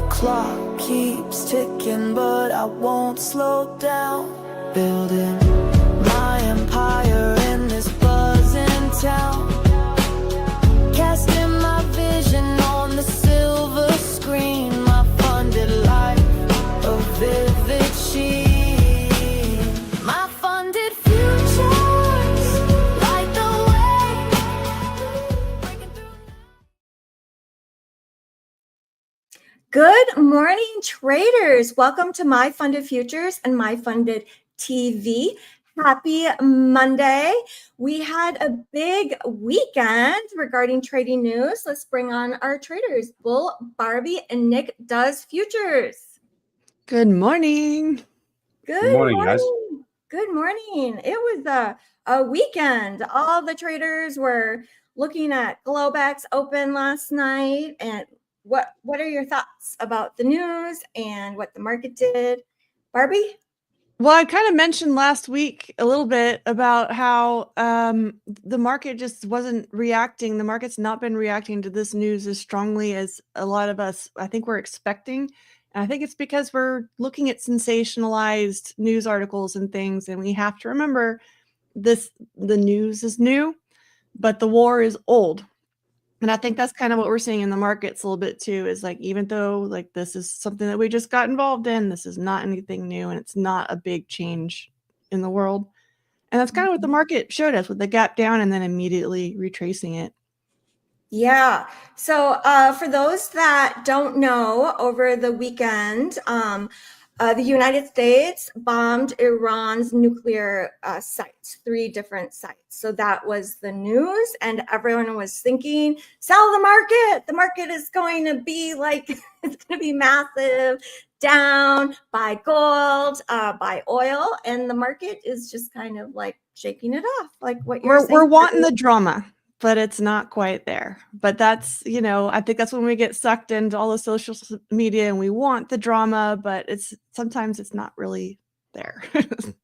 clock keeps ticking, but I won't slow down. Building my empire in this buzzing town. Casting my vision on the silver screen. My funded life, a vivid sheen. My funded futures light the way. Breaking through. Good morning, traders. Welcome to My Funded Futures and My Funded TV. Happy Monday. We had a big weekend regarding trading news. Let's bring on our traders, Bull, Barbie, and Nick does futures. Good morning. Good morning, guys. Good morning. It was a weekend. All the traders were looking at Globex open last night. And what are your thoughts about the news and what the market did? Barbie? Well, I kind of mentioned last week a little bit about how the market just wasn't reacting. The market's not been reacting to this news as strongly as a lot of us, I think, were expecting. And I think it's because we're looking at sensationalized news articles and things, and we have to remember the news is new, but the war is old. And I think that's kind of what we're seeing in the markets a little bit too, is like, even though like this is something that we just got involved in, this is not anything new and it's not a big change in the world. And that's kind of what the market showed us, with the gap down and then immediately retracing it. Yeah. So for those that don't know, over the weekend, the United States bombed Iran's nuclear sites, 3 different sites. So that was the news, and everyone was thinking, sell the market. The market is going to be like, it's going to be massive, down, buy gold, buy oil. And the market is just kind of like shaking it off, like what you're saying. We're wanting the drama, but it's not quite there. But that's, I think that's when we get sucked into all the social media and we want the drama, but sometimes it's not really there.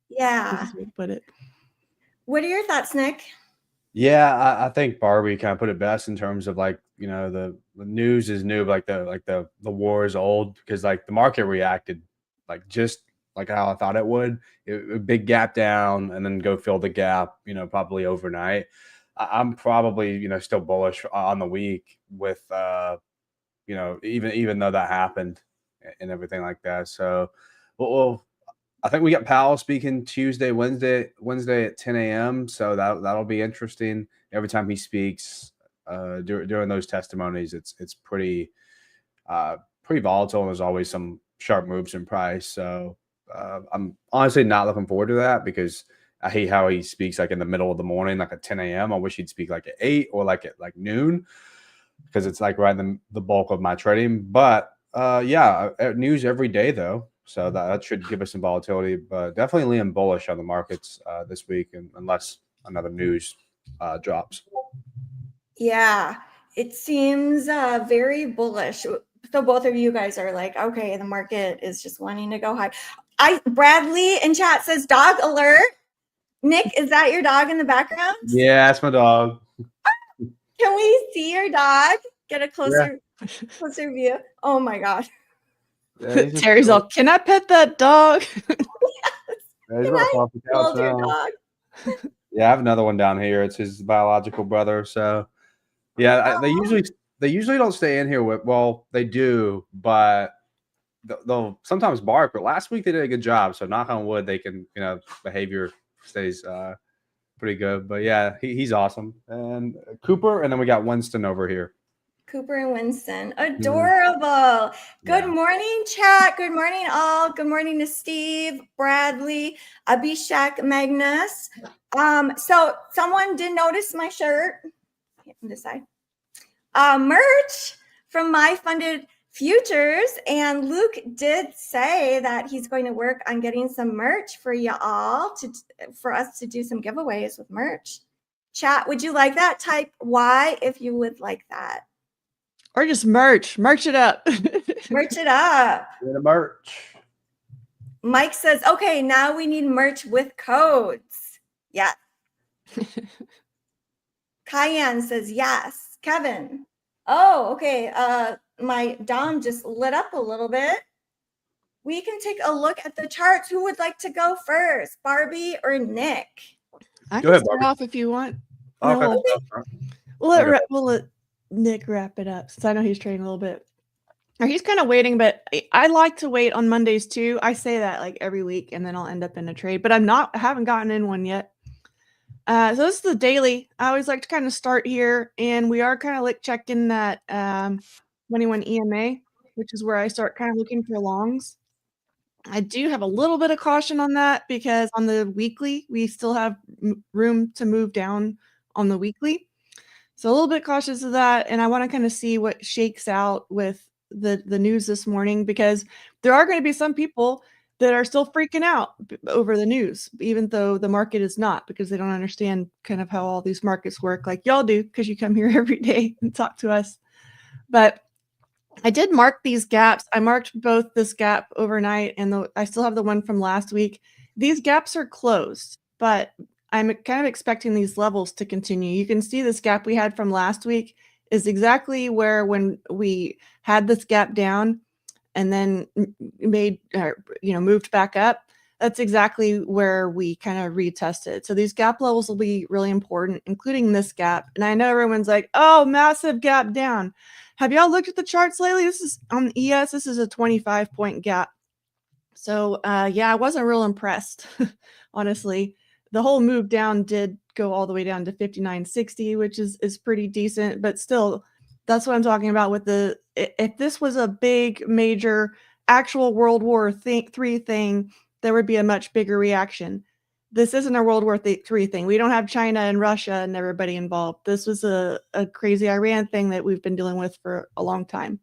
Yeah. Put it. What are your thoughts, Nick? Yeah, I think Barbie kind of put it best in terms of like, the news is new, but the war is old, because like the market reacted like just like how I thought it would. A big gap down and then go fill the gap, probably overnight. I'm probably, still bullish on the week with, even though that happened and everything like that. So, well, I think we got Powell speaking Wednesday at 10 a.m. So that'll be interesting. Every time he speaks during those testimonies, it's pretty volatile, and there's always some sharp moves in price. So I'm honestly not looking forward to that, because I hate how he speaks like in the middle of the morning, like at 10 a.m. I wish he'd speak like at 8 or like at like noon, because it's like right in the bulk of my trading. But news every day though. So that should give us some volatility, but definitely lean bullish on the markets this week, unless another news drops. Yeah, it seems very bullish. So both of you guys are like, okay, the market is just wanting to go high. Bradley in chat says dog alert. Nick, is that your dog in the background? Yeah, that's my dog. Can we see your dog? Get a closer view. Oh my gosh. Yeah, Terry's all, can I pet that dog? Can I hold your dog? Yeah, I have another one down here. It's his biological brother. So yeah, they usually don't stay in here they do, but they'll sometimes bark. But last week they did a good job. So knock on wood, they can, behavior stays pretty good. But yeah, he's awesome. And Cooper, and then we got Winston over here. Cooper and Winston. Adorable. Good morning, chat. Good morning, all. Good morning to Steve, Bradley, Abhishek, Magnus. So someone did notice my shirt. On this side. Merch from My Funded Futures. And Luke did say that he's going to work on getting some merch for y'all, for us to do some giveaways with merch. Chat, would you like that? Type Y if you would like that. Or just merch it up. Merch it up. Get a merch. Mike says, okay, now we need merch with codes. Yeah. Cayenne says, yes. Kevin. Oh, okay. my Dom just lit up a little bit. We can take a look at the charts. Who would like to go first, Barbie or Nick? I Go can ahead, start Barbie. off if you want. No, Okay. we'll let Nick wrap it up since I know he's trading a little bit. Or he's kind of waiting, but I like to wait on Mondays too. I say that like every week, and then I'll end up in a trade. But I haven't gotten in one yet. So this is the daily. I always like to kind of start here, and we are kind of like checking that 21 EMA, which is where I start kind of looking for longs. I do have a little bit of caution on that because on the weekly, we still have room to move down on the weekly. So a little bit cautious of that, and I want to kind of see what shakes out with the news this morning, because there are going to be some people that are still freaking out over the news, even though the market is not, because they don't understand kind of how all these markets work like y'all do, because you come here every day and talk to us. But I did mark these gaps. I marked both this gap overnight, and I still have the one from last week. These gaps are closed, but I'm kind of expecting these levels to continue. You can see this gap we had from last week is exactly where, when we had this gap down and then moved back up, that's exactly where we kind of retested. So these gap levels will be really important, including this gap. And I know everyone's like, oh, massive gap down. Have y'all looked at the charts lately? This is on ES. This is a 25-point gap. So yeah, I wasn't real impressed, honestly. The whole move down did go all the way down to 59.60, which is pretty decent, but still, that's what I'm talking about with if this was a big, major, actual World War III thing, there would be a much bigger reaction. This isn't a World War III thing. We don't have China and Russia and everybody involved. This was a crazy Iran thing that we've been dealing with for a long time.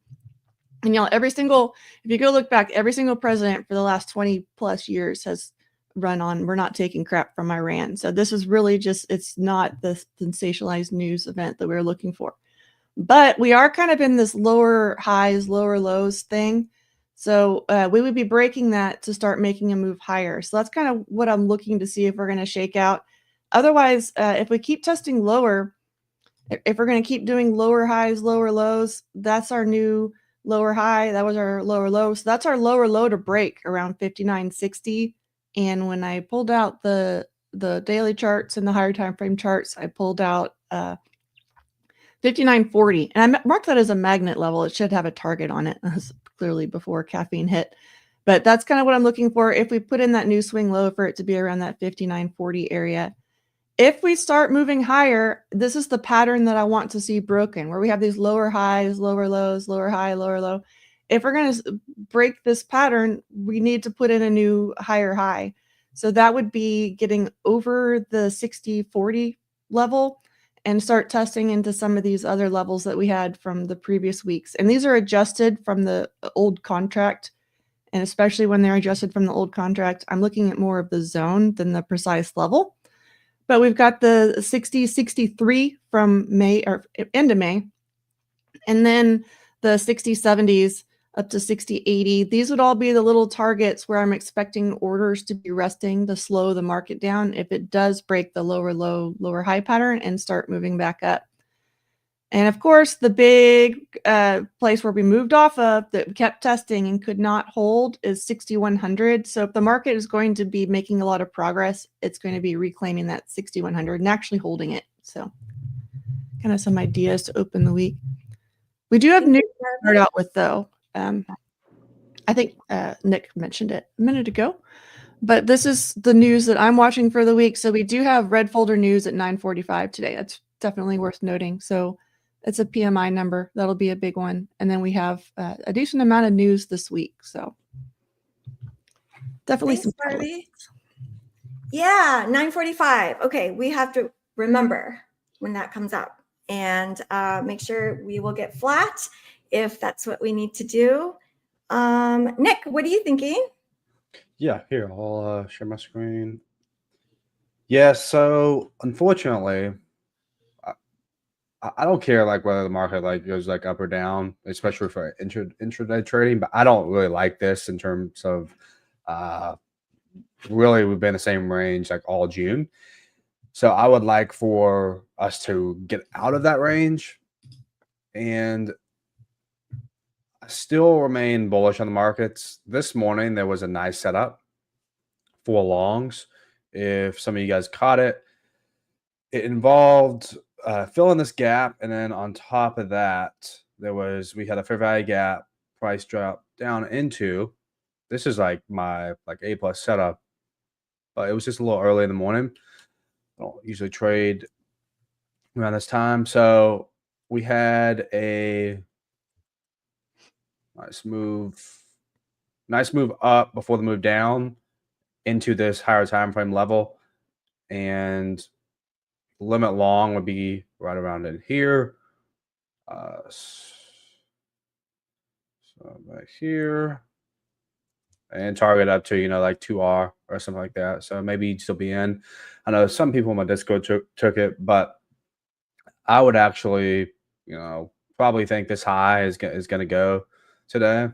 And if you go look back, every single president for the last 20 plus years has run on, we're not taking crap from Iran. So this is really it's not the sensationalized news event that we were looking for. But we are kind of in this lower highs, lower lows thing. So we would be breaking that to start making a move higher. So that's kind of what I'm looking to see if we're going to shake out. Otherwise, if we keep testing lower, if we're going to keep doing lower highs, lower lows, that's our new lower high. That was our lower low. So that's our lower low to break around 59.60. And when I pulled out the daily charts and the higher time frame charts, I pulled out 59.40, and I marked that as a magnet level. It should have a target on it. That was clearly before caffeine hit, but that's kind of what I'm looking for. If we put in that new swing low, for it to be around that 59.40 area. If we start moving higher, this is the pattern that I want to see broken, where we have these lower highs, lower lows, lower high, lower low. If we're going to break this pattern, we need to put in a new higher high. So that would be getting over the 60.40 level and start testing into some of these other levels that we had from the previous weeks. And these are adjusted from the old contract. And especially when they're adjusted from the old contract, I'm looking at more of the zone than the precise level. But we've got the 60.63 from May, or end of May, and then the 60.70s up to 60.80. These would all be the little targets where I'm expecting orders to be resting to slow the market down if it does break the lower low, lower high pattern and start moving back up. And of course, the big place where we moved off of that we kept testing and could not hold is 6,100. So if the market is going to be making a lot of progress, it's going to be reclaiming that 6,100 and actually holding it. So kind of some ideas to open the week. We do have news to start out with, though. I think Nick mentioned it a minute ago, but this is the news that I'm watching for the week. So we do have red folder news at 9:45 today. That's definitely worth noting. So it's a PMI number. That'll be a big one. And then we have a decent amount of news this week. So definitely Thanks, Barbie. Yeah, 9:45. Okay, we have to remember when that comes out and make sure we will get flat if that's what we need to do. Nick, what are you thinking? Yeah, here, I'll share my screen. Yeah, so unfortunately, I don't care like whether the market like goes like up or down, especially for intraday trading, but I don't really like this in terms of really we've been in the same range like all June. So I would like for us to get out of that range. And still remain bullish on the markets. This morning, there was a nice setup for longs. If some of you guys caught it, it involved filling this gap. And then on top of that, we had a fair value gap, price drop down into, this is like my A plus setup, but it was just a little early in the morning. I don't usually trade around this time. So we had a nice move up before the move down into this higher time frame level, and limit long would be right around in here. So right here, and target up to like 2R or something like that. So maybe you'd still be in. I know some people in my Discord took it, but I would actually probably think this high is going to go today.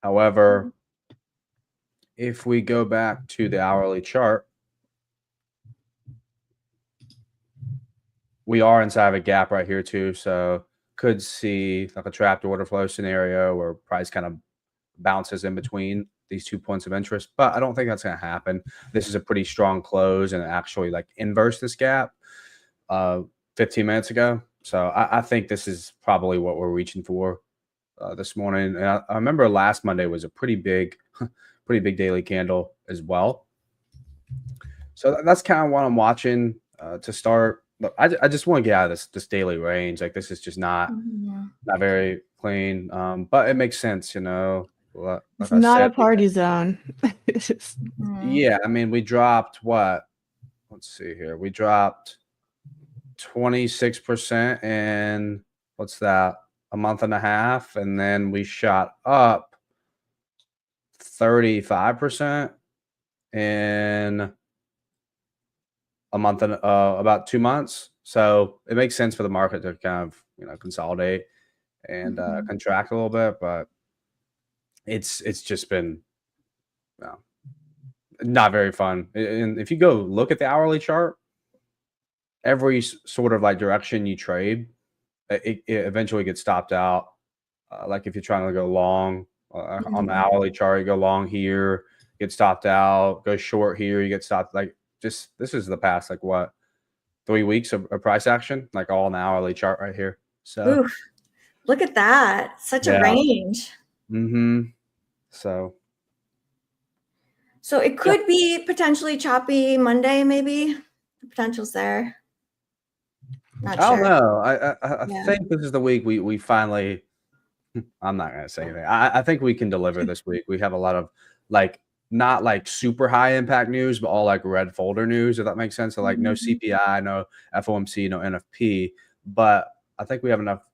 However, if we go back to the hourly chart, we are inside of a gap right here too. So could see like a trapped order flow scenario where price kind of bounces in between these 2 points of interest, but I don't think that's going to happen. This is a pretty strong close and actually inverse this gap 15 minutes ago. So I think this is probably what we're reaching for this morning. And I remember last Monday was a pretty big daily candle as well. So that's kind of what I'm watching to start. But I just want to get out of this daily range. This is just not very clean. But it makes sense, It's not a party zone. Yeah, I mean, we dropped what? Let's see here. We dropped 26% in what's that? A month and a half, and then we shot up 35% in a month and about 2 months. So it makes sense for the market to kind of consolidate and contract a little bit, but it's just been not very fun. And if you go look at the hourly chart, every sort of direction you trade, it eventually gets stopped out. If you're trying to go long on the hourly chart, you go long here, get stopped out, go short here, you get stopped. This is the past 3 weeks of price action, all on the hourly chart right here. So oof, look at that, such a range. So it could be potentially choppy Monday, maybe. The potential's there. Not sure. I don't know. I think this is the week we finally. I'm not gonna say anything. I think we can deliver this week. We have a lot of not super high impact news, but all red folder news, if that makes sense. So no CPI, no FOMC, no NFP, but I think we have enough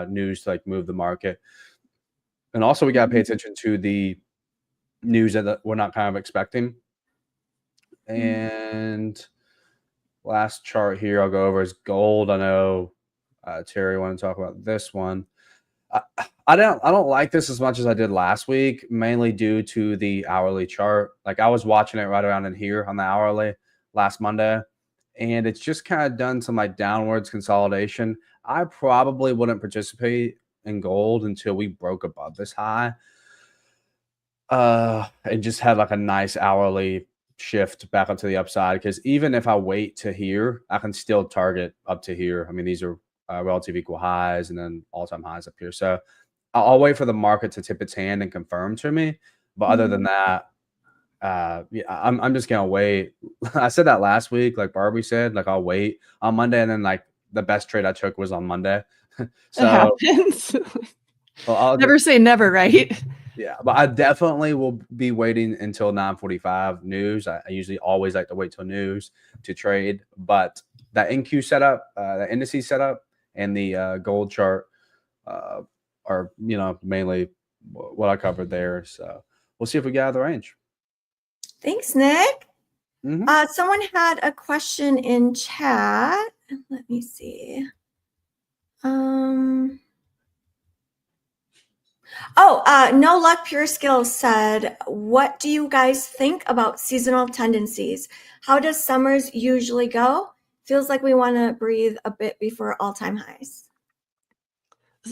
news to move the market. And also we got to pay attention to the news that we're not kind of expecting. And last chart here I'll go over is gold. I know Terry wanted to talk about this one. I don't like this as much as I did last week, mainly due to the hourly chart. I was watching it right around in here on the hourly last Monday, and it's just kind of done some downwards consolidation. I probably wouldn't participate in gold until we broke above this high. And just had a nice hourly shift back up to the upside, because even if I wait to here, I can still target up to here. I mean, these are relative equal highs and then all-time highs up here. So I'll wait for the market to tip its hand and confirm to me. But other than that, I'm just gonna wait. I said that last week, like Barbie said, I'll wait on Monday, and then the best trade I took was on Monday. So it happens. Well, I'll never say never, right? Yeah, but I definitely will be waiting until 9:45 news. I usually always like to wait till news to trade, but that NQ setup, the indices setup, and the gold chart are mainly what I covered there. So we'll see if we get out of the range. Thanks, Nick. Someone had a question in chat. Let me see. No Luck Pure Skill said, what do you guys think about seasonal tendencies? How does summers usually go? Feels like we want to breathe a bit before all-time highs.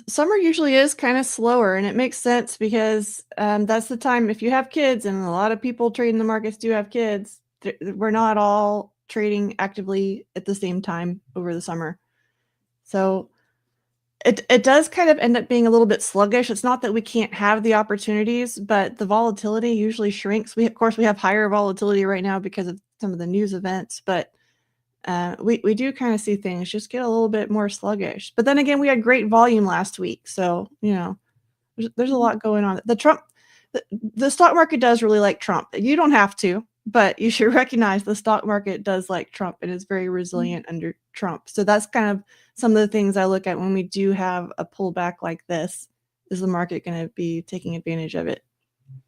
Summer usually is kind of slower, and it makes sense because that's the time if you have kids, and a lot of people trading the markets do have kids. We're not all trading actively at the same time over the summer, so it does kind of end up being a little bit sluggish. It's not that we can't have the opportunities, but the volatility usually shrinks. Of course, we have higher volatility right now because of some of the news events, but we do kind of see things just get a little bit more sluggish. But then again, we had great volume last week, so there's a lot going on. The stock market does really like Trump. You don't have to, but you should recognize the stock market does like Trump and is very resilient under Trump. So that's kind of some of the things I look at when we do have a pullback like this. Is the market going to be taking advantage of it?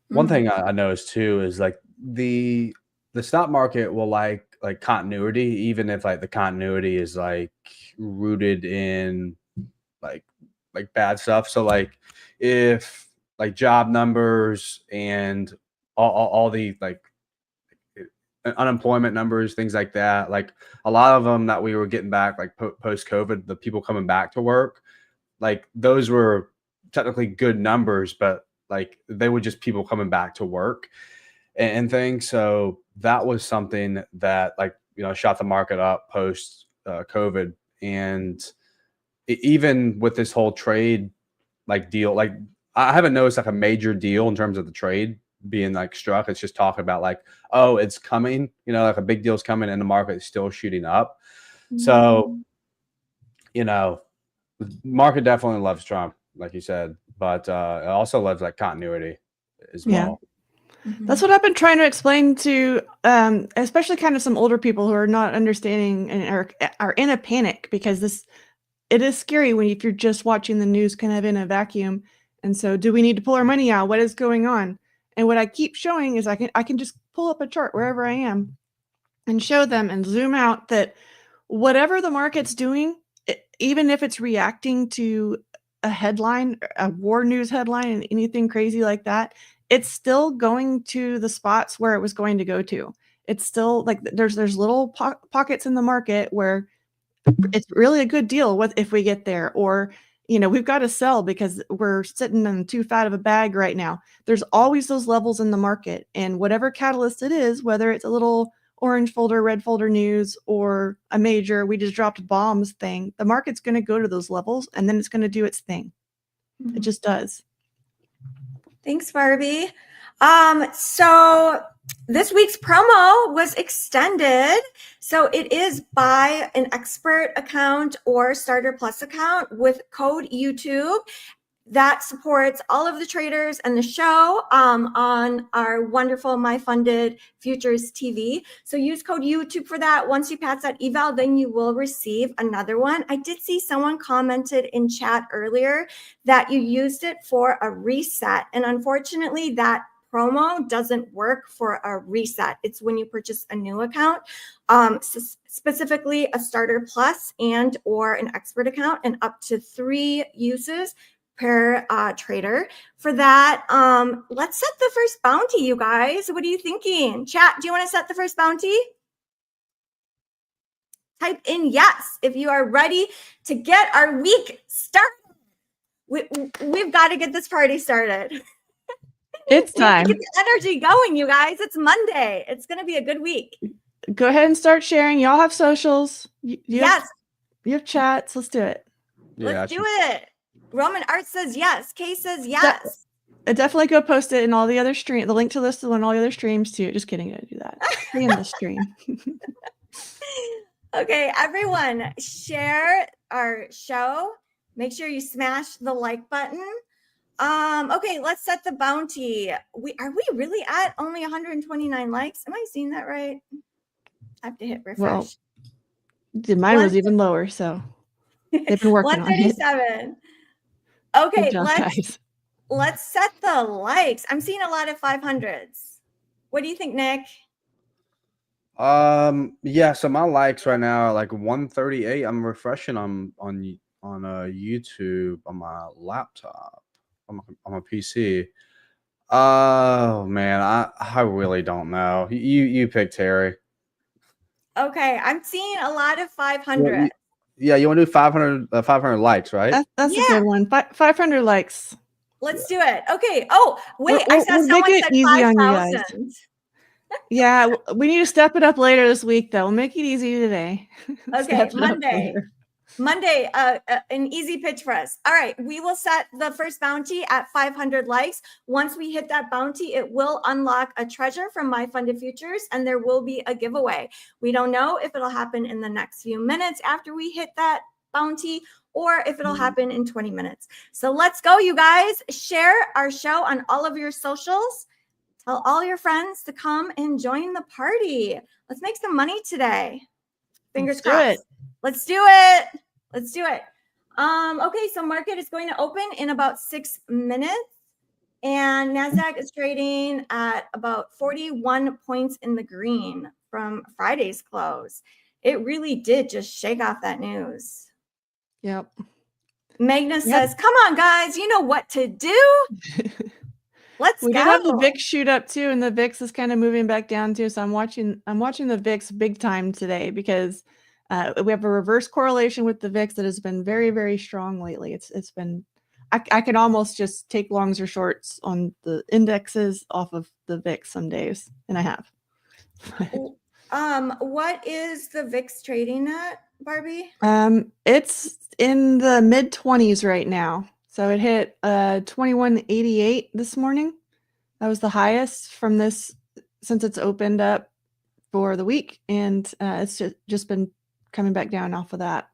One thing I noticed too is like the stock market will like continuity, even if like the continuity is like rooted in like bad stuff. So like if like job numbers and all the like unemployment numbers, things like that, like a lot of them that we were getting back like post COVID, the people coming back to work, like those were technically good numbers, but like they were just people coming back to work and things. So that was something that like, shot the market up post COVID. And even with this whole trade like deal, like I haven't noticed like a major deal in terms of the trade being like struck. It's just talking about like, oh, it's coming, like a big deal's coming and the market is still shooting up. So, market definitely loves Trump, like you said, but it also loves like continuity as well. That's what I've been trying to explain to, especially kind of some older people who are not understanding and are in a panic because it is scary if you're just watching the news kind of in a vacuum. And so, do we need to pull our money out? What is going on? And what I keep showing is I can just pull up a chart wherever I am and show them and zoom out that whatever the market's doing, even if it's reacting to a headline, a war news headline, and anything crazy like that, it's still going to the spots where it was going to go to. It's still like there's little pockets in the market where it's really a good deal if we get there, or we've got to sell because we're sitting in too fat of a bag right now. There's always those levels in the market, and whatever catalyst it is, whether it's a little orange folder, red folder news, or a major we just dropped bombs thing, the market's going to go to those levels and then it's going to do its thing. It just does. Thanks, Barbie. So this week's promo was extended. So it is buy an expert account or starter plus account with code YouTube. That supports all of the traders and the show on our wonderful MyFundedFutures TV. So use code YouTube for that. Once you pass that eval, then you will receive another one. I did see someone commented in chat earlier that you used it for a reset. And unfortunately, that promo doesn't work for a reset. It's when you purchase a new account, specifically a starter plus and or an expert account, and up to 3 uses per trader. For that, let's set the first bounty, you guys. What are you thinking? Chat, do you want to set the first bounty? Type in yes if you are ready to get our week started. We've got to get this party started. It's time. Get the energy going, you guys. It's Monday. It's going to be a good week. Go ahead and start sharing. Y'all have socials. Yes. You have chats. Let's do it. Let's do it. Roman Art says yes. Kay says yes. Definitely go post it in all the other streams. The link to list on all the other streams too. Just kidding. I do that. Stay in the stream. Okay, everyone, share our show. Make sure you smash the like button. Okay, let's set the bounty. Are we really at only 129 likes? Am I seeing that right? I have to hit refresh. Well, mine was even lower, so they've been working on it. 137. Okay, Good job, guys. Let's set the likes. I'm seeing a lot of 500s. What do you think, Nick? Yeah, so my likes right now are like 138. I'm refreshing on YouTube on my laptop, on my PC. Oh man, I really don't know. You pick, Terry. Okay, I'm seeing a lot of 500. Yeah, you want to do 500 likes, right? That's a Yeah. good one. 500 likes. Let's do it. Okay. Oh, wait. I saw We'll make someone it said easy on you guys. 5,000. Yeah, we need to step it up later this week, though. We'll make it easy today. Okay, Step it up Monday, an easy pitch for us. All right, we will set the first bounty at 500 likes. Once we hit that bounty, it will unlock a treasure from MyFundedFutures, and there will be a giveaway. We don't know if it'll happen in the next few minutes after we hit that bounty, or if it'll happen in 20 minutes. So let's go, you guys. Share our show on all of your socials. Tell all your friends to come and join the party. Let's make some money today. Fingers crossed. Let's do it. Let's do it. Okay, so market is going to open in about 6 minutes. And NASDAQ is trading at about 41 points in the green from Friday's close. It really did just shake off that news. Yep. Magna says, come on, guys, you know what to do. Let's go. We did have the VIX shoot up too, and the VIX is kind of moving back down too. So I'm watching the VIX big time today because we have a reverse correlation with the VIX that has been very, very strong lately. It's been I can almost just take longs or shorts on the indexes off of the VIX some days, and I have. What is the VIX trading at, Barbie? It's in the mid 20s right now. So it hit 2188 this morning. That was the highest from this since it's opened up for the week, and it's just been coming back down off of that.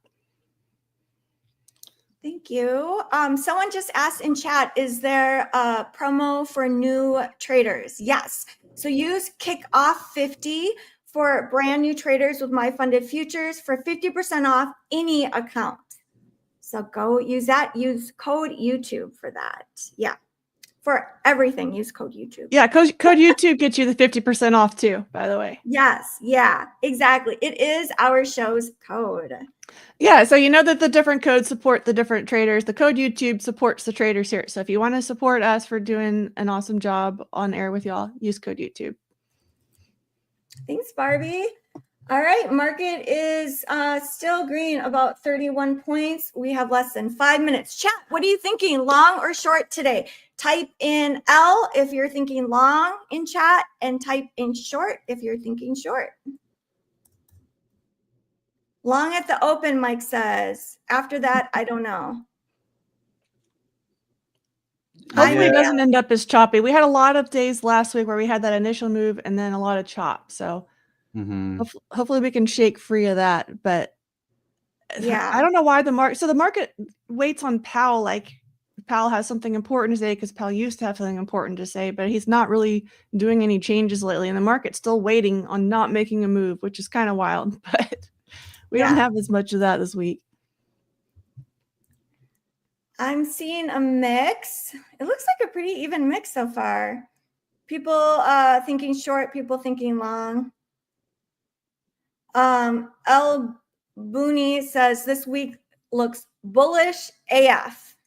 Thank you. Someone just asked in chat, is there a promo for new traders? Yes. So use kickoff 50 for brand new traders with MyFundedFutures for 50% off any account. So go use that. Use code YouTube for that. Yeah. For everything, use code YouTube. Yeah, code YouTube gets you the 50% off too, by the way. Yes. Yeah, exactly. It is our show's code. Yeah, so you know that the different codes support the different traders. The code YouTube supports the traders here. So if you want to support us for doing an awesome job on air with y'all, use code YouTube. Thanks, Barbie. All right, market is still green, about 31 points. We have less than 5 minutes. Chat, what are you thinking, long or short today? Type in L if you're thinking long in chat, and type in short if you're thinking short. Long at the open, Mike says. After that, I don't know. Hopefully it doesn't end up as choppy. We had a lot of days last week where we had that initial move and then a lot of chop. So hopefully we can shake free of that. But yeah, I don't know why the market. So the market waits on Powell. Like Powell has something important to say because Powell used to have something important to say, but he's not really doing any changes lately. And the market's still waiting on not making a move, which is kind of wild. But we don't have as much of that this week. I'm seeing a mix. It looks like a pretty even mix so far. People thinking short, people thinking long. El Booney says this week looks bullish AF.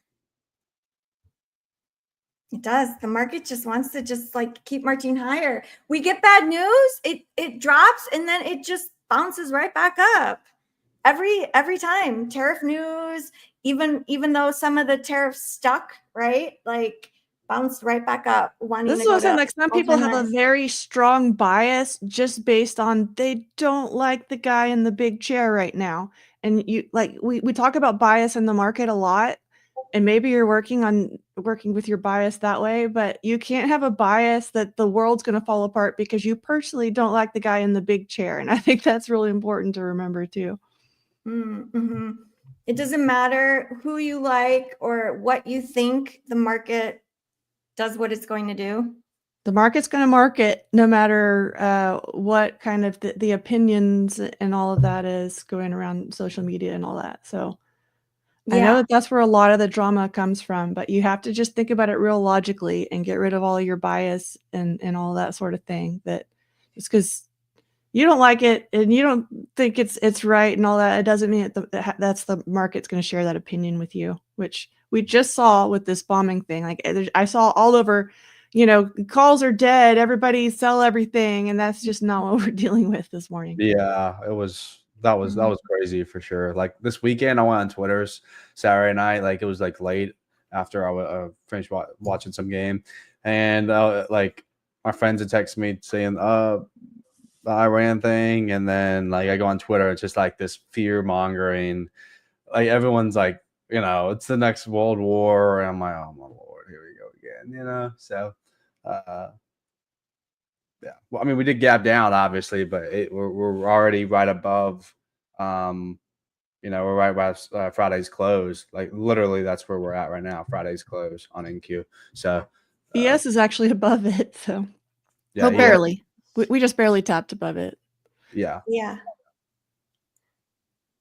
It does. The market just wants to just like keep marching higher. We get bad news, it drops, and then it just bounces right back up. Every time. Tariff news, even though some of the tariffs stuck, right? Like bounced right back up. This is what I'm saying. Like some people have a very strong bias just based on they don't like the guy in the big chair right now. And you like we talk about bias in the market a lot. And maybe you're working with your bias that way, but you can't have a bias that the world's going to fall apart because you personally don't like the guy in the big chair. And I think that's really important to remember too. Mm-hmm. It doesn't matter who you like or what you think, the market does what it's going to do. The market's going to market no matter what kind of the opinions and all of that is going around social media and all that. So I know that that's where a lot of the drama comes from, but you have to just think about it real logically and get rid of all your bias and all that sort of thing. That just because you don't like it and you don't think it's right and all that, it doesn't mean that's the market's going to share that opinion with you, which we just saw with this bombing thing. Like I saw all over, calls are dead, everybody sell everything, and that's just not what we're dealing with this morning. Yeah, it was that was crazy for sure. Like this weekend, I went on Twitter's Saturday night. Like it was like late after I finished watching some game, and like my friends had texted me saying the Iran thing, and then like I go on Twitter, it's just like this fear mongering. Like everyone's like, it's the next World War, and I'm like, oh my Lord, here we go again. So. Yeah, well, I mean, we did gap down, obviously, but we're already right above, we're right by Friday's close. Like literally, that's where we're at right now. Friday's close on NQ. So ES is actually above it, so yeah, barely. We just barely tapped above it. Yeah. Yeah.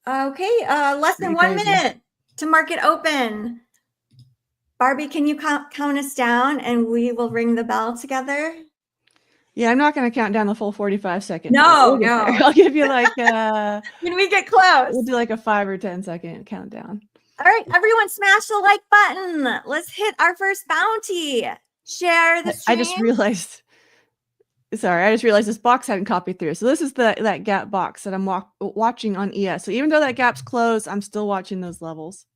Okay, less than 1 minute to market open. Barbie, can you count us down and we will ring the bell together? Yeah, I'm not going to count down the full 45 seconds. No. I'll give you like when we get close. We'll do like a 5 or 10 second countdown. All right, everyone smash the like button. Let's hit our first bounty. Share the stream. I just realized this box hadn't copied through. So this is that gap box that I'm watching on ES. So even though that gap's closed, I'm still watching those levels.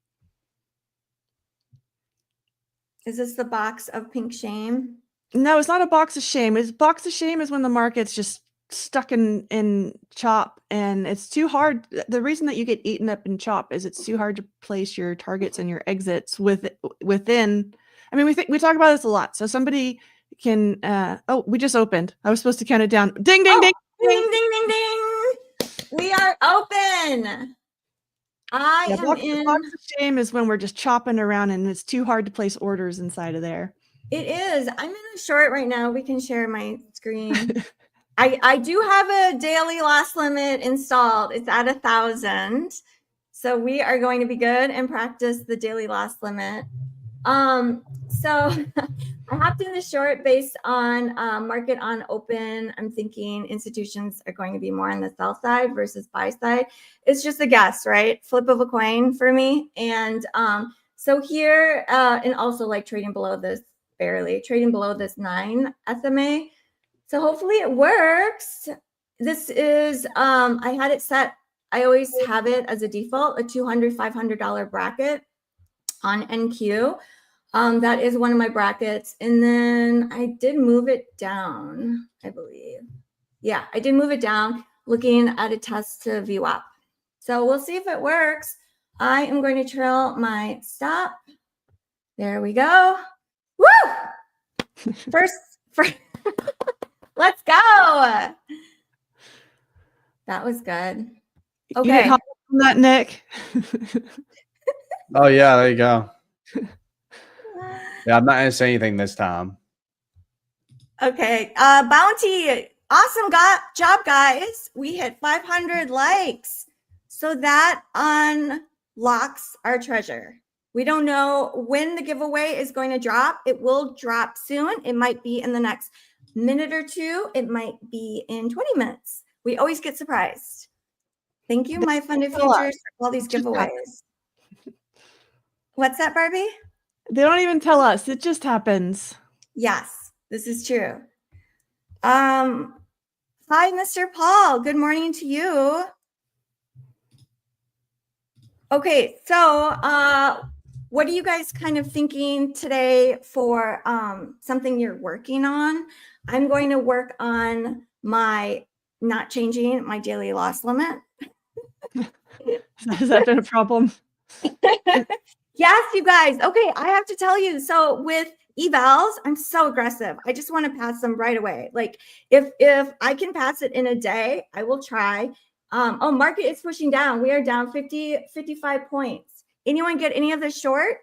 Is this the box of pink shame? No, it's not a box of shame. Box of shame is when the market's just stuck in chop and it's too hard. The reason that you get eaten up in chop is it's too hard to place your targets and your exits within. I mean, we talk about this a lot. So somebody can we just opened. I was supposed to count it down. Ding ding ding ding ding ding ding. We are open. Box of shame is when we're just chopping around and it's too hard to place orders inside of there. It is. I'm in a short right now. We can share my screen. I do have a daily loss limit installed. It's at 1,000. So we are going to be good and practice the daily loss limit. So I hopped in the short based on market on open. I'm thinking institutions are going to be more on the sell side versus buy side. It's just a guess, right? Flip of a coin for me. And so here, and also like trading below this, barely trading below this 9 SMA. So hopefully it works. This is, I had it set, I always have it as a default, a $200, $500 bracket on NQ. That is one of my brackets. And then I did move it down, I believe. Yeah, I did move it down looking at a test to VWAP. So we'll see if it works. I am going to trail my stop. There we go. Woo! First, let's go. That was good. Okay. You didn't hop on that, Nick. Oh yeah, there you go. Yeah, I'm not gonna say anything this time. Okay, bounty, awesome job, guys. We hit 500 likes, so that unlocks our treasure. We don't know when the giveaway is going to drop. It will drop soon. It might be in the next minute or two. It might be in 20 minutes. We always get surprised. Thank you, MyFundedFutures, for all these giveaways. What's that, Barbie? They don't even tell us. It just happens. Yes, this is true. Hi, Mr. Paul. Good morning to you. Okay, so what are you guys kind of thinking today for something you're working on? I'm going to work on not changing my daily loss limit. Has that been a problem? Yes, you guys. Okay, I have to tell you. So with evals, I'm so aggressive. I just want to pass them right away. Like if I can pass it in a day, I will try. Oh, market is pushing down. We are down 55 points. Anyone get any of this short?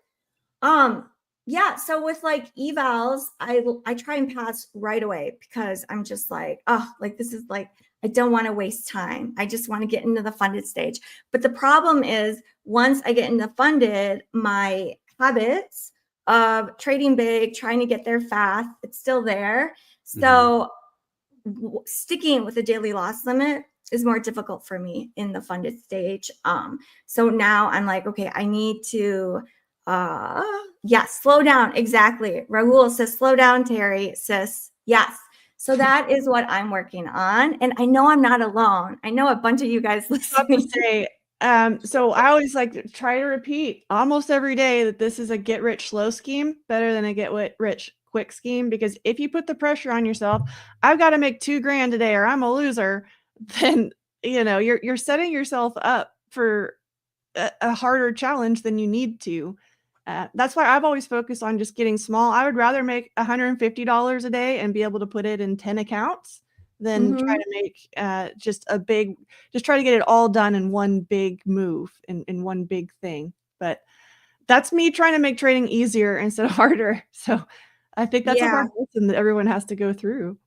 Yeah, so with like evals, I try and pass right away because I'm just like, oh, like this is like, I don't want to waste time. I just want to get into the funded stage. But the problem is once I get into funded, my habits of trading big, trying to get there fast, it's still there. So sticking with a daily loss limit is more difficult for me in the funded stage. So now I'm like, okay, I need to, slow down. Exactly. Rahul says, slow down, Terry, sis. Yes. So that is what I'm working on. And I know I'm not alone. I know a bunch of you guys I was about listening. to say, so I always like to try to repeat almost every day that this is a get rich slow scheme better than a get rich quick scheme, because if you put the pressure on yourself, I've got to make $2,000 today or I'm a loser, then you're setting yourself up for a harder challenge than you need to. That's why I've always focused on just getting small. I would rather make $150 a day and be able to put it in 10 accounts than try to make just try to get it all done in one big move, in one big thing. But that's me trying to make trading easier instead of harder. So I think that's a hard lesson that everyone has to go through.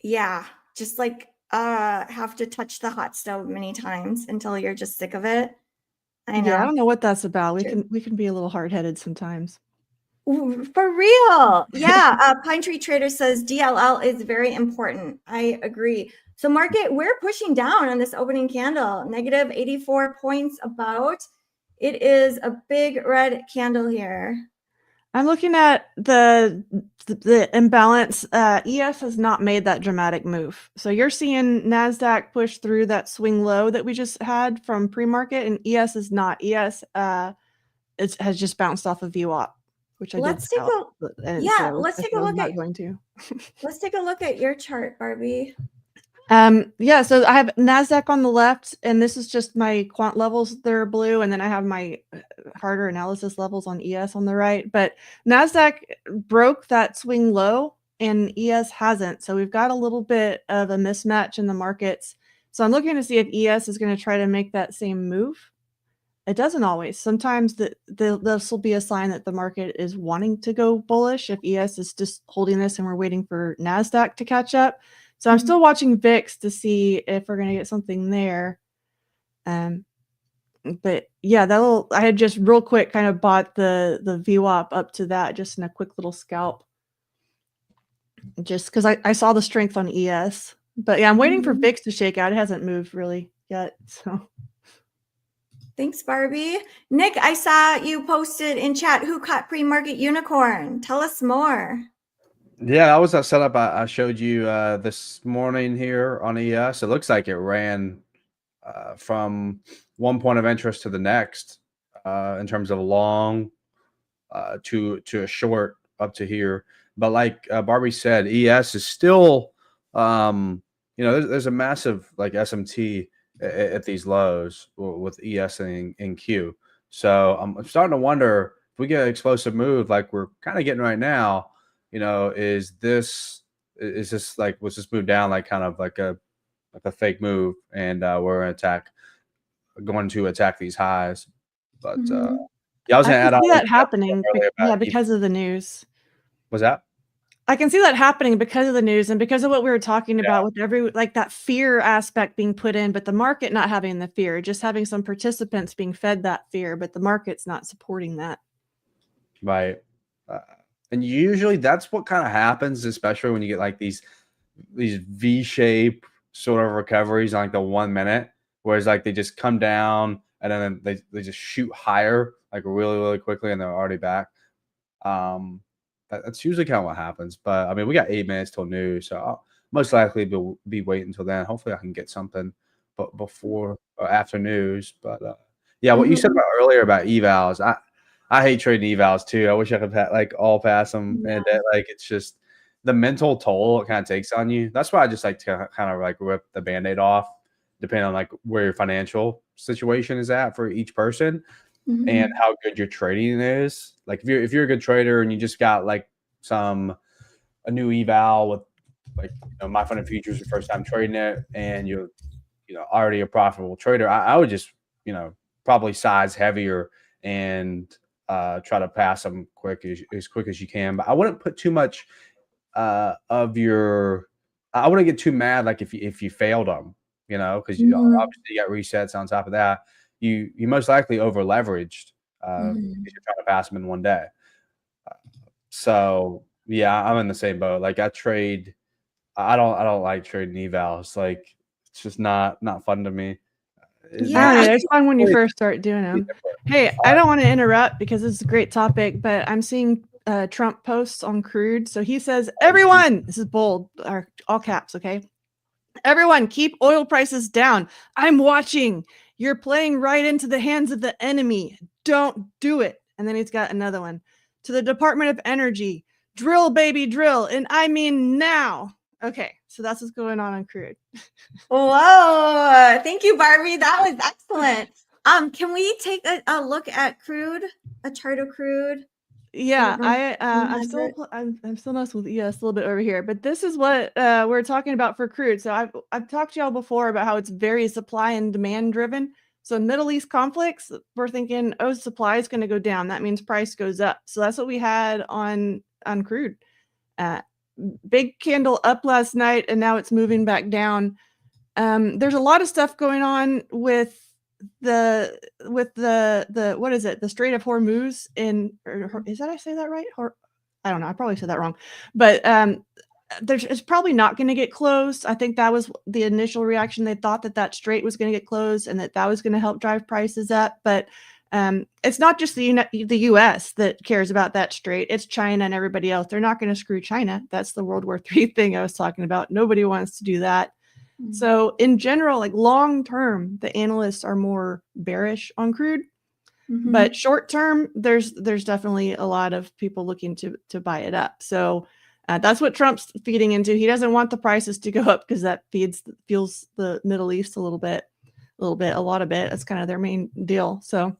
Yeah. Just like have to touch the hot stove many times until you're just sick of it. I know. Yeah, I don't know what that's about. We can be a little hard-headed sometimes. Ooh, for real. Yeah. Pine Tree Trader says DLL is very important. I agree. So market, we're pushing down on this opening candle, negative 84 points about. It is a big red candle here. I'm looking at the imbalance. ES has not made that dramatic move. So you're seeing NASDAQ push through that swing low that we just had from pre-market, and ES is not. ES has just bounced off of VWAP, which I Let's did take a let's take a look at going to. Let's take a look at your chart, Barbie. Yeah, so I have NASDAQ on the left, and this is just my quant levels. They're blue, and then I have my harder analysis levels on ES on the right. But NASDAQ broke that swing low, and ES hasn't. So we've got a little bit of a mismatch in the markets. So I'm looking to see if ES is going to try to make that same move. It doesn't always. Sometimes this will be a sign that the market is wanting to go bullish if ES is just holding this and we're waiting for NASDAQ to catch up. So I'm still watching VIX to see if we're going to get something there. But yeah, I had just real quick kind of bought the VWAP up to that just in a quick little scalp. Just because I saw the strength on ES. But yeah, I'm waiting for VIX to shake out. It hasn't moved really yet. So thanks, Barbie. Nick, I saw you posted in chat, who caught pre-market unicorn? Tell us more. Yeah, that was that setup I showed you this morning here on ES. It looks like it ran from one point of interest to the next in terms of long to a short up to here. But like Barbie said, ES is still, there's a massive like SMT at these lows with ES and Q. So I'm starting to wonder if we get an explosive move like we're kind of getting right now. Is this like, was this move down like kind of like a fake move, and we're going to attack these highs? But yeah, I was going to add on that happening. Because of the news. Was that? I can see that happening because of the news and because of what we were talking about with that fear aspect being put in, but the market not having the fear, just having some participants being fed that fear, but the market's not supporting that. Right. And usually that's what kind of happens, especially when you get like these V-shape sort of recoveries on like the 1 minute, whereas like they just come down and then they just shoot higher like really, really quickly and they're already back. That's usually kind of what happens. But I mean, we got 8 minutes till noon, so I'll most likely be waiting until then. Hopefully I can get something before or after news. But yeah, what you said about earlier about evals, I hate trading evals too. I wish I could all pass them. And like, it's just the mental toll it kind of takes on you. That's why I just like to kind of like rip the Band-Aid off, depending on like where your financial situation is at for each person and how good your trading is. Like if you're a good trader and you just got like a new eval with like MyFundedFutures, your first time trading it, and you're already a profitable trader, I would just probably size heavier and try to pass them as quick as you can. But I wouldn't put too much of your. I wouldn't get too mad like if you failed them, because obviously you got resets on top of that. You most likely over leveraged because you're trying to pass them in one day. So yeah, I'm in the same boat. Like I don't like trading evals. Like it's just not fun to me. It's fun when you first start doing them. Hey, I don't want to interrupt because this is a great topic, but I'm seeing Trump posts on crude. So he says, everyone, this is bold, or all caps, okay? Everyone, keep oil prices down. I'm watching. You're playing right into the hands of the enemy. Don't do it. And then he's got another one. To the Department of Energy, drill, baby, drill. And I mean now. Okay, so that's what's going on crude. Whoa. Thank you, Barbie. That was excellent. Can we take a look at crude, a chart of crude? Yeah, I'm still messing with ES a little bit over here, but this is what we're talking about for crude. So I've talked to y'all before about how it's very supply and demand driven. So Middle East conflicts, we're thinking, oh, supply is going to go down. That means price goes up. So that's what we had on crude. Big candle up last night, and now it's moving back down. There's a lot of stuff going on with the what is it, the Strait of Hormuz is that, I say that right, or I don't know, I probably said that wrong, but it's probably not going to get closed. I think that was the initial reaction. They thought that strait was going to get closed and that was going to help drive prices up, but it's not just the US that cares about that strait. It's China and everybody else. They're not going to screw China. That's the World War III thing I was talking about. Nobody wants to do that. So in general, like long term, the analysts are more bearish on crude, but short term, there's definitely a lot of people looking to buy it up. So that's what Trump's feeding into. He doesn't want the prices to go up because that fuels the Middle East a lot of it. That's kind of their main deal. So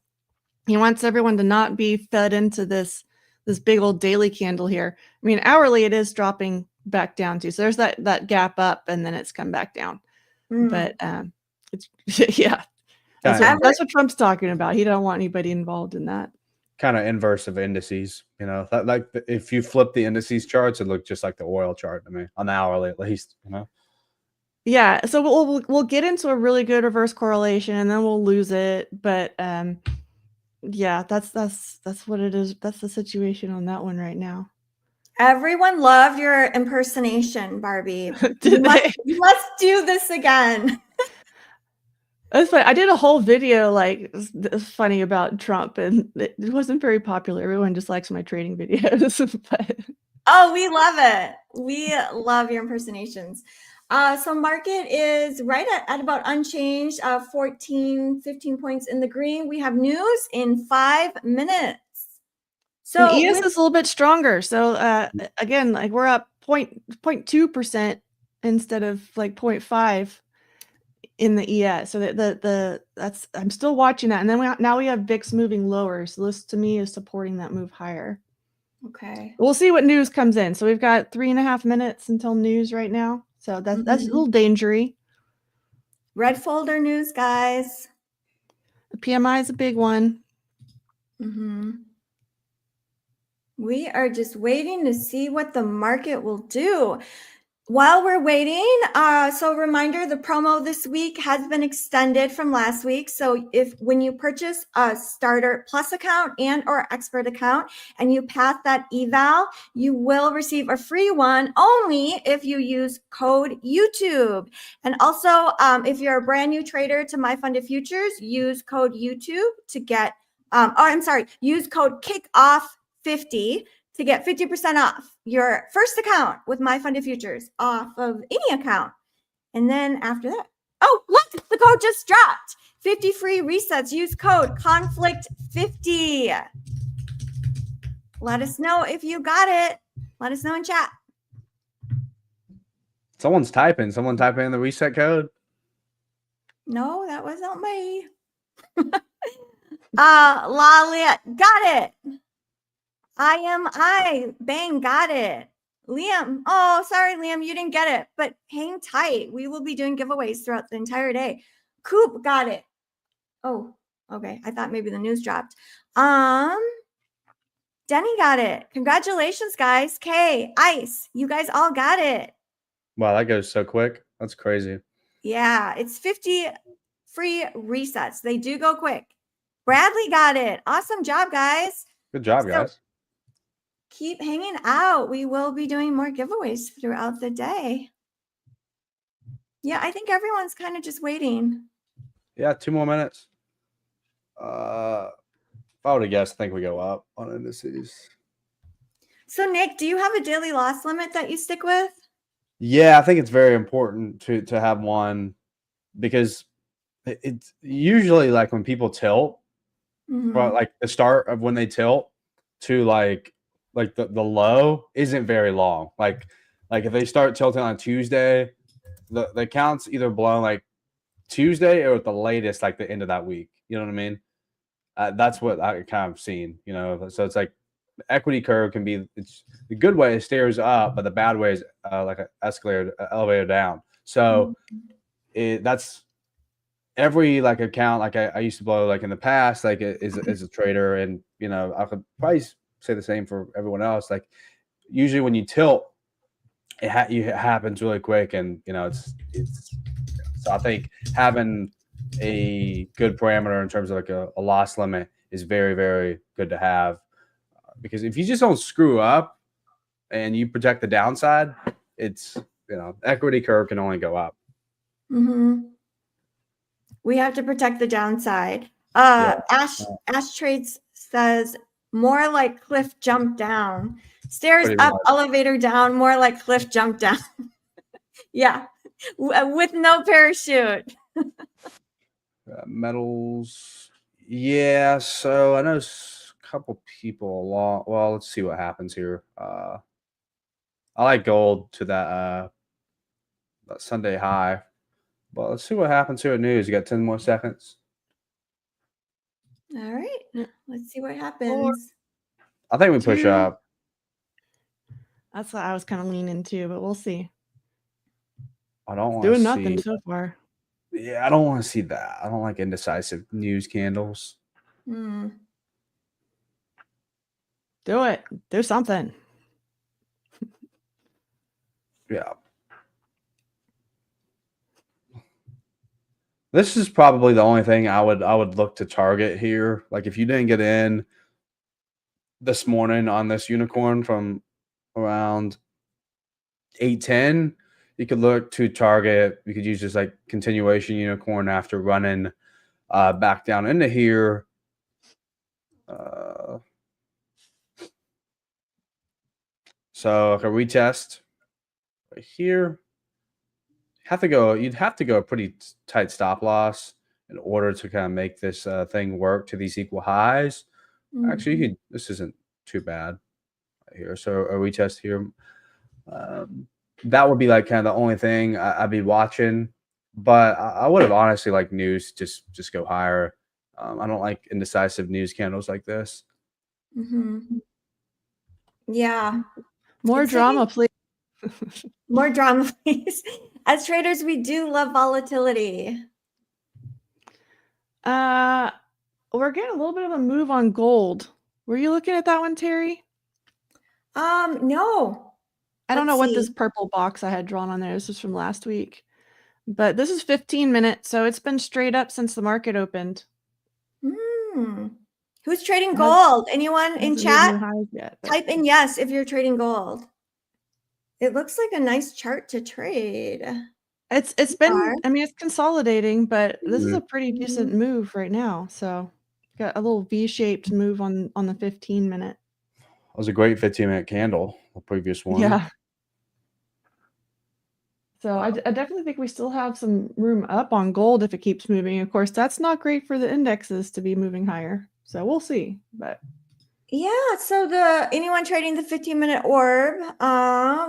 he wants everyone to not be fed into this big old daily candle here. I mean, hourly it is dropping back down too. So there's that gap up and then it's come back down. But it's yeah. That's what Trump's talking about. He don't want anybody involved in that. Kind of inverse of indices, you know. Like if you flip the indices charts, it looks just like the oil chart. I mean, on the hourly at least, you know. Yeah, so we'll get into a really good reverse correlation and then we'll lose it. But yeah, that's what it is. That's the situation on that one right now. Everyone loved your impersonation, Barbie. You must do this again. That's funny. I did a whole video like it's funny about Trump, and it wasn't very popular. Everyone just likes my trading videos. But oh, we love it. We love your impersonations. So market is right at about unchanged, 14, 15 points in the green. We have news in 5 minutes. So and ES is a little bit stronger. So again, like we're up 0.2% instead of like 0.5 in the ES. So that's I'm still watching that. And then now we have VIX moving lower. So this to me is supporting that move higher. Okay. We'll see what news comes in. So we've got 3.5 minutes until news right now. So that's a little dangery. Red folder news, guys. The PMI is a big one. We are just waiting to see what the market will do. While we're waiting, so reminder, the promo this week has been extended from last week. So when you purchase a starter plus account and or expert account and you pass that eval, you will receive a free one only if you use code YouTube. And also, if you're a brand new trader to MyFundedFutures, use code YouTube to get, use code KICKOFF50 to get 50% off your first account with MyFundedFutures off of any account. And then after that, oh, look, the code just dropped. 50 free resets. Use code CONFLICT50. Let us know if you got it. Let us know in chat. Someone typing in the reset code. No, that wasn't me. Lalia, got it. Bang, got it. Liam, oh, sorry, Liam, you didn't get it, but hang tight. We will be doing giveaways throughout the entire day. Coop got it. Oh, okay. I thought maybe the news dropped. Denny got it. Congratulations, guys. Kay, Ice, you guys all got it. Wow, that goes so quick. That's crazy. Yeah, it's 50 free resets. They do go quick. Bradley got it. Awesome job, guys. Good job, guys. Keep hanging out. We will be doing more giveaways throughout the day. Yeah, I think everyone's kind of just waiting. Yeah, 2 more minutes. If I would have guessed, I think we go up on indices. So Nick, do you have a daily loss limit that you stick with? Yeah, I think it's very important to have one because it's usually like when people tilt, Mhm. like the start of when they tilt to like the low isn't very long. Like if they start tilting on Tuesday, the account's either blown like Tuesday or at the latest like the end of that week. You know what I mean? That's what I kind of seen. You know, so it's like the equity curve can be it's the good way it stairs up, but the bad way is like an escalator, elevator down. So that's every like account like I used to blow like in the past like as a trader, and you know I could probably say the same for everyone else. Like usually when you tilt, it happens really quick, and you know it's so I think having a good parameter in terms of like a loss limit is very, very good to have, because if you just don't screw up and you protect the downside, it's, you know, equity curve can only go up. Mm-hmm. We have to protect the downside. Yeah. Ash Trades says more like cliff jump down. Stairs Pretty up, much. elevator down, more like cliff jump down. Yeah, with no parachute. Metals. Yeah. So I know a couple people along. Well, let's see what happens here. I like gold to that Sunday high. But let's see what happens here at news. You got 10 more seconds. All right, let's see what happens. I think we push up. That's what I was kind of leaning to, but we'll see. I don't want Doing to nothing see. so far. Yeah, I don't want to see that. I don't like indecisive news candles. Hmm. Do it. Do something. Yeah. This is probably the only thing I would look to target here. Like if you didn't get in this morning on this unicorn from around 8:10, you could look to target. You could use just like continuation unicorn after running back down into here. So like a retest right here. You'd have to go a pretty tight stop loss in order to kind of make this thing work to these equal highs. Actually, this isn't too bad right here. So a retest here. That would be like kind of the only thing I'd be watching. But I would have honestly like news just go higher. I don't like indecisive news candles like this. Mm-hmm. Yeah. More It's drama, please. More drama, please. As traders, we do love volatility. We're getting a little bit of a move on gold. Were you looking at that one, Terry? No. I don't know what this purple box I had drawn on there. This is from last week. But this is 15 minutes, so it's been straight up since the market opened. Who's trading gold? Anyone in chat? Type in yes if you're trading gold. It looks like a nice chart to trade. It's been, I mean, it's consolidating, but this is a pretty decent move right now. So got a little V-shaped move on the 15-minute. It was a great 15-minute candle, the previous one. Yeah. So I definitely think we still have some room up on gold if it keeps moving. Of course, that's not great for the indexes to be moving higher. So we'll see. But yeah, so anyone trading the 15-minute orb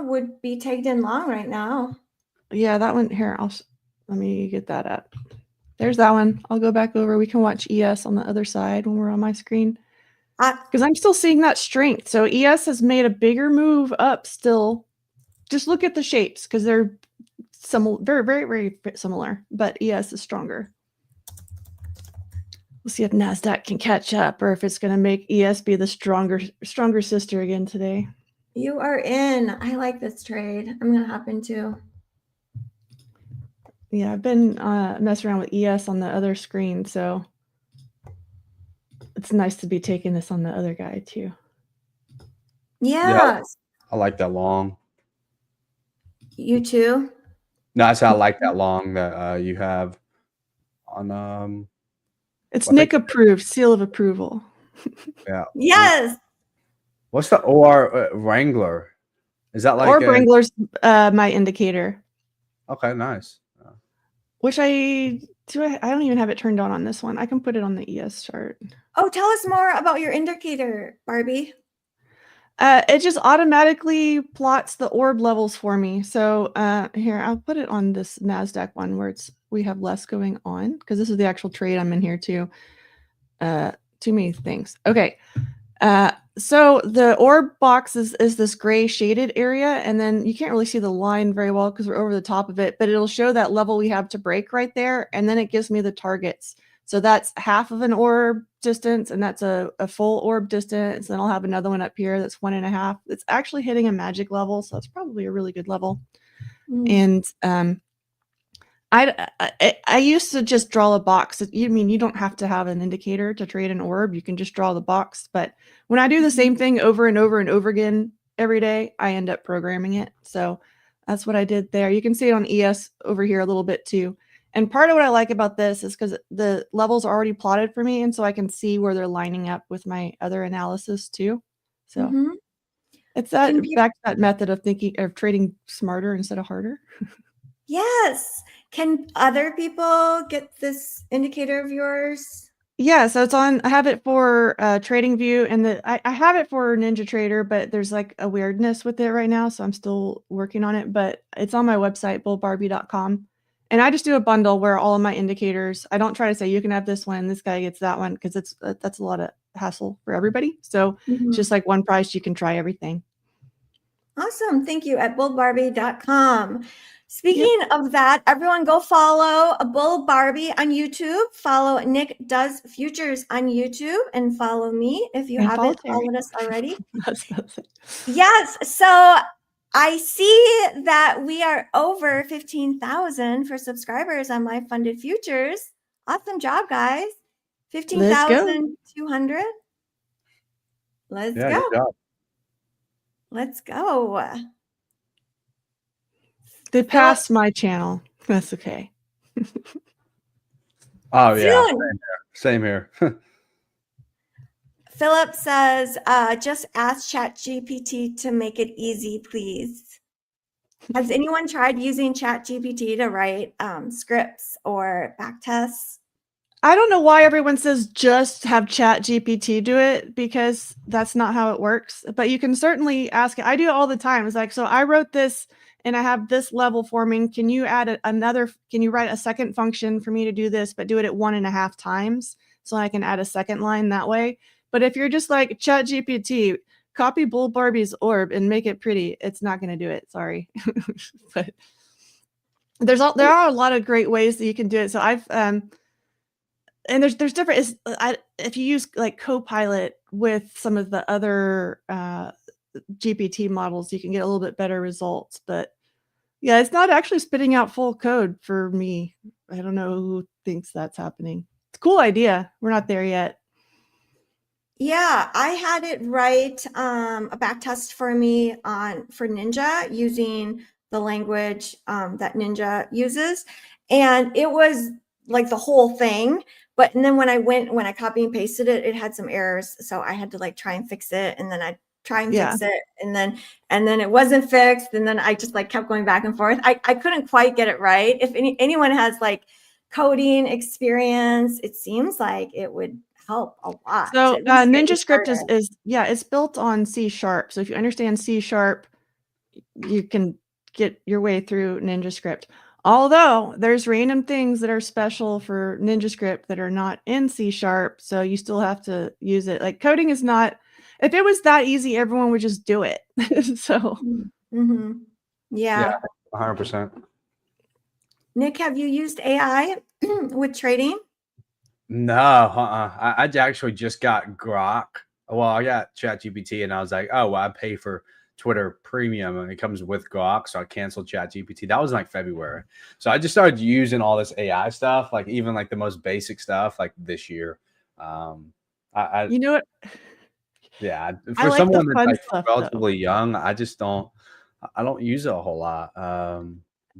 would be tagged in long right now. Yeah, that one here. Let me get that up. There's that one. I'll go back over. We can watch ES on the other side when we're on my screen. Because I'm still seeing that strength. So ES has made a bigger move up still. Just look at the shapes because they're very, very, very similar. But ES is stronger. We'll see if NASDAQ can catch up or if it's going to make ES be the stronger sister again today. You are in. I like this trade. I'm going to hop into. Yeah, I've been messing around with ES on the other screen, so it's nice to be taking this on the other guy too. Yeah. I like that long. You too? No, I said I like that long that you have on it's Nick approved, seal of approval. Yeah. Yes. What's the OR Wrangler? Is that like Orb Wrangler's my indicator, okay, nice. which I don't even have it turned on this one. I can put it on the ES chart. Oh, tell us more about your indicator, Barbie. It just automatically plots the orb levels for me. So here, I'll put it on this NASDAQ one where we have less going on, because this is the actual trade I'm in here too. Too many things. Okay. So the orb box is this gray shaded area, and then you can't really see the line very well because we're over the top of it, but it'll show that level we have to break right there, and then it gives me the targets. So that's half of an orb distance, and that's a full orb distance. Then I'll have another one up here that's 1.5. It's actually hitting a magic level, so it's probably a really good level. And I used to just draw a box. You don't have to have an indicator to trade an orb. You can just draw the box. But when I do the same thing over and over and over again every day, I end up programming it. So that's what I did there. You can see it on ES over here a little bit too. And part of what I like about this is because the levels are already plotted for me, and so I can see where they're lining up with my other analysis too. So it's back to that method of trading smarter instead of harder. Yes. Can other people get this indicator of yours? Yeah, so it's on. I have it for TradingView, and I have it for NinjaTrader, but there's like a weirdness with it right now, so I'm still working on it. But it's on my website, bullbarbie.com, and I just do a bundle where all of my indicators. I don't try to say you can have this one, this guy gets that one, because that's a lot of hassle for everybody. So it's just like one price, you can try everything. Awesome. Thank you. At bullbarbie.com. Speaking of that, everyone go follow Bull Barbie on YouTube. Follow Nick Does Futures on YouTube, and follow me if you haven't followed us already. Yes. So I see that we are over 15,000 for subscribers on MyFundedFutures. Awesome job, guys. 15,200. Let's go. Good job. Let's go. They passed my channel. That's okay. Oh yeah, same here. Philip says, just ask ChatGPT to make it easy, please. Has anyone tried using ChatGPT to write scripts or backtests? I don't know why everyone says just have ChatGPT do it, because that's not how it works. But you can certainly ask it. I do it all the time. It's like, so I wrote this and I have this level forming. Can you add can you write a second function for me to do this, but do it at 1.5 times so I can add a second line that way? But if you're just like ChatGPT, copy Bull Barbie's orb and make it pretty, it's not going to do it. Sorry. But there are a lot of great ways that you can do it. So I've and there's different. If you use like Copilot with some of the other GPT models, you can get a little bit better results. But yeah, it's not actually spitting out full code for me. I don't know who thinks that's happening. It's a cool idea. We're not there yet. Yeah, I had it write a backtest for me for Ninja using the language that Ninja uses, and it was like the whole thing. But and then when I copy and pasted it, it had some errors, so I had to like try and fix it, and then I try and fix it, and then it wasn't fixed, and then I just like kept going back and forth. I couldn't quite get it right. If anyone has like coding experience, it seems like it would help a lot. So NinjaScript is it's built on C#. So if you understand C#, you can get your way through NinjaScript. Although there's random things that are special for NinjaScript that are not in C#, so you still have to use it. Like coding is not. If it was that easy, everyone would just do it. So. Yeah. 100%. Nick, have you used AI with trading? No, I actually just got Grok. Well, I got ChatGPT, and I was like, oh, well, I pay for Twitter Premium, and it comes with Grok, so I canceled ChatGPT. That was like February. So I just started using all this AI stuff, like even like the most basic stuff, like this year. You know what? Yeah, for someone that's like relatively young, I don't use it a whole lot.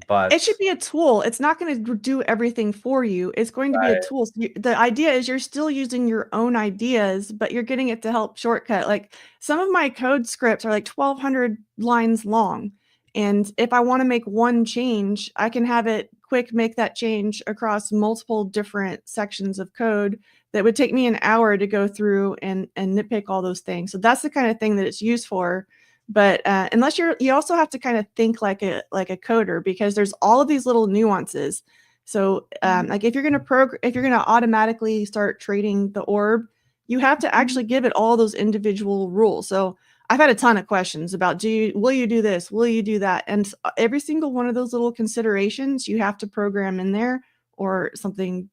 But it should be a tool. It's not going to do everything for you. It's going to be a tool. So the idea is you're still using your own ideas, but you're getting it to help shortcut. Like some of my code scripts are like 1,200 lines long. And if I want to make one change, I can have it quick make that change across multiple different sections of code that would take me an hour to go through and nitpick all those things. So that's the kind of thing that it's used for. But unless you also have to kind of think like a coder, because there's all of these little nuances. So like if you're going to automatically start trading the orb, you have to actually give it all those individual rules. So I've had a ton of questions about will you do this? Will you do that? And every single one of those little considerations you have to program in there, or something,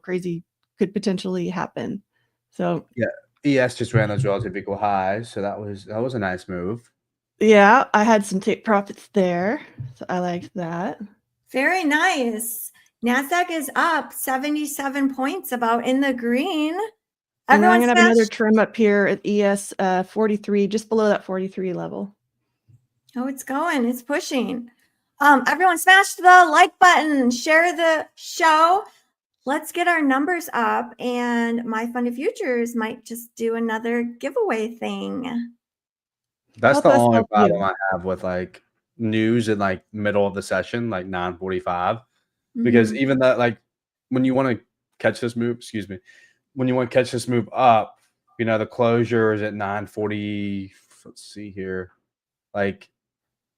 crazy could potentially happen. So yeah, ES just ran those relative equal highs, so that was a nice move. Yeah, I had some take profits there, so I liked that. Very nice. NASDAQ is up 77 points, about in the green. And then I'm going to have another trim up here at ES 43, just below that 43 level. Oh, it's going. It's pushing. Everyone smash the like button. Share the show. Let's get our numbers up. And MyFundedFutures might just do another giveaway thing. That's the only problem I have with like news in like middle of the session, like 9:45. Because even that, like when you want to catch this move, when you want to catch this move up, the closure is at 9:40. Let's see here, like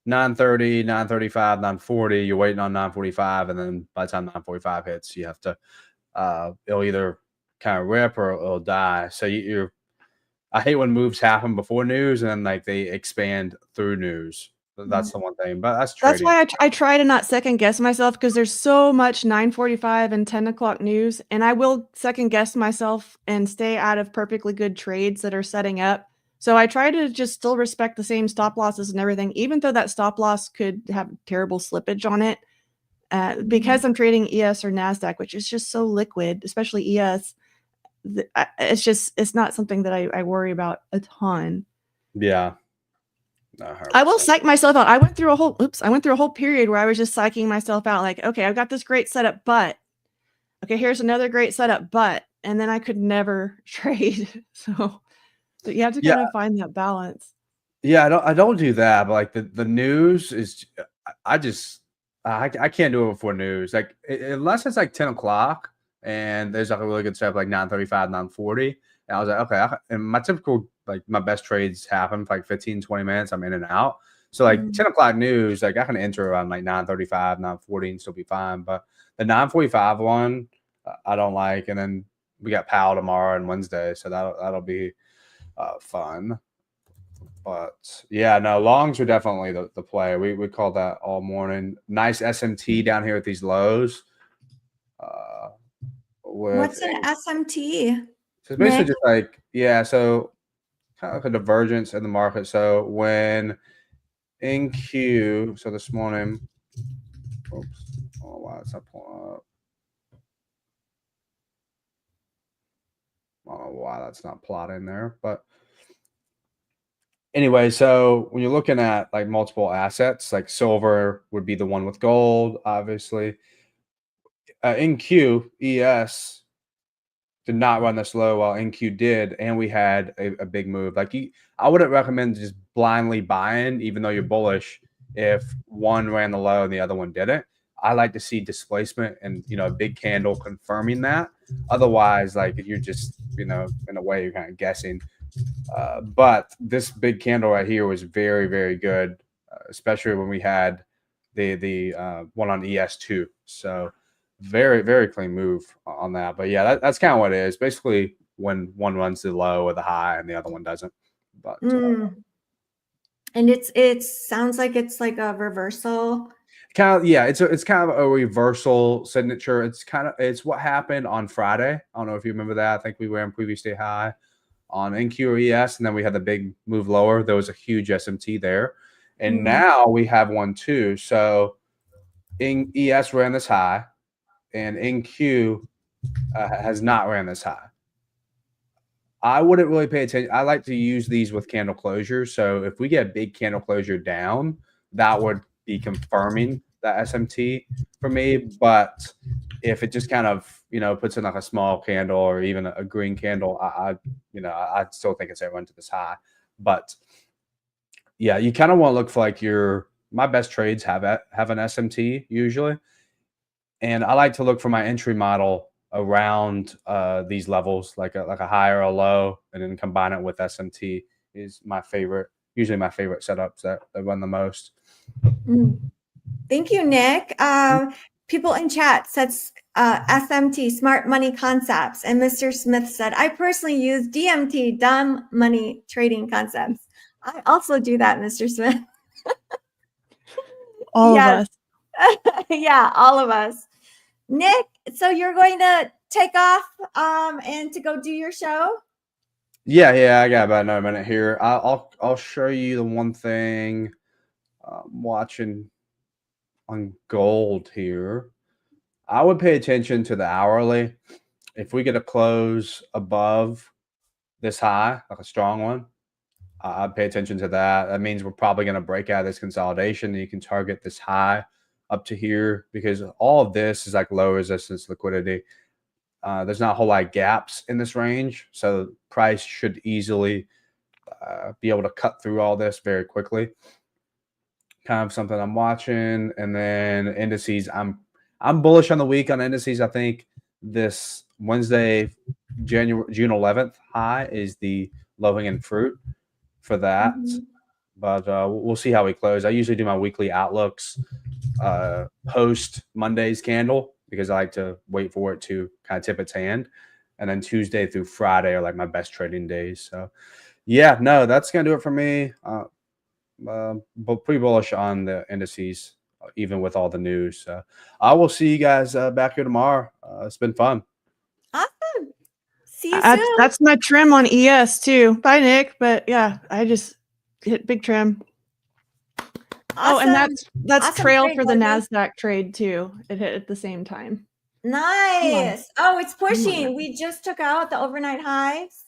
9:30, 9:35, 9:40. You're waiting on 9:45, and then by the time 9:45 hits, you have to it'll either kind of rip or it'll die. So I hate when moves happen before news and then like they expand through news. That's the one thing, but that's trading. That's why I try to not second guess myself, because there's so much 9:45 and 10 o'clock news, and I will second guess myself and stay out of perfectly good trades that are setting up. So I try to just still respect the same stop losses and everything, even though that stop loss could have terrible slippage on it. Because I'm trading ES or NASDAQ, which is just so liquid, especially ES, it's not something that I worry about a ton. Yeah. I will psych myself out. I went through a whole period where I was just psyching myself out. Like, okay, I've got this great setup, but okay, here's another great setup, but, and then I could never trade. So you have to kind of find that balance. Yeah, I don't do that, but like the news is, I can't do it before news. Like unless it's like 10 o'clock and there's like a really good setup like 9:35, 9:40. And I was like, okay, and my typical, like my best trades happen for like 15, 20 minutes. I'm in and out. So like 10 o'clock news, like I can enter around like 9:35, 9:40 and still be fine. But the 9:45 one, I don't like. And then we got Powell tomorrow and Wednesday. So that'll be fun. But yeah, no, longs are definitely the play. We call that all morning. Nice SMT down here at these lows. What's an SMT? So it's basically just like, so kind of like a divergence in the market. So when in Q, so this morning, oops, oh wow, it's not pulling up. I don't know why that's not plotting there, but anyway, so when you're looking at like multiple assets, like silver would be the one with gold, obviously. In Q, ES did not run this low while NQ did, and we had a big move. Like I wouldn't recommend just blindly buying, even though you're bullish, if one ran the low and the other one didn't. I like to see displacement and a big candle confirming that. Otherwise, like you're just in a way you're kind of guessing. But this big candle right here was very, very good, especially when we had the one on ES2. So very, very clean move on that. But yeah, that's kind of what it is. Basically, when one runs the low or the high and the other one doesn't. But and it sounds like it's like a reversal. Kind of, yeah. It's kind of a reversal signature. It's what happened on Friday. I don't know if you remember that. I think we were in previous day high on NQ or ES, and then we had the big move lower. There was a huge SMT there, and now we have one too. So in ES ran this high, and NQ has not ran this high. I wouldn't really pay attention. I like to use these with candle closures. So if we get a big candle closure down, that would be confirming that SMT for me. But if it just kind of, puts in like a small candle or even a green candle, I still think it's everyone to this high. But yeah, you kind of want to look for like my best trades have an SMT usually. And I like to look for my entry model around these levels, like a high or a low, and then combine it with SMT is usually my favorite setups that run the most. Thank you, Nick. People in chat said SMT, Smart Money Concepts, and Mr. Smith said, I personally use DMT, Dumb Money Trading Concepts. I also do that, Mr. Smith. All of us. Yeah, all of us. Nick, so you're going to take off and to go do your show? Yeah, I got about another minute here. I'll show you the one thing I'm watching on gold here. I would pay attention to the hourly. If we get a close above this high, like a strong one, I'd pay attention to that. That means we're probably going to break out of this consolidation, and you can target this high up to here, because all of this is like low resistance liquidity. There's not a whole lot of gaps in this range, so price should easily be able to cut through all this very quickly. Kind of something I'm watching. And then indices, I'm bullish on the week on indices. I think this Wednesday, June 11th high is the low-hanging fruit for that. But we'll see how we close. I usually do my weekly outlooks post Monday's candle, because I like to wait for it to kind of tip its hand. And then Tuesday through Friday are like my best trading days. So yeah, no, that's going to do it for me. But pretty bullish on the indices, even with all the news. I will see you guys back here tomorrow. It's been fun. Awesome. See you soon. That's my trim on ES too. Bye, Nick. But yeah, I just hit big trim. Awesome. Oh, and that's awesome trail trade, for the Courtney. NASDAQ trade too. It hit at the same time. Nice. Oh, it's pushing. We just took out the overnight highs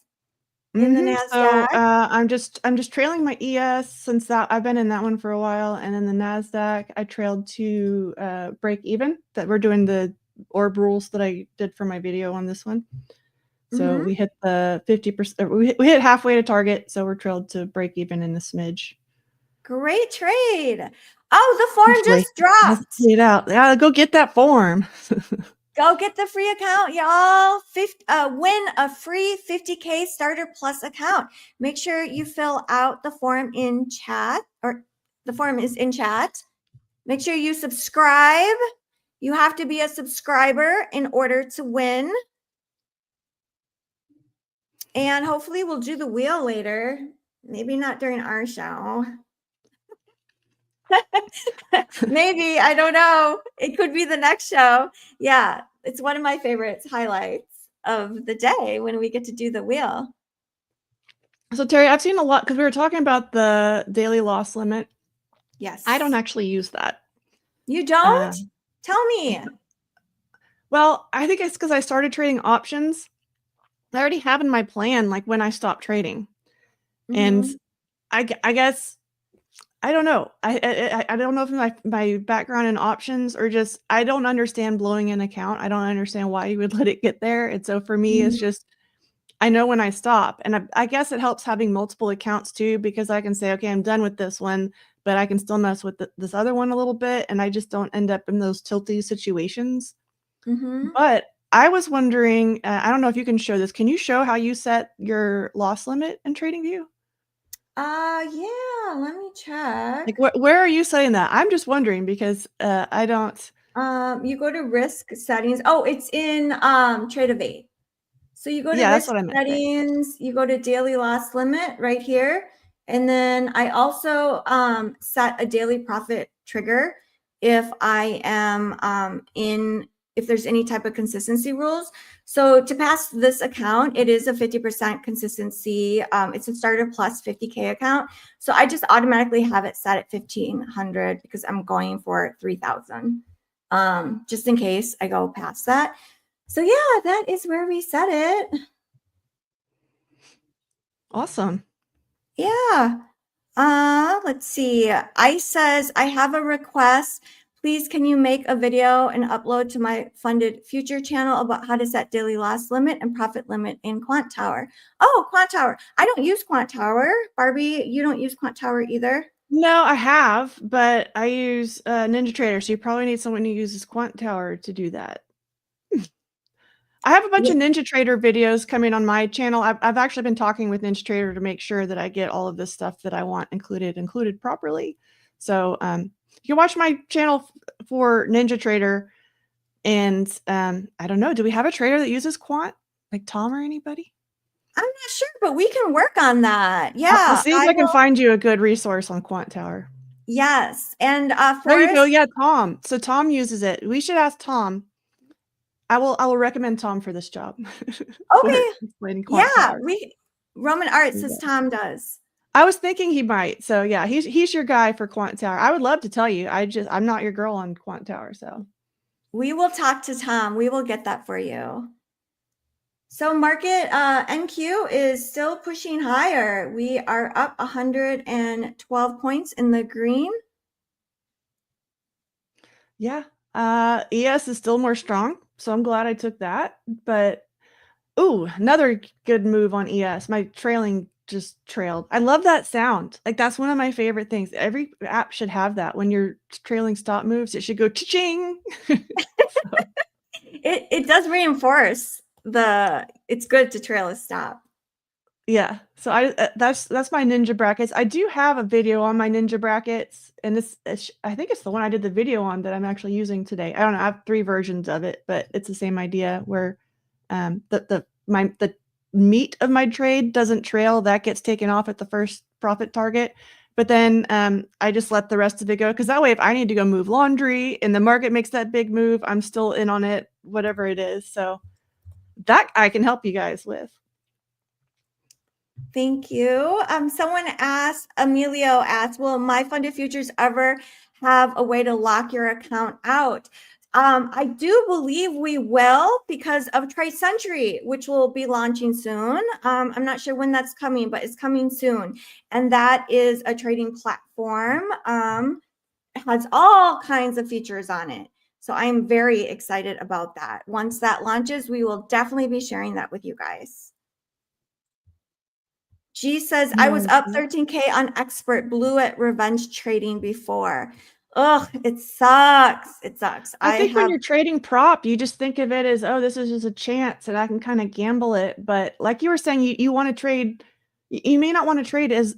in the NASDAQ. So I'm just trailing my ES since I've been in that one for a while, and then the NASDAQ I trailed to break even. That we're doing the orb rules that I did for my video on this one. So we hit the 50%. We hit halfway to target, so we're trailed to break even in the smidge. Great trade. Oh, the form just dropped. It out. Yeah, go get that form. Go get the free account, y'all. Win a free 50K starter plus account. Make sure you fill out the form in chat, or the form is in chat. Make sure you subscribe. You have to be a subscriber in order to win. And hopefully we'll do the wheel later. Maybe not during our show. Maybe, I don't know. It could be the next show. Yeah, it's one of my favorite highlights of the day when we get to do the wheel. So Terry, I've seen a lot, because we were talking about the daily loss limit. Yes. I don't actually use that. You don't? Tell me. Well, I think it's because I started trading options. I already have in my plan, like when I stopped trading. And I guess, I don't know. I don't know if my background in options, or just I don't understand blowing an account. I don't understand why you would let it get there. And so for me, it's just, I know when I stop. And I guess it helps having multiple accounts too, because I can say, okay, I'm done with this one, but I can still mess with this other one a little bit. And I just don't end up in those tilty situations. But I was wondering, I don't know if you can show this. Can you show how you set your loss limit in TradingView? Yeah, let me check. Like where are you setting that? I'm just wondering, because I don't. You go to risk settings. Oh, it's in Trade-Evade. So you go to risk settings, you go to daily loss limit right here. And then I also set a daily profit trigger if I am if there's any type of consistency rules. So to pass this account, it is a 50% consistency. It's a starter plus 50K account. So I just automatically have it set at 1,500 because I'm going for 3,000, just in case I go past that. So yeah, that is where we set it. Awesome. Yeah. Let's see. Ice says, I have a request. Please, can you make a video and upload to my Funded Future channel about how to set daily loss limit and profit limit in Quant Tower? Oh, Quant Tower. I don't use Quant Tower. Barbie, you don't use Quant Tower either? No, I have, but I use NinjaTrader, so you probably need someone who uses Quant Tower to do that. I have a bunch of NinjaTrader videos coming on my channel. I've actually been talking with NinjaTrader to make sure that I get all of this stuff that I want included properly. So you can watch my channel for NinjaTrader. And I don't know, do we have a trader that uses Quant, like Tom or anybody? I'm not sure, but we can work on that. Yeah. I'll see if I can find you a good resource on Quant Tower. Yes. And there you go. Forrest, Yeah, Tom. So Tom uses it. We should ask Tom. I will recommend Tom for this job. okay. Explaining Quant Yeah, Tower. Roman Art says Tom does. I was thinking he might. So yeah, he's your guy for Quant Tower. I would love to tell you. I'm not your girl on Quant Tower, so we will talk to Tom. We will get that for you. So market NQ is still pushing higher. We are up 112 points in the green. Yeah. ES is still more strong, so I'm glad I took that. But ooh, another good move on ES. My trailing just trailed. I love that sound. Like that's one of my favorite things. Every app should have that. When your trailing stop moves, it should go cha-ching. It does reinforce it's good to trail a stop. Yeah. So that's my ninja brackets. I do have a video on my ninja brackets, and I think it's the one I did the video on that I'm actually using today. I don't know. I have 3 versions of it, but it's the same idea where the meat of my trade doesn't trail. That gets taken off at the first profit target. But then I just let the rest of it go, because that way if I need to go move laundry and the market makes that big move, I'm still in on it, whatever it is. So that I can help you guys with. Thank you. Someone asked, Emilio asked, will MyFundedFutures ever have a way to lock your account out? I do believe we will, because of Trade Century, which will be launching soon. I'm not sure when that's coming, but it's coming soon. And that is a trading platform. It has all kinds of features on it. So I'm very excited about that. Once that launches, we will definitely be sharing that with you guys. G says, I was up 13K on expert, blew at revenge trading before. Ugh, it sucks. It sucks. I think when you're trading prop, you just think of it as, oh, this is just a chance and I can kind of gamble it. But like you were saying, you want to trade, you may not want to trade as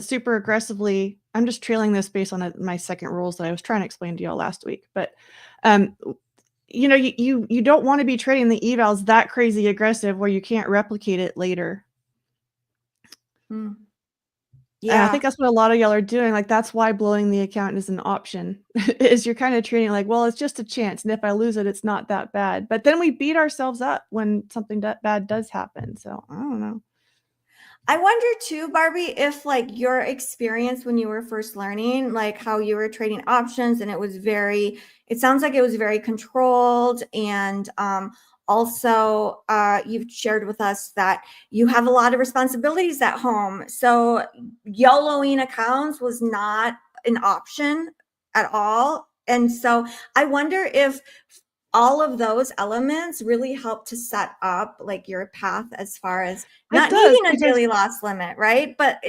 super aggressively. I'm just trailing this based on my second rules that I was trying to explain to y'all last week. But you know, you don't want to be trading the evals that crazy aggressive where you can't replicate it later. Yeah, I think that's what a lot of y'all are doing. Like that's why blowing the account is an option. Is you're kind of treating it like, well, it's just a chance, and if I lose it, it's not that bad. But then we beat ourselves up when something bad does happen. So I don't know. I wonder too, Barbie, if like your experience when you were first learning, like how you were trading options, and it sounds like it was very controlled, and also, you've shared with us that you have a lot of responsibilities at home. So YOLOing accounts was not an option at all. And so I wonder if all of those elements really help to set up like your path as far as not needing a daily loss limit, right? But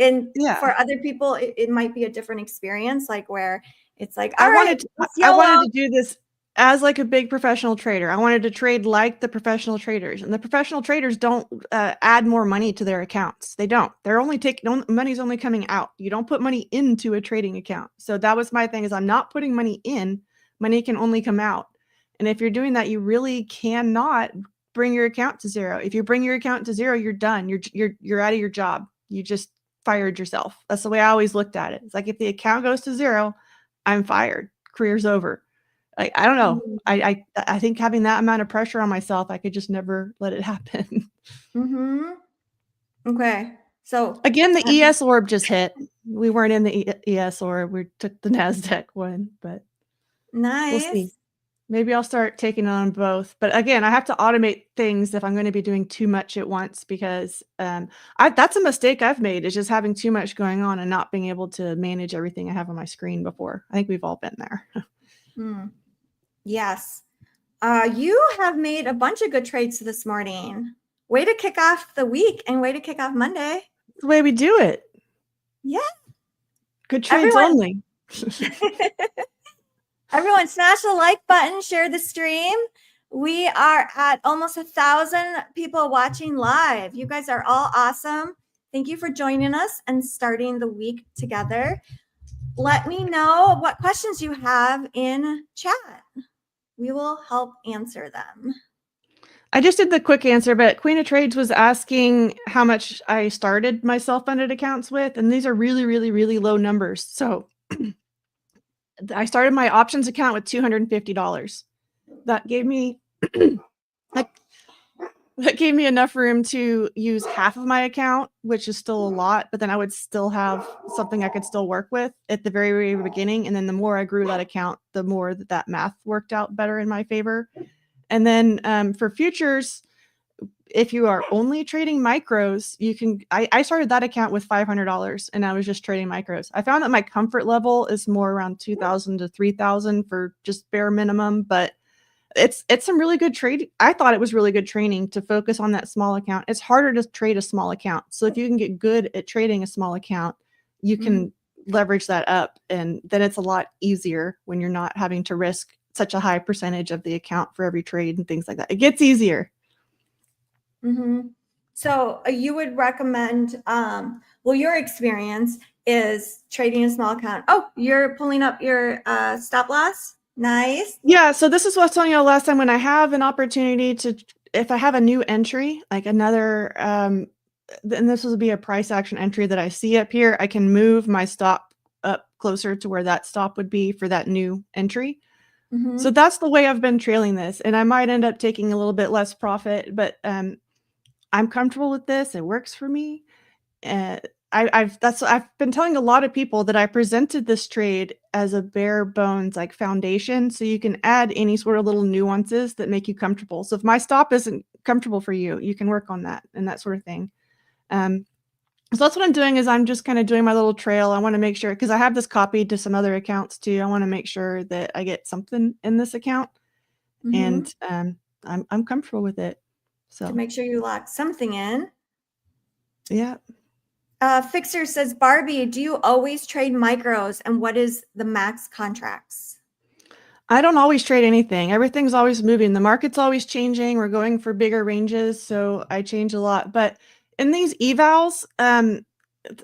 for other people, it might be a different experience, like where it's like, I wanted to do this as like a big professional trader. I wanted to trade like the professional traders, and the professional traders don't add more money to their accounts. They don't. They're only money's only coming out. You don't put money into a trading account. So that was my thing, is I'm not putting money in. Money can only come out. And if you're doing that, you really cannot bring your account to zero. If you bring your account to zero, you're done. You're out of your job. You just fired yourself. That's the way I always looked at it. It's like if the account goes to zero, I'm fired. Career's over. Like, I don't know. I think having that amount of pressure on myself, I could just never let it happen. Okay. So again, the ES orb just hit. We weren't in the ES orb. We took the NASDAQ one, but nice. We'll see. Maybe I'll start taking on both. But again, I have to automate things if I'm going to be doing too much at once, because that's a mistake I've made, is just having too much going on and not being able to manage everything I have on my screen before. I think we've all been there. Yes. You have made a bunch of good trades this morning. Way to kick off the week and way to kick off Monday. That's the way we do it. Yeah. Good trades only. Everyone smash the like button, share the stream. We are at almost 1,000 people watching live. You guys are all awesome. Thank you for joining us and starting the week together. Let me know what questions you have in chat. We will help answer them. I just did the quick answer, but Queen of Trades was asking how much I started my self-funded accounts with, and these are really, really, really low numbers. So I started my options account with $250. That gave me that gave me enough room to use half of my account, which is still a lot, but then I would still have something I could still work with at the very, very beginning. And then the more I grew that account, the more that math worked out better in my favor. And then for futures, if you are only trading micros, you can, I started that account with $500 and I was just trading micros. I found that my comfort level is more around 2,000 to 3,000 for just bare minimum, but it's some really good trade. I thought it was really good training to focus on that small account. It's harder to trade a small account. So if you can get good at trading a small account, you can leverage that up. And then it's a lot easier when you're not having to risk such a high percentage of the account for every trade and things like that. It gets easier. So you would recommend, well, your experience is trading a small account. Oh, you're pulling up your stop loss. Nice. Yeah. So this is what I was telling you last time. When I have an opportunity to, if I have a new entry, like another, and this will be a price action entry that I see up here, I can move my stop up closer to where that stop would be for that new entry. So that's the way I've been trailing this. And I might end up taking a little bit less profit, but I'm comfortable with this. It works for me. I've been telling a lot of people that I presented this trade as a bare bones like foundation, so you can add any sort of little nuances that make you comfortable. So if my stop isn't comfortable for you, you can work on that and that sort of thing. So that's what I'm doing, is I'm just kind of doing my little trail. I want to make sure, because I have this copied to some other accounts too. I want to make sure that I get something in this account, and I'm comfortable with it. So to make sure you lock something in. Yeah. Fixer says, Barbie, do you always trade micros, and what is the max contracts? I don't always trade anything. Everything's always moving. The market's always changing. We're going for bigger ranges, so I change a lot. But in these evals,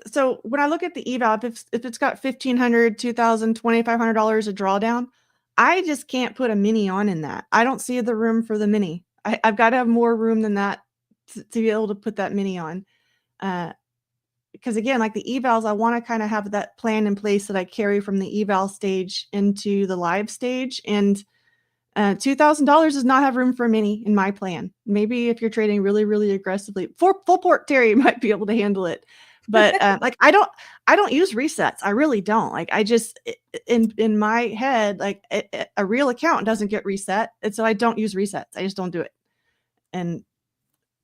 so when I look at the eval, if it's got $1,500, $2,000, $2,500 a drawdown, I just can't put a mini on in that. I don't see the room for the mini. I've got to have more room than that to be able to put that mini on. Because again, like the evals, I want to kind of have that plan in place that I carry from the eval stage into the live stage. And $2,000 does not have room for a mini in my plan. Maybe if you're trading really, really aggressively, full port Terry might be able to handle it. But like I don't use resets. I really don't. Like I just in my head, like a real account doesn't get reset, and so I don't use resets. I just don't do it. And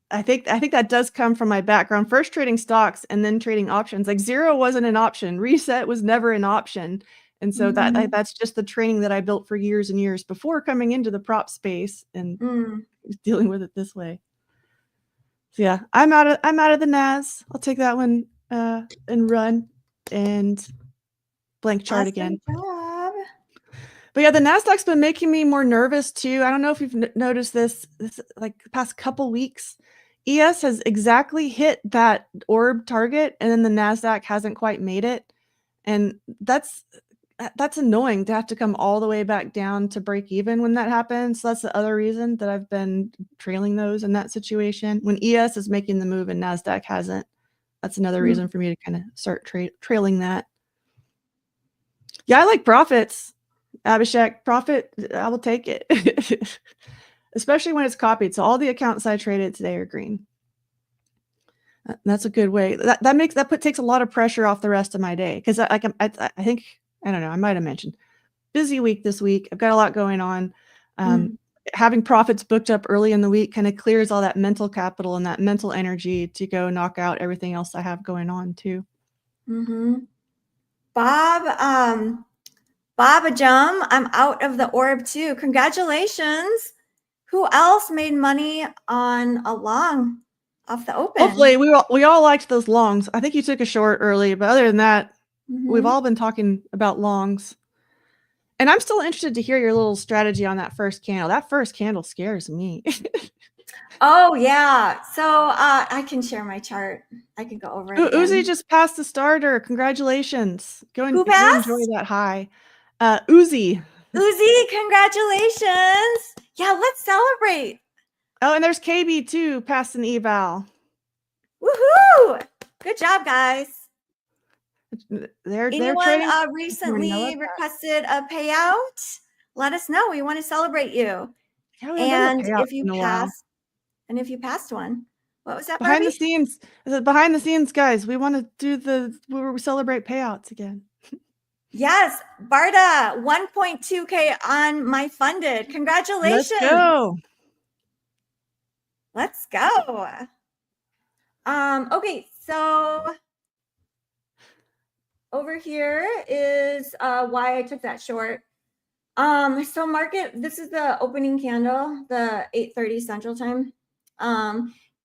I think that does come from my background, first trading stocks and then trading options. Like zero wasn't an option. Reset was never an option. And so that's just the training that I built for years and years before coming into the prop space and dealing with it this way. So yeah, I'm out of the NAS. I'll take that one and run and blank chart again. Job. But yeah, the Nasdaq's been making me more nervous too. I don't know if you've noticed this like the past couple weeks. ES has exactly hit that orb target, and then the Nasdaq hasn't quite made it, and that's annoying to have to come all the way back down to break even when that happens. So that's the other reason that I've been trailing those in that situation. When ES is making the move and Nasdaq hasn't, that's another reason for me to kind of start trailing that. Yeah, I like profits. Abhishek, profit, I will take it. Especially when it's copied. So all the accounts I traded today are green. That's a good way. That takes a lot of pressure off the rest of my day, because I think, I don't know, I might have mentioned busy week this week. I've got a lot going on. Having profits booked up early in the week kind of clears all that mental capital and that mental energy to go knock out everything else I have going on too. Bob Baba Jum, I'm out of the orb too. Congratulations. Who else made money on a long off the open? Hopefully we all liked those longs. I think you took a short early, but other than that, we've Mhm. all been talking about longs. And I'm still interested to hear your little strategy on that first candle. That first candle scares me. Oh yeah. So I can share my chart. I can go over it Uzi again. just passed the starter. Congratulations. Go Who enjoy passed? that high. Uzi. Uzi, congratulations. Yeah, let's celebrate. Oh, and there's KB too, passed an eval. Woohoo! Good job, guys. They're Anyone trading. recently requested a payout? Let us know. We want to celebrate you. Yeah, we haven't done And the payout if you in a while. passed one, what was that, Behind the Barbie? scenes, behind the scenes, guys, we want to do where we celebrate payouts again. Yes, Barda, 1.2K on MyFunded. Congratulations. Let's go. Let's go. Okay, so over here is why I took that short. So market, this is the opening candle, the 8:30 Central Time.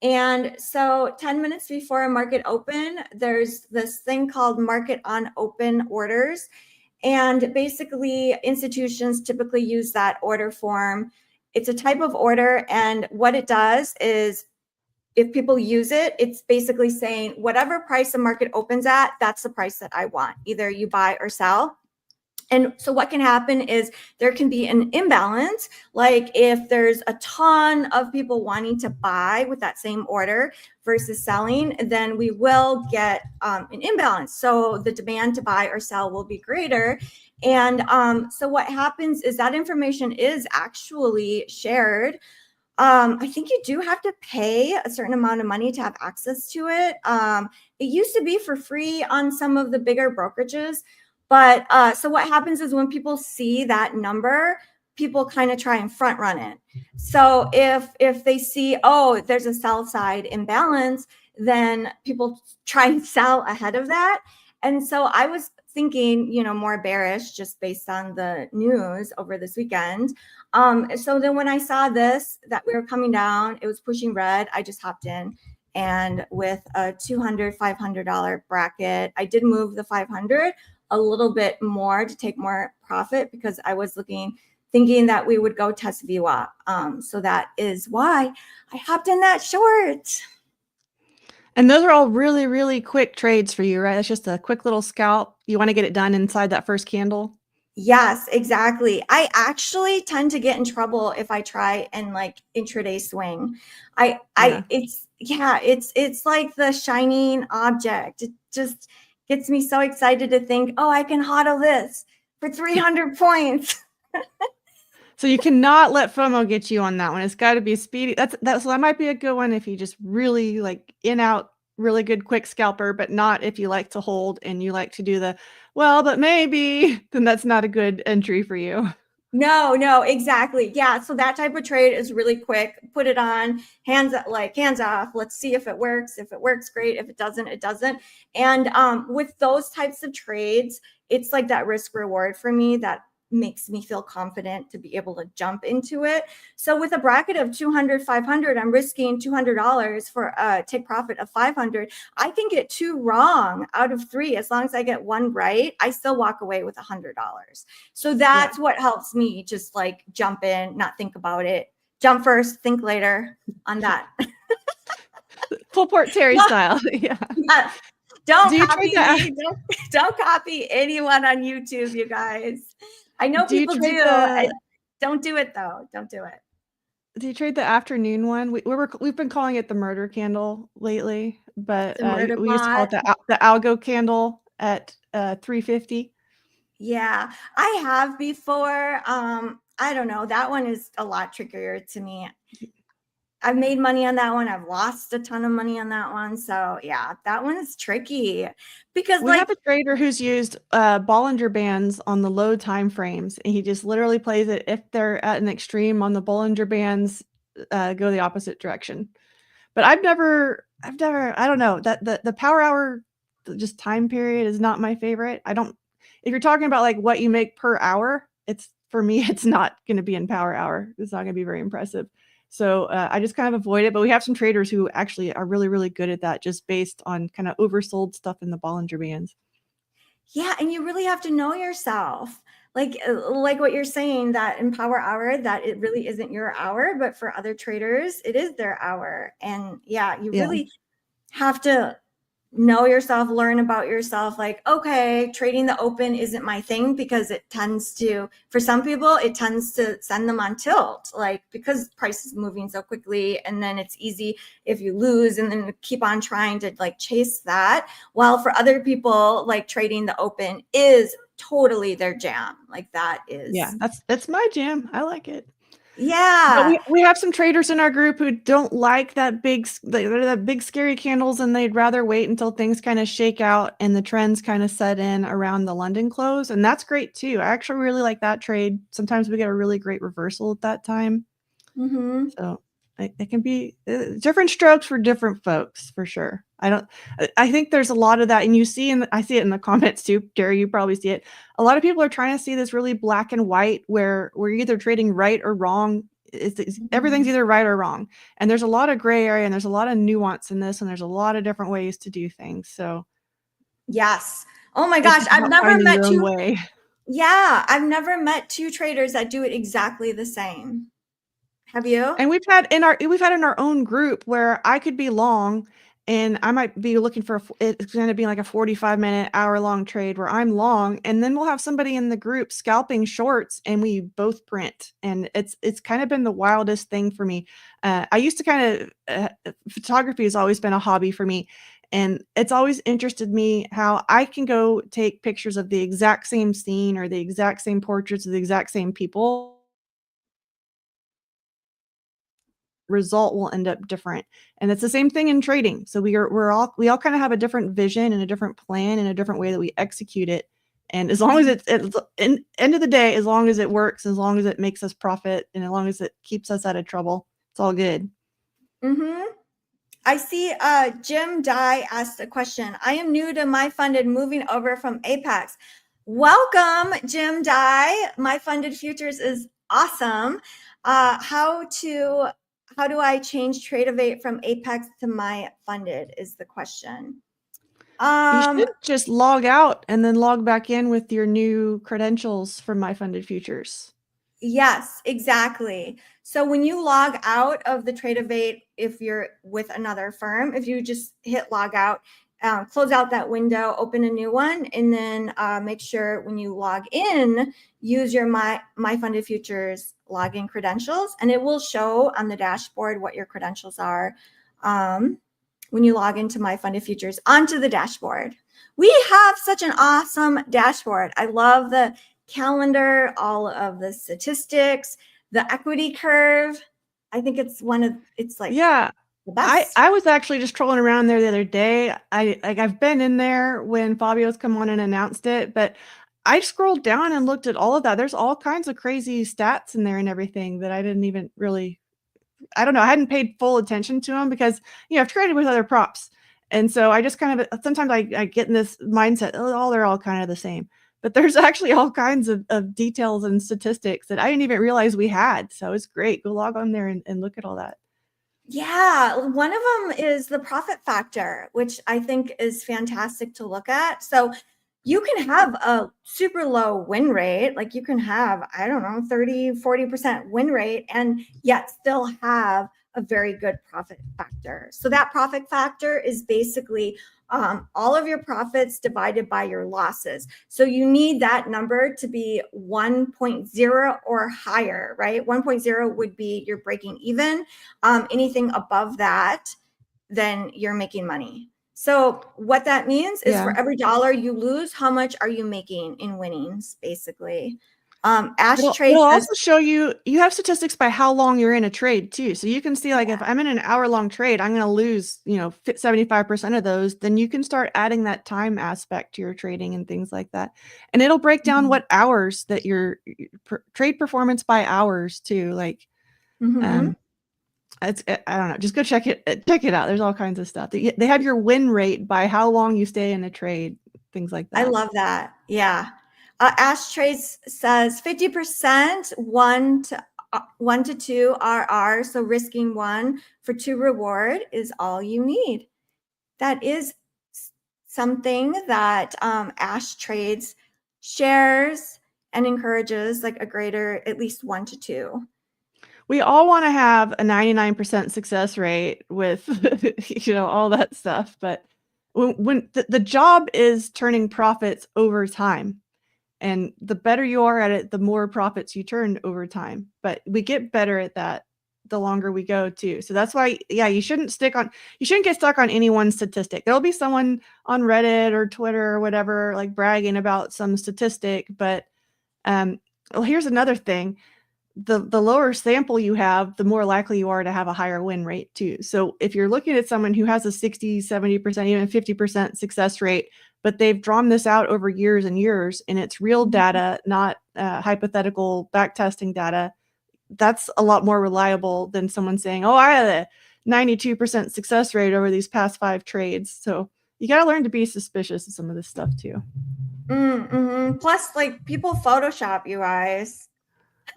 And so 10 minutes before a market open, there's this thing called market on open orders. And basically, institutions typically use that order form. It's a type of order. And what it does is, if people use it, it's basically saying whatever price the market opens at, that's the price that I want. Either you buy or sell. And so what can happen is there can be an imbalance. Like if there's a ton of people wanting to buy with that same order versus selling, then we will get an imbalance. So the demand to buy or sell will be greater. And so what happens is that information is actually shared. I think you do have to pay a certain amount of money to have access to it. It used to be for free on some of the bigger brokerages. But so what happens is when people see that number, people kind of try and front run it. So if they see, oh, there's a sell side imbalance, then people try and sell ahead of that. And so I was thinking, more bearish just based on the news over this weekend. So then when I saw this, that we were coming down, it was pushing red, I just hopped in. And with a $200, $500 bracket, I did move the 500 a little bit more to take more profit because I was thinking that we would go test view up. So that is why I hopped in that short. And those are all really, really quick trades for you, right? It's just a quick little scalp. You want to get it done inside that first candle. Yes, exactly. I actually tend to get in trouble if I try and like intraday swing. It's like the shining object. It just gets me so excited to think, oh, I can hodl this for 300 points. So you cannot let FOMO get you on that one. It's got to be speedy. So that might be a good one if you just really like in out, really good quick scalper, but not if you like to hold and you like to do but maybe, then that's not a good entry for you. No, exactly. Yeah. So that type of trade is really quick. Put it on, hands off. Let's see if it works. If it works, great. If it doesn't, it doesn't. And with those types of trades, it's like that risk reward for me that makes me feel confident to be able to jump into it. So with a bracket of 200, 500, I'm risking $200 for a take profit of 500. I can get 2 wrong out of 3. As long as I get 1 right, I still walk away with $100. So that's what helps me just like jump in, not think about it. Jump first, think later on that. Full Port Terry style. Yeah. Don't copy me. Don't copy anyone on YouTube, you guys. I know people do. Don't do it though. Don't do it. Do you trade the afternoon one? We've been calling it the murder candle lately, but we used to call it the algo candle at 350. Yeah, I have before. I don't know. That one is a lot trickier to me. I've made money on that one. I've lost a ton of money on that one. So yeah, that one is tricky because we have a trader who's used Bollinger Bands on the low time frames, and he just literally plays it if they're at an extreme on the Bollinger Bands, go the opposite direction. But I don't know, that the power hour just time period is not my favorite. if you're talking about like what you make per hour, for me, it's not going to be in power hour. It's not going to be very impressive. So I just kind of avoid it. But we have some traders who actually are really, really good at that, just based on kind of oversold stuff in the Bollinger Bands. Yeah, and you really have to know yourself. Like what you're saying, that in power hour, that it really isn't your hour, but for other traders, it is their hour. And yeah, you really have to know yourself, learn about yourself. Like, okay, trading the open isn't my thing, because it tends to, for some people, it tends to send them on tilt, like, because price is moving so quickly, and then it's easy if you lose and then keep on trying to like chase that. While for other people, like, trading the open is totally their jam. Like, that is, Yeah, that's my jam. I like it. yeah. But we have some traders in our group who don't like that big scary candles, and they'd rather wait until things kind of shake out and the trends kind of set in around the London close. And that's great too. I actually really like that trade. Sometimes we get a really great reversal at that time. Mm-hmm. So it can be different strokes for different folks, for sure. I think there's a lot of that, and I see it in the comments too, Gary, you probably see it. A lot of people are trying to see this really black and white, where we're either trading right or wrong. Everything's either right or wrong. And there's a lot of gray area, and there's a lot of nuance in this, and there's a lot of different ways to do things. So yes. Oh my gosh, I've never met two. Way. Yeah, I've never met two traders that do it exactly the same. Have you? And we've had in our own group where I could be long, and I might be looking for it's going to be like a 45-minute, hour-long trade where I'm long, and then we'll have somebody in the group scalping shorts, and we both print. And it's kind of been the wildest thing for me. I used to kind of photography has always been a hobby for me, and it's always interested me how I can go take pictures of the exact same scene or the exact same portraits of the exact same people. Result will end up different. And it's the same thing in trading. So we all kind of have a different vision and a different plan and a different way that we execute it. And as long as it's in end of the day, as long as it works, as long as it makes us profit, and as long as it keeps us out of trouble, it's all good. Mm-hmm. I see Jim Dye asked a question. I am new to MyFunded, moving over from Apex. Welcome, Jim Dye. MyFundedFutures is awesome. How do I change Tradeovate from Apex to MyFunded is the question. You should just log out and then log back in with your new credentials from MyFundedFutures. Yes, exactly. So when you log out of the Tradeovate, if you're with another firm, if you just hit log out, close out that window, open a new one, and then make sure when you log in, use your MyFundedFutures login credentials, and it will show on the dashboard what your credentials are when you log into MyFundedFutures onto the dashboard. We have such an awesome dashboard. I love the calendar, all of the statistics, the equity curve. I think it's yeah. the best. I was actually just trolling around there the other day. I've been in there when Fabio's come on and announced it, but I scrolled down and looked at all of that. There's all kinds of crazy stats in there and everything that I didn't even really, I don't know. I hadn't paid full attention to them because, I've traded with other props. And so I just kind of, sometimes I get in this mindset, they're all kind of the same. But there's actually all kinds of details and statistics that I didn't even realize we had. So it's great. Go log on there and look at all that. Yeah, one of them is the profit factor, which I think is fantastic to look at. So you can have a super low win rate, like you can have, 30-40% win rate, and yet still have a very good profit factor. So that profit factor is basically all of your profits divided by your losses. So you need that number to be 1.0 or higher, right? 1.0 would be you're breaking even. Anything above that, then you're making money. So what that means is for every dollar you lose, how much are you making in winnings, basically? It'll also show you have statistics by how long you're in a trade too. So you can see if I'm in an hour-long trade, I'm going to lose, 75% of those. Then you can start adding that time aspect to your trading and things like that. And it'll break down what hours that your trade performance by hours too. It's, I don't know, just go check it out. There's all kinds of stuff. They have your win rate by how long you stay in a trade, things like that. I love that. Yeah. Ash Trades says 50% 1 to 2 RR. So risking 1 for 2 reward is all you need. That is something that Ash Trades shares and encourages, like a greater at least 1 to 2. We all want to have a 99% success rate with, all that stuff. But when the job is turning profits over time, and the better you are at it, the more profits you turn over time. But we get better at that the longer we go too. So that's why, you shouldn't get stuck on any one statistic. There'll be someone on Reddit or Twitter or whatever, like bragging about some statistic. But here's another thing. The lower sample you have, the more likely you are to have a higher win rate too. So if you're looking at someone who has a 60, 70%, even 50% success rate, but they've drawn this out over years and years, and it's real data, not hypothetical backtesting data, that's a lot more reliable than someone saying, oh, I had a 92% success rate over these past 5 trades. So you got to learn to be suspicious of some of this stuff too. Plus, like, people Photoshop, you guys.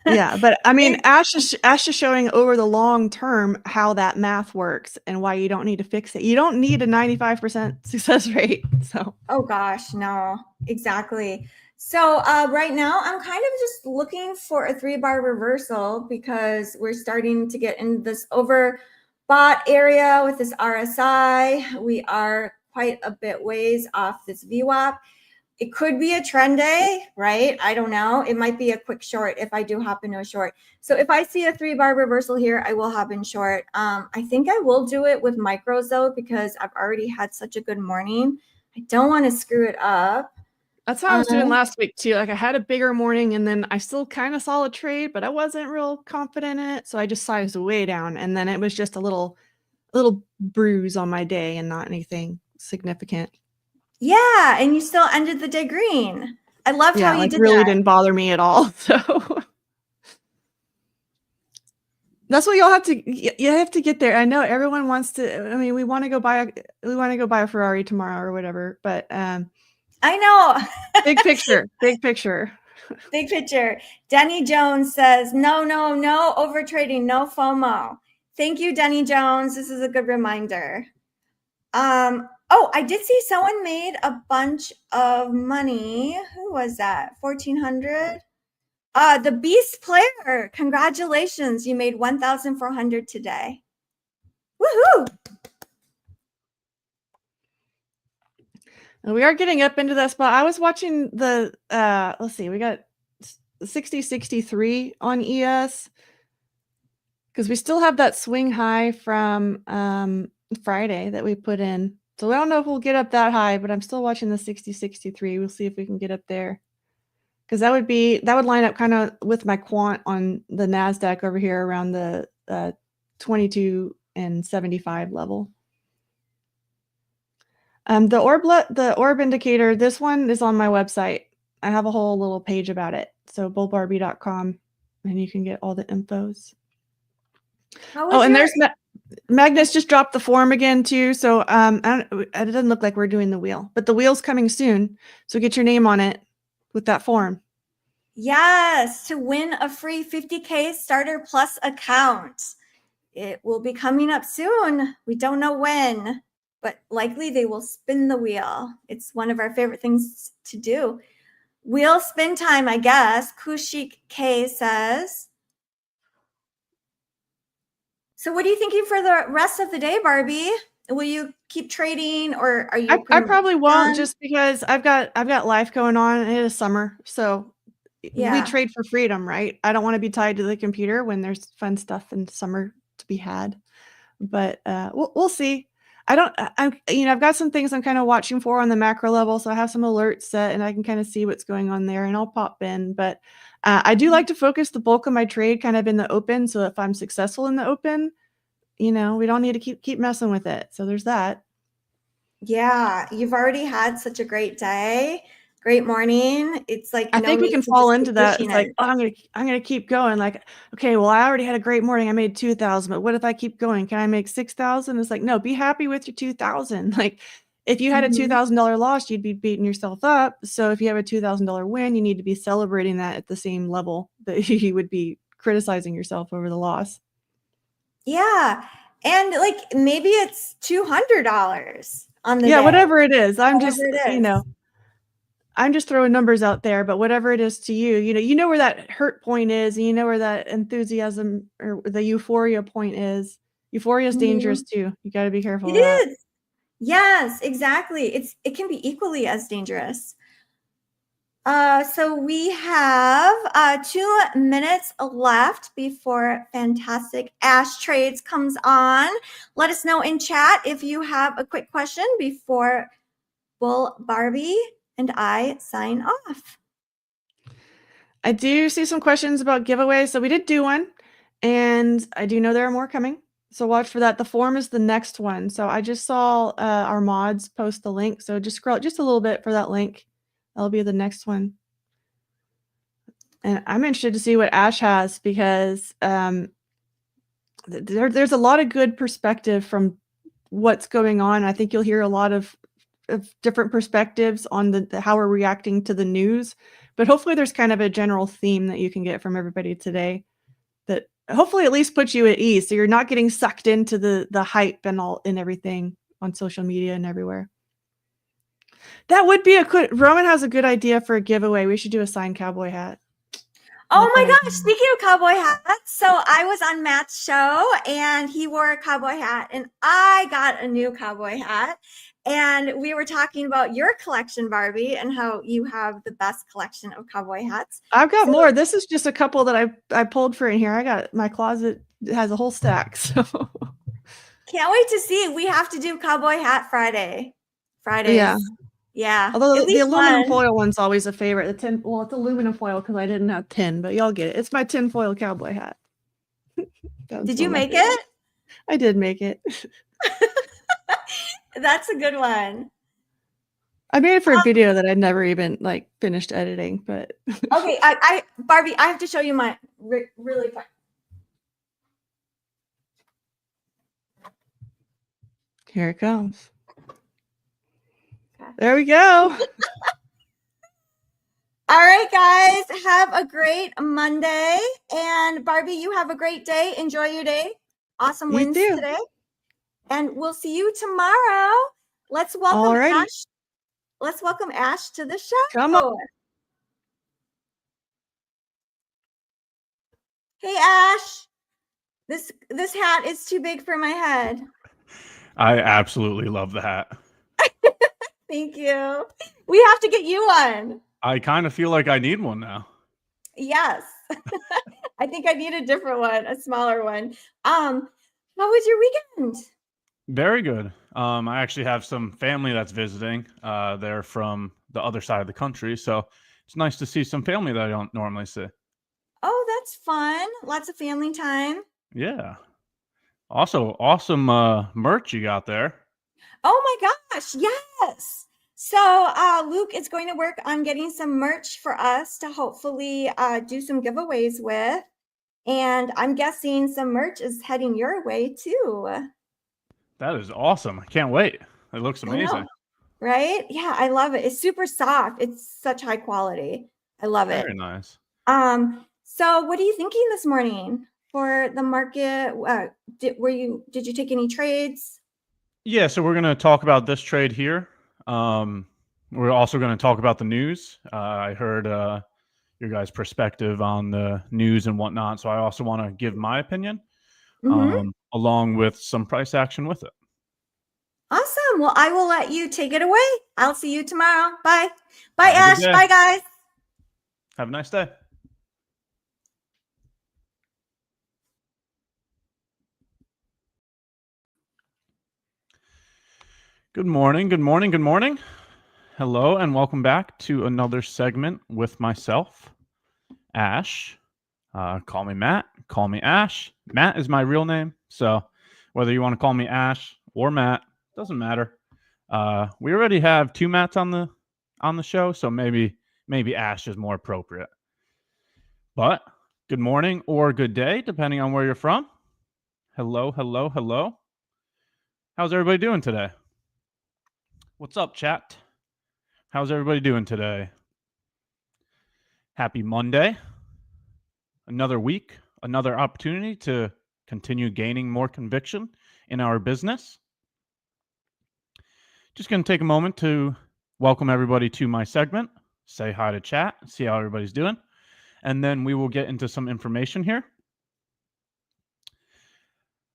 Yeah, but I mean, Ash is showing over the long term how that math works and why you don't need to fix it. You don't need a 95% success rate. So, oh gosh, no, exactly. So right now I'm kind of just looking for a 3-bar reversal because we're starting to get in this overbought area with this RSI. We are quite a bit ways off this VWAP. It could be a trend day, right? I don't know. It might be a quick short if I do hop into a short. So if I see a 3-bar reversal here, I will hop in short. I think I will do it with micros though, because I've already had such a good morning. I don't want to screw it up. That's what I was doing last week too. Like I had a bigger morning and then I still kind of saw a trade, but I wasn't real confident in it. So I just sized way down. And then it was just a little bruise on my day and not anything significant. Yeah, and you still ended the day green. I loved how you did really that. Didn't bother me at all. So that's what you have to get there. I know everyone wants to. I mean, we want to go buy a Ferrari tomorrow or whatever. But I know. Big picture. Big picture. Big picture. Denny Jones says, no over trading, no FOMO. Thank you, Denny Jones. This is a good reminder. Oh, I did see someone made a bunch of money. Who was that? 1,400. The Beast Player. Congratulations. You made 1,400 today. Woohoo! We are getting up into that spot. I was watching the let's see, we got 60-63 on ES because we still have that swing high from Friday that we put in. So I don't know if we'll get up that high, but I'm still watching the 60-63. We'll see if we can get up there. Because that would line up kind of with my quant on the NASDAQ over here around the 22 and 75 level. The orb indicator, this one is on my website. I have a whole little page about it. So bullbarbie.com, and you can get all the infos. There's Magnus just dropped the form again too. So it doesn't look like we're doing the wheel, but the wheel's coming soon. So get your name on it with that form. Yes, to win a free 50K starter plus account. It will be coming up soon. We don't know when, but likely they will spin the wheel. It's one of our favorite things to do. Wheel spin time, I guess. Kushik K says. So what are you thinking for the rest of the day, Barbie? Will you keep trading, or are you? I probably won't, just because I've got life going on and it is summer. So we trade for freedom, right? I don't want to be tied to the computer when there's fun stuff in summer to be had. But we'll see. I've got some things I'm kind of watching for on the macro level. So I have some alerts set and I can kind of see what's going on there and I'll pop in. But I do like to focus the bulk of my trade kind of in the open. So if I'm successful in the open, we don't need to keep messing with it. So there's that. Yeah, you've already had such a great day. Great morning. It's like I think we can fall into that. It's like, I'm gonna keep going. Like, okay, well, I already had a great morning. I made 2,000, but what if I keep going? Can I make 6,000? It's like, no, be happy with your 2,000. Like, If you had a Mhm. $2,000 loss, you'd be beating yourself up. So if you have a $2,000 win, you need to be celebrating that at the same level that you would be criticizing yourself over the loss. Yeah. And like maybe it's $200 on the day. Whatever it is. I'm Whatever just, it is. I'm just throwing numbers out there, but whatever it is to you, you know where that hurt point is, and you know where that enthusiasm or the euphoria point is. Euphoria is dangerous too. You got to be careful It of that. is. Yes, exactly. It can be equally as dangerous. So we have 2 minutes left before Fantastic Ash Trades comes on. Let us know in chat if you have a quick question before Bull Barbie and I sign off. I do see some questions about giveaways. So we did do one, and I do know there are more coming. So watch for that. The form is the next one. So I just saw our mods post the link. So just scroll just a little bit for that link. That'll be the next one. And I'm interested to see what Ash has, because there's a lot of good perspective from what's going on. I think you'll hear a lot of different perspectives on the how we're reacting to the news, but hopefully there's kind of a general theme that you can get from everybody today that hopefully at least puts you at ease, so you're not getting sucked into the hype and all and everything on social media and everywhere. That would be a good. Roman has a good idea for a giveaway. We should do a signed cowboy hat. Oh my gosh, speaking of cowboy hats, so I was on Matt's show and he wore a cowboy hat and I got a new cowboy hat. And we were talking about your collection, Barbie, and how you have the best collection of cowboy hats. I've got more. This is just a couple that I pulled for in here. I got my closet has a whole stack. So can't wait to see. We have to do Cowboy Hat Friday. Fridays. Yeah. Although the aluminum foil one's always a favorite. The tin, well, it's aluminum foil because I didn't have tin, but y'all get it. It's my tin foil cowboy hat. Did you make it? I did make it. That's a good one. I made it for a video that I'd never even finished editing, but okay, Barbie, I have to show you my really fun. Here it comes. There we go. All right, guys, have a great Monday. And Barbie, you have a great day. Enjoy your day. Awesome wins today. And we'll see you tomorrow. Let's welcome Ash. Let's welcome Ash to the show. Come on. Hey, Ash. This hat is too big for my head. I absolutely love the hat. Thank you. We have to get you one. I kind of feel like I need one now. Yes. I think I need a different one, a smaller one. How was your weekend? Very good. I actually have some family that's visiting. They're from the other side of the country, so it's nice to see some family that I don't normally see. Oh, that's fun. Lots of family time. Yeah. Also, awesome merch you got there. Oh my gosh, yes. So Luke is going to work on getting some merch for us to hopefully do some giveaways with. And I'm guessing some merch is heading your way too. That is awesome. I can't wait. It looks amazing. Right? Yeah, I love it. It's super soft. It's such high quality. I love it. Very nice. So what are you thinking this morning for the market? Did you take any trades? Yeah, so we're going to talk about this trade here. We're also going to talk about the news. I heard your guys' perspective on the news and whatnot, so I also want to give my opinion, along with some price action with it. Awesome. Well, I will let you take it away. I'll see you tomorrow. Bye. Bye, Ash. Bye, guys. Have a nice day. Good morning, good morning, good morning. Hello, and welcome back to another segment with myself, Ash. Call me Matt, call me Ash. Matt is my real name, so whether you want to call me Ash or Matt, doesn't matter. We already have two Matts on the show, so maybe Ash is more appropriate. But good morning or good day, depending on where you're from. Hello, hello, hello. How's everybody doing today? What's up, chat? How's everybody doing today? Happy Monday. Another week, another opportunity to continue gaining more conviction in our business. Just going to take a moment to welcome everybody to my segment, say hi to chat, see how everybody's doing, and then we will get into some information here.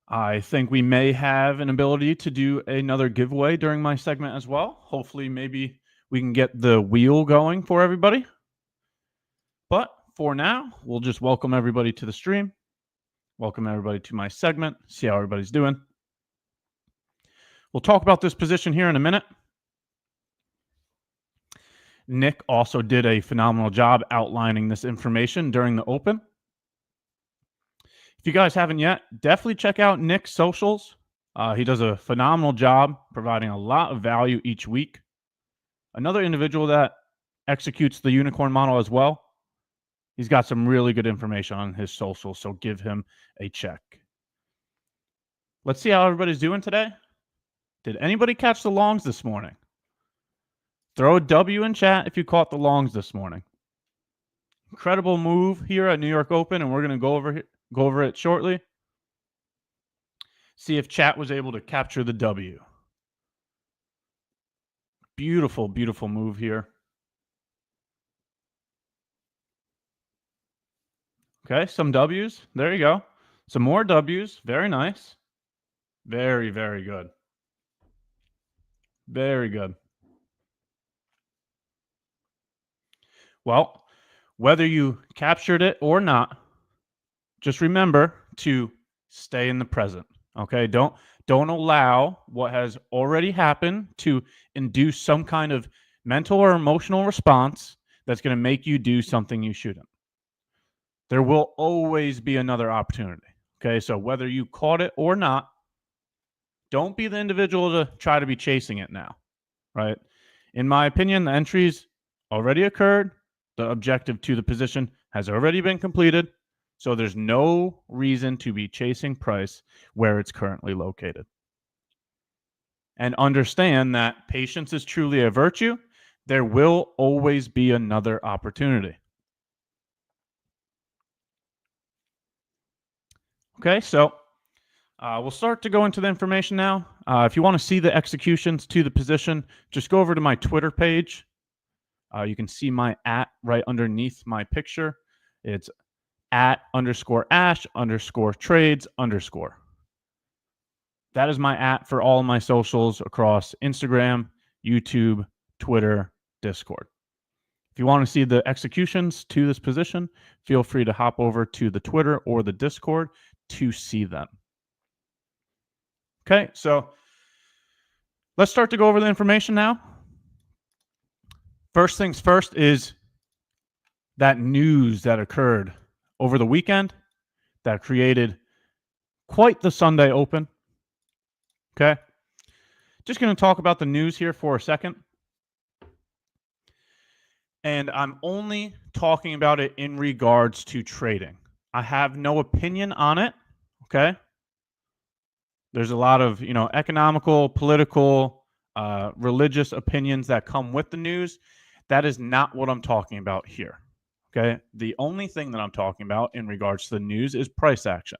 I think we may have an ability to do another giveaway during my segment as well. Hopefully, maybe we can get the wheel going for everybody. But for now, we'll just welcome everybody to the stream. Welcome everybody to my segment. See how everybody's doing. We'll talk about this position here in a minute. Nick also did a phenomenal job outlining this information during the open. If you guys haven't yet, definitely check out Nick's socials. He does a phenomenal job providing a lot of value each week. Another individual that executes the unicorn model as well. He's got some really good information on his socials, so give him a check. Let's see how everybody's doing today. Did anybody catch the longs this morning? Throw a W in chat if you caught the longs this morning. Incredible move here at New York Open, and we're going to go over it shortly. See if chat was able to capture the W. Beautiful, beautiful move here. Okay, some W's. There you go. Some more W's. Very nice. Very, very good. Very good. Well, whether you captured it or not, just remember to stay in the present. Okay? Don't allow what has already happened to induce some kind of mental or emotional response that's going to make you do something you shouldn't. There will always be another opportunity. Okay? So whether you caught it or not, don't be the individual to try to be chasing it now. Right? In my opinion, the entries already occurred. The objective to the position has already been completed. So there's no reason to be chasing price where it's currently located. And understand that patience is truly a virtue. There will always be another opportunity. Okay, so we'll start to go into the information now. If you want to see the executions to the position, just go over to my Twitter page. You can see my @ right underneath my picture. It's @_Ash_trades_. That is my @ for all of my socials across Instagram, YouTube, Twitter, Discord. If you want to see the executions to this position, feel free to hop over to the Twitter or the Discord to see them. Okay, so let's start to go over the information now. First things first is that news that occurred over the weekend that created quite the Sunday open. Okay. Just going to talk about the news here for a second. And I'm only talking about it in regards to trading. I have no opinion on it. Okay. There's a lot of, economical, political, religious opinions that come with the news. That is not what I'm talking about here. Okay. The only thing that I'm talking about in regards to the news is price action.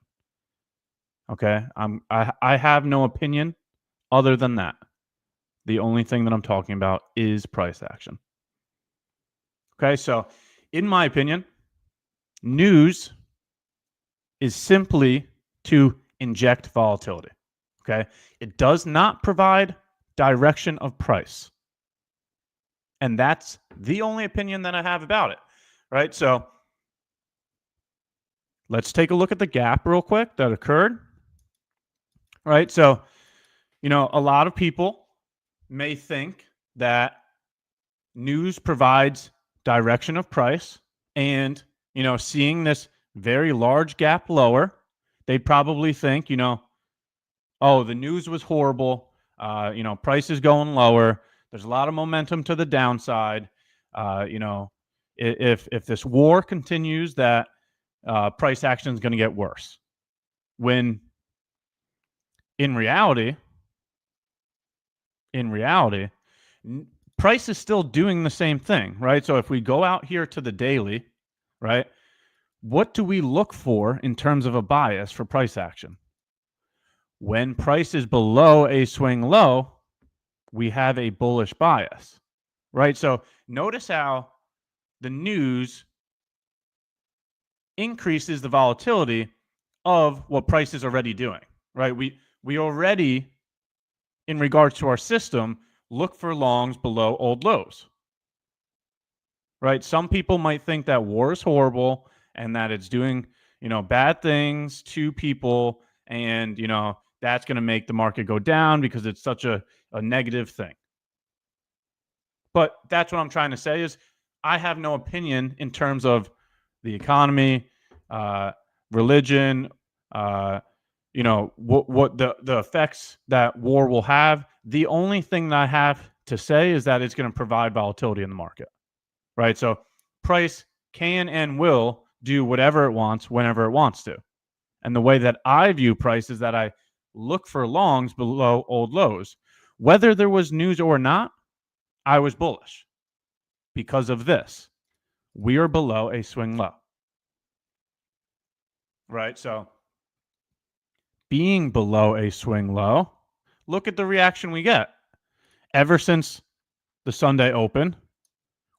Okay. I have no opinion other than that. The only thing that I'm talking about is price action. Okay. So in my opinion, news is simply to inject volatility. Okay. It does not provide direction of price. And that's the only opinion that I have about it. Right. So let's take a look at the gap real quick that occurred. Right. So, a lot of people may think that news provides direction of price and, seeing this very large gap lower, they'd probably think, oh, the news was horrible. Price is going lower. There's a lot of momentum to the downside. If this war continues, that price action is going to get worse. When in reality, Price is still doing the same thing, right? So if we go out here to the daily, right, what do we look for in terms of a bias for price action? When price is below a swing low, we have a bullish bias, right? So notice how the news increases the volatility of what price is already doing, right? We already, in regards to our system, look for longs below old lows, right? Some people might think that war is horrible and that it's doing, bad things to people, and, that's going to make the market go down because it's such a negative thing. But that's what I'm trying to say is I have no opinion in terms of the economy, religion, what the effects that war will have. The only thing that I have to say is that it's going to provide volatility in the market, right? So price can and will do whatever it wants whenever it wants to. And the way that I view price is that I look for longs below old lows. Whether there was news or not, I was bullish because of this. We are below a swing low, right? So being below a swing low, look at the reaction we get. Ever since the Sunday open,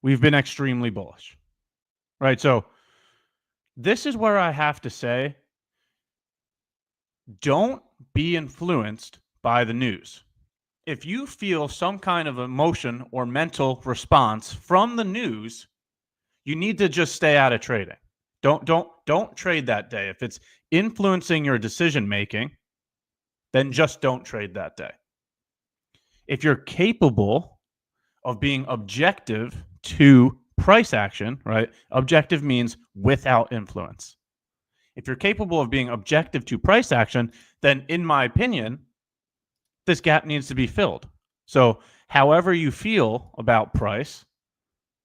we've been extremely bullish, right? So this is where I have to say, don't be influenced by the news. If you feel some kind of emotion or mental response from the news, you need to just stay out of trading. Don't trade that day. If it's influencing your decision making, then just don't trade that day. If you're capable of being objective to price action, right? Objective means without influence. If you're capable of being objective to price action, then in my opinion, this gap needs to be filled. So however you feel about price,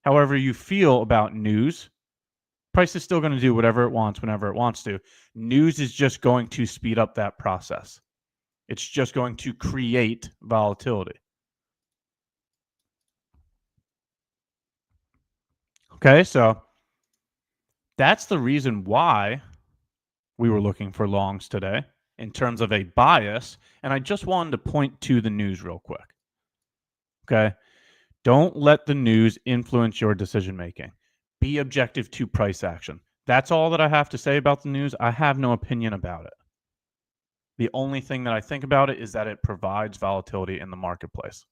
however you feel about news, price is still going to do whatever it wants whenever it wants to. News is just going to speed up that process. It's just going to create volatility. Okay, so that's the reason why we were looking for longs today in terms of a bias. And I just wanted to point to the news real quick. Okay, don't let the news influence your decision making. Be objective to price action. That's all that I have to say about the news. I have no opinion about it. The only thing that I think about it is that it provides volatility in the marketplace.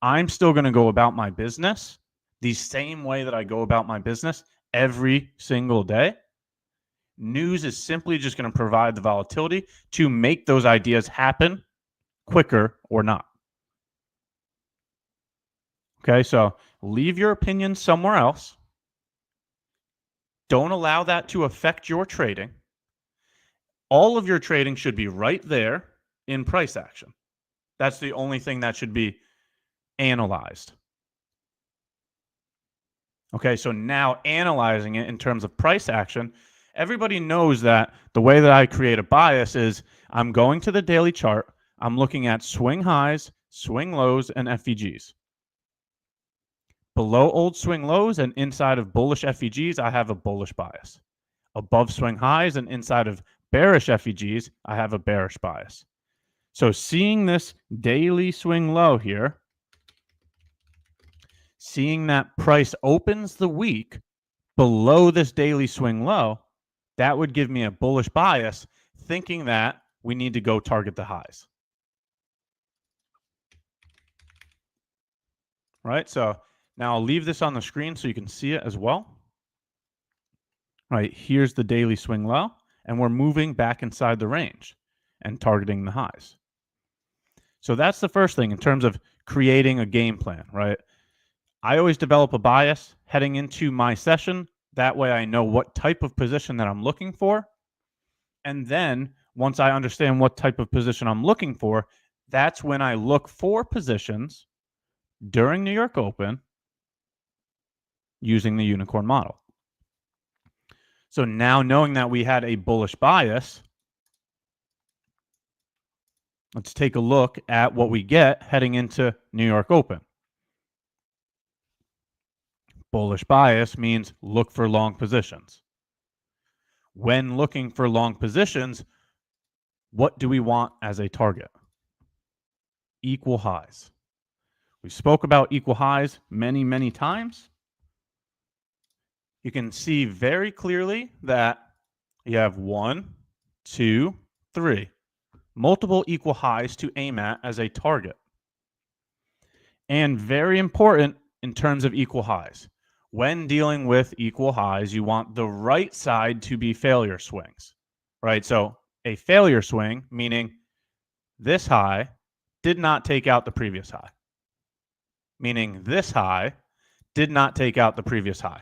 I'm still going to go about my business the same way that I go about my business every single day. News is simply just going to provide the volatility to make those ideas happen quicker or not. Okay, so leave your opinion somewhere else. Don't allow that to affect your trading. All of your trading should be right there in price action. That's the only thing that should be analyzed. Okay, so now analyzing it in terms of price action, everybody knows that the way that I create a bias is I'm going to the daily chart, I'm looking at swing highs, swing lows, and FVGs. Below old swing lows and inside of bullish FVGs, I have a bullish bias. Above swing highs and inside of bearish FVGs, I have a bearish bias. So seeing this daily swing low here, seeing that price opens the week below this daily swing low, that would give me a bullish bias, thinking that we need to go target the highs. Right, so now I'll leave this on the screen so you can see it as well. Right, here's the daily swing low, and we're moving back inside the range and targeting the highs. So that's the first thing in terms of creating a game plan, right? I always develop a bias heading into my session. That way I know what type of position that I'm looking for. And then once I understand what type of position I'm looking for, that's when I look for positions during New York Open using the unicorn model. So now knowing that we had a bullish bias, Let's take a look at what we get heading into New York Open. Bullish bias means look for long positions. When looking for long positions, what do we want as a target? Equal highs. We spoke about equal highs many, many times. You can see very clearly that you have 1, 2, 3. Multiple equal highs to aim at as a target. And very important in terms of equal highs. When dealing with equal highs, you want the right side to be failure swings, right? So a failure swing, meaning this high did not take out the previous high, meaning this high did not take out the previous high.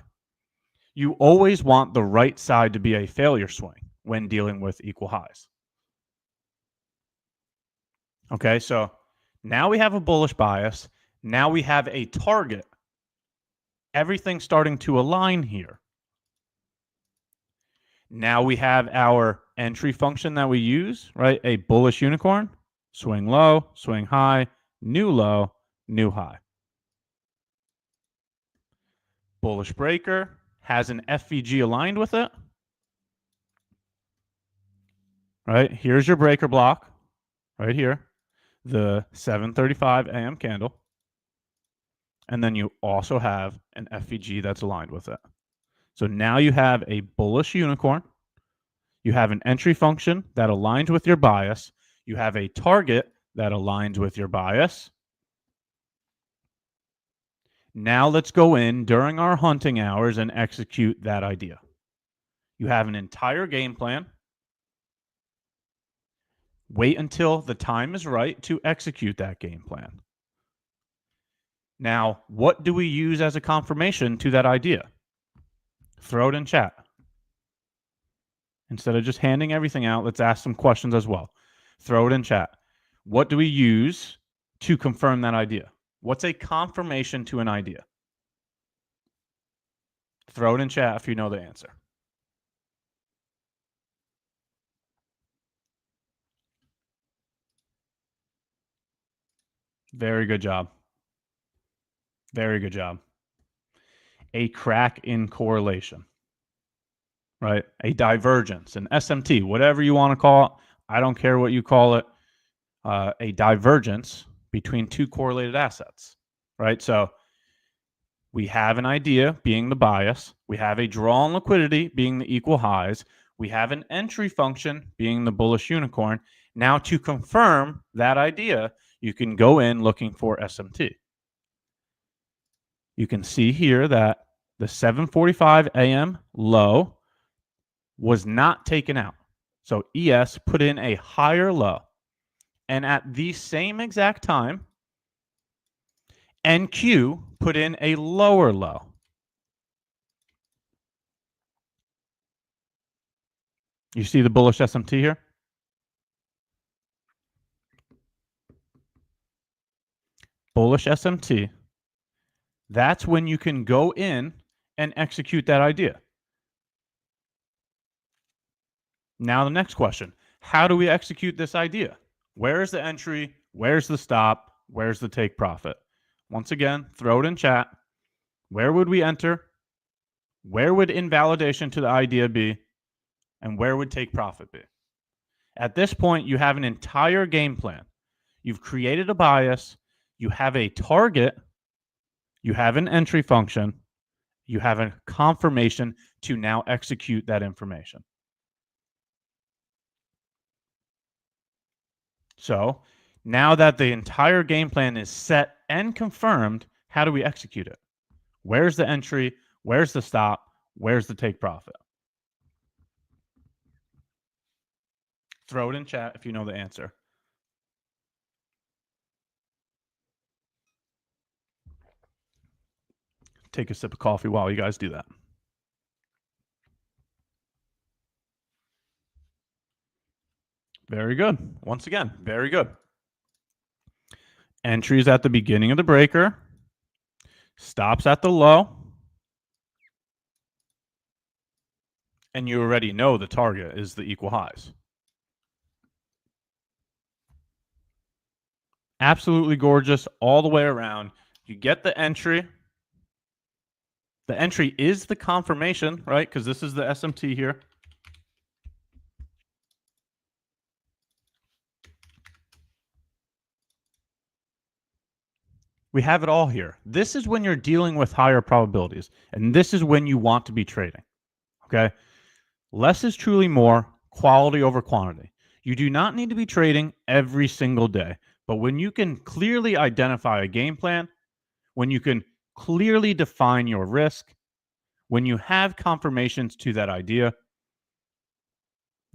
You always want the right side to be a failure swing when dealing with equal highs. Okay, so now we have a bullish bias. Now we have a target. Everything's starting to align here. Now we have our entry function that we use, right? A bullish unicorn, swing low, swing high, new low, new high. Bullish breaker has an FVG aligned with it. Right? Here's your breaker block right here, the 7:35 a.m. candle. And then you also have an FVG that's aligned with it. So now you have a bullish unicorn. You have an entry function that aligns with your bias. You have a target that aligns with your bias. Now let's go in during our hunting hours and execute that idea. You have an entire game plan. Wait until the time is right to execute that game plan. Now, what do we use as a confirmation to that idea? Throw it in chat. Instead of just handing everything out, let's ask some questions as well. Throw it in chat. What do we use to confirm that idea? What's a confirmation to an idea? Throw it in chat if you know the answer. Very good job. Very good job. A crack in correlation, right? A divergence, an SMT, whatever you want to call it. I don't care what you call it. A divergence between two correlated assets, right? So we have an idea being the bias. We have a draw on liquidity being the equal highs. We have an entry function being the bullish unicorn. Now to confirm that idea, you can go in looking for SMT. You can see here that the 7:45 a.m. low was not taken out. So ES put in a higher low. And at the same exact time, NQ put in a lower low. You see the bullish SMT here? Bullish SMT. That's when you can go in and execute that idea. Now the next question, how do we execute this idea? Where is the entry? Where's the stop? Where's the take profit? Once again, throw it in chat. Where would we enter? Where would invalidation to the idea be? And where would take profit be? At this point, you have an entire game plan. You've created a bias. You have a target. You have an entry function. You have a confirmation to now execute that information. So now that the entire game plan is set and confirmed, how do we execute it? Where's the entry? Where's the stop? Where's the take profit? Throw it in chat if you know the answer. Take a sip of coffee while you guys do that. Very good. Once again, very good. Entries at the beginning of the breaker. Stops at the low. And you already know the target is the equal highs. Absolutely gorgeous all the way around. You get the entry. The entry is the confirmation, right? Because this is the SMT here. We have it all here. This is when you're dealing with higher probabilities, and this is when you want to be trading, okay? Less is truly more, quality over quantity. You do not need to be trading every single day, but when you can clearly identify a game plan, when you can clearly define your risk, when you have confirmations to that idea,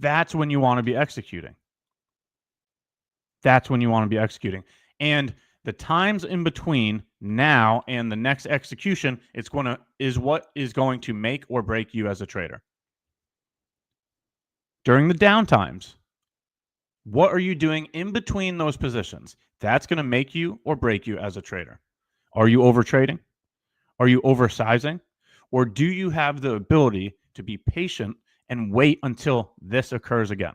that's when you want to be executing. That's when you want to be executing. And the times in between now and the next execution is what is going to make or break you as a trader. During the downtimes, what are you doing in between those positions? That's going to make you or break you as a trader. Are you overtrading? Are you oversizing? Or do you have the ability to be patient and wait until this occurs again?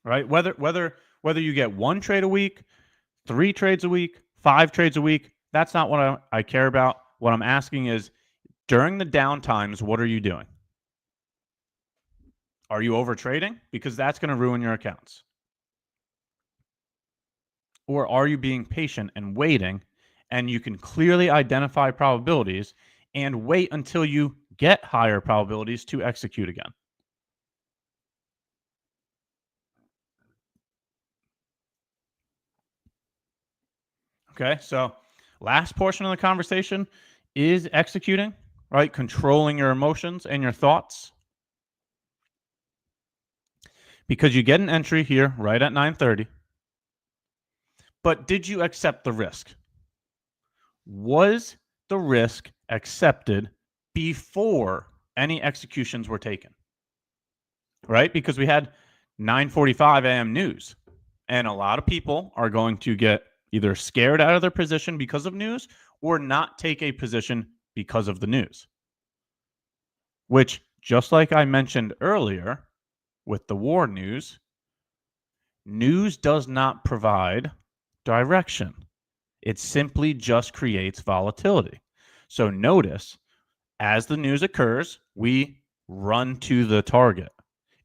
Right? Whether you get 1 trade a week, 3 trades a week, 5 trades a week, that's not what I care about. What I'm asking is, during the downtimes, what are you doing? Are you overtrading? Because that's going to ruin your accounts. Or are you being patient and waiting, and you can clearly identify probabilities and wait until you get higher probabilities to execute again? Okay, so last portion of the conversation is executing, right? Controlling your emotions and your thoughts. Because you get an entry here right at 9:30. But did you accept the risk? Was the risk accepted before any executions were taken? Right? Because we had 9:45 a.m. news, and a lot of people are going to get either scared out of their position because of news or not take a position because of the news. Which, just like I mentioned earlier with the war news does not provide direction. It simply just creates volatility. So notice, as the news occurs, we run to the target.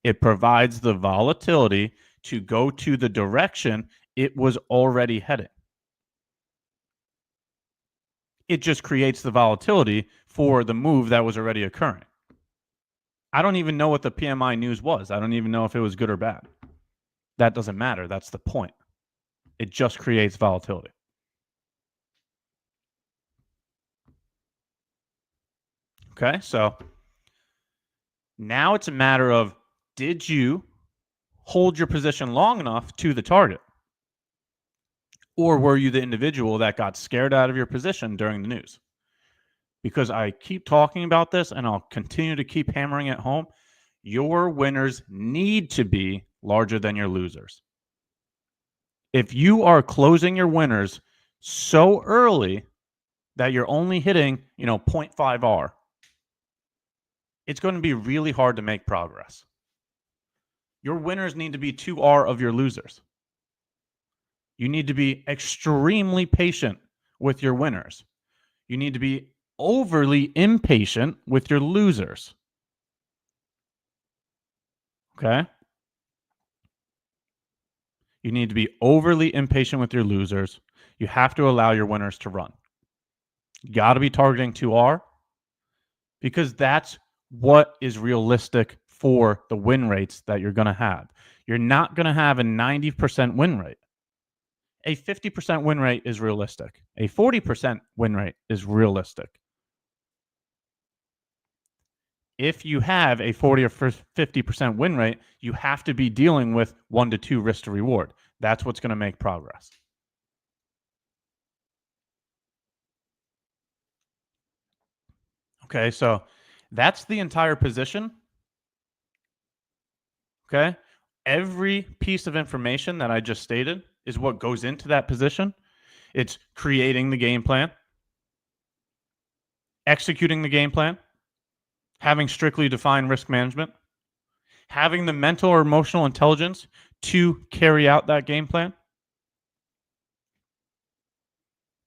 It provides the volatility to go to the direction it was already heading. It just creates the volatility for the move that was already occurring. I don't even know what the PMI news was. I don't even know if it was good or bad. That doesn't matter. That's the point. It just creates volatility. Okay, so now it's a matter of, did you hold your position long enough to the target? Or were you the individual that got scared out of your position during the news? Because I keep talking about this and I'll continue to keep hammering it home. Your winners need to be larger than your losers. If you are closing your winners so early that you're only hitting, 0.5 R, it's going to be really hard to make progress. Your winners need to be 2 R of your losers. You need to be extremely patient with your winners. You need to be overly impatient with your losers. Okay? You need to be overly impatient with your losers. You have to allow your winners to run. You got to be targeting 2R because that's what is realistic for the win rates that you're going to have. You're not going to have a 90% win rate. A 50% win rate is realistic. A 40% win rate is realistic. If you have a 40 or 50% win rate, you have to be dealing with 1 to 2 risk to reward. That's what's going to make progress. Okay, so that's the entire position. Okay, every piece of information that I just stated is what goes into that position. It's creating the game plan, executing the game plan, having strictly defined risk management, having the mental or emotional intelligence to carry out that game plan,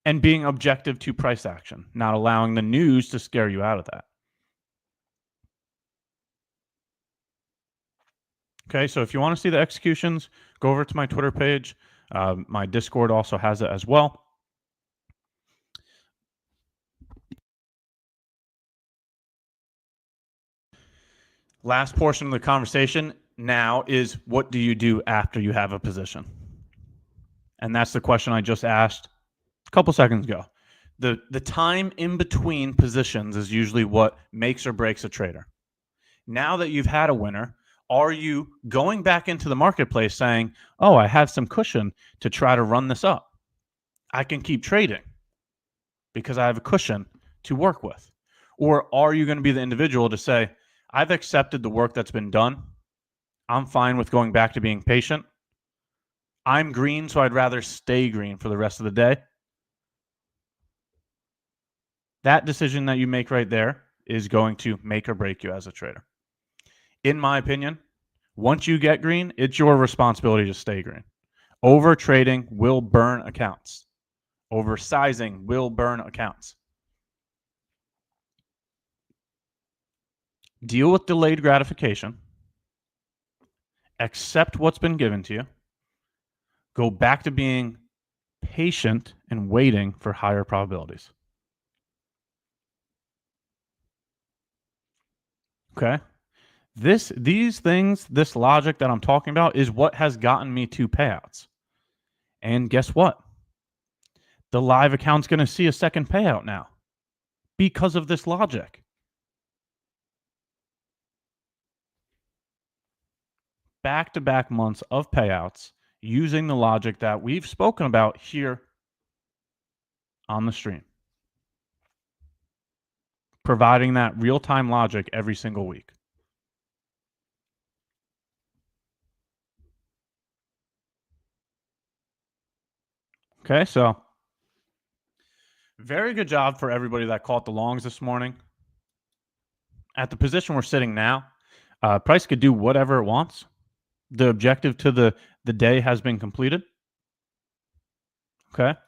and being objective to price action, not allowing the news to scare you out of that. Okay, so if you want to see the executions, go over to my Twitter page. My Discord also has it as well. Last portion of the conversation now is, what do you do after you have a position? And that's the question I just asked a couple seconds ago. The time in between positions is usually what makes or breaks a trader. Now that you've had a winner, are you going back into the marketplace saying, oh, I have some cushion to try to run this up? I can keep trading because I have a cushion to work with. Or are you going to be the individual to say, I've accepted the work that's been done. I'm fine with going back to being patient. I'm green, so I'd rather stay green for the rest of the day. That decision that you make right there is going to make or break you as a trader. In my opinion, once you get green, it's your responsibility to stay green. Over trading will burn accounts. Oversizing will burn accounts. Deal with delayed gratification. Accept what's been given to you. Go back to being patient and waiting for higher probabilities. Okay? These things, this logic that I'm talking about is what has gotten me to payouts. And guess what? The live account's going to see a second payout now because of this logic. Back-to-back months of payouts using the logic that we've spoken about here on the stream. Providing that real-time logic every single week. Okay, so very good job for everybody that caught the longs this morning. At the position we're sitting now, price could do whatever it wants. The objective to the day has been completed. Okay.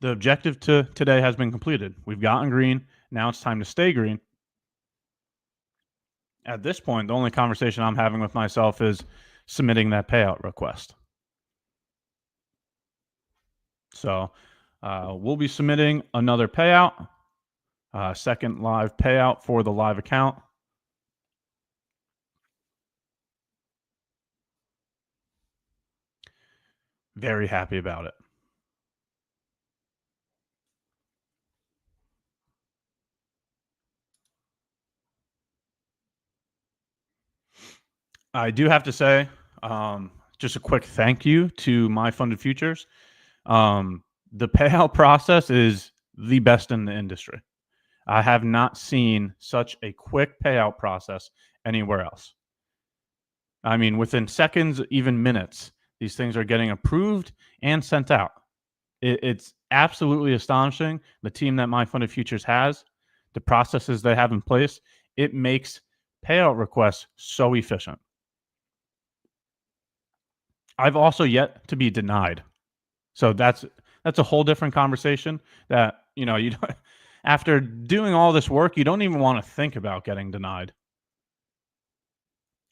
The objective to today has been completed. We've gotten green. Now it's time to stay green. At this point, the only conversation I'm having with myself is submitting that payout request. So we'll be submitting another payout, second live payout for the live account. Very happy about it. I do have to say, just a quick thank you to MyFundedFutures. The payout process is the best in the industry. I have not seen such a quick payout process anywhere else. I mean, within seconds, even minutes, these things are getting approved and sent out. It's absolutely astonishing. The team that MyFundedFutures has, the processes they have in place, it makes payout requests so efficient. I've also yet to be denied. So that's a whole different conversation that, you don't, after doing all this work, you don't even want to think about getting denied.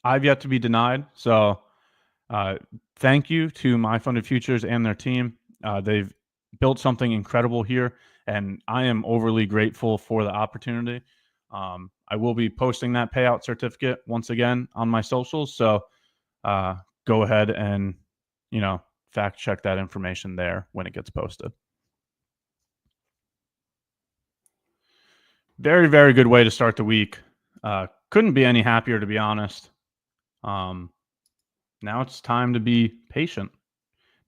I've yet to be denied. So thank you to MyFundedFutures and their team. They've built something incredible here, and I am overly grateful for the opportunity. I will be posting that payout certificate once again on my socials. So go ahead and, fact check that information there when it gets posted. Very, very good way to start the week. Couldn't be any happier, to be honest. Now it's time to be patient.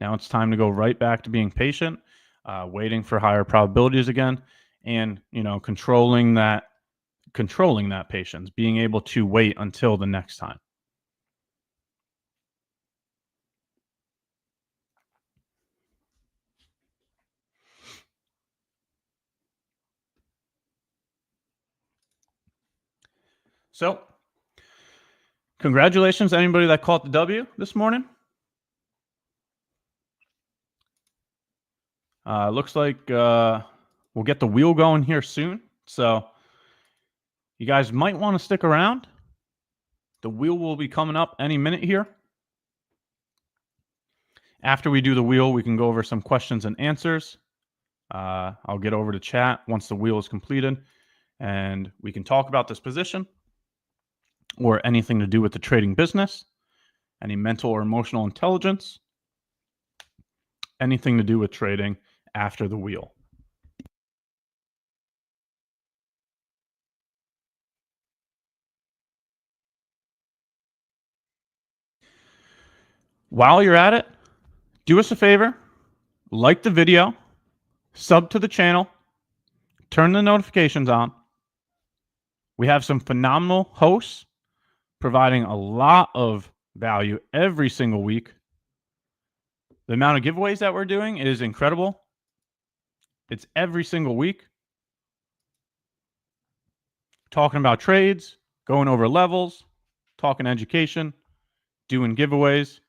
Now it's time to go right back to being patient, waiting for higher probabilities again, and controlling that patience, being able to wait until the next time. So, congratulations to anybody that caught the W this morning. Looks like we'll get the wheel going here soon. So, you guys might want to stick around. The wheel will be coming up any minute here. After we do the wheel, we can go over some questions and answers. I'll get over to chat once the wheel is completed, and we can talk about this position or anything to do with the trading business, any mental or emotional intelligence, anything to do with trading after the wheel. While you're at it, do us a favor, like the video, sub to the channel, turn the notifications on. We have some phenomenal hosts providing a lot of value every single week. The amount of giveaways that we're doing is incredible. It's every single week. Talking about trades, going over levels, talking education, doing giveaways.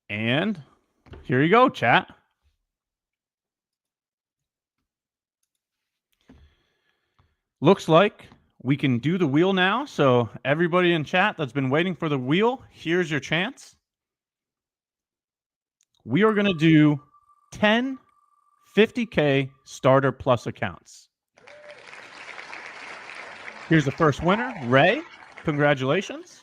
And here you go, chat. Looks like we can do the wheel now. So everybody in chat that's been waiting for the wheel, here's your chance. We are going to do 10 50K starter plus accounts. Here's the first winner, Ray. Congratulations.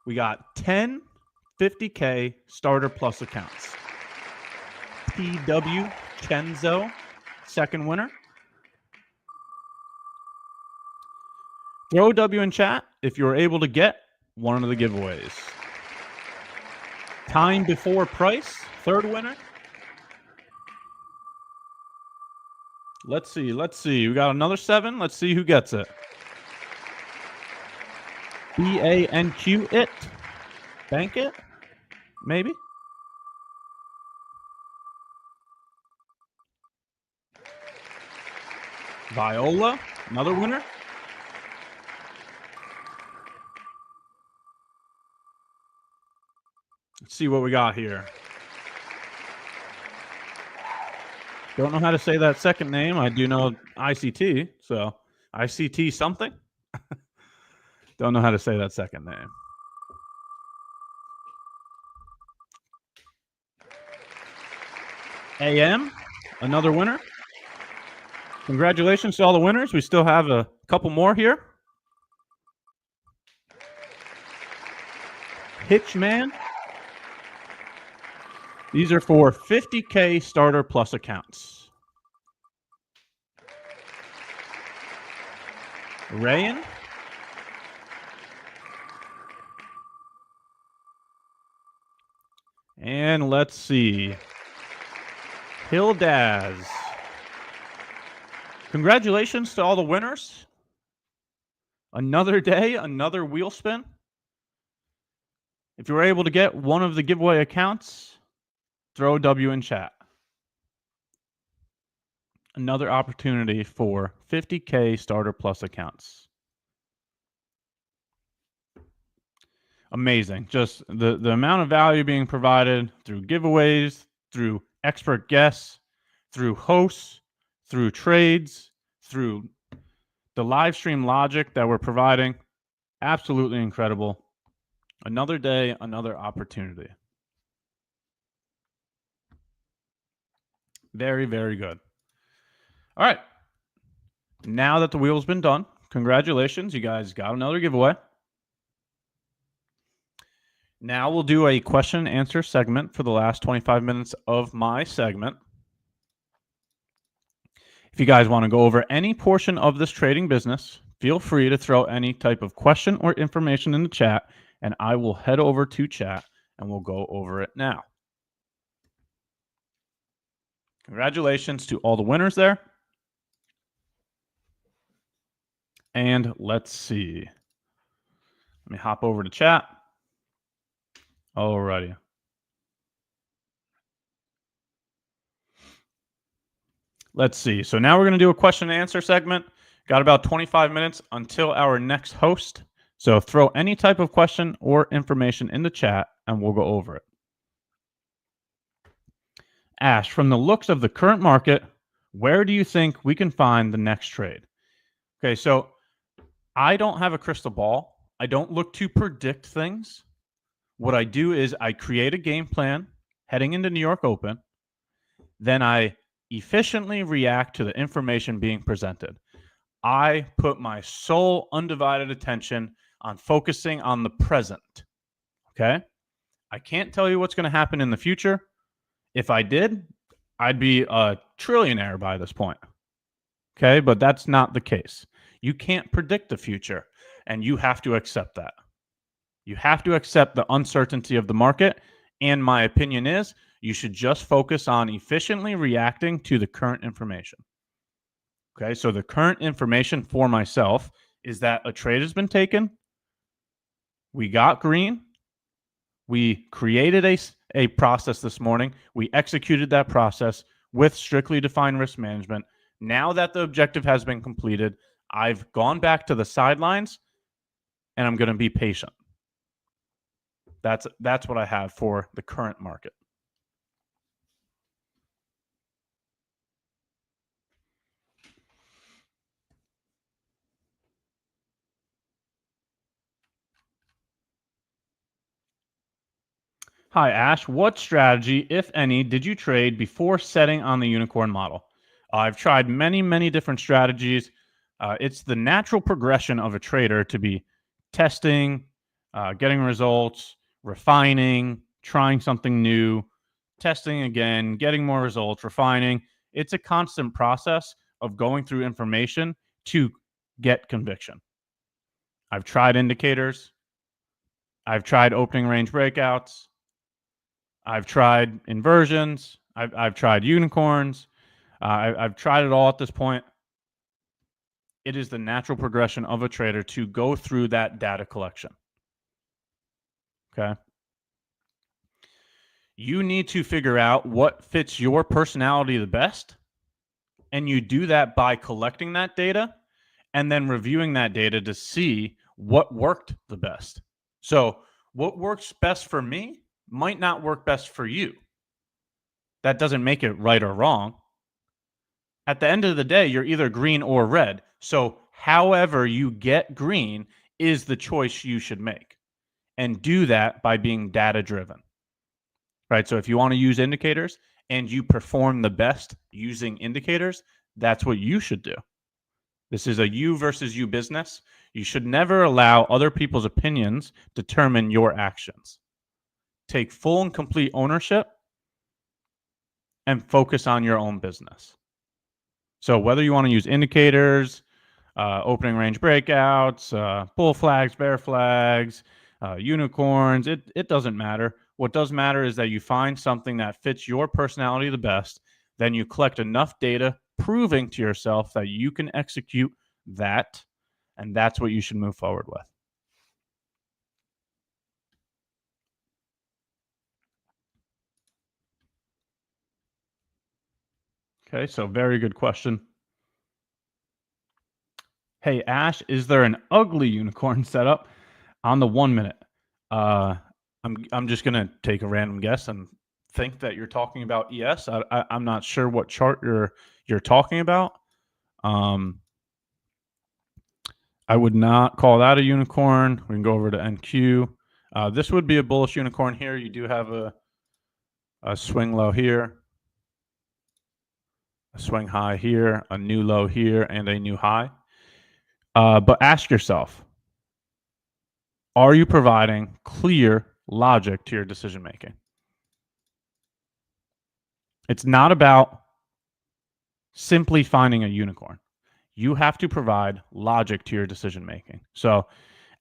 We got 10 50K starter plus accounts. TW Kenzo, second winner. Throw W in chat if you're able to get one of the giveaways. Time before price, third winner. Let's see. We got another 7. Let's see who gets it. BANQ it. Bank it? Maybe? Viola, another winner. Let's see what we got here. Don't know how to say that second name. I do know ICT, so ICT something. Don't know how to say that second name. AM, another winner. Congratulations to all the winners. We still have a couple more here. Hitchman. These are for 50K starter plus accounts. Rayan. And let's see. Hildaz. Congratulations to all the winners. Another day, another wheel spin. If you were able to get one of the giveaway accounts, throw W in chat. Another opportunity for 50K starter plus accounts. Amazing. Just the amount of value being provided through giveaways, through expert guests, through hosts, through trades, through the live stream logic that we're providing. Absolutely incredible. Another day, another opportunity. Very, very good. All right. Now that the wheel's been done, congratulations. You guys got another giveaway. Now we'll do a question and answer segment for the last 25 minutes of my segment. If you guys want to go over any portion of this trading business, feel free to throw any type of question or information in the chat, and I will head over to chat and we'll go over it now. Congratulations to all the winners there. And let's see. Let me hop over to chat. Alrighty. Let's see. So now we're going to do a question and answer segment. Got about 25 minutes until our next host. So throw any type of question or information in the chat and we'll go over it. Ash, from the looks of the current market, where do you think we can find the next trade? Okay, so I don't have a crystal ball. I don't look to predict things. What I do is I create a game plan heading into New York Open. Then I efficiently react to the information being presented. I put my sole undivided attention on focusing on the present. Okay? I can't tell you what's going to happen in the future. If I did, I'd be a trillionaire by this point. Okay? But that's not the case. You can't predict the future, and you have to accept that. You have to accept the uncertainty of the market, and my opinion is you should just focus on efficiently reacting to the current information. Okay, so the current information for myself is that a trade has been taken. We got green. We created a process this morning. We executed that process with strictly defined risk management. Now that the objective has been completed, I've gone back to the sidelines and I'm going to be patient. That's what I have for the current market. Hi, Ash. What strategy, if any, did you trade before setting on the unicorn model? I've tried many, many different strategies. It's the natural progression of a trader to be testing, getting results, refining, trying something new, testing again, getting more results, refining. It's a constant process of going through information to get conviction. I've tried indicators. I've tried opening range breakouts. I've tried inversions. I've tried unicorns. I've tried it all at this point. It is the natural progression of a trader to go through that data collection. Okay. You need to figure out what fits your personality the best. And you do that by collecting that data and then reviewing that data to see what worked the best. So what works best for me might not work best for you. That doesn't make it right or wrong. At the end of the day, you're either green or red. So however you get green is the choice you should make. And do that by being data driven. Right? So if you want to use indicators and you perform the best using indicators, that's what you should do. This is a you versus you business. You should never allow other people's opinions determine your actions. Take full and complete ownership and focus on your own business. So whether you want to use indicators, opening range breakouts, bull flags, bear flags, unicorns, it doesn't matter. What does matter is that you find something that fits your personality the best. Then you collect enough data proving to yourself that you can execute that. And that's what you should move forward with. Okay, so very good question. Hey, Ash, is there an ugly unicorn setup on the 1 minute? I'm just going to take a random guess and think that you're talking about ES. I'm not sure what chart you're talking about. I would not call that a unicorn. We can go over to NQ. This would be a bullish unicorn here. You do have a swing low here, a swing high here, a new low here, and a new high. But ask yourself, are you providing clear logic to your decision making? It's not about simply finding a unicorn. You have to provide logic to your decision making. So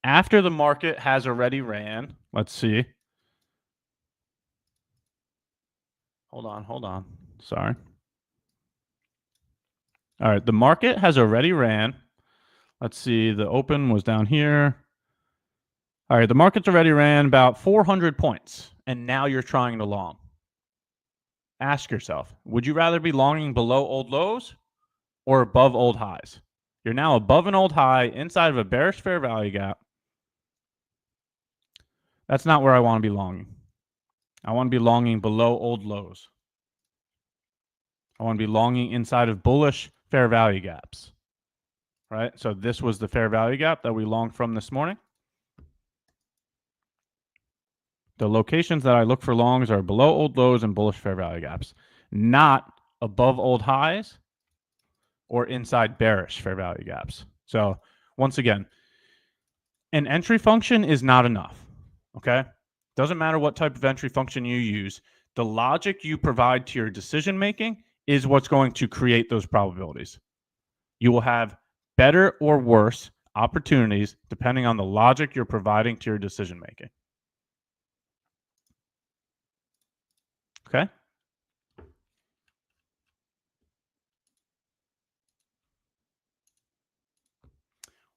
after the market has already ran, let's see. Hold on. Sorry. All right, the market has already ran. Let's see, the open was down here. All right, the market's already ran about 400 points, and now you're trying to long. ask yourself, would you rather be longing below old lows or above old highs? You're now above an old high inside of a bearish fair value gap. That's not where I want to be longing. I want to be longing below old lows. I want to be longing inside of bullish fair value gaps, right? So this was the fair value gap that we longed from this morning. The locations that I look for longs are below old lows and bullish fair value gaps, not above old highs or inside bearish fair value gaps. So once again, an entry function is not enough, okay? Doesn't matter what type of entry function you use. The logic you provide to your decision making is what's going to create those probabilities. You will have better or worse opportunities depending on the logic you're providing to your decision making. Okay?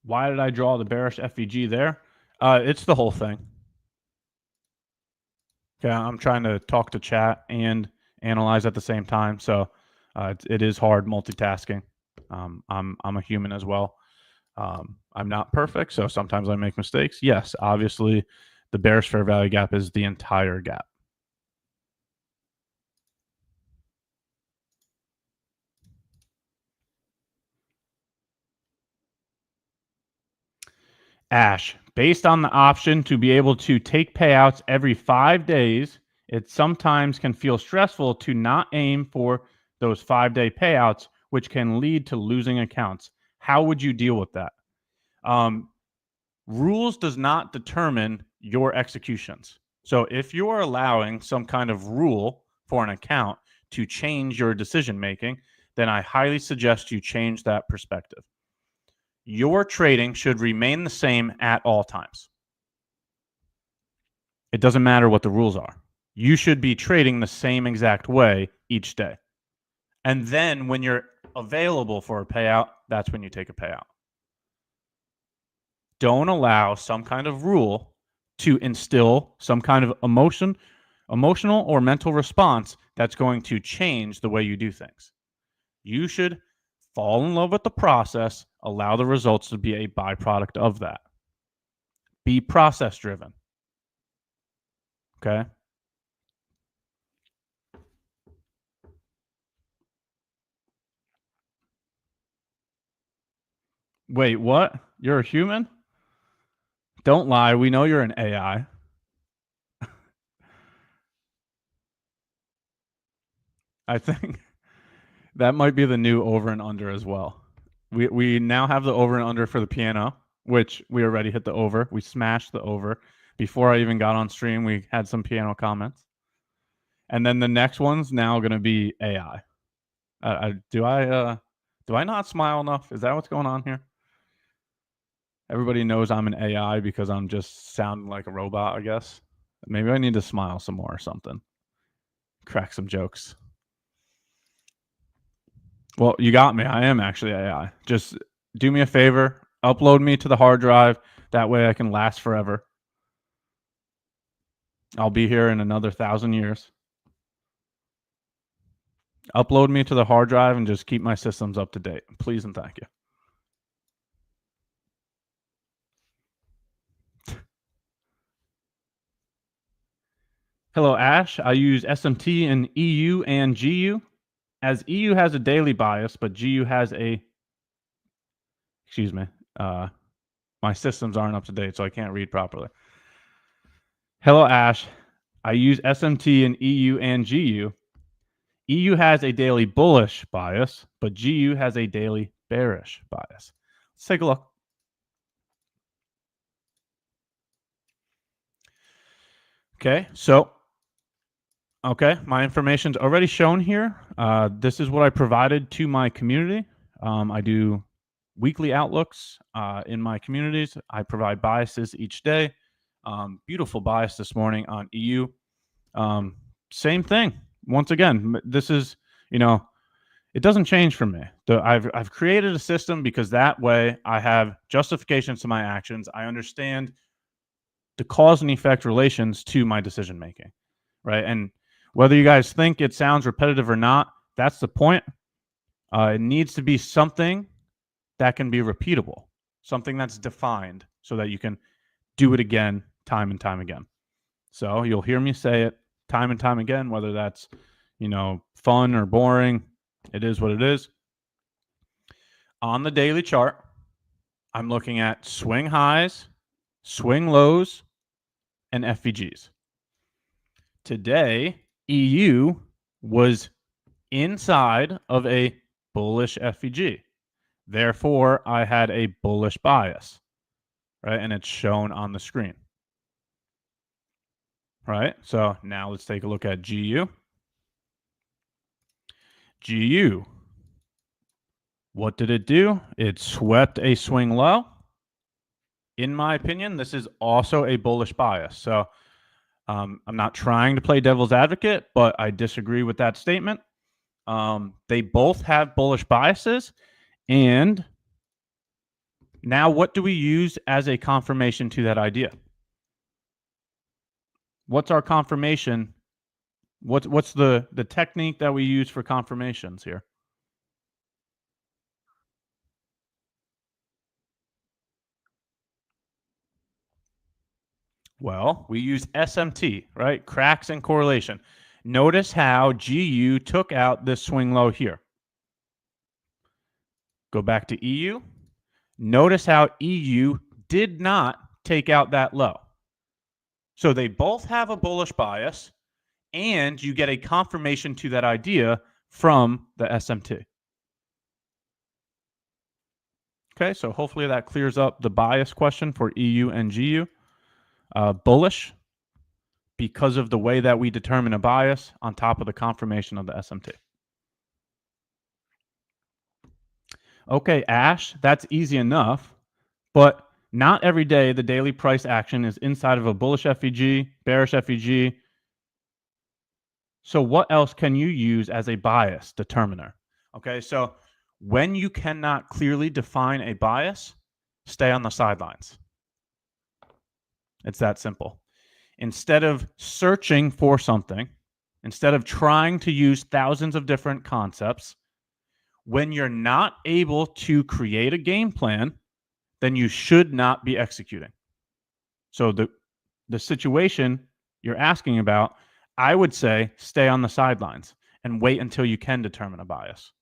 Why did I draw the bearish FVG there? It's the whole thing. Okay, I'm trying to talk to chat and analyze at the same time, so it is hard multitasking. I'm a human as well. I'm not perfect, so sometimes I make mistakes. Yes, obviously, the bearish fair value gap is the entire gap. Ash, based on the option to be able to take payouts every 5 days, it sometimes can feel stressful to not aim for those 5-day payouts, which can lead to losing accounts. How would you deal with that? Rules does not determine your executions. So if you are allowing some kind of rule for an account to change your decision making, then I highly suggest you change that perspective. Your trading should remain the same at all times. It doesn't matter what the rules are. You should be trading the same exact way each day. And then when you're available for a payout, that's when you take a payout. Don't allow some kind of rule to instill some kind of emotional or mental response that's going to change the way you do things. You should fall in love with the process, allow the results to be a byproduct of that. Be process driven. Okay? Wait, what? You're a human? Don't lie. We know you're an AI. I think that might be the new over and under as well. We now have the over and under for the piano, which we already hit the over. We smashed the over. Before I even got on stream, we had some piano comments. And then the next one's now going to be AI. Do I not smile enough? Is that what's going on here? Everybody knows I'm an AI because I'm just sounding like a robot, I guess. Maybe I need to smile some more or something. Crack some jokes. Well, you got me. I am actually AI. Just do me a favor. Upload me to the hard drive. That way I can last forever. I'll be here in another 1,000 years. Upload me to the hard drive and just keep my systems up to date. Please and thank you. Hello, Ash. I use SMT in EU and GU. As EU has a daily bias, but GU has a... Excuse me. My systems aren't up to date, so I can't read properly. Hello, Ash. I use SMT in EU and GU. EU has a daily bullish bias, but GU has a daily bearish bias. Let's take a look. Okay, so, my information's already shown here. This is what I provided to my community. I do weekly outlooks in my communities. I provide biases each day. Beautiful bias this morning on EU. Same thing. Once again, this is, it doesn't change for me. I've created a system because that way I have justifications to my actions. I understand the cause and effect relations to my decision making, right? And Whether you guys think it sounds repetitive or not, that's the point. It needs to be something that can be repeatable, something that's defined so that you can do it again time and time again. So you'll hear me say it time and time again, whether that's, fun or boring. It is what it is. On the daily chart, I'm looking at swing highs, swing lows, and FVGs. Today, EU was inside of a bullish FVG. Therefore, I had a bullish bias, right? And it's shown on the screen, right? So now let's take a look at GU. GU, what did it do? It swept a swing low. In my opinion, this is also a bullish bias. So I'm not trying to play devil's advocate, but I disagree with that statement. They both have bullish biases. And now what do we use as a confirmation to that idea? What's our confirmation? What's the technique that we use for confirmations here? Well, we use SMT, right? Cracks and correlation. Notice how GU took out this swing low here. Go back to EU. Notice how EU did not take out that low. So they both have a bullish bias, and you get a confirmation to that idea from the SMT. Okay, so hopefully that clears up the bias question for EU and GU. Bullish because of the way that we determine a bias on top of the confirmation of the SMT. Okay, Ash, that's easy enough, but not every day the daily price action is inside of a bullish FEG, bearish FEG. So what else can you use as a bias determiner? Okay, so when you cannot clearly define a bias, stay on the sidelines. It's that simple. Instead of searching for something, instead of trying to use thousands of different concepts, when you're not able to create a game plan, then you should not be executing. So the situation you're asking about, I would say stay on the sidelines and wait until you can determine a bias.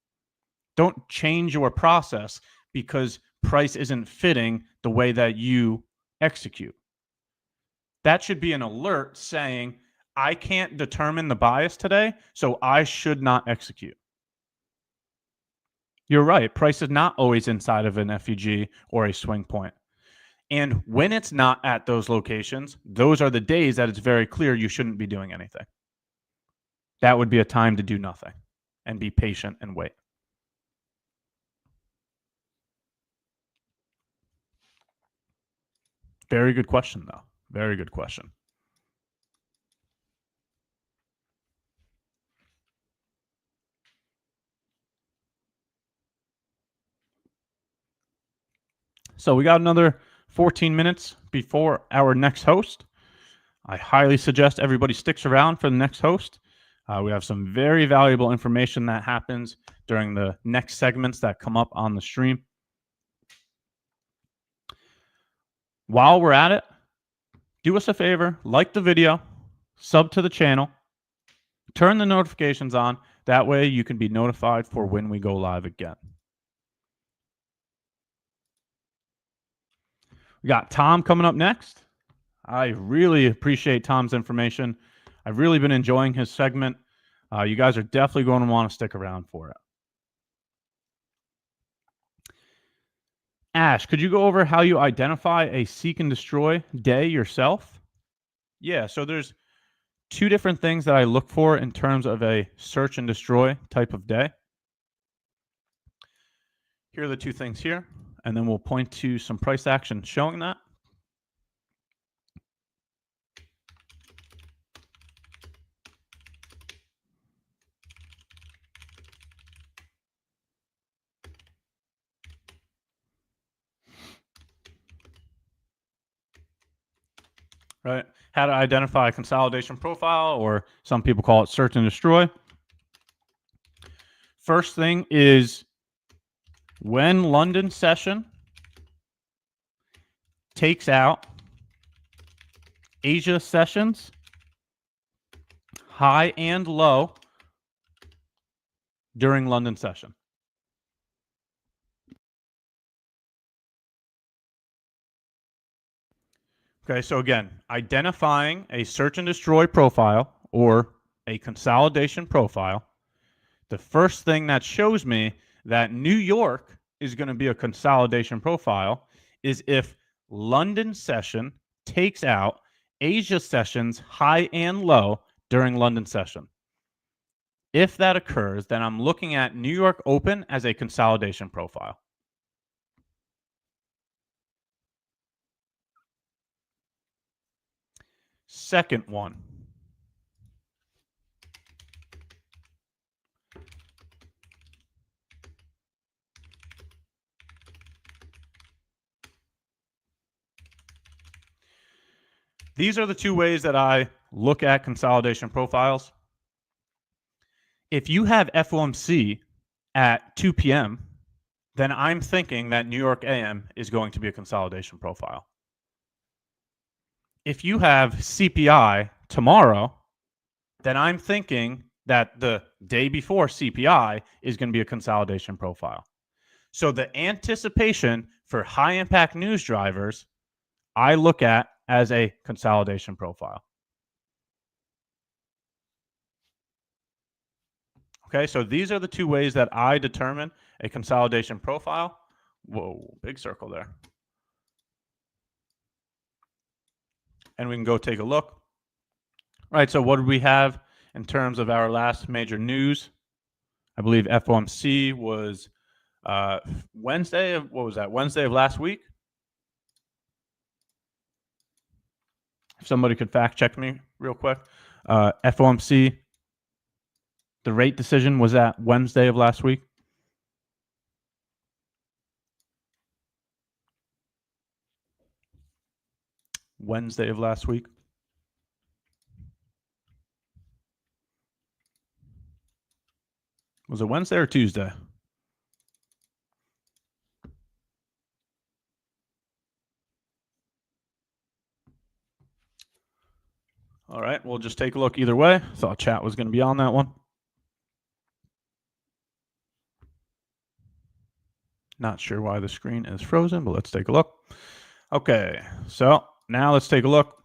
Don't change your process because price isn't fitting the way that you execute. That should be an alert saying, I can't determine the bias today, so I should not execute. You're right. Price is not always inside of an FEG or a swing point. And when it's not at those locations, those are the days that it's very clear you shouldn't be doing anything. That would be a time to do nothing and be patient and wait. Very good question, though. Very good question. So we got another 14 minutes before our next host. I highly suggest everybody sticks around for the next host. We have some very valuable information that happens during the next segments that come up on the stream. While we're at it, do us a favor, like the video, sub to the channel, turn the notifications on. That way you can be notified for when we go live again. We got Tom coming up next. I really appreciate Tom's information. I've really been enjoying his segment. You guys are definitely going to want to stick around for it. Ash, could you go over how you identify a seek and destroy day yourself? Yeah, so there's two different things that I look for in terms of a search and destroy type of day. Here are the two things here, and then we'll point to some price action showing that. Right. how to identify a consolidation profile, or some people call it search and destroy. First thing is when London session takes out Asia sessions high and low during London session. Okay, so again, identifying a search and destroy profile or a consolidation profile, the first thing that shows me that New York is going to be a consolidation profile is if London session takes out Asia sessions high and low during London session. If that occurs, then I'm looking at New York Open as a consolidation profile. Second one. These are the two ways that I look at consolidation profiles. If you have FOMC at 2 p.m., then I'm thinking that New York AM is going to be a consolidation profile. If you have CPI tomorrow, then I'm thinking that the day before CPI is going to be a consolidation profile. So the anticipation for high impact news drivers, I look at as a consolidation profile. Okay, so these are the two ways that I determine a consolidation profile. Whoa, big circle there. And we can go take a look. All right, so what did we have in terms of our last major news? I believe FOMC was Wednesday of, what was that? Wednesday of last week? If somebody could fact check me real quick. FOMC, the rate decision was that Wednesday of last week. Wednesday of last week. Was it Wednesday or Tuesday? All right, we'll just take a look either way. Thought chat was going to be on that one. Not sure why the screen is frozen, but let's take a look. Okay, so now let's take a look.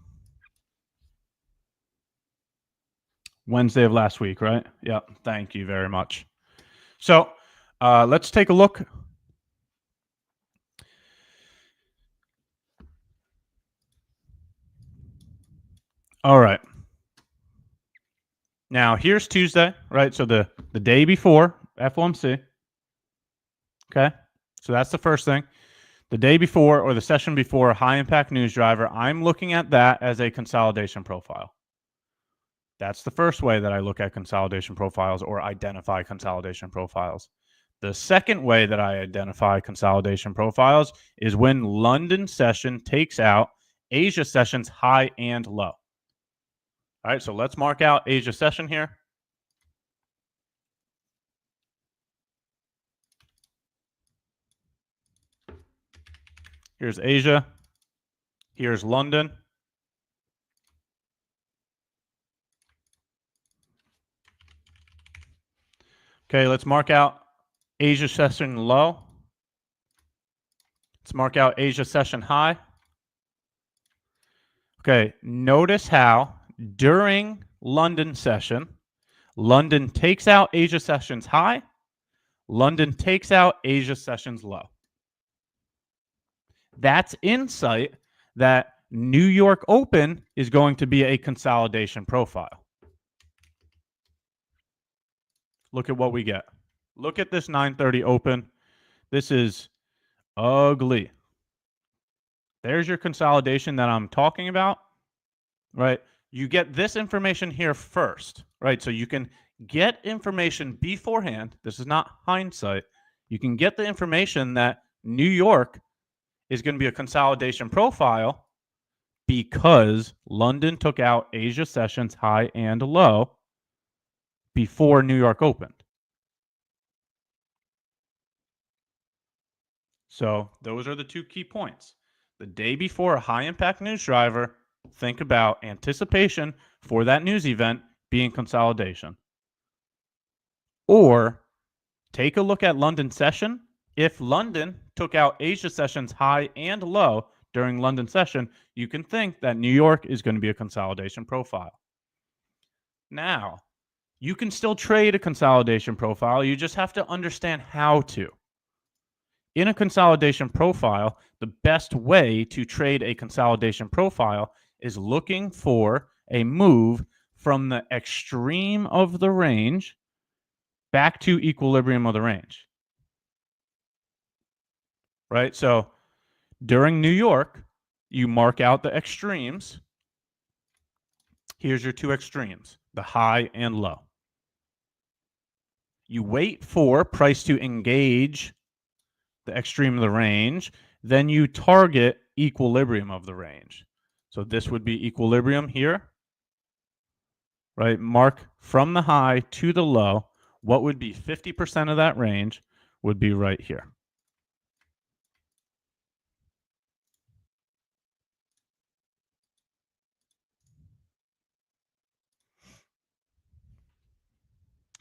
Wednesday of last week, right? Yep, thank you very much. So let's take a look. All right. Now here's Tuesday, right? So the day before FOMC. Okay, so that's the first thing. The day before or the session before a high impact news driver, I'm looking at that as a consolidation profile. That's the first way that I look at consolidation profiles or identify consolidation profiles. The second way that I identify consolidation profiles is when London session takes out Asia sessions high and low. All right, so let's mark out Asia session here. Here's Asia. Here's London. Okay, let's mark out Asia session low. Let's mark out Asia session high. Okay, notice how during London session, London takes out Asia sessions high. London takes out Asia sessions low. That's insight that New York Open is going to be a consolidation profile. Look at what we get. Look at this 930 open. This is ugly. There's your consolidation that I'm talking about, right? You get this information here first, right? So you can get information beforehand. This is not hindsight. You can get the information that New York is going to be a consolidation profile because London took out Asia sessions high and low before New York opened. So those are the two key points. The day before a high impact news driver, think about anticipation for that news event being consolidation. Or take a look at London session. If London took out Asia sessions high and low during London session, you can think that New York is going to be a consolidation profile. Now, you can still trade a consolidation profile. You just have to understand how to. In a consolidation profile, the best way to trade a consolidation profile is looking for a move from the extreme of the range back to equilibrium of the range. Right? So during New York, you mark out the extremes. Here's your two extremes, the high and low. You wait for price to engage the extreme of the range, then you target equilibrium of the range. So this would be equilibrium here, right? Mark from the high to the low. What would be 50% of that range would be right here.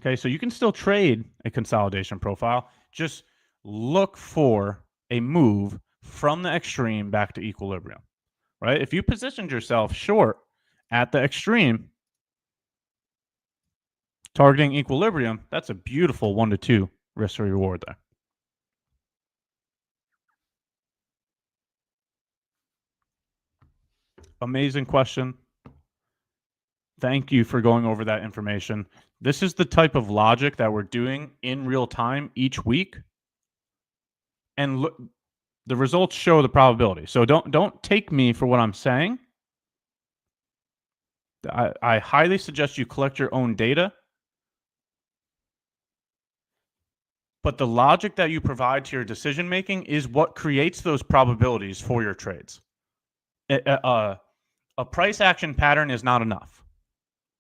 Okay, so you can still trade a consolidation profile. Just look for a move from the extreme back to equilibrium, right? If you positioned yourself short at the extreme, targeting equilibrium, that's a beautiful 1 to 2 risk to reward there. Amazing question. Thank you for going over that information. This is the type of logic that we're doing in real time each week. And look, the results show the probability. So don't take me for what I'm saying. I highly suggest you collect your own data. But the logic that you provide to your decision making is what creates those probabilities for your trades. A price action pattern is not enough.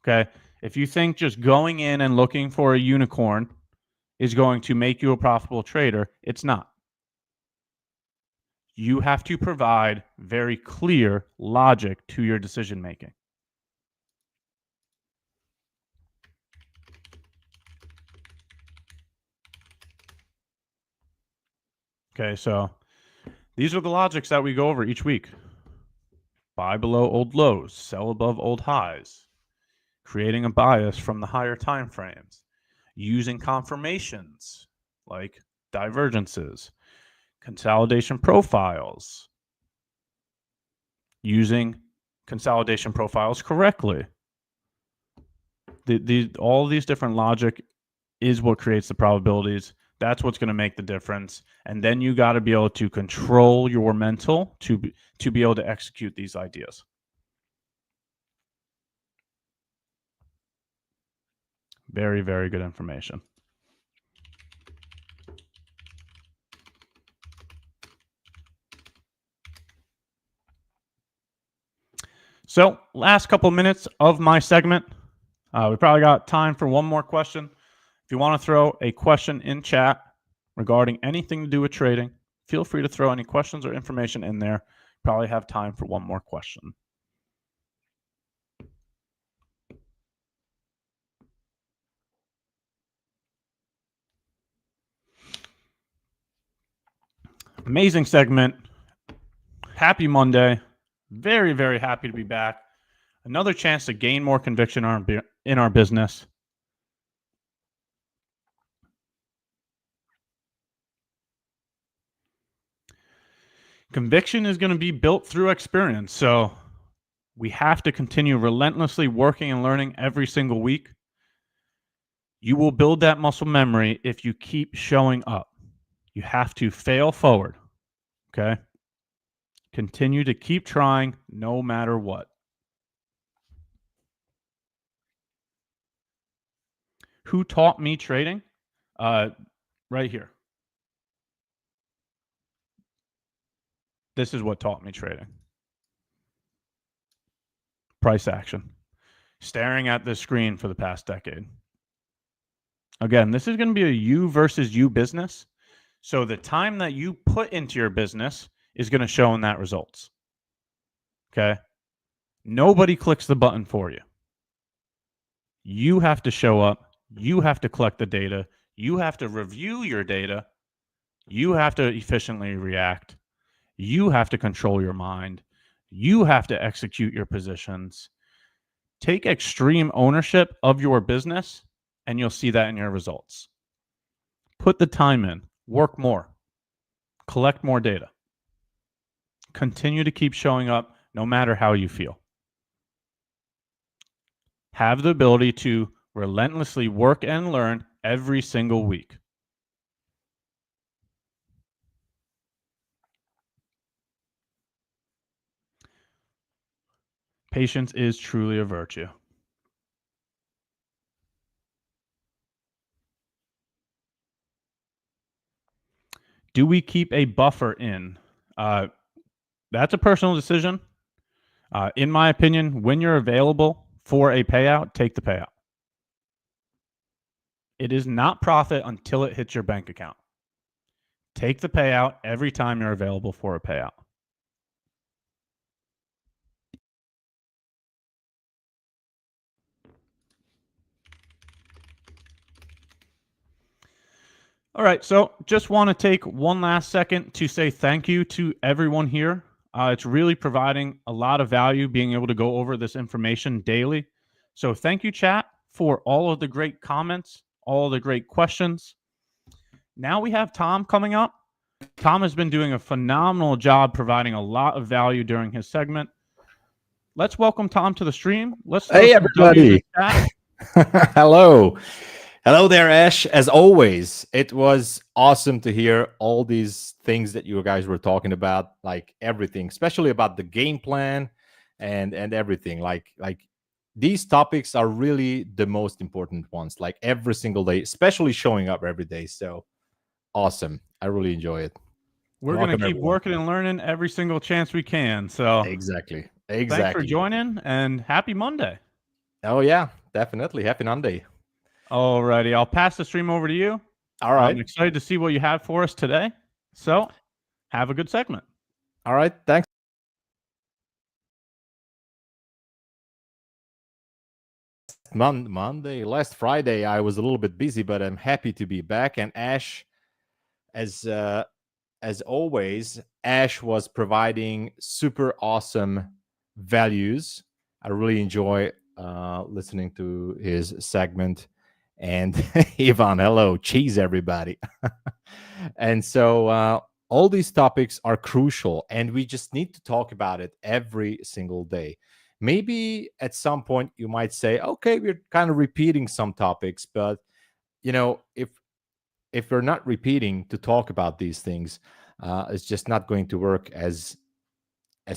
Okay? If you think just going in and looking for a unicorn is going to make you a profitable trader, it's not. You have to provide very clear logic to your decision making. Okay, so these are the logics that we go over each week. Buy below old lows, sell above old highs, creating a bias from the higher time frames, using confirmations like divergences, consolidation profiles, using consolidation profiles correctly. All of these different logic is what creates the probabilities. That's what's going to make the difference. And then you got to be able to control your mental to be able to execute these ideas. Very, very good information. So last couple minutes of my segment. We probably got time for one more question. If you want to throw a question in chat regarding anything to do with trading, feel free to throw any questions or information in there. Probably have time for one more question. Amazing segment. Happy Monday. Very, very happy to be back. Another chance to gain more conviction in our business. Conviction is going to be built through experience. So we have to continue relentlessly working and learning every single week. You will build that muscle memory if you keep showing up. You have to fail forward. Okay? Continue to keep trying no matter what. Who taught me trading? Right here. This is what taught me trading. price action, staring at the screen for the past decade. Again, this is going to be a you versus you business. So the time that you put into your business is going to show in that results. Okay? Nobody clicks the button for you. You have to show up. You have to collect the data. You have to review your data. You have to efficiently react. You have to control your mind. You have to execute your positions. Take extreme ownership of your business, and you'll see that in your results. Put the time in. Work more. Collect more data. Continue to keep showing up no matter how you feel. Have the ability to relentlessly work and learn every single week. Patience is truly a virtue. Do we keep a buffer in? That's a personal decision. In my opinion, when you're available for a payout, take the payout. It is not profit until it hits your bank account. Take the payout every time you're available for a payout. All right, so just want to take one last second to say thank you to everyone here. It's really providing a lot of value being able to go over this information daily. So thank you, chat, for all of the great comments, all of the great questions. Now we have Tom coming up. Tom has been doing a phenomenal job providing a lot of value during his segment. Let's welcome Tom to the stream. Let's Hey, everybody. Hello. Hello there, Ash. As always, it was awesome to hear all these things that you guys were talking about, like everything, especially about the game plan and everything. Like these topics are really the most important ones, like every single day, especially showing up every day. So awesome. I really enjoy it. We're going to keep working and learning every single chance we can. So exactly. Thanks for joining, and happy Monday. Oh, yeah, definitely. Happy Monday. All righty. I'll pass the stream over to you. All right. I'm excited to see what you have for us today. So have a good segment. All right. Thanks. Last Friday, I was a little bit busy, but I'm happy to be back. And Ash, as always, Ash was providing super awesome values. I really enjoy listening to his segment. And Ivan, hello, cheese, everybody. And so all these topics are crucial, and we just need to talk about it every single day. Maybe at some point you might say, okay, we're kind of repeating some topics, but you know, if we're not repeating to talk about these things, it's just not going to work as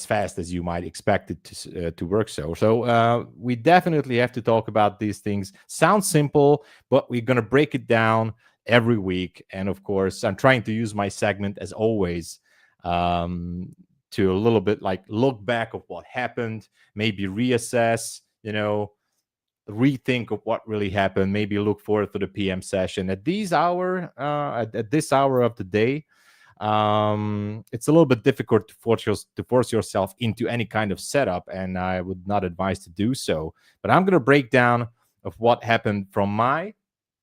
fast as you might expect it to work. So we definitely have to talk about these things. Sounds simple, but we're going to break it down every week. And of course, I'm trying to use my segment as always to a little bit like look back of what happened, maybe reassess, rethink of what really happened, maybe look forward to the PM session at this hour of the day. It's a little bit difficult to force yourself into any kind of setup, and I would not advise to do so. But I'm going to break down of what happened from my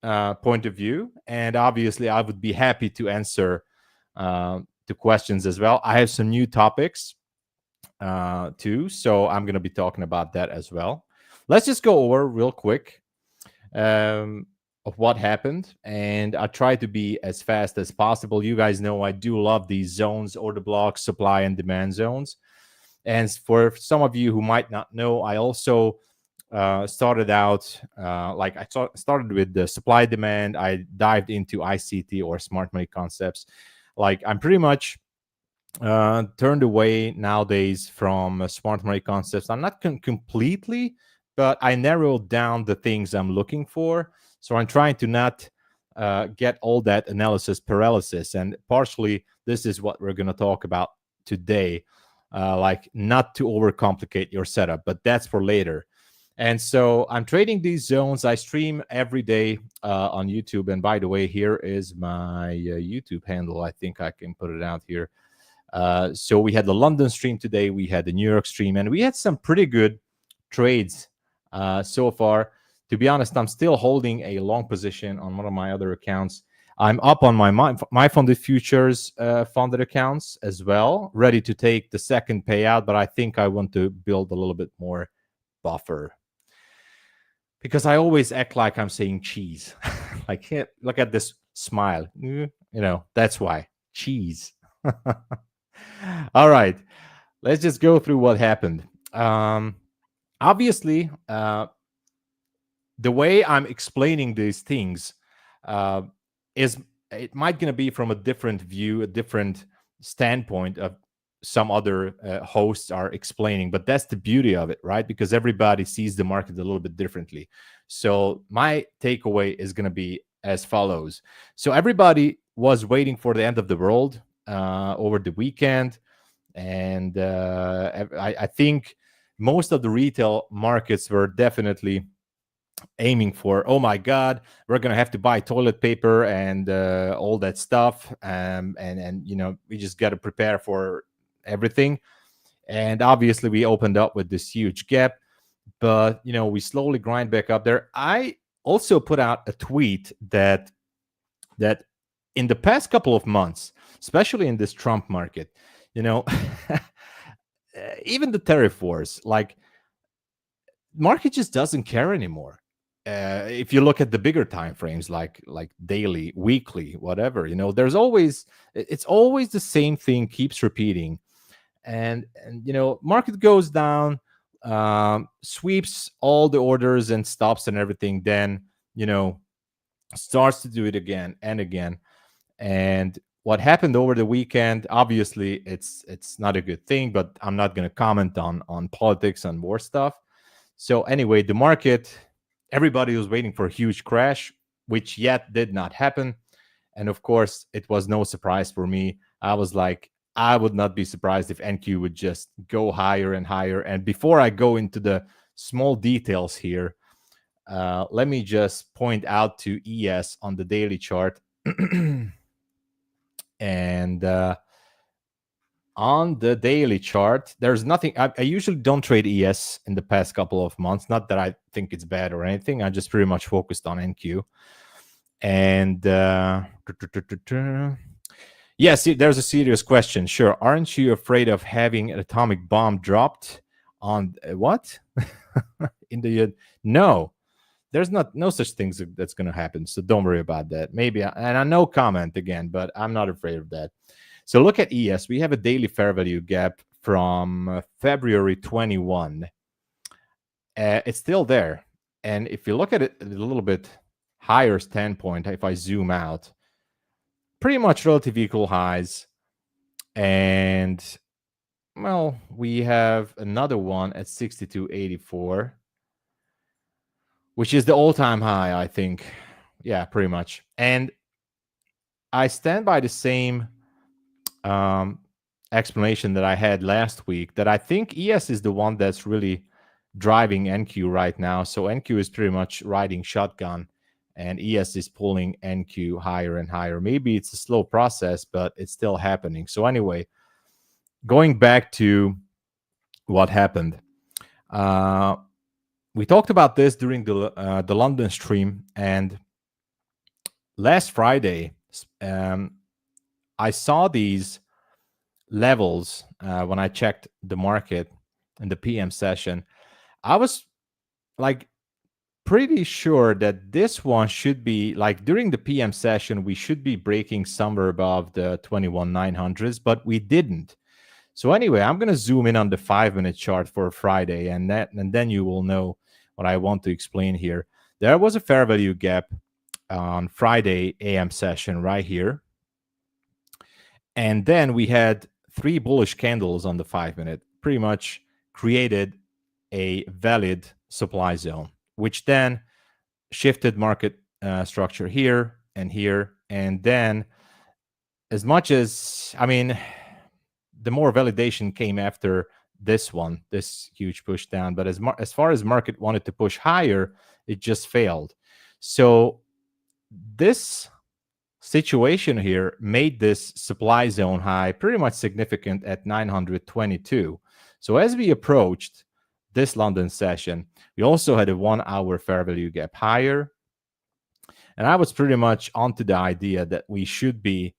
point of view, and obviously I would be happy to answer the questions as well. I have some new topics too, so I'm going to be talking about that as well. Let's just go over real quick of what happened, and I try to be as fast as possible. You guys know I do love these zones, order blocks, supply and demand zones. And for some of you who might not know, I also started out started with the supply demand. I dived into ICT or smart money concepts. Like I'm pretty much turned away nowadays from smart money concepts. I'm not completely, but I narrowed down the things I'm looking for. So I'm trying to not get all that analysis paralysis. And partially, this is what we're going to talk about today. like not to overcomplicate your setup, but that's for later. And so I'm trading these zones. I stream every day on YouTube. And by the way, here is my YouTube handle. I think I can put it out here. So we had the London stream today. We had the New York stream. And we had some pretty good trades so far. To be honest, I'm still holding a long position on one of my other accounts. I'm up on my MyFundedFutures funded accounts as well, ready to take the second payout. But I think I want to build a little bit more buffer, because I always act like I'm saying cheese. Like, hey, look at this smile. That's why. Cheese. All right. Let's just go through what happened. Obviously, the way I'm explaining these things is it might going to be from a different view, a different standpoint of some other hosts are explaining, but that's the beauty of it, right? Because everybody sees the market a little bit differently. So my takeaway is going to be as follows. So everybody was waiting for the end of the world over the weekend. And I think most of the retail markets were definitely aiming for, oh my God, we're going to have to buy toilet paper and all that stuff. And we just got to prepare for everything. And obviously we opened up with this huge gap, but we slowly grind back up there. I also put out a tweet that in the past couple of months, especially in this Trump market, even the tariff wars, like, market just doesn't care anymore. If you look at the bigger time frames, like daily, weekly, whatever, it's always the same thing, keeps repeating. And market goes down, sweeps all the orders and stops and everything, then starts to do it again and again. And what happened over the weekend, obviously it's not a good thing, but I'm not going to comment on politics and war stuff. So anyway, the market, everybody was waiting for a huge crash, which yet did not happen. And of course, it was no surprise for me. I was like, I would not be surprised if NQ would just go higher and higher. And before I go into the small details here, let me just point out to ES on the daily chart. And on the daily chart, there's nothing. I usually don't trade ES in the past couple of months. Not that I think it's bad or anything. I just pretty much focused on NQ. And yes, there's a serious question. Sure, aren't you afraid of having an atomic bomb dropped on what? No, there's no such things that's going to happen. So don't worry about that. Maybe, and I know comment again, but I'm not afraid of that. So look at ES. We have a daily fair value gap from February 21. It's still there. And if you look at it at a little bit higher standpoint, if I zoom out, pretty much relative equal highs. And, well, we have another one at 62.84, which is the all-time high, I think. Yeah, pretty much. And I stand by the same explanation that I had last week, that I think ES is the one that's really driving NQ right now. So NQ is pretty much riding shotgun, and ES is pulling NQ higher and higher. Maybe it's a slow process, but it's still happening. So anyway, going back to what happened, we talked about this during the London stream, and last Friday, I saw these levels when I checked the market in the PM session. I was like pretty sure that this one should be, like, during the PM session, we should be breaking somewhere above the 21,900s, but we didn't. So anyway, I'm going to zoom in on the 5-minute chart for Friday, and then you will know what I want to explain here. There was a fair value gap on Friday AM session right here. And then we had 3 bullish candles on the 5-minute, pretty much created a valid supply zone, which then shifted market structure here and here. And then, as much as, I mean, the more validation came after this one, this huge push down. But as far as market wanted to push higher, it just failed. So this situation here made this supply zone high pretty much significant at 922. So as we approached this London session, we also had a 1 hour fair value gap higher. And I was pretty much onto the idea that we should be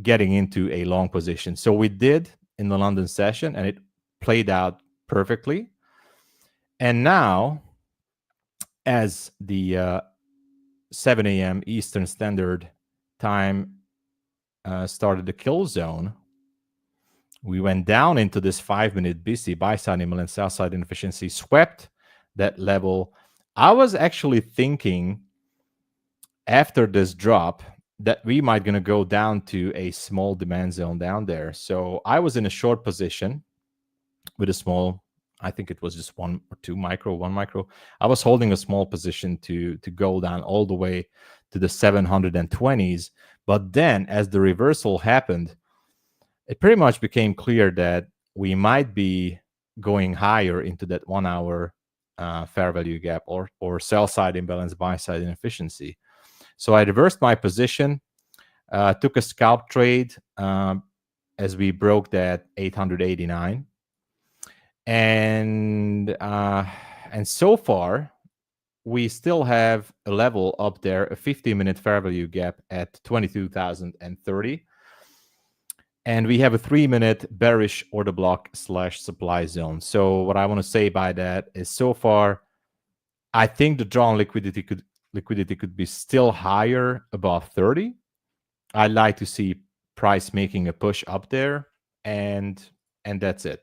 getting into a long position. So we did in the London session, and it played out perfectly. And now, as the 7 a.m. Eastern Standard Time started the kill zone, we went down into this 5-minute BC, buy side imbalance, sell side inefficiency, swept that level. I was actually thinking after this drop that we might going to go down to a small demand zone down there. So I was in a short position with a small, I think it was just 1 or 2 micro, 1 micro. I was holding a small position to go down all the way to the 720s. But then as the reversal happened, it pretty much became clear that we might be going higher into that 1 hour fair value gap or sell side imbalance, buy side inefficiency. So I reversed my position, took a scalp trade as we broke that 889. And so far, we still have a level up there, a 50-minute fair value gap at 22,030. And we have a 3-minute bearish order block / supply zone. So what I want to say by that is so far, I think the drawn liquidity could be still higher above 30. I'd like to see price making a push up there, and that's it.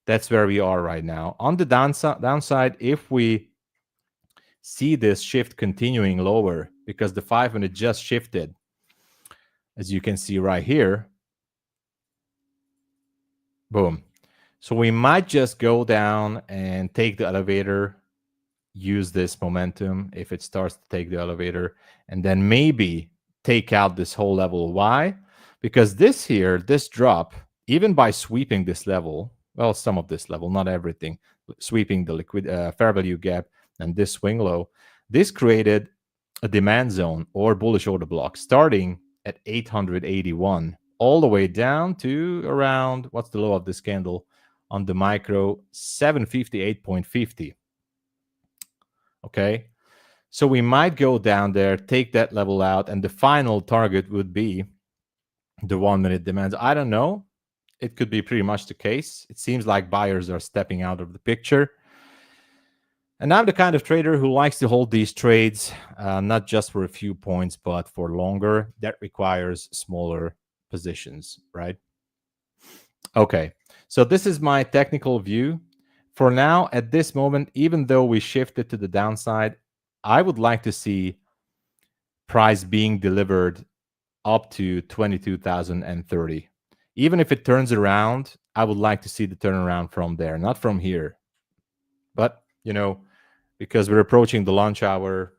That's where we are right now. On the downside, if we see this shift continuing lower, because the 5-minute just shifted, as you can see right here, boom. So we might just go down and take the elevator, use this momentum if it starts to take the elevator, and then maybe take out this whole level. Why? Because this drop, even by sweeping this level, well, some of this level, not everything, sweeping the fair value gap and this swing low, this created a demand zone or bullish order block starting at 881 all the way down to around, what's the low of this candle on the micro, 758.50. Okay, so we might go down there, take that level out, and the final target would be the 1-minute demands. I don't know. It could be pretty much the case. It seems like buyers are stepping out of the picture. And I'm the kind of trader who likes to hold these trades, not just for a few points, but for longer. That requires smaller positions, right? Okay, so this is my technical view. For now, at this moment, even though we shifted to the downside, I would like to see price being delivered up to 22,030. Even if it turns around, I would like to see the turnaround from there, not from here. But, you know, because we're approaching the lunch hour,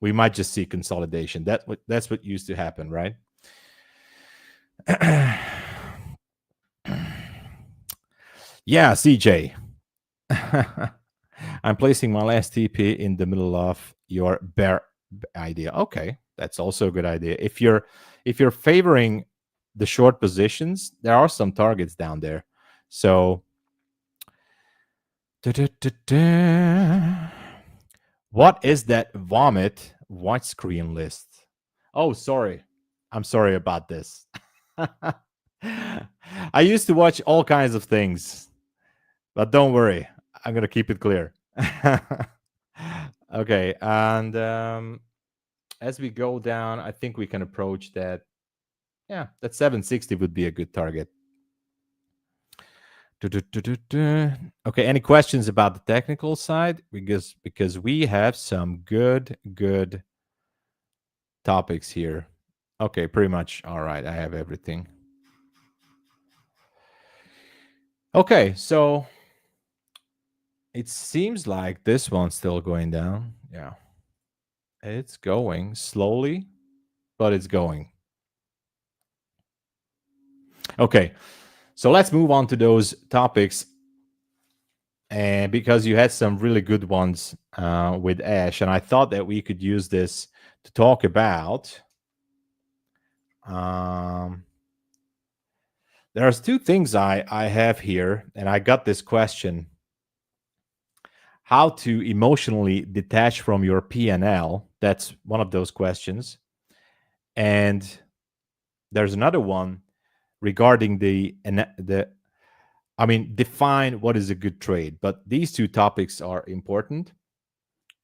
we might just see consolidation. That's what used to happen, right? Yeah, CJ. I'm placing my last TP in the middle of your bear idea. Okay, that's also a good idea. If you're favoring the short positions, there are some targets down there. So what is that vomit white screen list? Oh, sorry. I'm sorry about this. I used to watch all kinds of things, but don't worry. I'm going to keep it clear. Okay. And as we go down, I think we can approach that. Yeah, that 760 would be a good target. Okay, any questions about the technical side? Because we have some good topics here. Okay, pretty much. All right, I have everything. Okay, so it seems like this one's still going down. Yeah, it's going slowly, but it's going. Okay, so let's move on to those topics. And because you had some really good ones with Ash, and I thought that we could use this to talk about. There's two things I have here, and I got this question: how to emotionally detach from your P&L. That's one of those questions. And there's another one regarding define what is a good trade. But these two topics are important.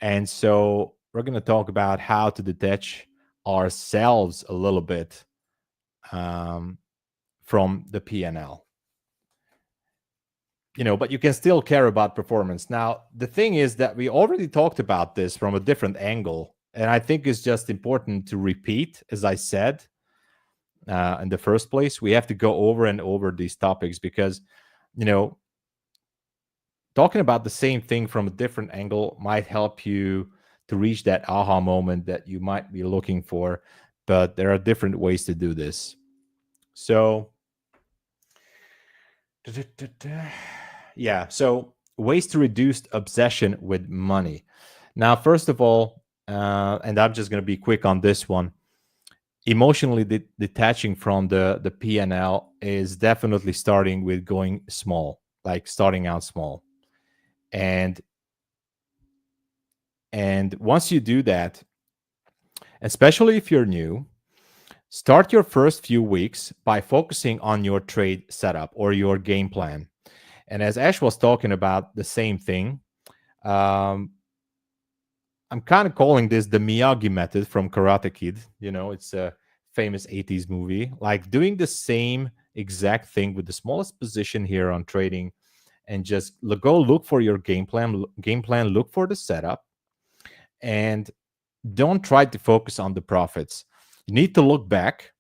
And so we're going to talk about how to detach ourselves a little bit from the P&L. But you can still care about performance. Now, the thing is that we already talked about this from a different angle, and I think it's just important to repeat, as I said, in the first place. We have to go over and over these topics because, talking about the same thing from a different angle might help you to reach that aha moment that you might be looking for, but there are different ways to do this. So, yeah, so ways to reduce obsession with money. Now, first of all, and I'm just going to be quick on this one, emotionally detaching from the P&L is definitely starting with going small, like starting out small. And once you do that, especially if you're new, start your first few weeks by focusing on your trade setup or your game plan. And as Ash was talking about the same thing, I'm kind of calling this the Miyagi method from Karate Kid. It's a famous 80s movie, like doing the same exact thing with the smallest position here on trading, and just go look for your game plan, look for the setup, and don't try to focus on the profits. You need to look back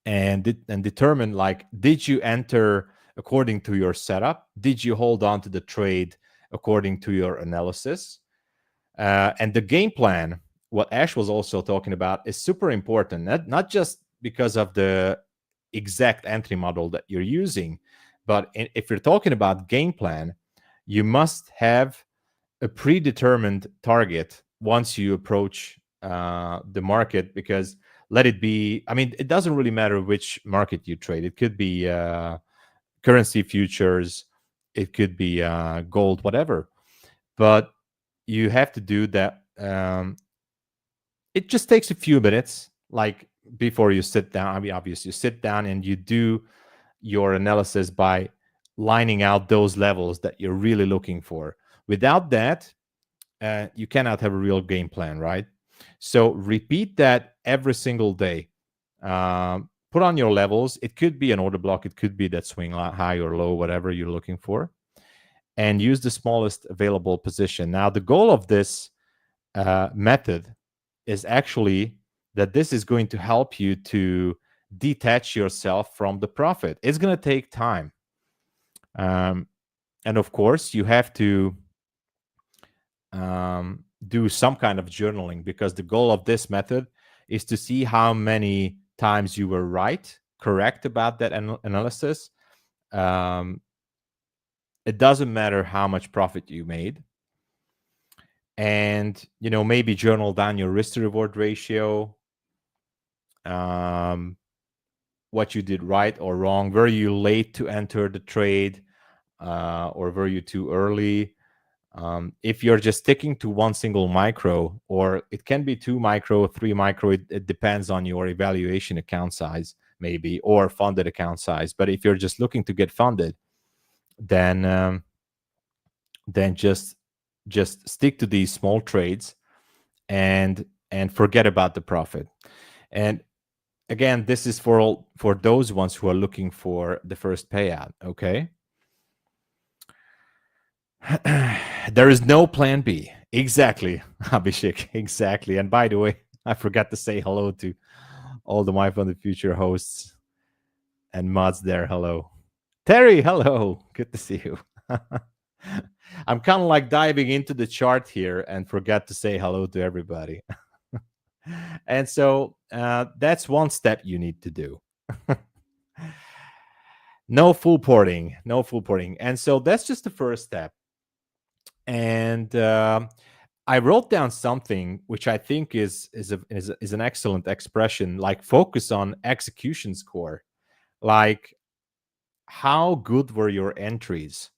and determine, like, did you enter according to your setup? Did you hold on to the trade according to your analysis? And the game plan, what Ash was also talking about, is super important, not just because of the exact entry model that you're using, but if you're talking about game plan, you must have a predetermined target once you approach the market, because let it be, it doesn't really matter which market you trade. It could be currency futures, it could be gold, whatever. But you have to do that. It just takes a few minutes, like before you sit down. Obviously, you sit down and you do your analysis by lining out those levels that you're really looking for. Without that, you cannot have a real game plan, right? So repeat that every single day. Put on your levels. It could be an order block. It could be that swing high or low, whatever you're looking for. And use the smallest available position. Now, the goal of this method is actually that this is going to help you to detach yourself from the profit. It's going to take time. And of course, you have to do some kind of journaling, because the goal of this method is to see how many times you were correct about that analysis. It doesn't matter how much profit you made. And, maybe journal down your risk to reward ratio, what you did right or wrong. Were you late to enter the trade, or were you too early? If you're just sticking to one single micro, or it can be 2 micro, 3 micro, it depends on your evaluation account size, maybe, or funded account size. But if you're just looking to get funded, then just stick to these small trades and forget about the profit. And again, this is for those ones who are looking for the first payout. Okay. There is no plan B. Exactly, Abhishek. Exactly. And by the way, I forgot to say hello to all the MyFundedFutures hosts and mods there. Hello. Terry, hello. Good to see you. I'm kind of like diving into the chart here and forgot to say hello to everybody. And so that's one step you need to do. No full porting, no full porting. And so that's just the first step. And I wrote down something which I think is an excellent expression, like focus on execution score. Like, how good were your entries?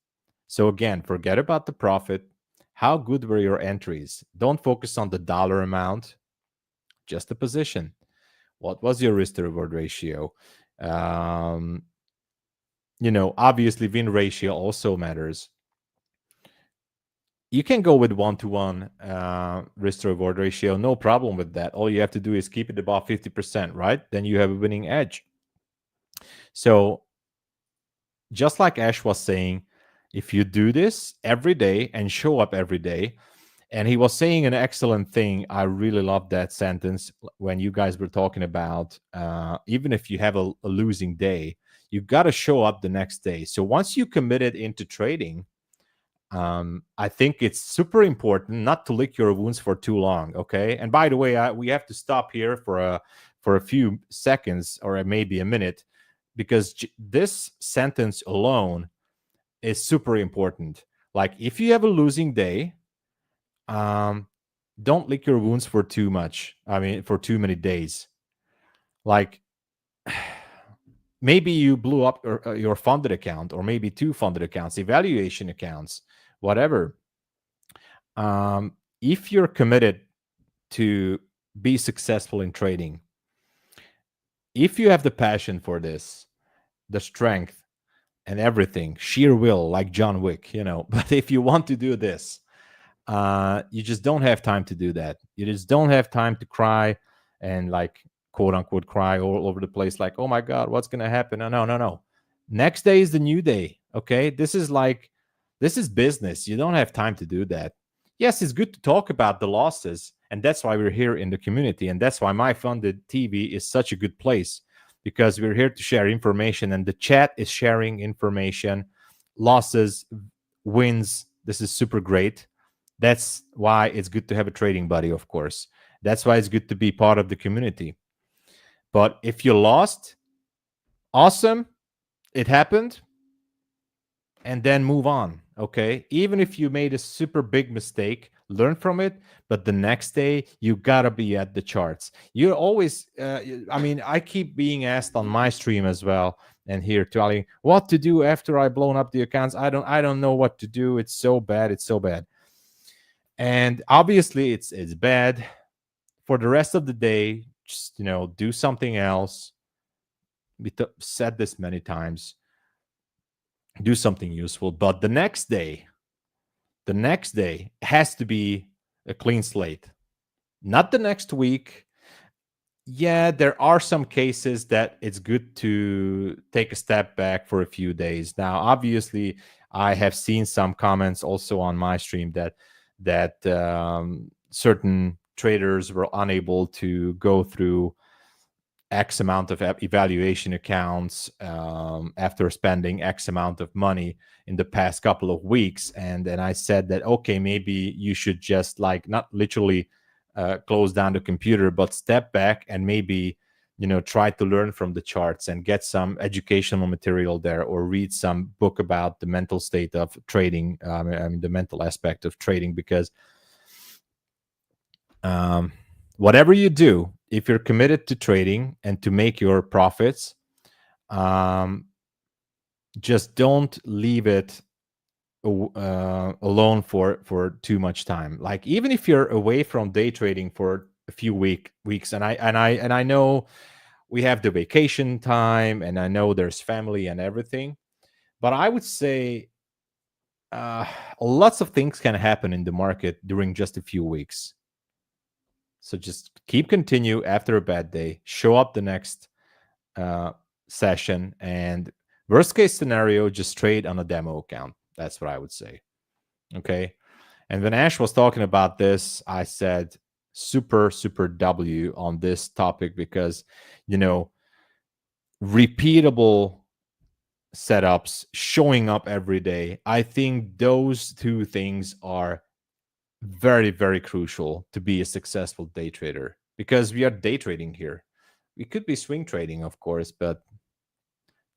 So again, forget about the profit. How good were your entries? Don't focus on the dollar amount, just the position. What was your risk to reward ratio? Obviously win ratio also matters. You can go with 1-to-1 risk to reward ratio, no problem with that. All you have to do is keep it above 50%, right? Then you have a winning edge. So just like Ash was saying, if you do this every day and show up every day, and he was saying an excellent thing. I really love that sentence when you guys were talking about even if you have a losing day, you got to show up the next day. So once you committed into trading, I think it's super important not to lick your wounds for too long. Okay. And by the way, we have to stop here for a few seconds or maybe a minute, because this sentence alone is super important. Like, if you have a losing day, don't lick your wounds for too much. I mean, for too many days. Like, maybe you blew up your funded account, or maybe 2 funded accounts, evaluation accounts, whatever. If you're committed to be successful in trading, if you have the passion for this, the strength and everything, sheer will, like John Wick, but if you want to do this, you just don't have time to do that. You just don't have time to cry and, like, quote unquote cry all over the place, like, oh my God, what's going to happen? No. Next day is the new day. Okay. This is business. You don't have time to do that. Yes, it's good to talk about the losses. And that's why we're here in the community. And that's why MyFunded TV is such a good place, because we're here to share information, and the chat is sharing information, losses, wins. This is super great. That's why it's good to have a trading buddy, of course. That's why it's good to be part of the community. But if you lost, awesome, it happened, and then move on, okay? Even if you made a super big mistake, learn from it, but the next day, you gotta be at the charts. You're always, I keep being asked on my stream as well, and here telling what to do after I blown up the accounts. I don't know what to do. It's so bad. And obviously it's bad. For the rest of the day, just do something else. We said this many times. Do something useful. But the next day has to be a clean slate. Not the next week. Yeah, there are some cases that it's good to take a step back for a few days. Now, obviously, I have seen some comments also on my stream that certain traders were unable to go through X amount of evaluation accounts after spending X amount of money in the past couple of weeks. And then I said that, okay, maybe you should just, like, not literally close down the computer, but step back and maybe, try to learn from the charts and get some educational material there, or read some book about the mental state of trading. The mental aspect of trading, because whatever you do, if you're committed to trading and to make your profits, just don't leave it alone for too much time. Like, even if you're away from day trading for a few weeks, and I know we have the vacation time, and I know there's family and everything, but I would say lots of things can happen in the market during just a few weeks. So just continue after a bad day, show up the next session, and worst case scenario, just trade on a demo account. That's what I would say. Okay. And when Ash was talking about this, I said super W on this topic, because, repeatable setups, showing up every day, I think those 2 things are very, very crucial to be a successful day trader, because we are day trading here. We could be swing trading, of course, but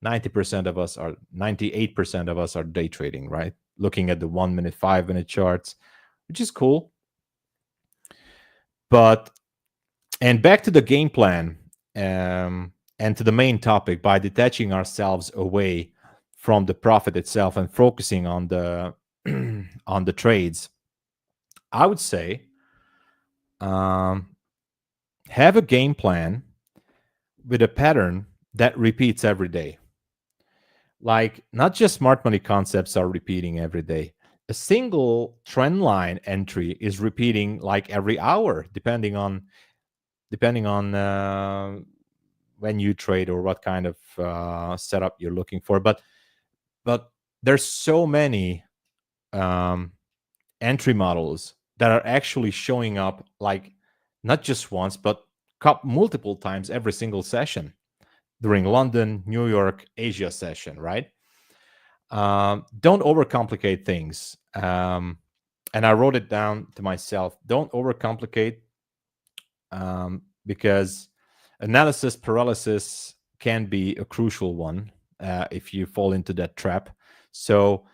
98% of us are day trading, right? Looking at the 1 minute, 5 minute charts, which is cool. And back to the game plan, and to the main topic, by detaching ourselves away from the profit itself and focusing on the on the trades, I would say have a game plan with a pattern that repeats every day. Like, not just smart money concepts are repeating every day. A single trend line entry is repeating like every hour, depending on when you trade or what kind of setup you're looking for. But there's so many entry models that are actually showing up, like not just once, but multiple times every single session during London, New York, Asia session, right? Don't overcomplicate things. And I wrote it down to myself. Don't overcomplicate, because analysis paralysis can be a crucial one if you fall into that trap. So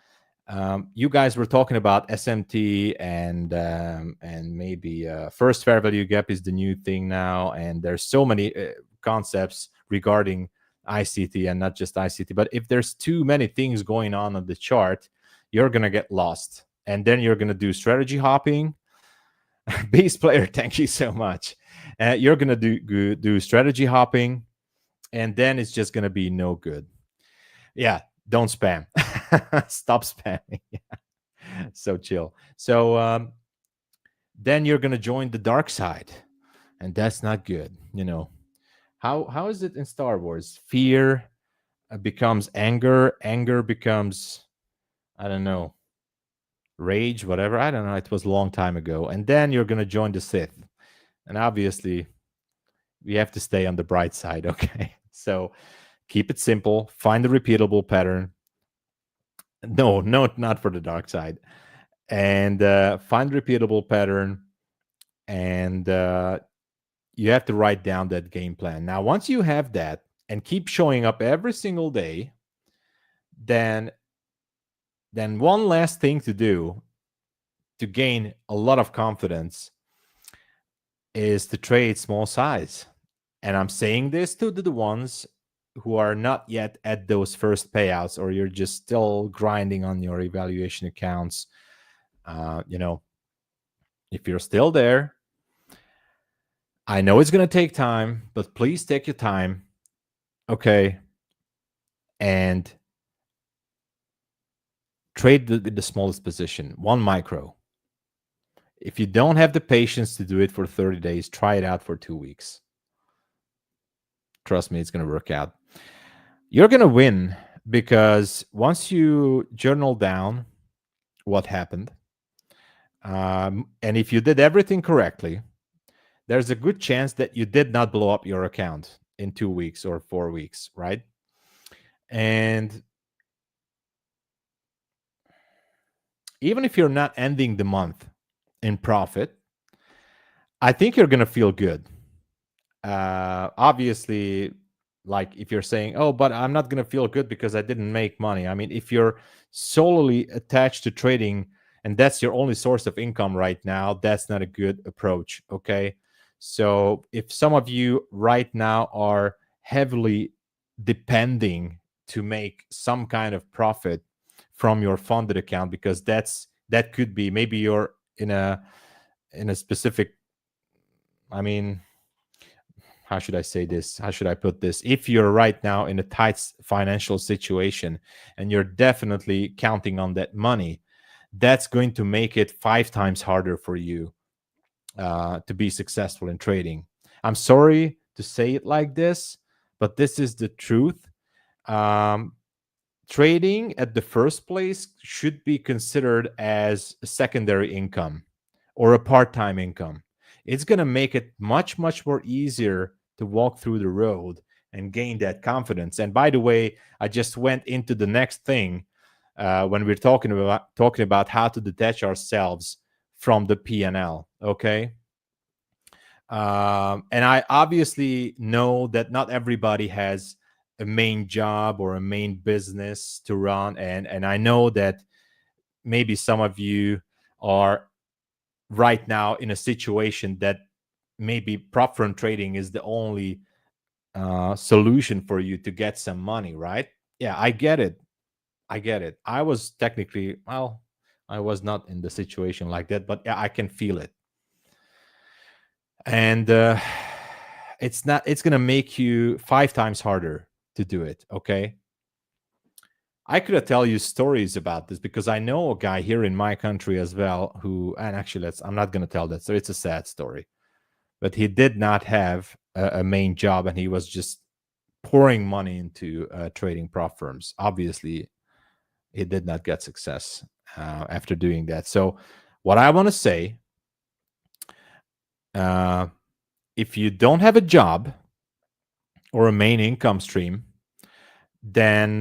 you guys were talking about SMT and maybe first fair value gap is the new thing now, and there's so many concepts regarding ICT, and not just ICT. But if there's too many things going on the chart, you're gonna get lost, and then you're gonna do strategy hopping. Base player, thank you so much. You're gonna do strategy hopping, and then it's just gonna be no good. Yeah, don't spam. Stop spamming. So chill. So then you're gonna join the dark side, and that's not good. You know how is it in Star Wars? Fear becomes anger. Anger becomes, I don't know, rage, whatever. I don't know. It was a long time ago. And then you're gonna join the Sith, and obviously we have to stay on the bright side. Okay, so keep it simple. Find a repeatable pattern. No, not for the dark side. And find repeatable pattern, and you have to write down that game plan. Now, once you have that and keep showing up every single day, then one last thing to do to gain a lot of confidence is to trade small size. And I'm saying this to the ones who are not yet at those first payouts, or you're just still grinding on your evaluation accounts. If you're still there, I know it's going to take time, but please take your time. Okay. And trade the smallest position, 1 micro. If you don't have the patience to do it for 30 days, try it out for 2 weeks. Trust me, it's going to work out. You're going to win, because once you journal down what happened, and if you did everything correctly, there's a good chance that you did not blow up your account in 2 weeks or 4 weeks, right? And even if you're not ending the month in profit, I think you're going to feel good. Obviously, like if you're saying, oh, but I'm not going to feel good because I didn't make money. I mean, if you're solely attached to trading and that's your only source of income right now, that's not a good approach, okay? So if some of you right now are heavily depending to make some kind of profit from your funded account, because that could be, maybe you're in a specific, I mean, how should I say this? How should I put this? If you're right now in a tight financial situation and you're definitely counting on that money, that's going to make it 5 times harder for you to be successful in trading. I'm sorry to say it like this, but this is the truth. Trading at the first place should be considered as a secondary income or a part-time income. It's going to make it much, much more easier to walk through the road and gain that confidence. And by the way, I just went into the next thing when we're talking about how to detach ourselves from the P&L, okay? And I obviously know that not everybody has a main job or a main business to run, and I know that maybe some of you are right now in a situation that maybe prop firm trading is the only solution for you to get some money, right? Yeah, I get it. I was technically, well, I was not in the situation like that, but yeah, I can feel it. And it's going to make you 5 times harder to do it, okay? I could tell you stories about this because I know a guy here in my country as well who, and actually I'm not going to tell that story. It's a sad story. But he did not have a main job, and he was just pouring money into trading prop firms. Obviously, he did not get success after doing that. So what I want to say, if you don't have a job or a main income stream, then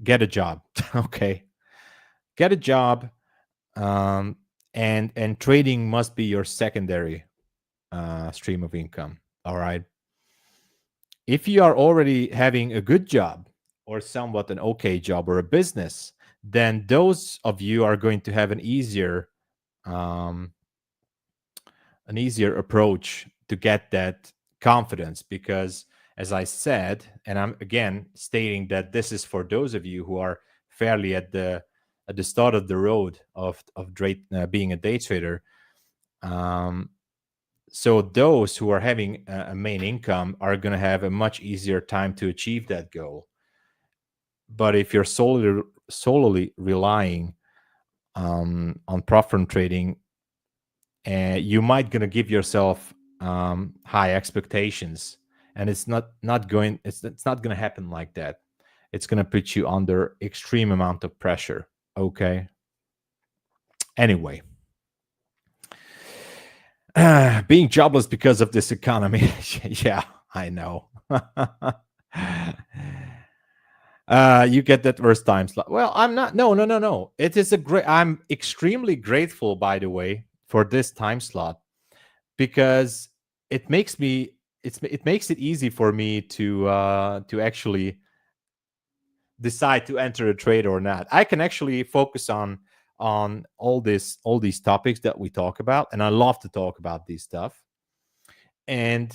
get a job. Okay, get a job, and trading must be your secondary stream of income. All right. If you are already having a good job or somewhat an okay job or a business, then those of you are going to have an easier approach to get that confidence, because as I said, and I'm again stating that this is for those of you who are fairly at the start of the road of being a day trader. So those who are having a main income are going to have a much easier time to achieve that goal. But if you're solely relying on prop firm trading, you might going to give yourself high expectations, and it's not going to happen like that. It's going to put you under extreme amount of pressure. Okay. Anyway. Being jobless because of this economy. Yeah, I know. You get that worst time slot. Well, I'm not. No. It is I'm extremely grateful, by the way, for this time slot, because it makes it easy for me to actually decide to enter a trade or not. I can actually focus on all these topics that we talk about, and I love to talk about these stuff. And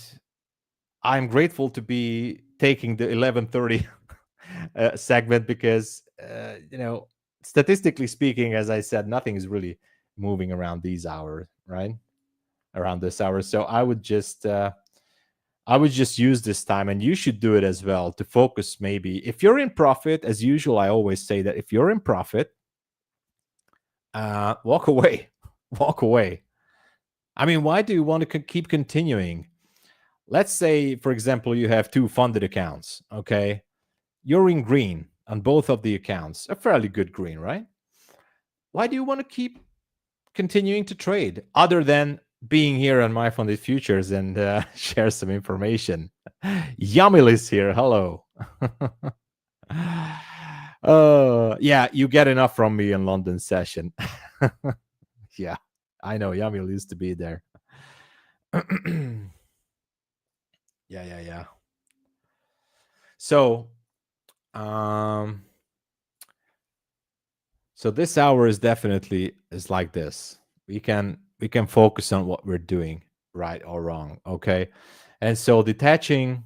I'm grateful to be taking the 11:30 segment because statistically speaking, as I said, nothing is really moving around these hours, right? Around this hour. So I would just use this time, and you should do it as well, to focus. Maybe if you're in profit, as usual, I always say that if you're in profit, walk away. I mean, why do you want to keep continuing? Let's say, for example, you have 2 funded accounts. Okay, you're in green on both of the accounts, a fairly good green, right? Why do you want to keep continuing to trade other than being here on MyFundedFutures and share some information? Yamil is here. Hello. Yeah, you get enough from me in London session. Yeah, I know Yamil used to be there. Yeah. So this hour is definitely like this. We can focus on what we're doing, right or wrong. Okay. And so detaching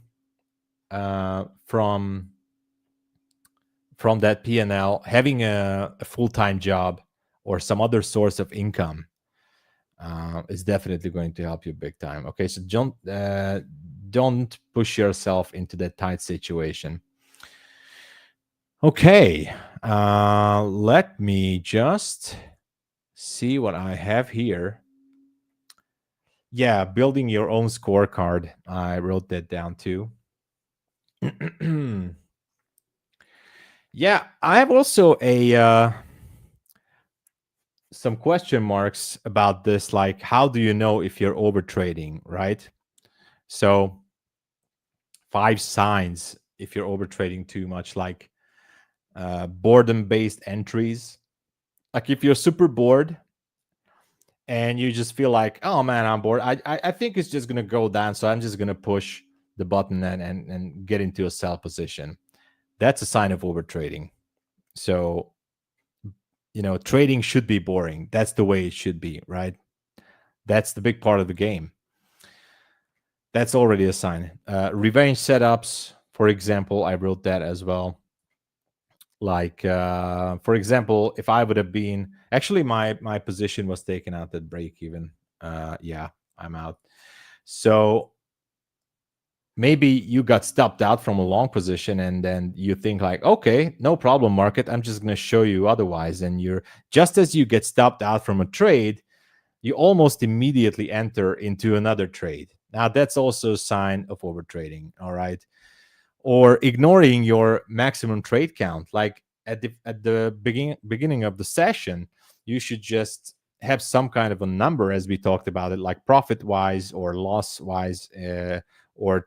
from that P&L, having a full-time job or some other source of income is definitely going to help you big time. Okay, so don't push yourself into that tight situation. Okay, let me just see what I have here. Yeah, building your own scorecard. I wrote that down too. Yeah, I have also some question marks about this, like how do you know if you're over trading, right? So 5 signs if you're over trading too much, like boredom-based entries. Like if you're super bored and you just feel like, oh man, I'm bored. I think it's just gonna go down, so I'm just gonna push the button and get into a sell position. That's a sign of overtrading. So, trading should be boring. That's the way it should be, right? That's the big part of the game. That's already a sign. Revenge setups, for example, I wrote that as well. Like, for example, if I would have been, actually my position was taken out at break even. Yeah, I'm out. So maybe you got stopped out from a long position and then you think like, okay, no problem, market. I'm just going to show you otherwise. And just as you get stopped out from a trade, you almost immediately enter into another trade. Now that's also a sign of overtrading, all right? Or ignoring your maximum trade count. Like at the beginning of the session, you should just have some kind of a number, as we talked about it, like profit-wise or loss-wise, or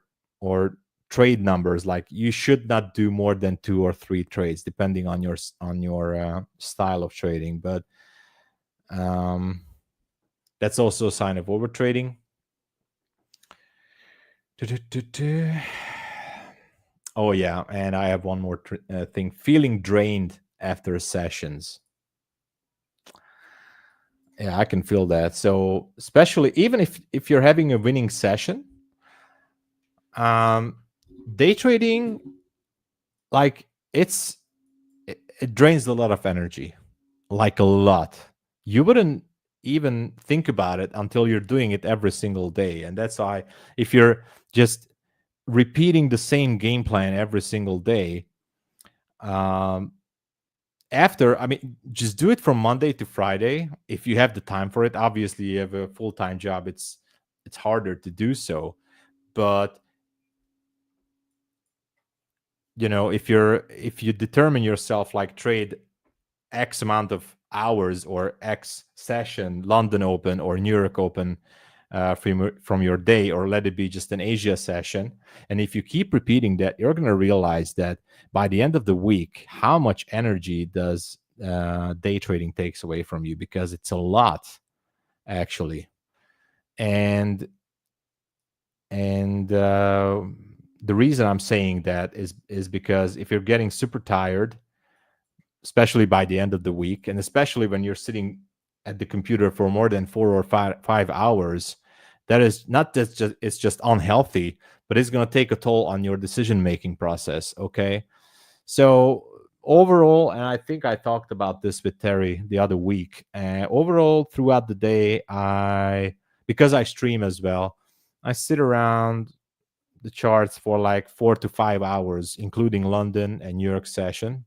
trade numbers. Like you should not do more than 2 or 3 trades, depending on your style of trading. But that's also a sign of overtrading. Oh yeah, and I have one more thing: feeling drained after sessions. Yeah, I can feel that. So especially even if you're having a winning session, day trading, like it drains a lot of energy, like a lot. You wouldn't even think about it until you're doing it every single day. And that's why if you're just repeating the same game plan every single day, just do it from Monday to Friday if you have the time for it. Obviously, you have a full-time job, it's harder to do so. But if you determine yourself, like trade X amount of hours or X session, London Open or New York Open, from your day, or let it be just an Asia session. And if you keep repeating that, you're going to realize that by the end of the week, how much energy does day trading takes away from you, because it's a lot, actually. And the reason I'm saying that is because if you're getting super tired, especially by the end of the week, and especially when you're sitting at the computer for more than 4 or 5 hours, that is not just it's just unhealthy, but it's going to take a toll on your decision-making process, okay? So overall, and I think I talked about this with Terry the other week, overall throughout the day, because I stream as well, I sit around the charts for like 4 to 5 hours, including London and New York session.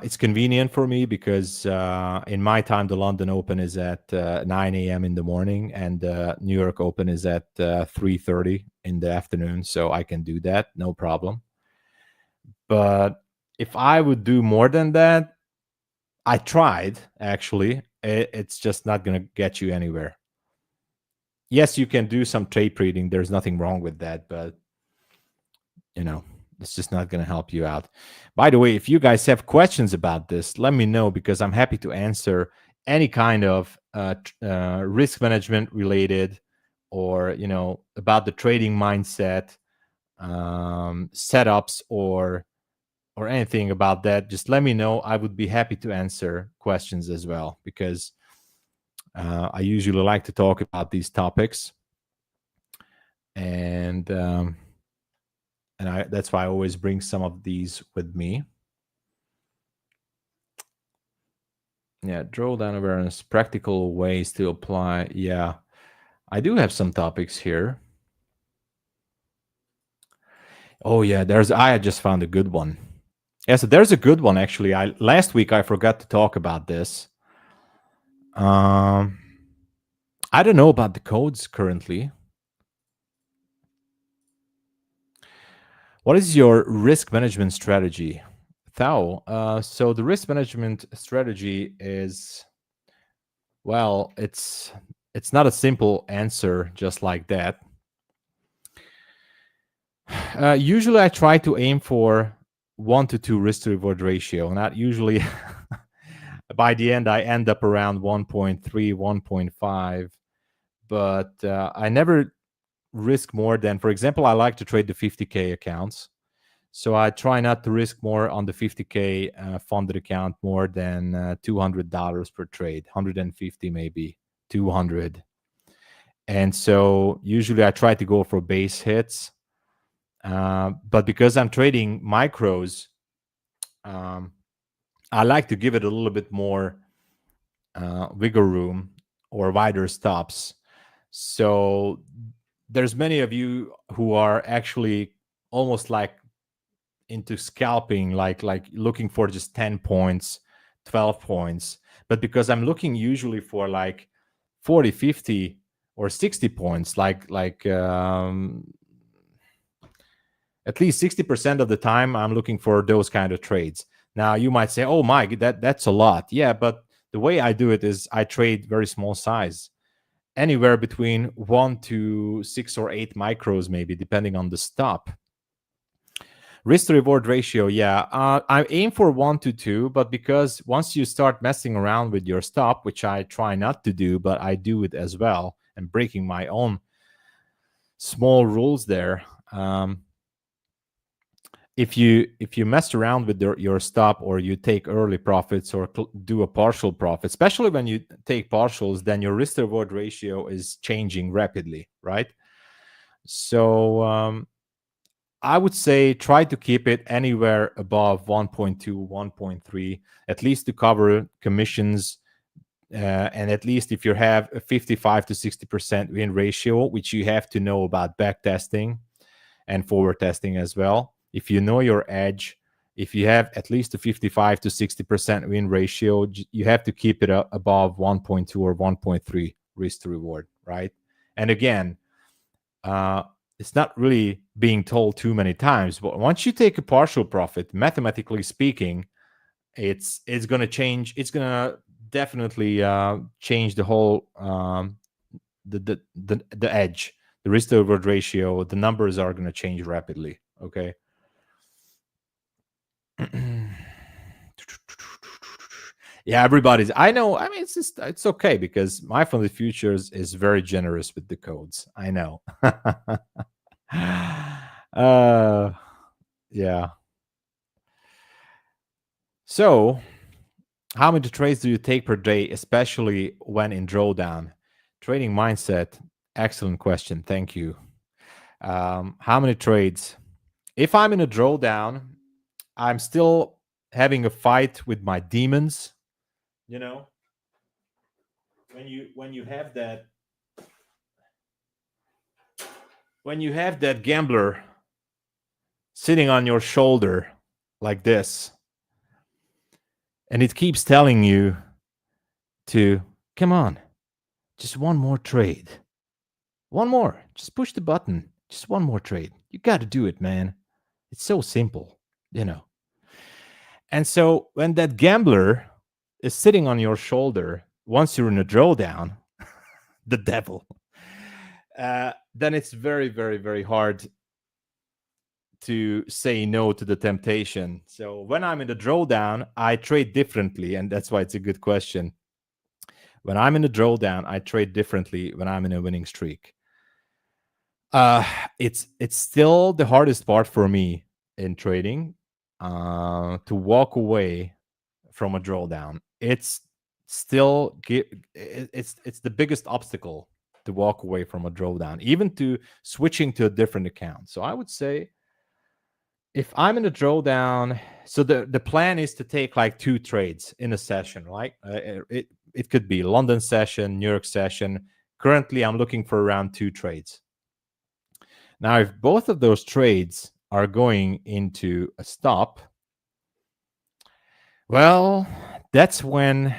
It's convenient for me because in my time, the London Open is at 9 a.m. in the morning, and New York Open is at 3:30 in the afternoon. So I can do that, no problem. But if I would do more than that, I tried, actually. It's just not going to get you anywhere. Yes, you can do some trade trading. There's nothing wrong with that, but it's just not going to help you out. By the way, if you guys have questions about this, let me know, because I'm happy to answer any kind of risk management related, or about the trading mindset, setups, or anything about that. Just let me know. I would be happy to answer questions as well, because I usually like to talk about these topics, and that's why I always bring some of these with me. Yeah, drawdown awareness, practical ways to apply. Yeah, I do have some topics here. Oh yeah, I just found a good one. Yeah, so there's a good one, actually. Last week I forgot to talk about this. I don't know about the codes currently. What is your risk management strategy? Thao, so the risk management strategy is, well, it's not a simple answer just like that. Usually I try to aim for 1 to 2 risk to reward ratio. Not usually. By the end, I end up around 1.3, 1.5. But I never risk more than, for example, I like to trade the 50K accounts. So I try not to risk more on the 50K funded account more than $200 per trade, 150 maybe, 200. And so usually I try to go for base hits. But because I'm trading micros, I like to give it a little bit more wiggle room or wider stops. So there's many of you who are actually almost like into scalping, like looking for just 10 points, 12 points. But because I'm looking usually for like 40, 50 or 60 points, like at least 60% of the time I'm looking for those kind of trades. Now you might say, oh Mike, that's a lot. Yeah, but the way I do it is I trade very small size, anywhere between 1 to 6 or 8 micros, maybe, depending on the stop. Risk to reward ratio, yeah, I aim for 1 to 2, but because once you start messing around with your stop, which I try not to do, but I do it as well, and breaking my own small rules there. If you mess around with your stop, or you take early profits, or do a partial profit, especially when you take partials, then your risk to reward ratio is changing rapidly, right? So I would say try to keep it anywhere above 1.2, 1.3, at least to cover commissions. And at least if you have a 55 to 60% win ratio, which you have to know about back testing and forward testing as well. If you know your edge, if you have at least a 55 to 60% win ratio, you have to keep it above 1.2 or 1.3 risk to reward, right? And again, it's not really being told too many times, but once you take a partial profit, mathematically speaking, it's going to change. It's going to definitely change the whole the edge, the risk to reward ratio. The numbers are going to change rapidly. Okay. Yeah, everybody's. I know. I mean, it's okay because MyFundedFutures is very generous with the codes. I know. Yeah. So, how many trades do you take per day, especially when in drawdown? Trading mindset. Excellent question. Thank you. How many trades? If I'm in a drawdown, I'm still having a fight with my demons. You know, when you have that gambler sitting on your shoulder like this, and it keeps telling you to come on, just one more trade, one more, just push the button, just one more trade. You got to do it, man. It's so simple, you know. And so when that gambler is sitting on your shoulder, once you're in a drawdown, the devil, then it's very, very, very hard to say no to the temptation. So when I'm in the drawdown, I trade differently, and that's why it's a good question. When I'm in a drawdown, I trade differently when I'm in a winning streak. It's still the hardest part for me in trading, to walk away from a drawdown. It's still it's the biggest obstacle to walk away from a drawdown, even to switching to a different account. So I would say, if I'm in a drawdown, so the plan is to take like 2 trades in a session, right? It could be London session, New York session. Currently, I'm looking for around 2 trades. Now, if both of those trades are going into a stop, well, that's when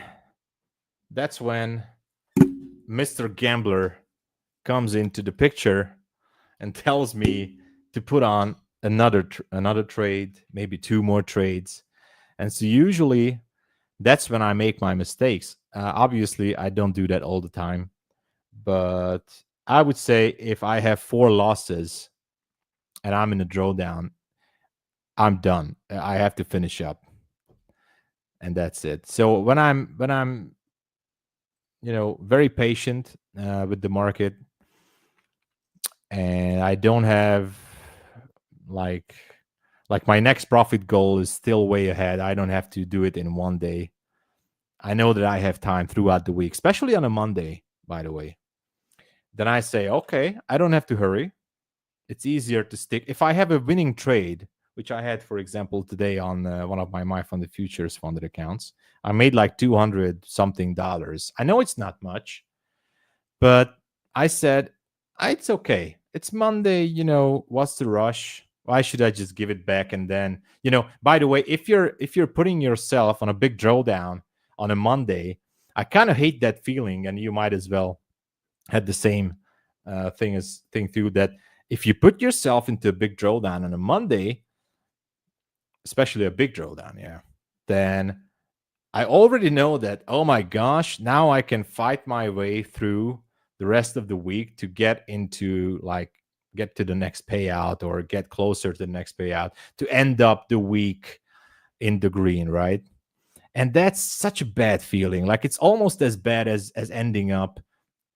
Mr. Gambler comes into the picture and tells me to put on another trade, maybe 2 more trades. And so usually that's when I make my mistakes. Obviously, I don't do that all the time, but I would say if I have 4 losses and I'm in a drawdown, I'm done. I have to finish up, and that's it. So when I'm very patient with the market, and I don't have like my next profit goal is still way ahead. I don't have to do it in one day. I know that I have time throughout the week, especially on a Monday, by the way. Then I say, okay, I don't have to hurry. It's easier to stick. If I have a winning trade, which I had, for example, today on one of my MyFundedFutures funded accounts, I made like $200 something. I know it's not much, but I said, it's okay. It's Monday, what's the rush? Why should I just give it back? And then, by the way, if you're putting yourself on a big drawdown on a Monday, I kind of hate that feeling, and you might as well had the same thing through that. If you put yourself into a big drawdown on a Monday, especially a big drawdown, then I already know that, oh my gosh, now I can fight my way through the rest of the week to get to the next payout or get closer to the next payout to end up the week in the green, right? And that's such a bad feeling. Like, it's almost as bad as ending up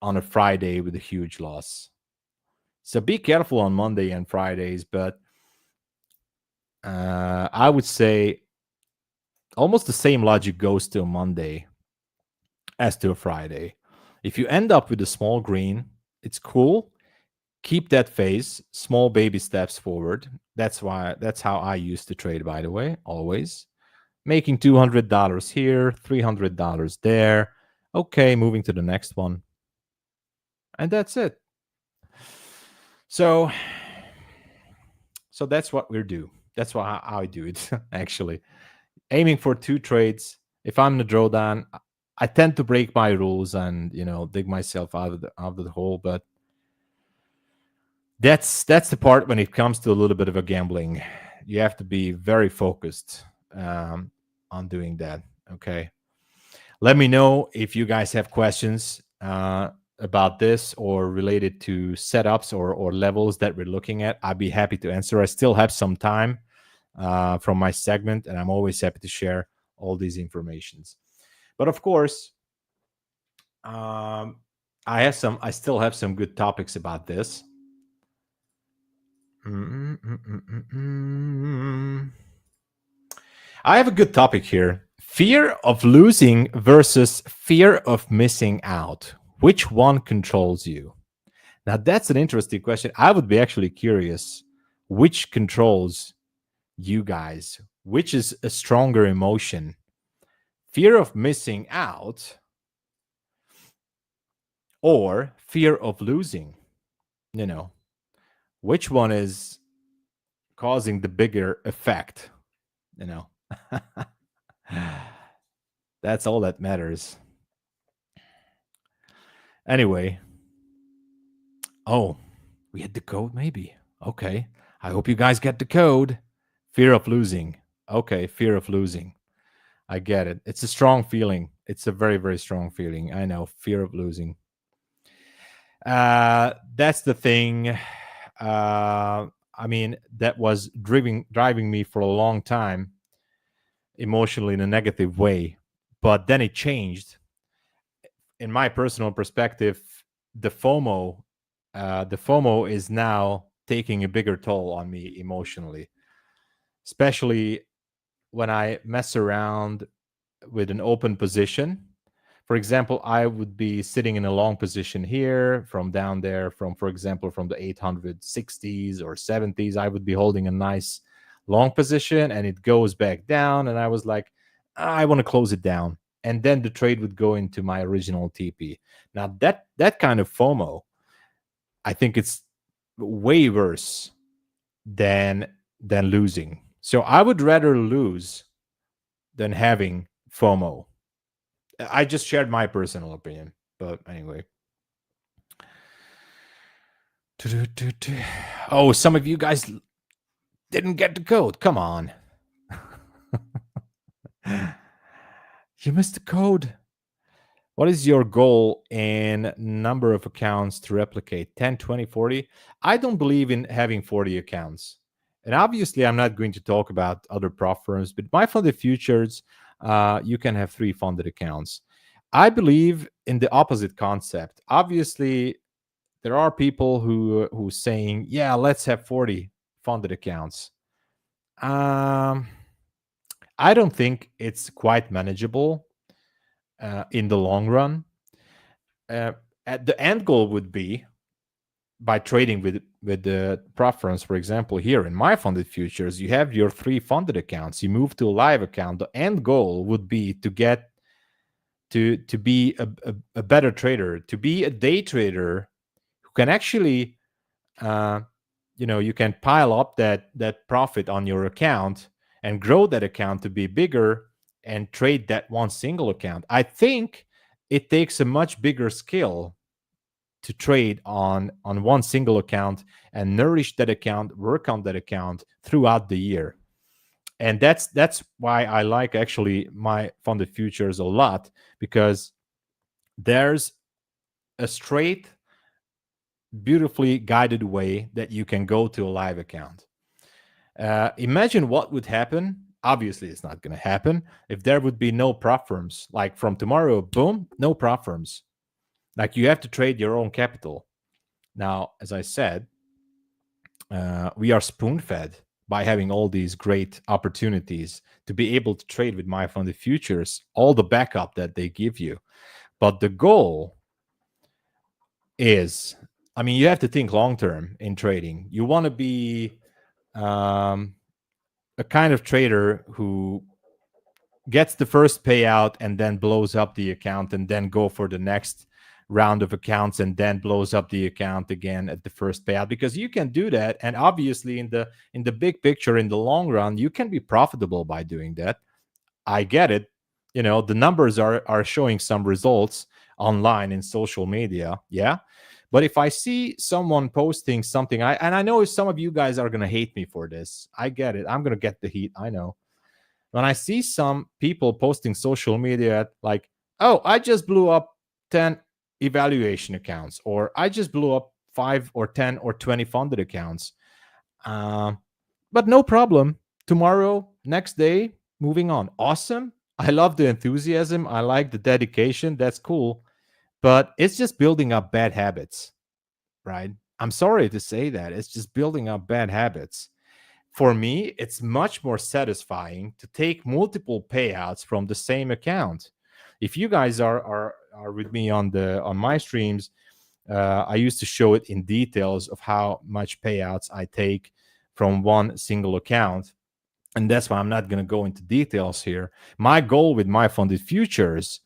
on a Friday with a huge loss. So be careful on Monday and Fridays, but I would say almost the same logic goes to a Monday as to a Friday. If you end up with a small green, it's cool. Keep that phase, small baby steps forward. That's how I used to trade, by the way, always. Making $200 here, $300 there. Okay, moving to the next one. And that's it. So that's what we do. That's how I do it, actually. Aiming for 2 trades. If I'm in the drawdown, I tend to break my rules and, dig myself out of the hole. But that's the part when it comes to a little bit of a gambling. You have to be very focused on doing that. Okay. Let me know if you guys have questions about this or related to setups or levels that we're looking at. I'd be happy to answer. I still have some time from my segment, and I'm always happy to share all these informations. But of course, I still have some good topics about this. I have a good topic here. Fear of losing versus fear of missing out. Which one controls you? Now, that's an interesting question. I would be actually curious which controls you guys. Which is a stronger emotion? Fear of missing out or fear of losing? Which one is causing the bigger effect? That's all that matters. Anyway. Oh, we had the code maybe. Okay. I hope you guys get the code. Fear of losing. Okay, fear of losing. I get it. It's a strong feeling. It's a very, very strong feeling. I know. Fear of losing. That's the thing. That was driving me for a long time emotionally in a negative way. But then it changed. In my personal perspective, the FOMO is now taking a bigger toll on me emotionally, especially when I mess around with an open position. For example, I would be sitting in a long position here from down there, for example, from the 860s or 70s. I would be holding a nice long position and it goes back down. And I was like, I want to close it down. And then the trade would go into my original TP. Now, that kind of FOMO, I think it's way worse than losing. So I would rather lose than having FOMO. I just shared my personal opinion, but anyway. Oh, some of you guys didn't get the code. Come on. You missed the code. What is your goal in number of accounts to replicate? 10, 20, 40? I don't believe in having 40 accounts. And obviously, I'm not going to talk about other prop firms, but MyFundedFutures, you can have 3 funded accounts. I believe in the opposite concept. Obviously, there are people who saying, yeah, let's have 40 funded accounts. I don't think it's quite manageable in the long run. At the end goal would be, by trading with the preference, for example, here in MyFundedFutures, you have your 3 funded accounts. You move to a live account. The end goal would be to get to be a better trader, to be a day trader who can actually, you can pile up that profit on your account and grow that account to be bigger and trade that one single account. I think it takes a much bigger skill to trade on one single account and nourish that account, work on that account throughout the year. And that's why I like actually MyFundedFutures a lot, because there's a straight, beautifully guided way that you can go to a live account. Imagine what would happen. Obviously, it's not going to happen if there would be no prop firms. Like from tomorrow, boom, no prop firms. Like you have to trade your own capital. Now, as I said, we are spoon-fed by having all these great opportunities to be able to trade with MyFundedFutures, all the backup that they give you. But the goal is, you have to think long-term in trading. You want to be a kind of trader who gets the first payout and then blows up the account and then go for the next round of accounts and then blows up the account again at the first payout, because you can do that. And obviously in the big picture, in the long run, you can be profitable by doing that. I get it. The numbers are showing some results online in social media. Yeah. But if I see someone posting something, and I know some of you guys are going to hate me for this. I get it. I'm going to get the heat. I know. When I see some people posting social media like, oh, I just blew up 10 evaluation accounts, or I just blew up 5 or 10 or 20 funded accounts. But no problem. Tomorrow, next day, moving on. Awesome. I love the enthusiasm. I like the dedication. That's cool. But it's just building up bad habits, right? I'm sorry to say that. It's just building up bad habits. For me, it's much more satisfying to take multiple payouts from the same account. If you guys are with me on my streams, I used to show it in details of how much payouts I take from one single account. And that's why I'm not going to go into details here. My goal with MyFundedFutures,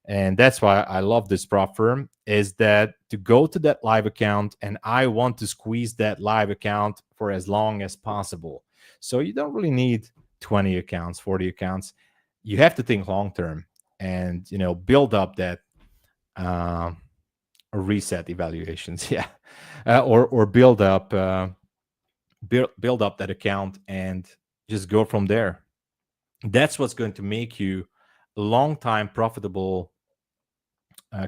and that's why I love this prop firm, is that to go to that live account, and I want to squeeze that live account for as long as possible. So you don't really need 20 accounts, 40 accounts. You have to think long term and build up that reset evaluations, yeah, or build up that account and just go from there. That's what's going to make you a long-time profitable,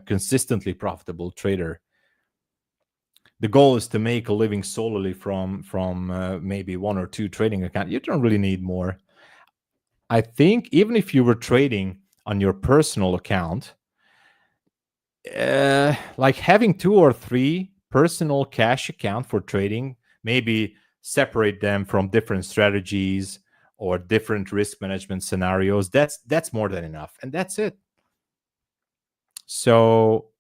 consistently profitable trader. The goal is to make a living solely from maybe 1 or 2 trading accounts. You don't really need more. I think even if you were trading on your personal account, like having 2 or 3 personal cash account for trading, maybe separate them from different strategies or different risk management scenarios, that's more than enough, and that's it. So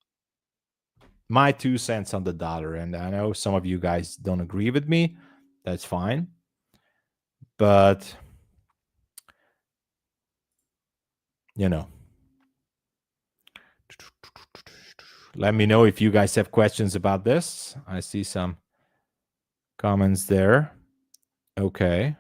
my 2 cents on the dollar, and I know some of you guys don't agree with me. That's fine. But, let me know if you guys have questions about this. I see some comments there. Okay.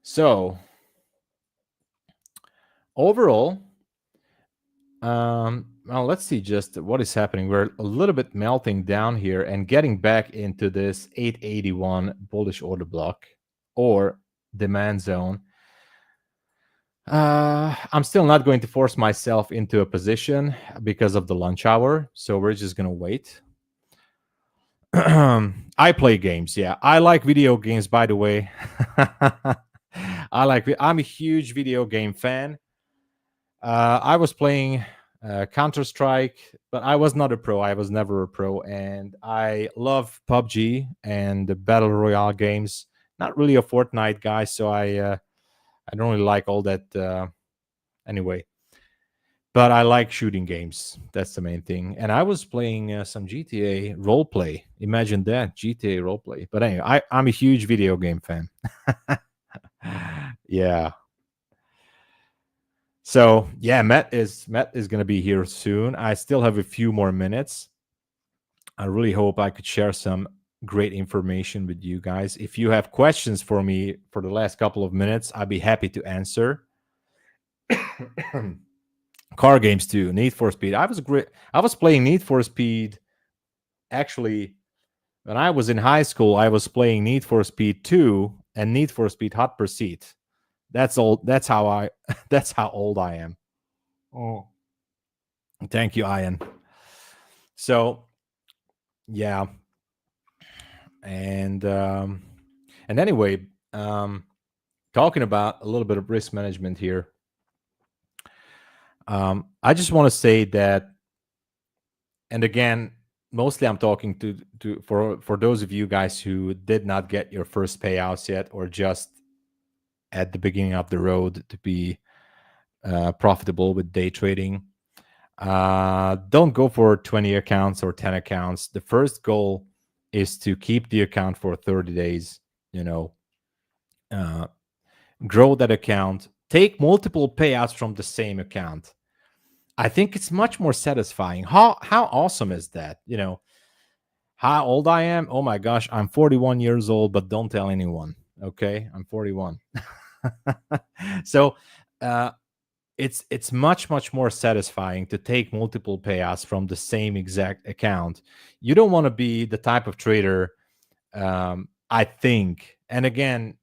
So overall, well, let's see just what is happening. We're a little bit melting down here and getting back into this 881 bullish order block or demand zone. I'm still not going to force myself into a position because of the lunch hour, so we're just going to wait. I play games. Yeah, I like video games, by the way. I'm a huge video game fan. I was playing Counter-Strike, but I was not a pro. I was never a pro, and I love PUBG and the battle royale games. Not really a Fortnite guy, so I don't really like all that anyway. But I like shooting games. That's the main thing. And I was playing some GTA roleplay. Imagine that, GTA roleplay. But anyway, I'm a huge video game fan. Yeah. So yeah, Matt is going to be here soon. I still have a few more minutes. I really hope I could share some great information with you guys. If you have questions for me for the last couple of minutes, I'd be happy to answer. Car games too, Need for Speed. I was playing Need for Speed. Actually, when I was in high school, I was playing Need for Speed 2 and Need for Speed Hot Pursuit. That's old. That's how old I am. Oh, thank you, Ian. So, yeah, and anyway, talking about a little bit of risk management here. I just want to say that, and again, mostly I'm talking for those of you guys who did not get your first payouts yet, or just at the beginning of the road to be profitable with day trading. Don't go for 20 accounts or 10 accounts. The first goal is to keep the account for 30 days. Grow that account. Take multiple payouts from the same account. I think it's much more satisfying. How awesome is that? How old I am? Oh my gosh, I'm 41 years old, but don't tell anyone. Okay, I'm 41. So it's much more satisfying to take multiple payouts from the same exact account. You don't want to be the type of trader, I think, and again,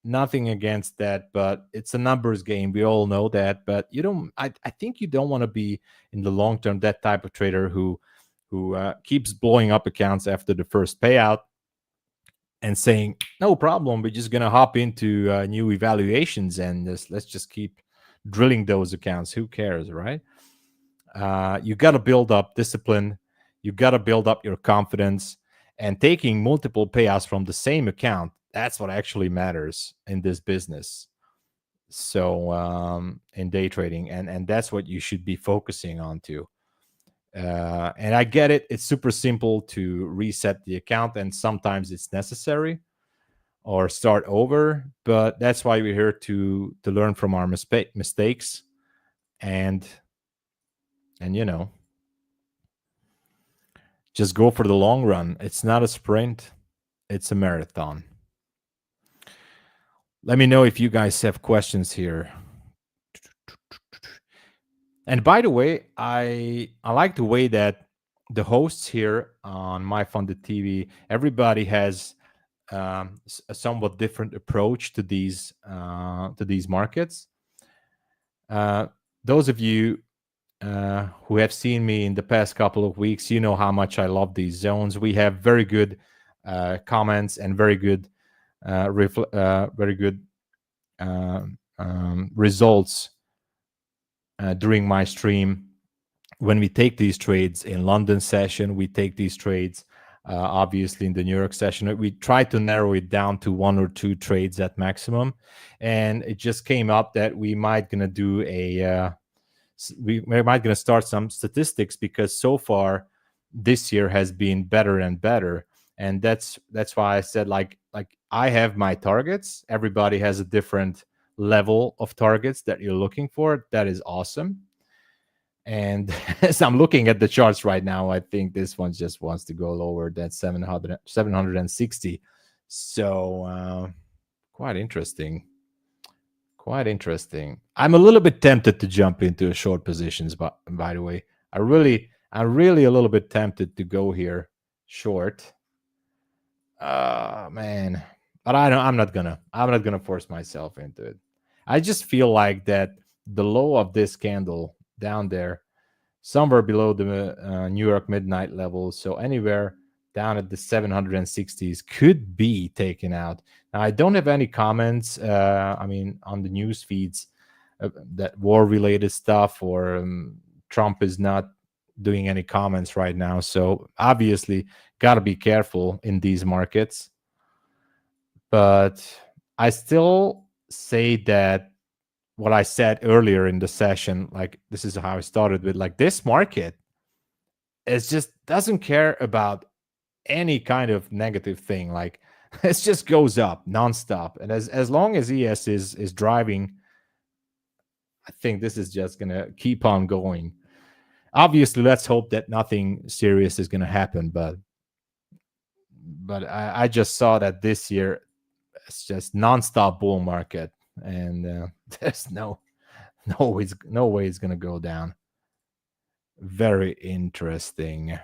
nothing against that, but it's a numbers game. We all know that, but I think you don't want to be in the long term that type of trader who keeps blowing up accounts after the first payout and saying, no problem, we're just going to hop into new evaluations and let's just keep drilling those accounts. Who cares, right? You got to build up discipline. You got to build up your confidence, and taking multiple payouts from the same account, that's what actually matters in this business. So in day trading, and that's what you should be focusing on too. And I get it. It's super simple to reset the account, and sometimes it's necessary or start over. But that's why we're here to learn from our mistakes, and just go for the long run. It's not a sprint; it's a marathon. Let me know if you guys have questions here. And by the way, I like the way that the hosts here on MyFunded TV, everybody has a somewhat different approach to these markets. Those of you who have seen me in the past couple of weeks, you know how much I love these zones. We have very good comments and very good results during my stream. When we take these trades in London session, we take these trades obviously in the New York session. We try to narrow it down to 1 or 2 trades at maximum, and it just came up that we might gonna do we might gonna start some statistics, because so far this year has been better and better. And that's why I said, like I have my targets. Everybody has a different level of targets that you're looking for. That is awesome. And as I'm looking at the charts right now, I think this one just wants to go lower than 760. So quite interesting. Quite interesting. I'm a little bit tempted to jump into short positions, but by the way, I'm really a little bit tempted to go here short. Man, but I'm not gonna force myself into it. I just feel like that the low of this candle down there, somewhere below the New York midnight level, so anywhere down at the 760s could be taken out. I don't have any comments. I mean, on the news feeds, that war-related stuff, or Trump is not doing any comments right now. So obviously, got to be careful in these markets. But I still say that what I said earlier in the session, like this is how I started with, like this market is just doesn't care about any kind of negative thing. Like it just goes up nonstop. And as long as ES is driving, I think this is just gonna keep on going. Obviously, let's hope that nothing serious is gonna happen, but I just saw that this year it's just nonstop bull market, and there's no way it's gonna go down. Very interesting.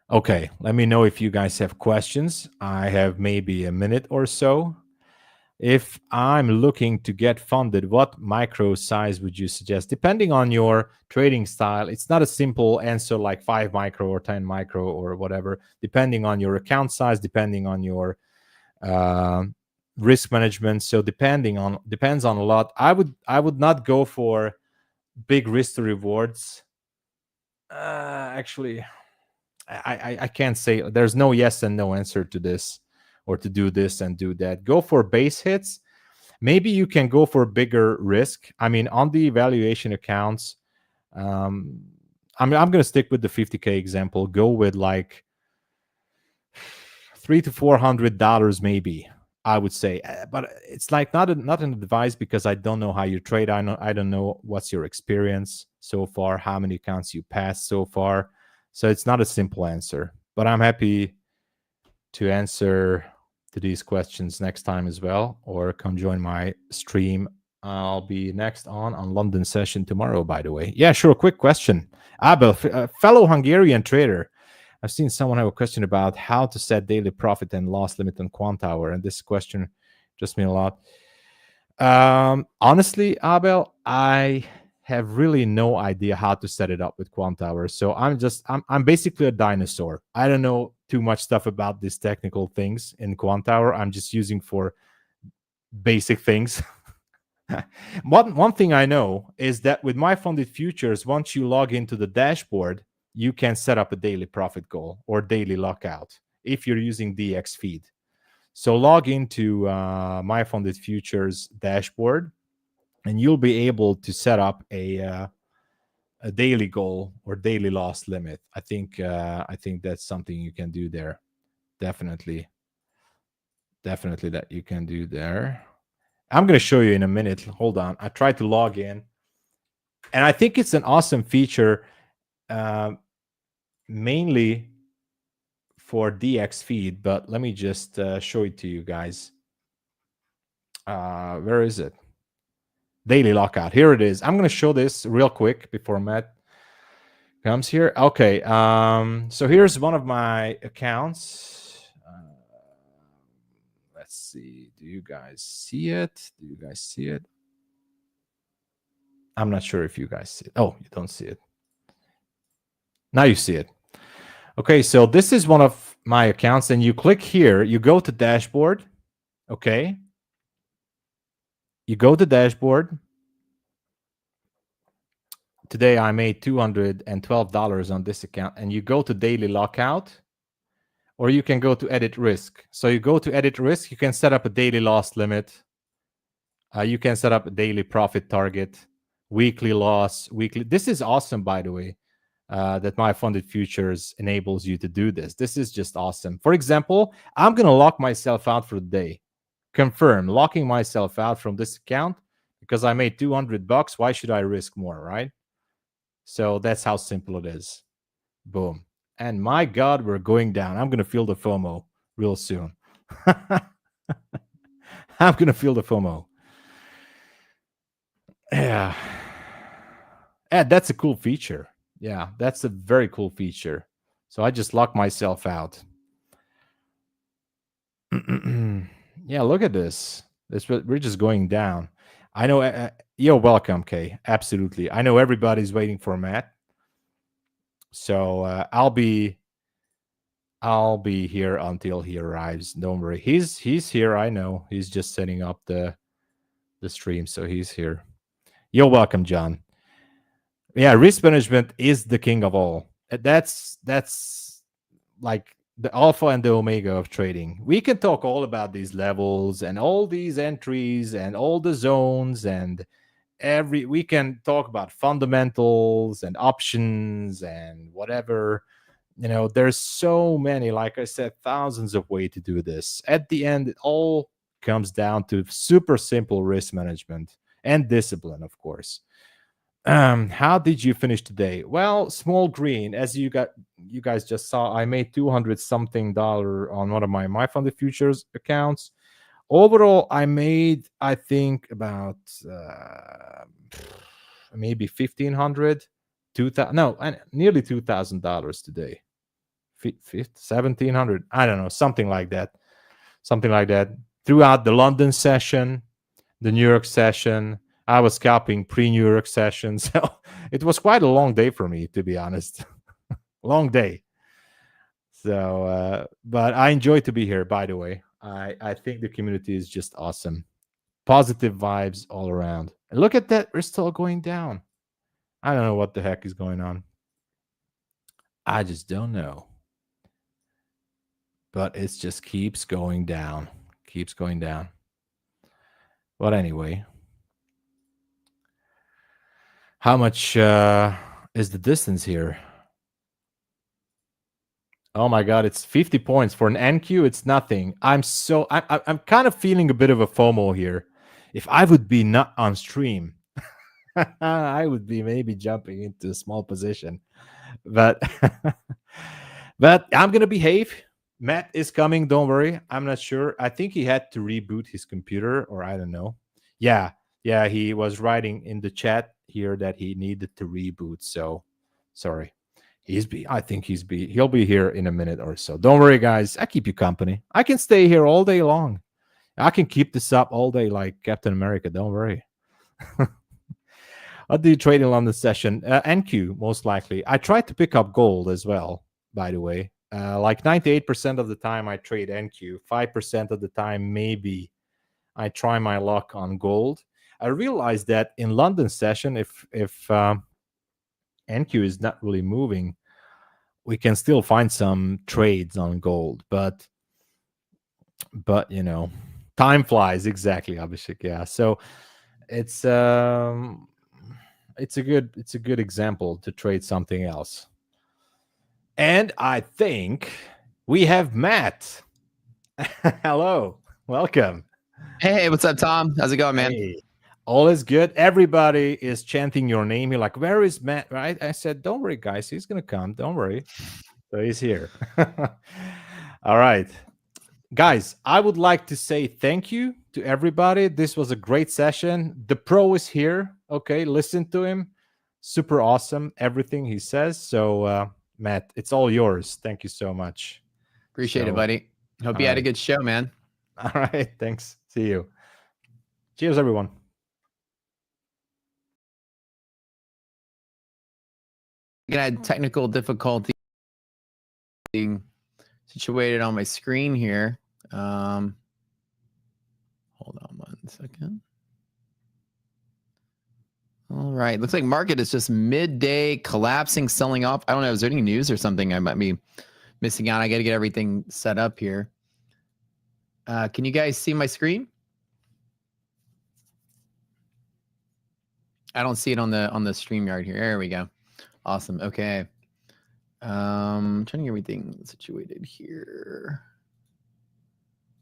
Okay, let me know if you guys have questions. I have maybe a minute or so. If I'm looking to get funded, what micro size would you suggest? Depending on your trading style, it's not a simple answer like 5 micro or 10 micro or whatever. Depending on your account size, depending on your risk management. So depends on a lot. I would not go for big risk to rewards. Actually, I can't say. There's no yes and no answer to this, or to do this and do that. Go for base hits. Maybe you can go for bigger risk. I mean, on the evaluation accounts, I'm going to stick with the 50K example. Go with like $300 to $400 maybe, I would say. But it's like not an advice, because I don't know how you trade. I don't know what's your experience so far, how many accounts you passed so far. So it's not a simple answer. But I'm happy to answer to these questions next time as well, or come join my stream. I'll be next on London session tomorrow, by the way. Yeah, sure. Quick question. Abel, fellow Hungarian trader. I've seen someone have a question about how to set daily profit and loss limit on Quant Hour, and this question just means a lot. Honestly, Abel, I have really no idea how to set it up with Quant Hour. So I'm basically a dinosaur. I don't know too much stuff about these technical things in Quant Hour. I'm just using for basic things. One thing I know is that with MyFundedFutures, once you log into the dashboard, you can set up a daily profit goal or daily lockout if you're using DX feed. So log into MyFundedFutures dashboard, and you'll be able to set up a daily goal or daily loss limit. I think that's something you can do there. Definitely that you can do there. I'm going to show you in a minute. Hold on. I tried to log in, and I think it's an awesome feature, mainly for DX feed. But let me just show it to you guys. Where is it? Daily lockout. Here it is. I'm going to show this real quick before Matt comes here. Okay. So here's one of my accounts. Let's see. Do you guys see it? Do you guys see it? I'm not sure if you guys see it. Oh, you don't see it. Now you see it. Okay. So this is one of my accounts, and you click here. You go to dashboard. Okay. You go to dashboard. Today I made $212 on this account, and you go to daily lockout, or you can go to edit risk. So you go to edit risk, you can set up a daily loss limit. You can set up a daily profit target, weekly loss, weekly. This is awesome, by the way, that MyFundedFutures enables you to do this. This is just awesome. For example, I'm going to lock myself out for the day. Confirm, locking myself out from this account because I made $200. Why should I risk more, right? So that's how simple it is. Boom. And my God, we're going down. I'm going to feel the FOMO real soon. I'm going to feel the FOMO. Yeah. And that's a cool feature. Yeah, that's a very cool feature. So I just locked myself out. Yeah, look at this. We're just going down. I know. You're welcome, Kay. Absolutely. I know everybody's waiting for Matt. So I'll be I'll be here until he arrives. Don't worry. He's here. I know. He's just setting up the stream, so he's here. You're welcome, John. Yeah, risk management is the king of all. That's like the alpha and the omega of trading. We can talk all about these levels and all these entries and all the zones and we can talk about fundamentals and options and whatever. There's so many, like I said, thousands of ways to do this. At the end, it all comes down to super simple risk management and discipline, of course. How did you finish today? Well, small green. As you guys just saw, I made $200 something on one of my MyFundedFutures accounts. Overall, I made, I think, about maybe $1,500, nearly $2,000 today. $1,700, I don't know, something like that. Throughout the London session, the New York session, I was scalping pre-New York session, so it was quite a long day for me, to be honest. Long day. So, but I enjoy to be here, by the way. I think the community is just awesome. Positive vibes all around. And look at that, we're still going down. I don't know what the heck is going on. I just don't know. But it just keeps going down. Keeps going down. But anyway. How much is the distance here? Oh my God, it's 50 points. For an NQ, it's nothing. I'm kind of feeling a bit of a FOMO here. If I would be not on stream, I would be maybe jumping into a small position. But but I'm gonna behave. Matt is coming, don't worry. I'm not sure. I think he had to reboot his computer, or I don't know. Yeah, he was writing in the chat here that he needed to reboot. So sorry. He'll be here in a minute or so. Don't worry, guys. I keep you company. I can stay here all day long. I can keep this up all day like Captain America. Don't worry. I'll do trade in London session. NQ, most likely. I tried to pick up gold as well, by the way. Like 98% of the time I trade NQ. 5% of the time, maybe I try my luck on gold. I realized that in London session, if NQ is not really moving, we can still find some trades on gold, but time flies. Exactly, Abhishek. Yeah, so it's a good example to trade something else. And I think we have Matt. Hello, welcome. Hey, what's up, Tom? How's it going, man? Hey. All is good. Everybody is chanting your name. You're like, where is Matt? Right? I said, don't worry, guys. He's going to come. Don't worry. So he's here. All right. Guys, I would like to say thank you to everybody. This was a great session. The pro is here. Okay, listen to him. Super awesome, everything he says. So, Matt, it's all yours. Thank you so much. Appreciate it, buddy. Hope you had a good show, man. All right. Thanks. See you. Cheers, everyone. I had technical difficulty being situated on my screen here. Hold on one second. All right. Looks like market is just midday collapsing, selling off. I don't know. Is there any news or something I might be missing out? I got to get everything set up here. Can you guys see my screen? I don't see it on the StreamYard here. There we go. Awesome. Okay. Trying to get everything situated here.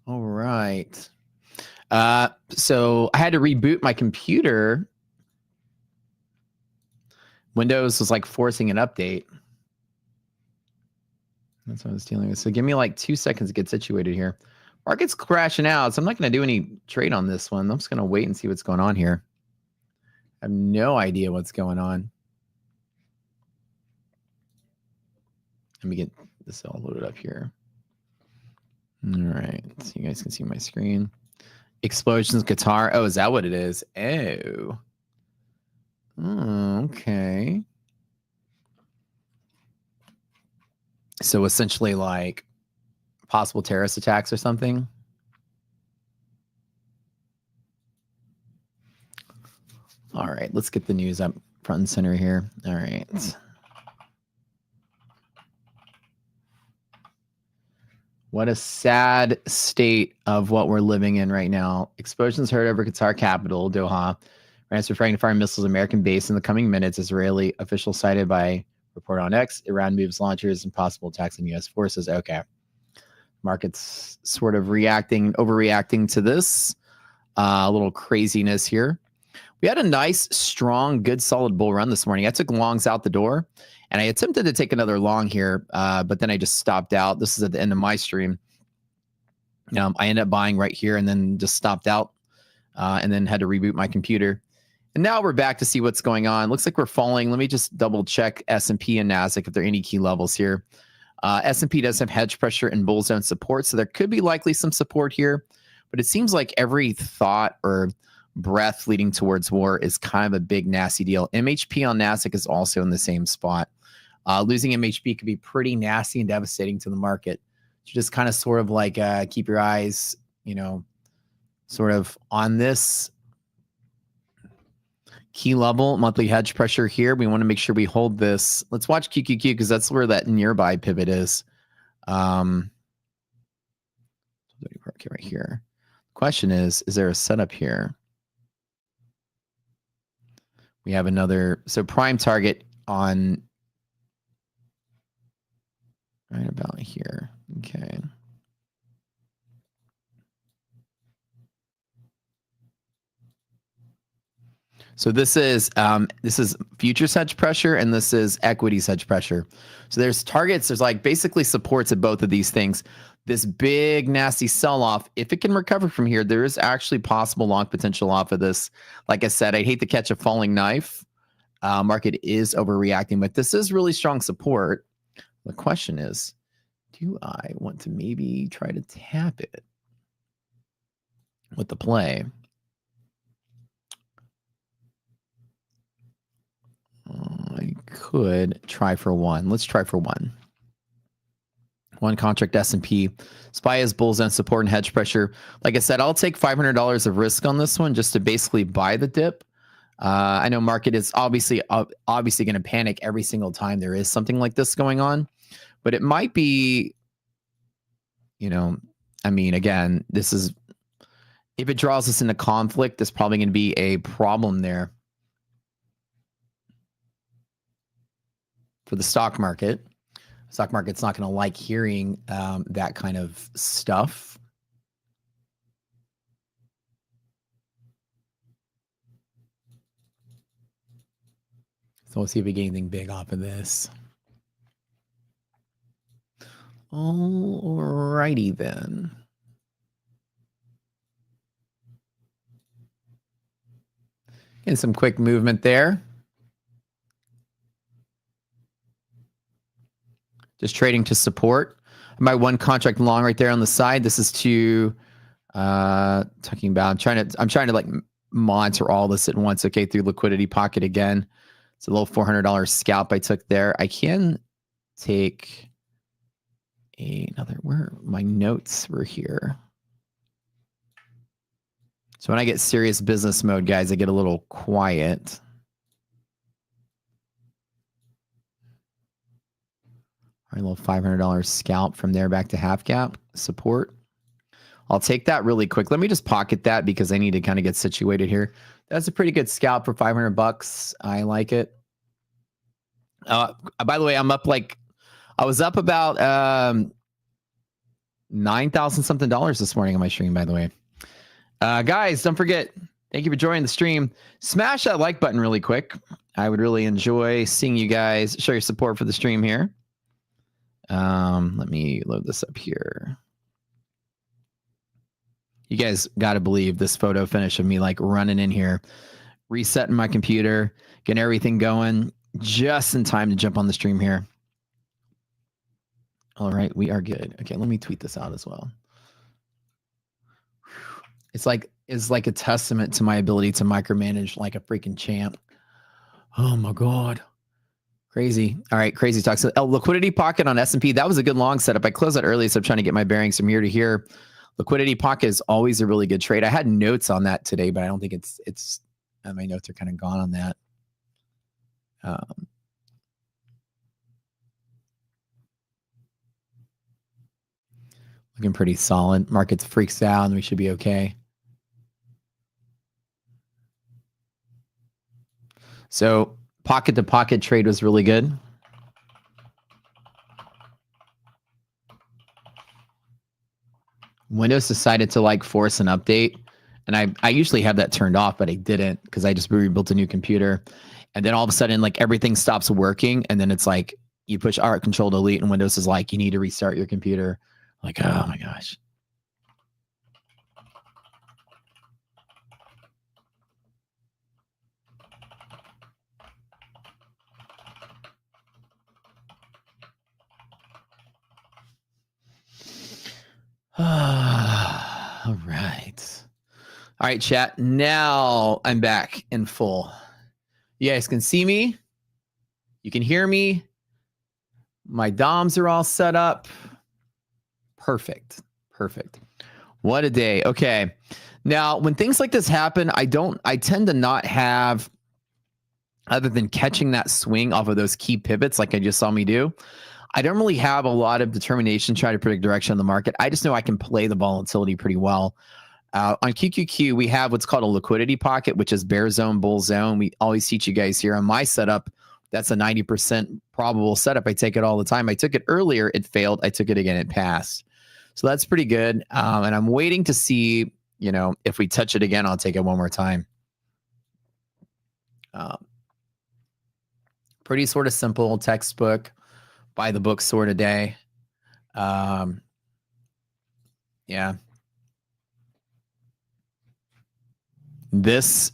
All right. So I had to reboot my computer. Windows was like forcing an update. That's what I was dealing with. So give me like 2 seconds to get situated here. Market's crashing out, so I'm not going to do any trade on this one. I'm just going to wait and see what's going on here. I have no idea what's going on. Let me get this all loaded up here. All right, so you guys can see my screen. Explosions guitar. Oh, is that what it is? Oh, okay. So essentially, like possible terrorist attacks or something. All right, let's get the news up front and center here. All right. What a sad state of what we're living in right now. Explosions heard over Qatar capital, Doha. Iran's referring to fire missiles American base in the coming minutes. Israeli official cited by report on X. Iran moves launchers and possible attacks on U.S. forces. Okay. Markets sort of overreacting to this. A little craziness here. We had a nice, strong, good, solid bull run this morning. I took longs out the door, and I attempted to take another long here, but then I just stopped out. This is at the end of my stream. I ended up buying right here and then just stopped out and then had to reboot my computer. And now we're back to see what's going on. Looks like we're falling. Let me just double check S&P and NASDAQ if there are any key levels here. S&P does have hedge pressure and bull zone support, so there could be likely some support here. But it seems like every thought or breath leading towards war is kind of a big nasty deal. MHP on NASDAQ is also in the same spot. Losing MHP could be pretty nasty and devastating to the market. So just kind of sort of like keep your eyes, sort of on this key level, monthly hedge pressure here. We want to make sure we hold this. Let's watch QQQ because that's where that nearby pivot is. Okay, right here. Question is there a setup here? We have another, so prime target on right about here. Okay. So this is futures hedge pressure and this is equity hedge pressure. So there's targets, there's like basically supports at both of these things. This big nasty sell-off, if it can recover from here, there is actually possible long potential off of this. Like I said, I'd hate to catch a falling knife. Market is overreacting, but this is really strong support. The question is, do I want to maybe try to tap it with the play? I could try for one. Let's try for one. One contract S&P. SPY is bull zone support and hedge pressure. Like I said, I'll take $500 of risk on this one just to basically buy the dip. I know market is obviously going to panic every single time there is something like this going on, but it might be, again, this is, if it draws us into conflict, there's probably going to be a problem there for the stock market. Stock market's not going to like hearing that kind of stuff. So we'll see if we get anything big off of this. Alrighty then. Getting some quick movement there. Just trading to support. My one contract long right there on the side. This is to talking about. I'm trying to like monitor all this at once. Okay, through liquidity pocket again. It's a little $400 scalp I took there. I can take another. Where my notes were here. So when I get serious business mode, guys, I get a little quiet. All right, a little $500 scalp from there back to half gap support. I'll take that really quick. Let me just pocket that because I need to kind of get situated here. That's a pretty good scalp for $500. I like it. By the way, I'm up I was up about $9,000 something this morning on my stream, by the way. Guys, don't forget, thank you for joining the stream. Smash that like button really quick. I would really enjoy seeing you guys show your support for the stream here. Let me load this up here. You guys got to believe this photo finish of me like running in here, resetting my computer, getting everything going just in time to jump on the stream here. All right, we are good. Okay, let me tweet this out as well. It's like a testament to my ability to micromanage like a freaking champ. Oh my God. Crazy. All right, crazy talk. So liquidity pocket on S&P. That was a good long setup. I closed that early, so I'm trying to get my bearings from here to here. Liquidity pocket is always a really good trade. I had notes on that today, but I don't think it's my notes are kind of gone on that. Looking pretty solid. Markets freaks out and we should be okay. So pocket to pocket trade was really good. Windows decided to like force an update. And I usually have that turned off, but I didn't because I just rebuilt a new computer. And then all of a sudden, like everything stops working. And then it's like you push Alt Control Delete and Windows is like, you need to restart your computer. Like, oh my gosh. All right. All right, chat. Now I'm back in full. You guys can see me. You can hear me. My DOMs are all set up. Perfect. Perfect. What a day. Okay. Now, when things like this happen, I tend to not have, other than catching that swing off of those key pivots like I just saw me do, I don't really have a lot of determination trying to predict direction of the market. I just know I can play the volatility pretty well. On QQQ, we have what's called a liquidity pocket, which is bear zone, bull zone. We always teach you guys here on my setup. That's a 90% probable setup. I take it all the time. I took it earlier. It failed. I took it again. It passed. So that's pretty good. And I'm waiting to see, if we touch it again, I'll take it one more time. Pretty sort of simple textbook, by the book sort of day. Yeah. This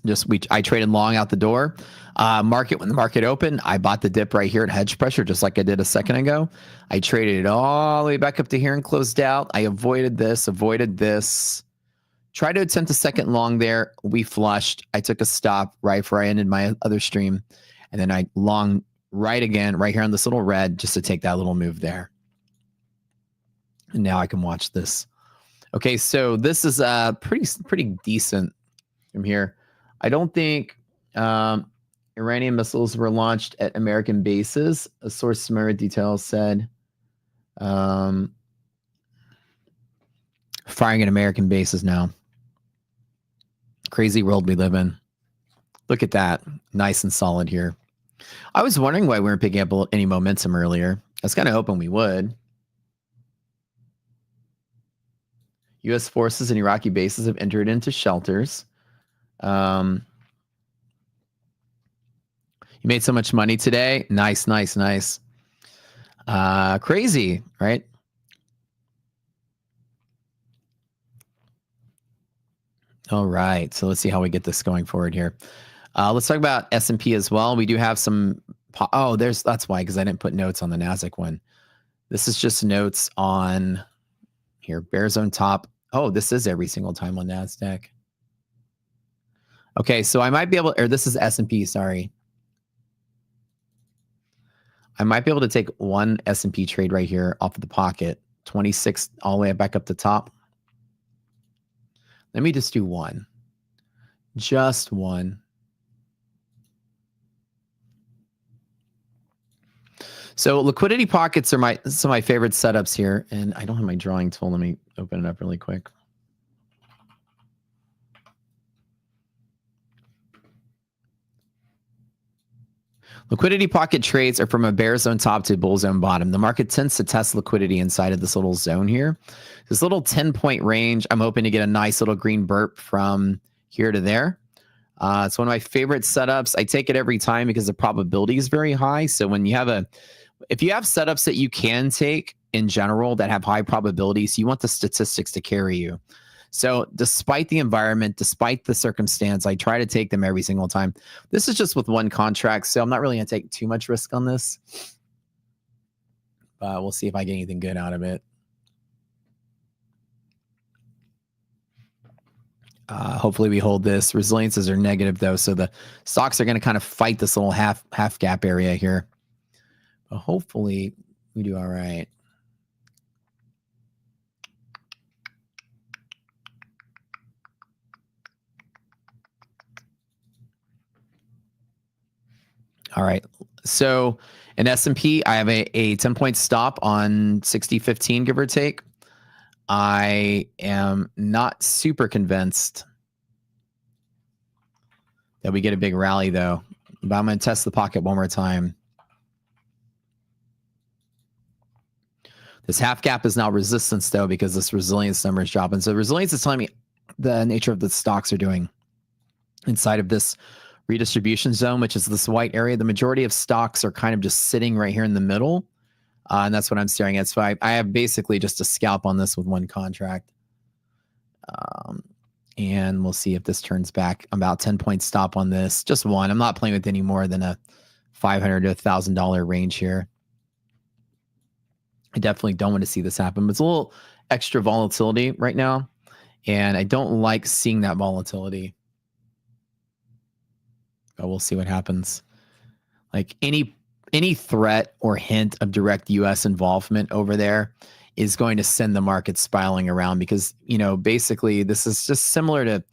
I traded long out the door. When the market opened, I bought the dip right here at hedge pressure, just like I did a second ago. I traded it all the way back up to here and closed out. I avoided this. Tried to attempt a second long there. We flushed. I took a stop right before I ended my other stream. And then I long right again, right here on this little red, just to take that little move there. And now I can watch this. Okay, so this is pretty decent from here. I don't think Iranian missiles were launched at American bases. A source similar details said firing at American bases now. Crazy world we live in. Look at that. Nice and solid here. I was wondering why we weren't picking up any momentum earlier. I was kind of hoping we would. U.S. forces and Iraqi bases have entered into shelters. You made so much money today. Nice. Crazy, right? All right. So let's see how we get this going forward here. Let's talk about S&P as well. We do have some. That's why, because I didn't put notes on the NASDAQ one. This is just notes on here. Bear zone top. Oh, this is every single time on NASDAQ. Okay, so I might be able, or this is S&P, sorry. I might be able to take one S&P trade right here off of the pocket, 26 all the way back up the top. Let me just do one. Just one. So liquidity pockets are some of my favorite setups here. And I don't have my drawing tool. Let me open it up really quick. Liquidity pocket trades are from a bear zone top to a bull zone bottom. The market tends to test liquidity inside of this little zone here. This little 10-point range, I'm hoping to get a nice little green burp from here to there. It's one of my favorite setups. I take it every time because the probability is very high. So when you have if you have setups that you can take in general that have high probabilities, you want the statistics to carry you. So despite the environment, despite the circumstance, I try to take them every single time. This is just with one contract, so I'm not really going to take too much risk on this. But we'll see if I get anything good out of it. Hopefully we hold this. Resiliences are negative, though, so the stocks are going to kind of fight this little half gap area here. But hopefully we do all right. All right. So in S&P, I have a 10-point stop on 60.15, give or take. I am not super convinced that we get a big rally, though. But I'm going to test the pocket one more time. This half gap is now resistance, though, because this resilience number is dropping. So resilience is telling me the nature of the stocks are doing inside of this redistribution zone, which is this white area. The majority of stocks are kind of just sitting right here in the middle. And that's what I'm staring at. So I have basically just a scalp on this with one contract. And we'll see if this turns back. About 10-point stop on this. Just one. I'm not playing with any more than a $500 to $1,000 range here. I definitely don't want to see this happen. But it's a little extra volatility right now. And I don't like seeing that volatility. But we'll see what happens. Like any threat or hint of direct U.S. involvement over there is going to send the market spiraling around because, basically this is just similar to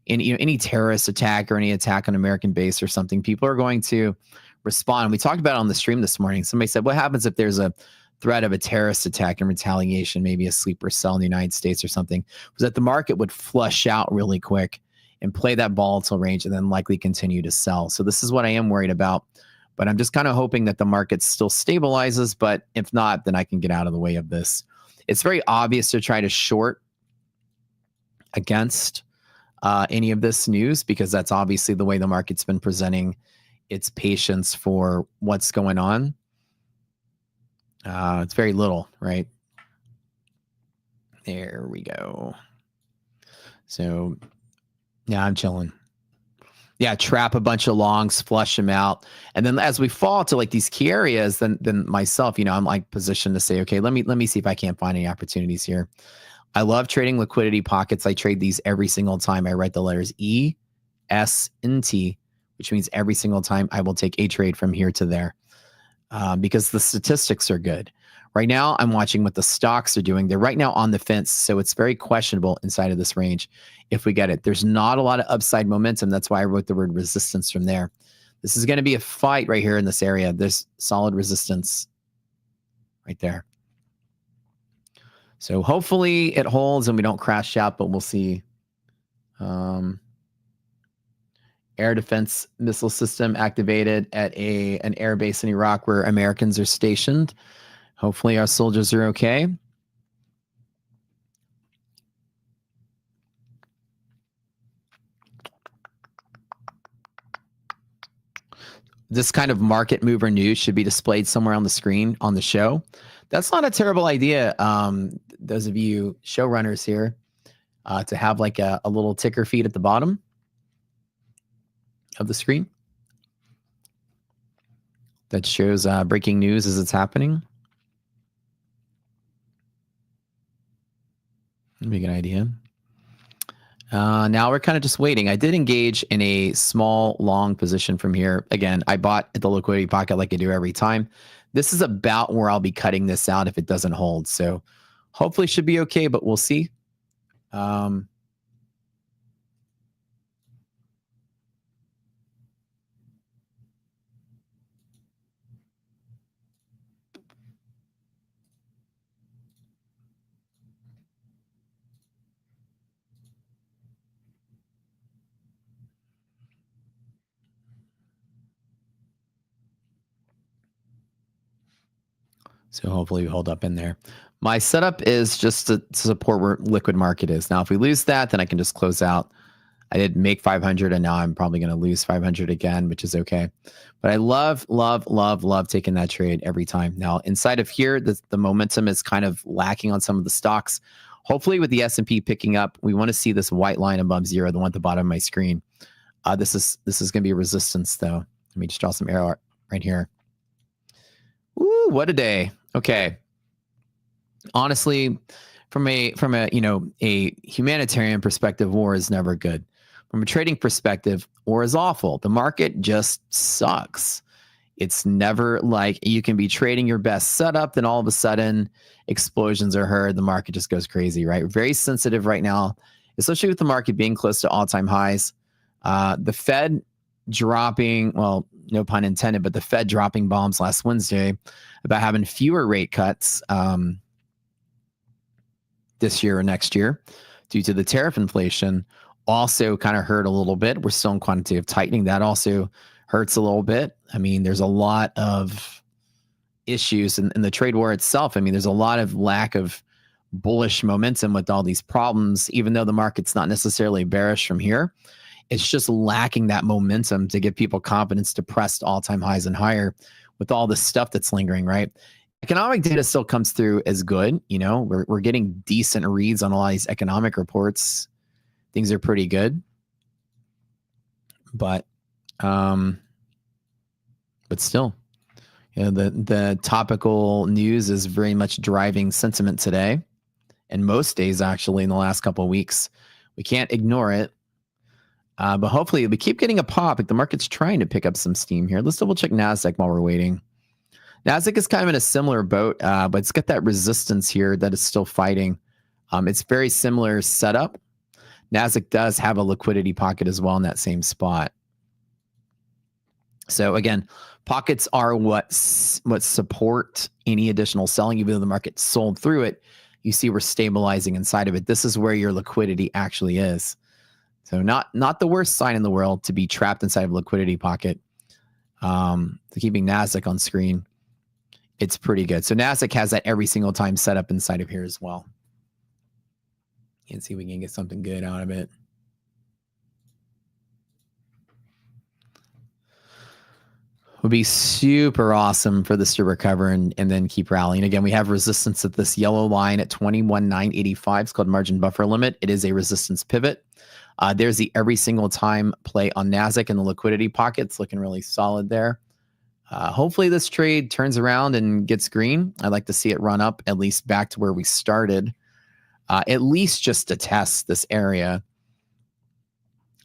any terrorist attack or any attack on American base or something. People are going to respond. We talked about it on the stream this morning. Somebody said, what happens if there's a threat of a terrorist attack and retaliation, maybe a sleeper cell in the United States or something? Was that the market would flush out really quick and play that volatile range and then likely continue to sell. So this is what I am worried about. But I'm just kind of hoping that the market still stabilizes. But if not, then I can get out of the way of this. It's very obvious to try to short against any of this news because that's obviously the way the market's been presenting its patience for what's going on. It's very little, right? There we go. So yeah, I'm chilling. Yeah, trap a bunch of longs, flush them out. And then as we fall to like these key areas, then myself, I'm like positioned to say, okay, let me see if I can't find any opportunities here. I love trading liquidity pockets. I trade these every single time I write the letters E, S, and T, which means every single time I will take a trade from here to there because the statistics are good. Right now, I'm watching what the stocks are doing. They're right now on the fence, so it's very questionable inside of this range if we get it. There's not a lot of upside momentum. That's why I wrote the word resistance from there. This is going to be a fight right here in this area. There's solid resistance right there. So hopefully it holds and we don't crash out, but we'll see. Air defense missile system activated at an air base in Iraq where Americans are stationed. Hopefully our soldiers are okay. This kind of market mover news should be displayed somewhere on the screen on the show. That's not a terrible idea. Those of you showrunners here, to have like a little ticker feed at the bottom of the screen that shows breaking news as it's happening. That'd be a good idea. Now we're kind of just waiting. I did engage in a small long position from here. Again, I bought at the liquidity pocket like I do every time. This is about where I'll be cutting this out if it doesn't hold. So hopefully it should be okay, but we'll see. So hopefully we hold up in there. My setup is just to support where liquid market is. Now, if we lose that, then I can just close out. I did make 500 and now I'm probably going to lose 500 again, which is okay. But I love taking that trade every time. Now, inside of here, the momentum is kind of lacking on some of the stocks. Hopefully with the S&P picking up, we want to see this white line above zero, the one at the bottom of my screen. This is going to be a resistance though. Let me just draw some arrow right here. Ooh, what a day. Okay. Honestly, from a humanitarian perspective, war is never good. From a trading perspective, war is awful. The market just sucks. It's never like you can be trading your best setup, then all of a sudden explosions are heard. The market just goes crazy, right? Very sensitive right now, especially with the market being close to all-time highs. The Fed dropping, well, no pun intended, but the Fed dropping bombs last Wednesday about having fewer rate cuts this year or next year due to the tariff inflation also kind of hurt a little bit. We're still in quantitative tightening. That also hurts a little bit. I mean, there's a lot of issues in the trade war itself. I mean, there's a lot of lack of bullish momentum with all these problems, even though the market's not necessarily bearish from here. It's just lacking that momentum to give people confidence to press all-time highs and higher with all the stuff that's lingering, right? Economic data still comes through as good. You know, we're getting decent reads on a lot of these economic reports. Things are pretty good. But still, you know, the topical news is very much driving sentiment today, and most days actually in the last couple of weeks. We can't ignore it. But hopefully we keep getting a pop. Like the market's trying to pick up some steam here. Let's double check NASDAQ while we're waiting. NASDAQ is kind of in a similar boat, but it's got that resistance here that is still fighting. It's very similar setup. NASDAQ does have a liquidity pocket as well in that same spot. So again, pockets are what support any additional selling. Even though the market sold through it, you see we're stabilizing inside of it. This is where your liquidity actually is. So not the worst sign in the world to be trapped inside of a liquidity pocket. Keeping NASDAQ on screen, it's pretty good. So NASDAQ has that every single time set up inside of here as well. And see if we can get something good out of it. Would be super awesome for this to recover and then keep rallying. Again, we have resistance at this yellow line at 21,985. It's called margin buffer limit. It is a resistance pivot. There's the every single time play on NASDAQ and the liquidity pockets looking really solid there. Hopefully this trade turns around and gets green. I'd like to see it run up at least back to where we started, at least just to test this area.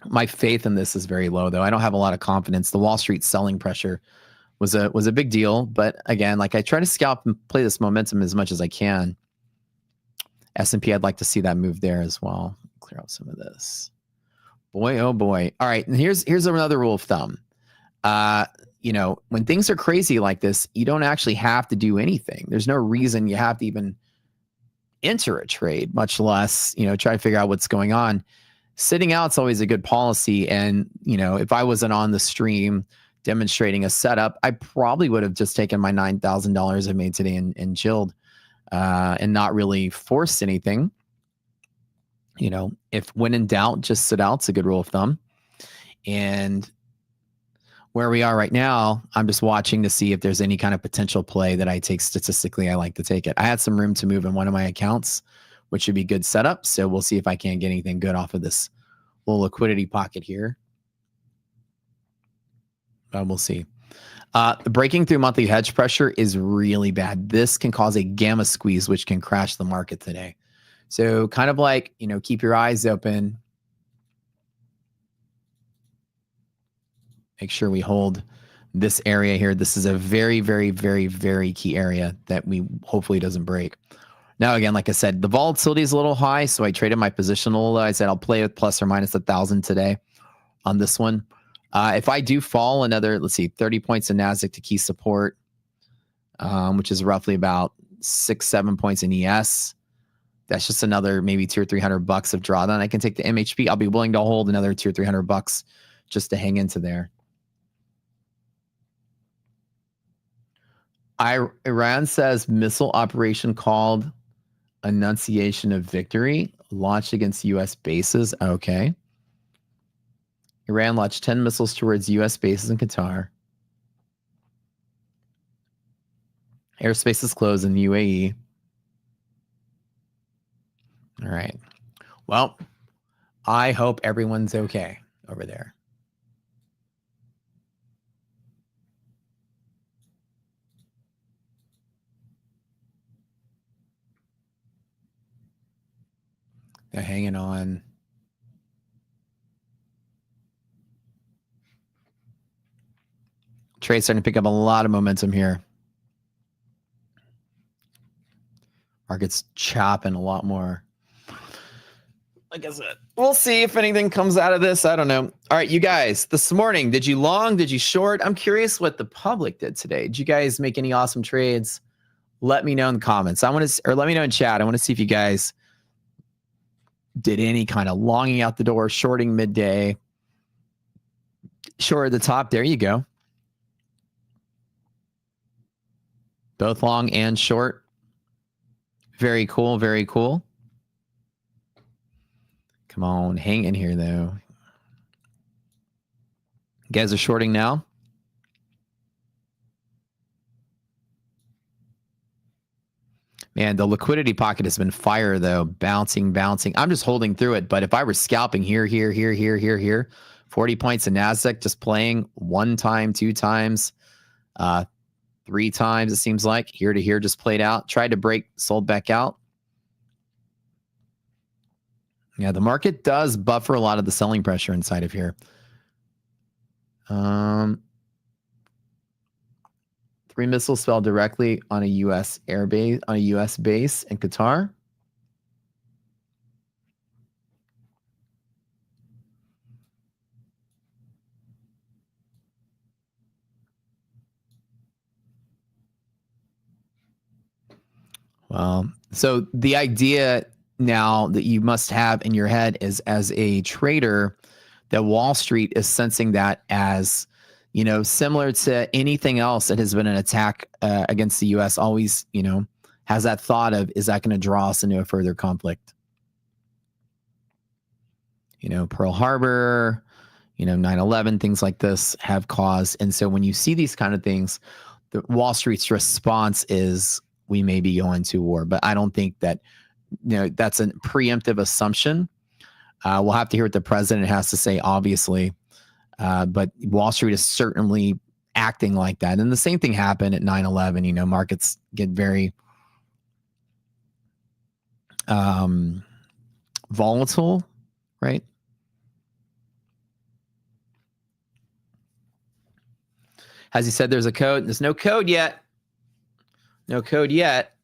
My faith in this is very low, though. I don't have a lot of confidence. The Wall Street selling pressure was a big deal. But again, like I try to scalp and play this momentum as much as I can. S&P, I'd like to see that move there as well. Clear out some of this. Boy, oh boy. All right. And here's another rule of thumb. You know, when things are crazy like this, you don't actually have to do anything. There's no reason you have to even enter a trade, much less, you know, try to figure out what's going on. Sitting out's always a good policy. And, you know, if I wasn't on the stream demonstrating a setup, I probably would have just taken my $9,000 I made today and chilled and not really forced anything. You know, if when in doubt, just sit out. It's a good rule of thumb. And where we are right now, I'm just watching to see if there's any kind of potential play that I take statistically. I like to take it. I had some room to move in one of my accounts, which should be good setup. So we'll see if I can't get anything good off of this little liquidity pocket here. But we'll see. Breaking through monthly hedge pressure is really bad. This can cause a gamma squeeze, which can crash the market today. So kind of like, you know, keep your eyes open. Make sure we hold this area here. This is a very, very, very, very key area that we hopefully doesn't break. Now, again, like I said, the volatility is a little high, so I traded my position a little. I said I'll play with plus or minus 1,000 today on this one. If I do fall another, let's see, 30 points in NASDAQ to key support, which is roughly about 6-7 points in ES. That's just another maybe $200 or $300 of drawdown. I can take the MHP. I'll be willing to hold another $200 or $300 just to hang into there. Iran says missile operation called Annunciation of Victory launched against U.S. bases. Okay. Iran launched 10 missiles towards U.S. bases in Qatar. Airspace is closed in the UAE. All right. Well, I hope everyone's okay over there. They're hanging on. Trade's starting to pick up a lot of momentum here. Market's chopping a lot more. Like I said, we'll see if anything comes out of this. I don't know. All right, you guys, this morning, did you long? Did you short? I'm curious what the public did today. Did you guys make any awesome trades? Let me know in the comments. Or let me know in chat. I want to see if you guys did any kind of longing out the door, shorting midday. Short at the top. There you go. Both long and short. Very cool. Very cool. Come on, hang in here, though. You guys are shorting now? Man, the liquidity pocket has been fire, though. Bouncing. I'm just holding through it. But if I were scalping here, 40 points in NASDAQ, just playing 1 time, 2 times, 3 times, it seems like. Here to here just played out. Tried to break, sold back out. Yeah, the market does buffer a lot of the selling pressure inside of here. 3 missiles fell directly on a U.S. airbase, on a U.S. base in Qatar. Well, so the idea now that you must have in your head is, as a trader, that Wall Street is sensing that as, you know, similar to anything else that has been an attack against the U.S. always, you know, has that thought of, is that going to draw us into a further conflict? You know, Pearl Harbor, you know, 9/11, things like this have caused. And so when you see these kind of things, the Wall Street's response is, we may be going to war. But I don't think that, you know, that's a preemptive assumption. We'll have to hear what the president has to say, obviously. But Wall Street is certainly acting like that. And the same thing happened at 9/11. You know, markets get very volatile, right? As he said, there's a code. There's no code yet. No code yet.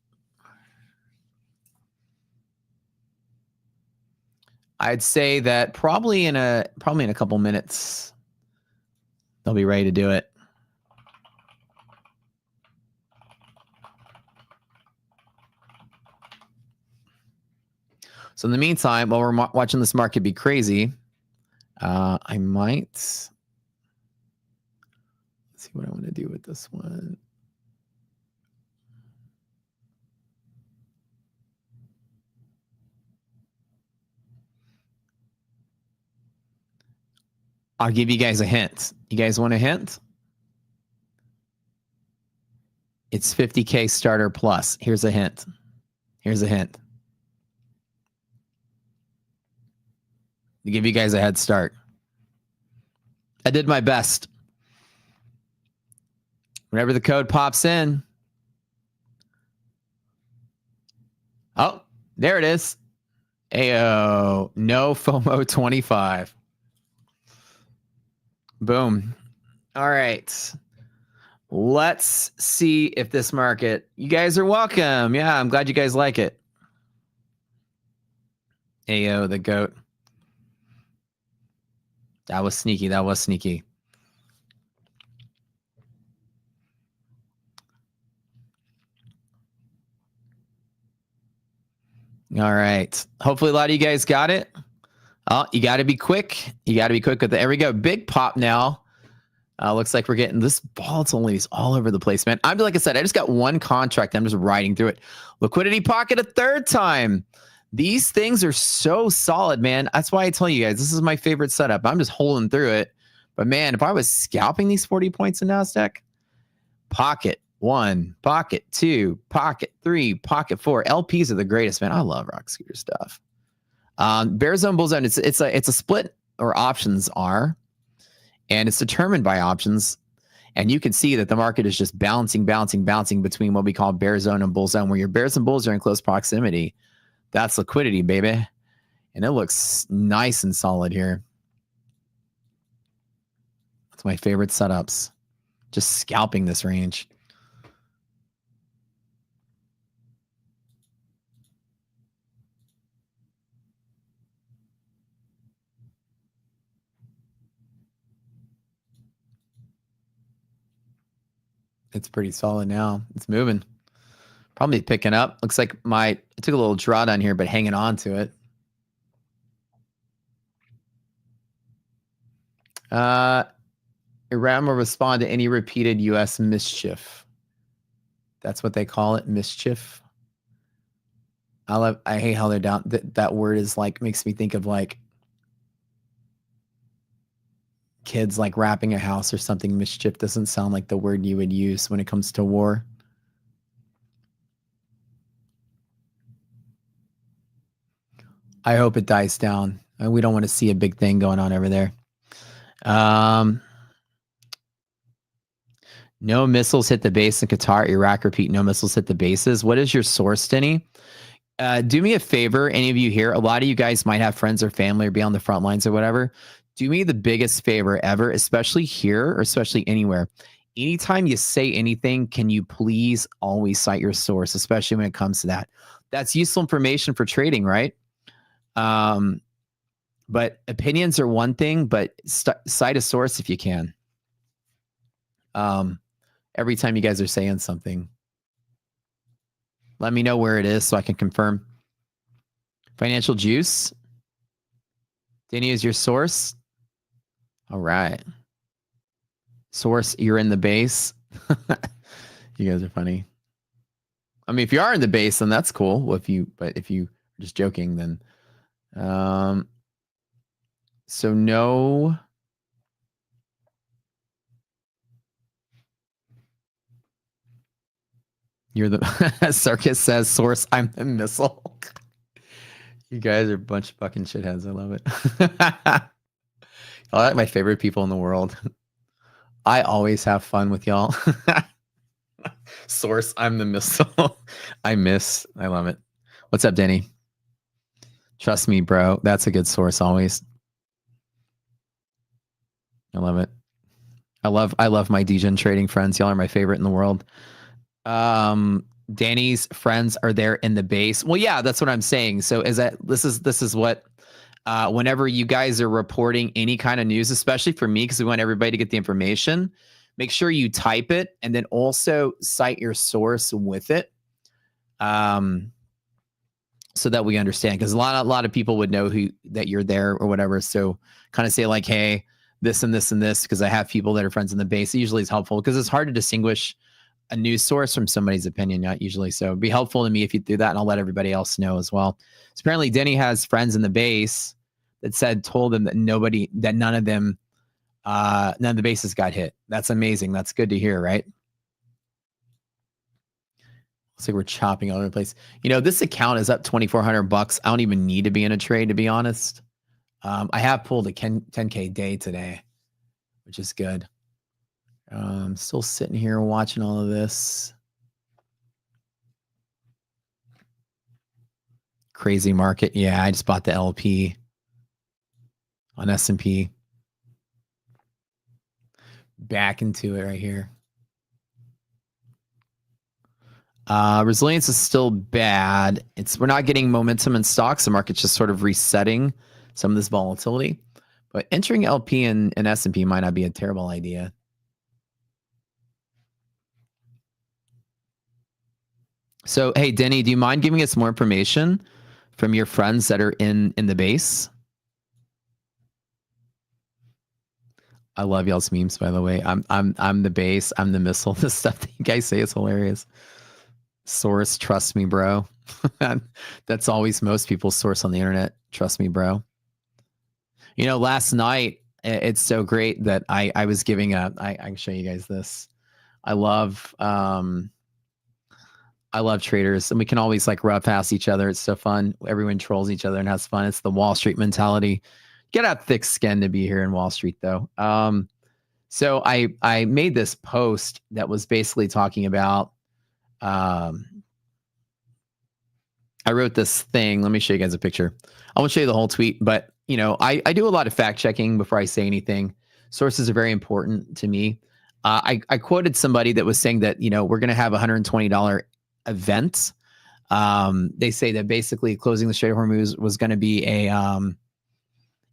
I'd say that probably in a couple minutes, they'll be ready to do it. So in the meantime, while we're watching this market be crazy, I might, let's see what I want to do with this one. I'll give you guys a hint. You guys want a hint? It's 50K starter plus. Here's a hint. Here's a hint. To give you guys a head start. I did my best. Whenever the code pops in. Oh, there it is. Ayo, no FOMO 25. Boom. All right. Let's see if this market, you guys are welcome. Yeah, I'm glad you guys like it. Ayo, the goat. That was sneaky. That was sneaky. All right. Hopefully a lot of you guys got it. Oh, you got to be quick. You got to be quick with it. There we go. Big pop now. Looks like we're getting this volatility is all over the place, man. Like I said, I just got one contract. I'm just riding through it. Liquidity pocket a third time. These things are so solid, man. That's why I tell you guys, this is my favorite setup. I'm just holding through it. But man, if I was scalping these 40 points in NASDAQ, pocket 1, pocket 2, pocket 3, pocket 4. LPs are the greatest, man. I love Rock Scooter stuff. Bear zone, bull zone, it's a split, or options are, and it's determined by options. And you can see that the market is just bouncing between what we call bear zone and bull zone, where your bears and bulls are in close proximity. That's liquidity, baby. And it looks nice and solid here. That's my favorite setups. just scalping this range. It's pretty solid now. It's moving. Probably picking up. Looks like it took a little drawdown here, but hanging on to it. Iran will respond to any repeated U.S. mischief. That's what they call it, mischief. I hate how they're down. That word is like, makes me think of like kids like wrapping a house or something. Mischief doesn't sound like the word you would use when it comes to war. I hope it dies down. We don't want to see a big thing going on over there. No missiles hit the base in Qatar. Iraq, repeat, no missiles hit the bases. What is your source, Denny? Do me a favor, any of you here. A lot of you guys might have friends or family or be on the front lines or whatever. Do me the biggest favor ever, especially here or especially anywhere. Anytime you say anything, can you please always cite your source, especially when it comes to that? That's useful information for trading, right? But opinions are one thing, but cite a source if you can. Every time you guys are saying something, let me know where it is so I can confirm. Financial Juice. Danny is your source. All right. Source, you're in the base. You guys are funny. I mean, if you are in the base, then that's cool. Well, but if you are just joking, then so no. You're the Circus says source, I'm the missile. You guys are a bunch of fucking shitheads. I love it. Y'all like my favorite people in the world. I always have fun with y'all. Source, I'm the missile. I love it. What's up, Denny? Trust me, bro. That's a good source always. I love it. I love my degen trading friends. Y'all are my favorite in the world. Danny's friends are there in the base. Well, yeah, that's what I'm saying. So this is what whenever you guys are reporting any kind of news, especially for me, because we want everybody to get the information, make sure you type it and then also cite your source with it. So that we understand, because a lot of people would know that you're there or whatever. So kind of say like, hey, this and this and this, because I have people that are friends in the base. It usually is helpful because it's hard to distinguish a news source from somebody's opinion, not usually. So it'd be helpful to me if you do that, and I'll let everybody else know as well. So apparently Denny has friends in the base that told him that none of the bases got hit. That's amazing. That's good to hear, right? Looks like we're chopping all over the place. You know, this account is up $2,400. I don't even need to be in a trade, to be honest. I have pulled a 10K day today, which is good. I'm still sitting here watching all of this. Crazy market. Yeah, I just bought the LP on S&P. Back into it right here. Resilience is still bad. We're not getting momentum in stocks. The market's just sort of resetting some of this volatility. But entering LP and S&P might not be a terrible idea. So, hey, Denny, do you mind giving us more information from your friends that are in the base? I love y'all's memes, by the way. I'm the base. I'm the missile. The stuff that you guys say is hilarious. Source, trust me, bro. That's always most people's source on the internet. Trust me, bro. You know, last night, it's so great that I was giving I can show you guys this. I love traders, and we can always like rub past each other. It's so fun. Everyone trolls each other and has fun. It's the Wall Street mentality. Get out thick skin to be here in Wall Street, though. So I made this post that was basically talking about. I wrote this thing. Let me show you guys a picture. I won't show you the whole tweet, but you know, I do a lot of fact checking before I say anything. Sources are very important to me. I quoted somebody that was saying that, we're going to have $120 event. They say that basically closing the Strait of Hormuz was going to be a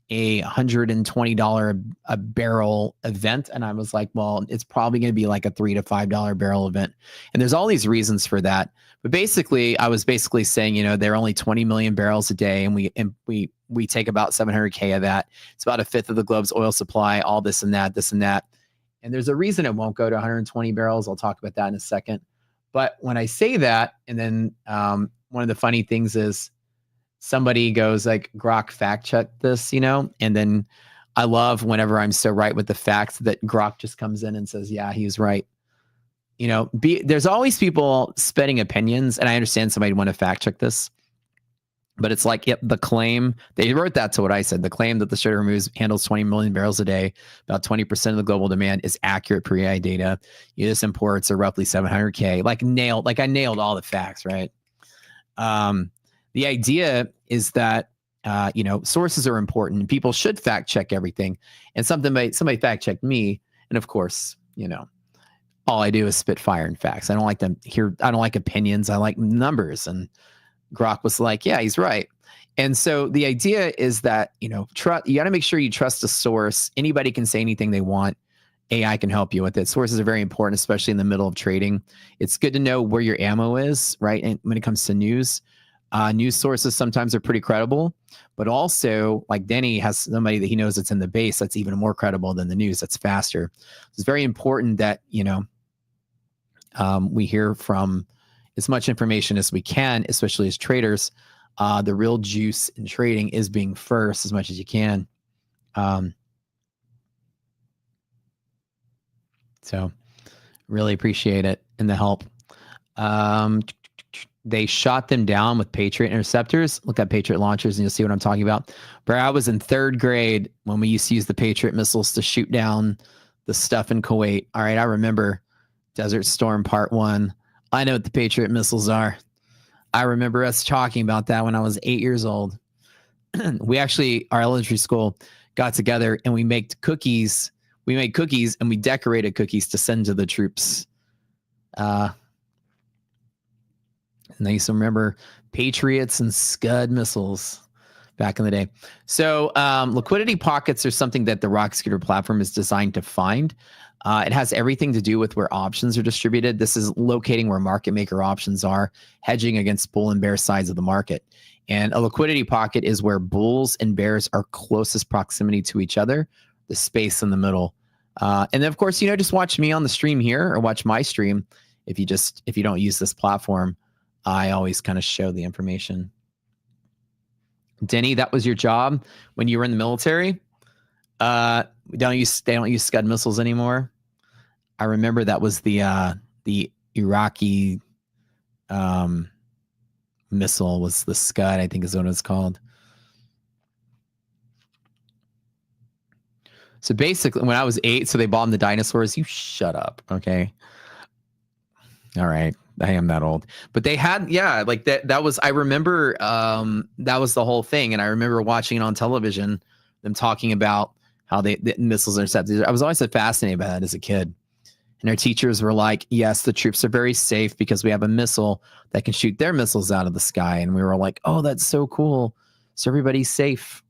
$120 a barrel event. And I was like, well, it's probably going to be like a $3 to $5 barrel event. And there's all these reasons for that. But basically, I was basically saying, there are only 20 million barrels a day, and we take about 700K of that. It's about a fifth of the globe's oil supply, all this and that, this and that. And there's a reason it won't go to 120 barrels. I'll talk about that in a second. But when I say that, and then one of the funny things is somebody goes like, Grok fact check this, and then I love whenever I'm so right with the facts that Grok just comes in and says, yeah, he's right. There's always people spreading opinions, and I understand somebody want to fact check this, but it's like, yep, the claim, they wrote that to what I said, the claim that the Strait of Hormuz handles 20 million barrels a day, about 20% of the global demand, is accurate pre-AI data. U.S. imports are roughly 700K, I nailed all the facts, right? The idea is that, sources are important. People should fact check everything. And somebody fact checked me. And of course, all I do is spit fire and facts. I don't like opinions. I like numbers. And Grok was like, yeah, he's right. And so the idea is that, you got to make sure you trust the source. Anybody can say anything they want. AI can help you with it. Sources are very important, especially in the middle of trading. It's good to know where your ammo is, right? And when it comes to news sources sometimes are pretty credible, but also like Denny has somebody that he knows that's in the base that's even more credible than the news. That's faster. It's very important that, we hear from as much information as we can, especially as traders. The real juice in trading is being first as much as you can. So really appreciate it and the help. They shot them down with Patriot interceptors. Look at Patriot launchers and you'll see what I'm talking about. Bro, I was in 3rd grade when we used to use the Patriot missiles to shoot down the stuff in Kuwait. All right, I remember Desert Storm Part 1. I know what the Patriot missiles are. I remember us talking about that when I was 8 years old. We actually, our elementary school, got together and we made cookies. We made cookies and we decorated cookies to send to the troops. And I used to remember Patriots and Scud missiles back in the day. So liquidity pockets are something that the Rockscooter platform is designed to find. It has everything to do with where options are distributed. This is locating where market maker options are, hedging against bull and bear sides of the market. And a liquidity pocket is where bulls and bears are closest proximity to each other, the space in the middle. And then, of course, just watch me on the stream here or watch my stream. If you don't use this platform, I always kind of show the information. Denny, that was your job when you were in the military. They don't use Scud missiles anymore. I remember that was the Iraqi missile was the Scud, I think is what it's called. So basically, when I was 8, so they bombed the dinosaurs. You shut up, okay? All right, I am that old. But they had, like that. That was, I remember, that was the whole thing, and I remember watching it on television, them talking about how the missiles intercepted. I was always fascinated by that as a kid. And our teachers were like, yes, the troops are very safe because we have a missile that can shoot their missiles out of the sky. And we were like, oh, that's so cool. So everybody's safe.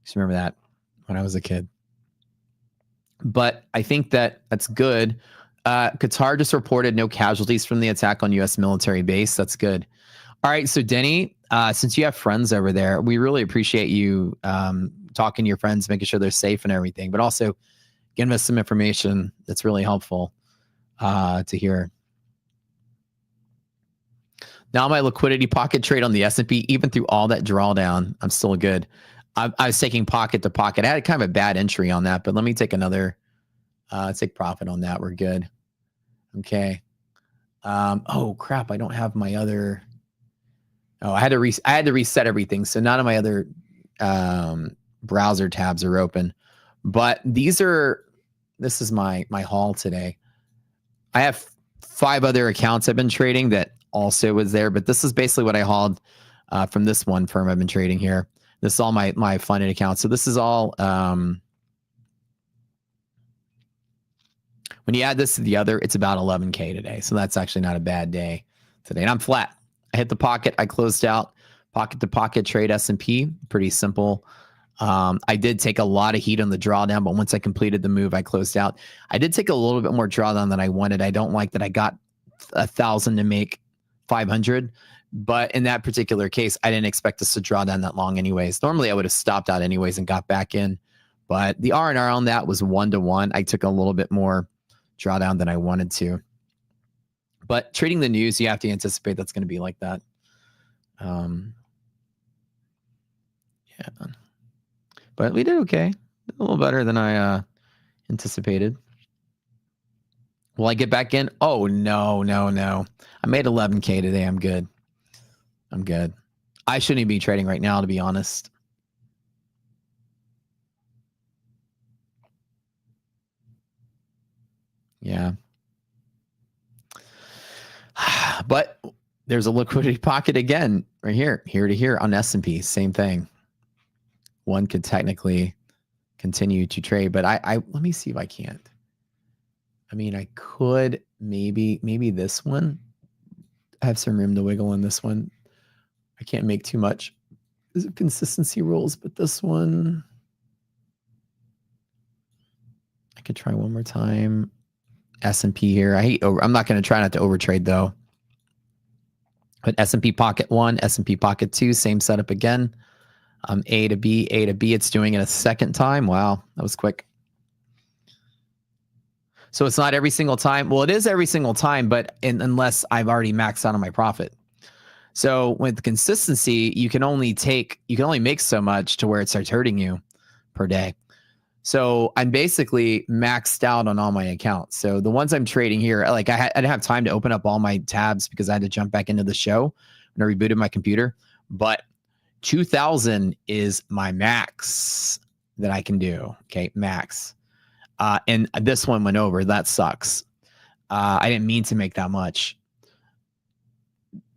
Just remember that when I was a kid. But I think that's good. Qatar just reported no casualties from the attack on U.S. military base. That's good. All right. So Denny, since you have friends over there, we really appreciate you talking to your friends, making sure they're safe and everything, but also giving us some information that's really helpful to hear. Now my liquidity pocket trade on the S&P, even through all that drawdown, I'm still good. I was taking pocket to pocket. I had kind of a bad entry on that, but let me take another, take profit on that. We're good. Okay. Oh crap. I don't have my other, I had to reset everything. So none of my other browser tabs are open, but this is my haul today. I have 5 other accounts I've been trading that also was there, but this is basically what I hauled from this one firm I've been trading here. This is all my funded accounts. So this is all, When you add this to the other, it's about 11K today. So that's actually not a bad day today. And I'm flat. I hit the pocket. I closed out pocket to pocket trade S&P. Pretty simple. I did take a lot of heat on the drawdown, but once I completed the move, I closed out. I did take a little bit more drawdown than I wanted. I don't like that I got 1,000 to make 500. But in that particular case, I didn't expect us to draw down that long anyways. Normally, I would have stopped out anyways and got back in. But the R&R on that was 1-to-1. I took a little bit more drawdown than I wanted to. But trading the news, you have to anticipate that's going to be like that. Yeah. But we did okay. A little better than I anticipated. Will I get back in? Oh, no. I made 11K today. I'm good. I shouldn't even be trading right now, to be honest. Yeah. But there's a liquidity pocket again right here to here on S&P. Same thing. One could technically continue to trade, but I let me see if I can't. I mean, I could maybe this one. I have some room to wiggle in this one. I can't make too much because of consistency rules, but this one I could try one more time. S&P here. I'm not going to try not to overtrade though. But S&P pocket 1, S&P pocket 2, same setup again. A to B. It's doing it a second time. Wow, that was quick. So it's not every single time. Well, it is every single time, but unless I've already maxed out on my profit. So with consistency, you can only make so much to where it starts hurting you per day. So I'm basically maxed out on all my accounts. So the ones I'm trading here, like I didn't have time to open up all my tabs because I had to jump back into the show when I rebooted my computer. But 2,000 is my max that I can do. Okay, max. And this one went over. That sucks. I didn't mean to make that much.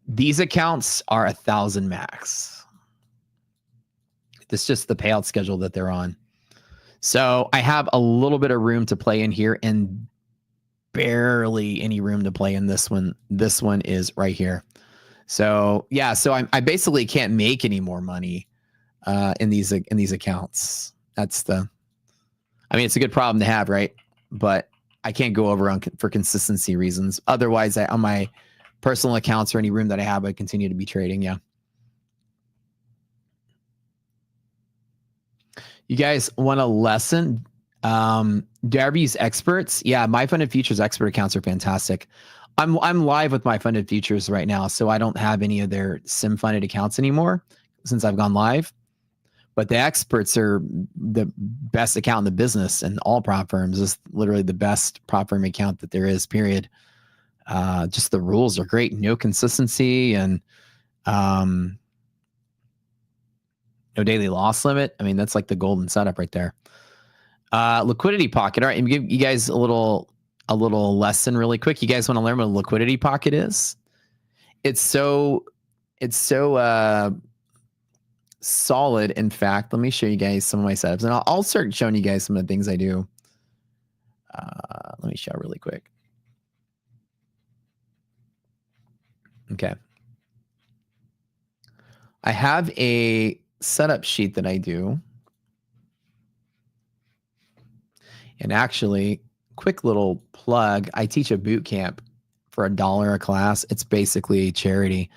These accounts are 1,000 max. It's just the payout schedule that they're on. So I have a little bit of room to play in here and barely any room to play in this one. This one is right here. So yeah, so I basically can't make any more money in these accounts. It's a good problem to have, right? But I can't go over for consistency reasons. Otherwise, on my personal accounts or any room that I have, I continue to be trading. Yeah. You guys want a lesson? Do I ever use experts? Yeah, MyFundedFutures expert accounts are fantastic. I'm live with MyFundedFutures right now, so I don't have any of their sim funded accounts anymore since I've gone live. But the experts are the best account in the business, and all prop firms is literally the best prop firm account that there is, period. Just the rules are great. No consistency and no daily loss limit. I mean, that's like the golden setup right there. Liquidity pocket. All right, and give you guys a little lesson really quick. You guys want to learn what a liquidity pocket is? It's so solid. In fact, let me show you guys some of my setups, and I'll start showing you guys some of the things I do. Let me show really quick. Okay. I have a setup sheet that I do. And actually, quick little plug, I teach a boot camp for $1 a class. It's basically a charity.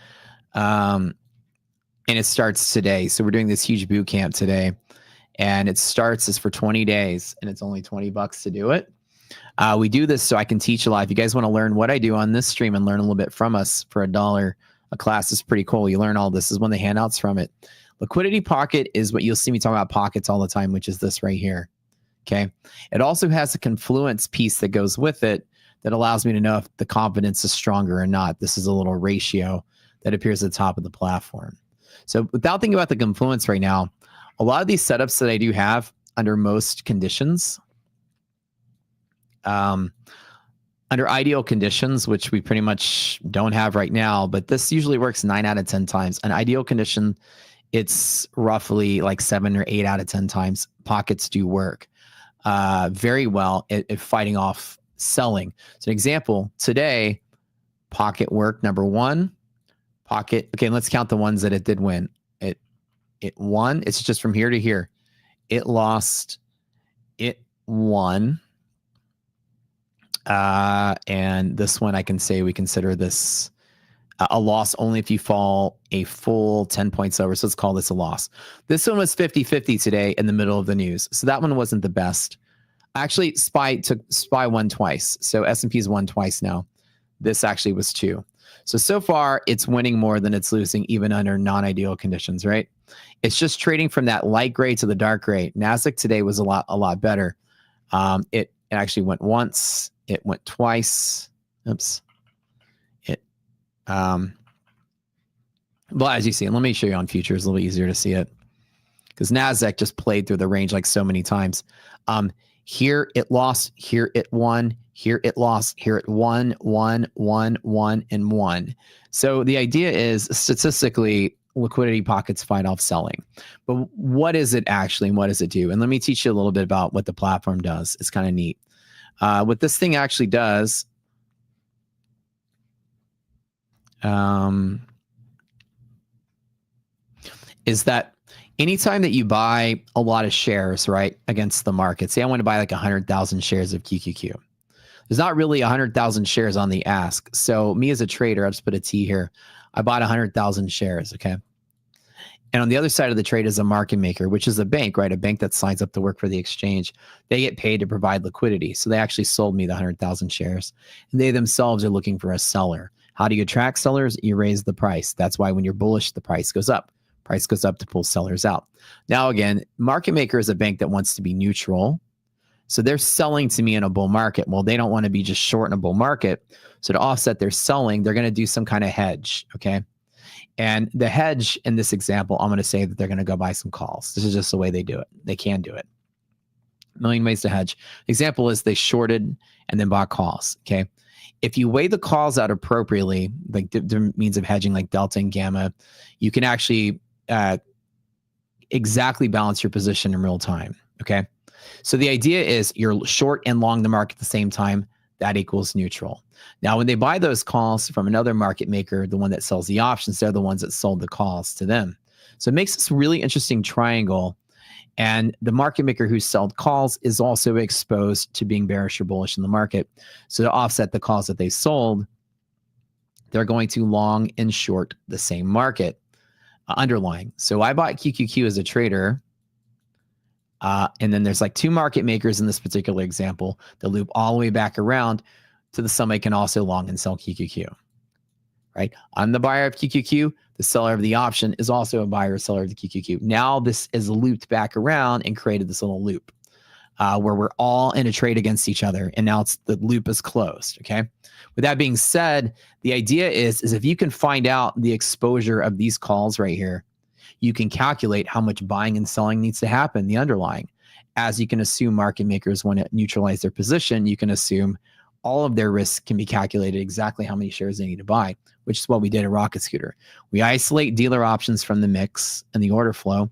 And it starts today. So we're doing this huge boot camp today. And it starts as for 20 days, and it's only $20 to do it. We do this so I can teach live. If you guys want to learn what I do on this stream and learn a little bit from us for $1 a class, is pretty cool. You learn all this. Is one of the handouts from it. Liquidity pocket is what you'll see me talk about pockets all the time, which is this right here. Okay. It also has a confluence piece that goes with it that allows me to know if the confidence is stronger or not. This is a little ratio that appears at the top of the platform. So without thinking about the confluence right now, a lot of these setups that I do have under most conditions, under ideal conditions, which we pretty much don't have right now, but this usually works 9 out of 10 times. An ideal condition, it's roughly like 7 or 8 out of 10 times pockets do work very well at fighting off selling. So an example, today, pocket work number one, pocket. Okay, let's count the ones that it did win. It won. It's just from here to here. It lost. It won. And this one, I can say we consider this a loss only if you fall a full 10 points over. So let's call this a loss. This one was 50-50 today in the middle of the news. So that one wasn't the best. Actually, SPY won twice. So S&P's won twice now. This actually was 2. So far, it's winning more than it's losing, even under non-ideal conditions, right? It's just trading from that light gray to the dark gray. NASDAQ today was a lot better. It actually went once. It went twice. Oops. Well, as you see, let me show you on futures. A little bit easier to see it because NASDAQ just played through the range like so many times. Here it lost. Here it won. Here it lost. Here it won, and won. So the idea is statistically, liquidity pockets fight off selling. But what is it actually and what does it do? And let me teach you a little bit about what the platform does. It's kind of neat. What this thing actually does is that anytime that you buy a lot of shares, right, against the market, say I want to buy like 100,000 shares of QQQ. There's not really 100,000 shares on the ask. So me as a trader, I'll just put a T here. I bought 100,000 shares, okay? And on the other side of the trade is a market maker, which is a bank, right? A bank that signs up to work for the exchange. They get paid to provide liquidity. So they actually sold me the 100,000 shares. And they themselves are looking for a seller. How do you attract sellers? You raise the price. That's why when you're bullish, the price goes up. Price goes up to pull sellers out. Now, again, market maker is a bank that wants to be neutral. So they're selling to me in a bull market. Well, they don't want to be just short in a bull market. So to offset their selling, they're going to do some kind of hedge, okay? And the hedge in this example, I'm going to say that they're going to go buy some calls. This is just the way they do it. They can do it. A million ways to hedge. Example is they shorted and then bought calls, okay? If you weigh the calls out appropriately, like different means of hedging like delta and gamma, you can actually exactly balance your position in real time, okay? So the idea is you're short and long the market at the same time. That equals neutral. Now, when they buy those calls from another market maker, the one that sells the options, they're the ones that sold the calls to them. So it makes this really interesting triangle. And the market maker who sold calls is also exposed to being bearish or bullish in the market. So to offset the calls that they sold, they're going to long and short the same market underlying. So I bought QQQ as a trader. And then there's like 2 market makers in this particular example that loop all the way back around to the somebody can also long and sell QQQ, right? I'm the buyer of QQQ. The seller of the option is also a buyer or seller of the QQQ. Now this is looped back around and created this little loop where we're all in a trade against each other. And now the loop is closed, okay? With that being said, the idea is if you can find out the exposure of these calls right here, you can calculate how much buying and selling needs to happen, the underlying. As you can assume market makers want to neutralize their position, you can assume all of their risks can be calculated exactly how many shares they need to buy, which is what we did at Rocket Scooter. We isolate dealer options from the mix and the order flow,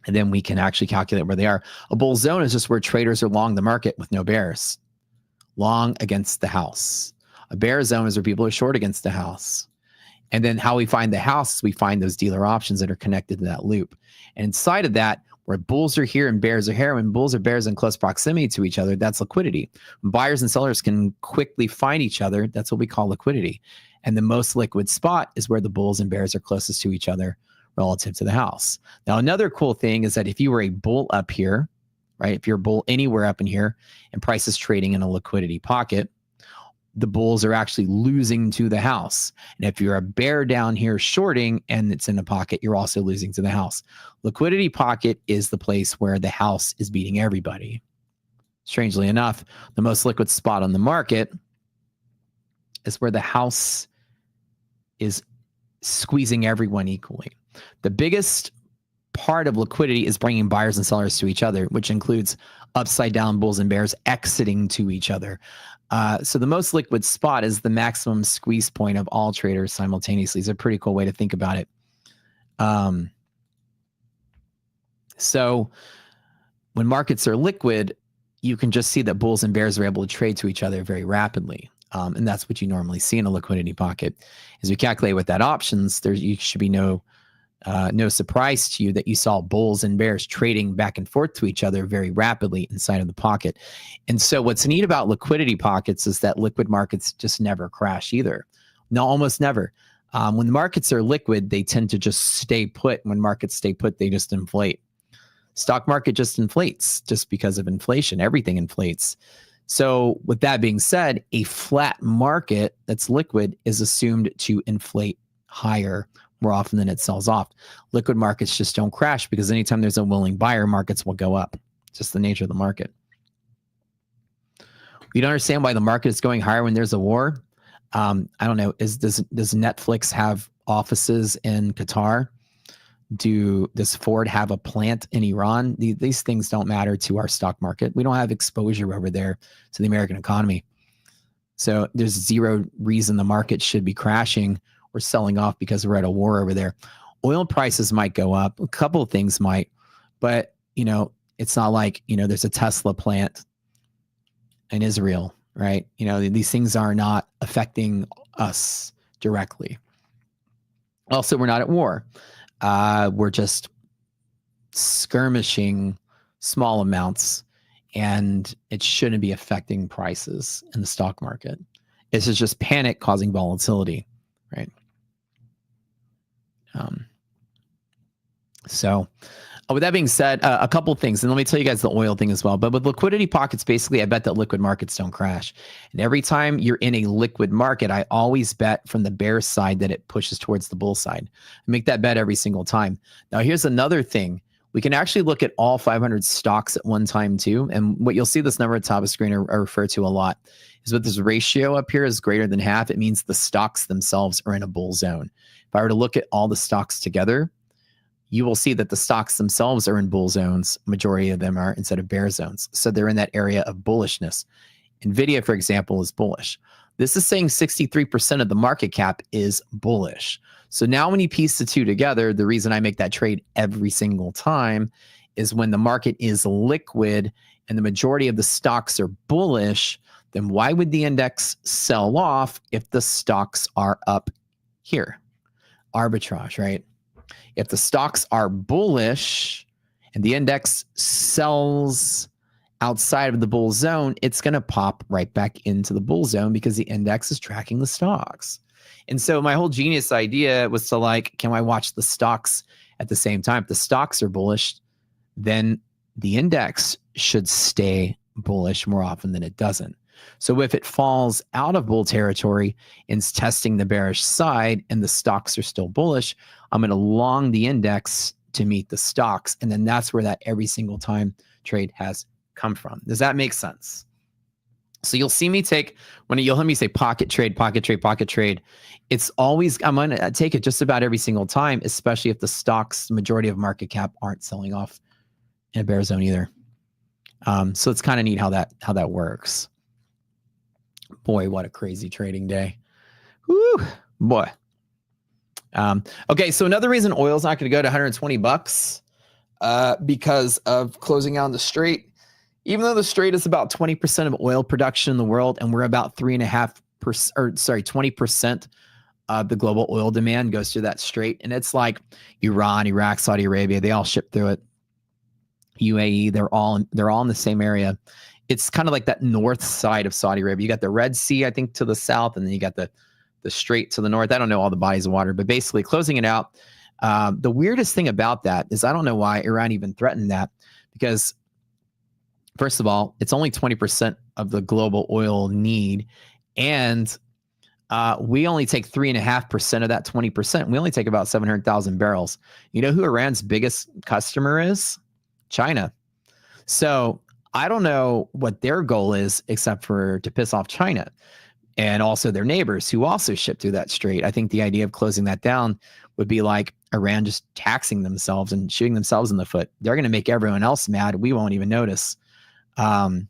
and then we can actually calculate where they are. A bull zone is just where traders are long the market with no bears, long against the house. A bear zone is where people are short against the house. And then how we find the house is we find those dealer options that are connected to that loop. And inside of that, where bulls are here and bears are here, when bulls or bears in close proximity to each other, that's liquidity. When buyers and sellers can quickly find each other, that's what we call liquidity. And the most liquid spot is where the bulls and bears are closest to each other relative to the house. Now, another cool thing is that if you were a bull up here, right, if you're a bull anywhere up in here and price is trading in a liquidity pocket, the bulls are actually losing to the house. And if you're a bear down here shorting and it's in a pocket, you're also losing to the house. Liquidity pocket is the place where the house is beating everybody. Strangely enough, the most liquid spot on the market is where the house is squeezing everyone equally. The biggest part of liquidity is bringing buyers and sellers to each other, which includes upside down bulls and bears exiting to each other. So the most liquid spot is the maximum squeeze point of all traders simultaneously. It's a pretty cool way to think about it. So when markets are liquid, you can just see that bulls and bears are able to trade to each other very rapidly. And that's what you normally see in a liquidity pocket. As we calculate with that options, you should be no surprise to you that you saw bulls and bears trading back and forth to each other very rapidly inside of the pocket. And so what's neat about liquidity pockets is that liquid markets just never crash either. No, almost never. When the markets are liquid, they tend to just stay put. When markets stay put, they just inflate. Stock market just inflates just because of inflation. Everything inflates. So with that being said, a flat market that's liquid is assumed to inflate higher more often than it sells off. Liquid markets just don't crash because anytime there's a willing buyer, markets will go up. Just the nature of the market. You don't understand why the market is going higher when there's a war. I don't know. Does Netflix have offices in Qatar? Does Ford have a plant in Iran? These things don't matter to our stock market. We don't have exposure over there to the American economy. So there's zero reason the market should be crashing or selling off because we're at a war over there. Oil prices might go up. A couple of things might, but it's not like, there's a Tesla plant in Israel, right? These things are not affecting us directly. Also, we're not at war. We're just skirmishing small amounts, and it shouldn't be affecting prices in the stock market. This is just panic causing volatility, right? So with that being said, a couple of things, and let me tell you guys the oil thing as well. But with liquidity pockets, basically, I bet that liquid markets don't crash. And every time you're in a liquid market, I always bet from the bear side that it pushes towards the bull side. I make that bet every single time. Now, here's another thing. We can actually look at all 500 stocks at one time too. And what you'll see this number at the top of the screen I refer to a lot is what this ratio up here is greater than half. It means the stocks themselves are in a bull zone. If I were to look at all the stocks together, you will see that the stocks themselves are in bull zones. Majority of them are instead of bear zones. So they're in that area of bullishness. NVIDIA, for example, is bullish. This is saying 63% of the market cap is bullish. So now when you piece the two together, the reason I make that trade every single time is when the market is liquid and the majority of the stocks are bullish, then why would the index sell off if the stocks are up here? Arbitrage, right? If the stocks are bullish and the index sells outside of the bull zone, it's going to pop right back into the bull zone because the index is tracking the stocks. And so my whole genius idea was to can I watch the stocks at the same time? If the stocks are bullish, then the index should stay bullish more often than it doesn't. So if it falls out of bull territory and is testing the bearish side and the stocks are still bullish, I'm going to long the index to meet the stocks. And then that's where that every single time trade has come from. Does that make sense? So you'll see me you'll hear me say pocket trade, pocket trade, pocket trade. It's always, I'm going to take it just about every single time, especially if the stocks, majority of market cap aren't selling off in a bear zone either. So it's kind of neat how that works. Boy, what a crazy trading day. Woo, boy. Okay, so another reason oil's not going to go to $120 because of closing out the Strait. Even though the Strait is about 20% of oil production in the world, and we're about 20% of the global oil demand goes through that Strait. And it's like Iran, Iraq, Saudi Arabia, they all ship through it. UAE, they're all in the same area. It's kind of like that north side of Saudi Arabia. You got the Red Sea, I think, to the south, and then you got the Strait to the north. I don't know all the bodies of water, but basically closing it out. The weirdest thing about that is I don't know why Iran even threatened that, because first of all, it's only 20% of the global oil need, and we only take 3.5% of that 20%. We only take about 700,000 barrels. You know who Iran's biggest customer is? China. So I don't know what their goal is except for to piss off China and also their neighbors who also ship through that strait. I think the idea of closing that down would be like Iran just taxing themselves and shooting themselves in the foot. They're going to make everyone else mad. We won't even notice. And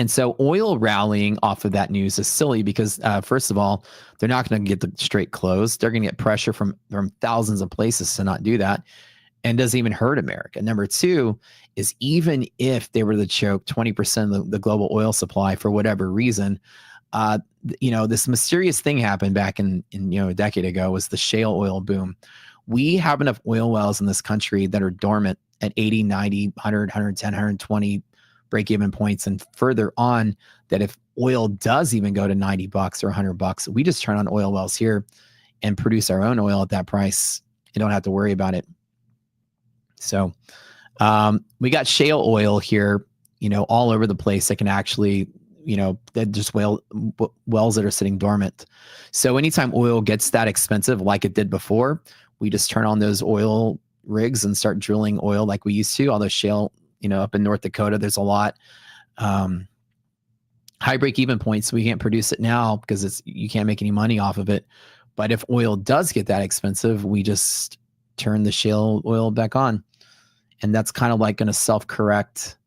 so oil rallying off of that news is silly because, first of all, they're not going to get the strait closed. They're going to get pressure from thousands of places to not do that. and doesn't even hurt America. Number two is, even if they were to choke 20% of the global oil supply for whatever reason, this mysterious thing happened back in a decade ago, was the shale oil boom. We have enough oil wells in this country that are dormant at 80, 90, 100, 110, 120 break-even points and further on, that if oil does even go to $90 or $100, we just turn on oil wells here and produce our own oil at that price. You don't have to worry about it. So we got shale oil here, all over the place that can actually, that just wells that are sitting dormant. So anytime oil gets that expensive, like it did before, we just turn on those oil rigs and start drilling oil like we used to. Although shale, up in North Dakota, there's a lot high break-even points. We can't produce it now because you can't make any money off of it. But if oil does get that expensive, we just turn the shale oil back on. And that's kind of like going to self-correct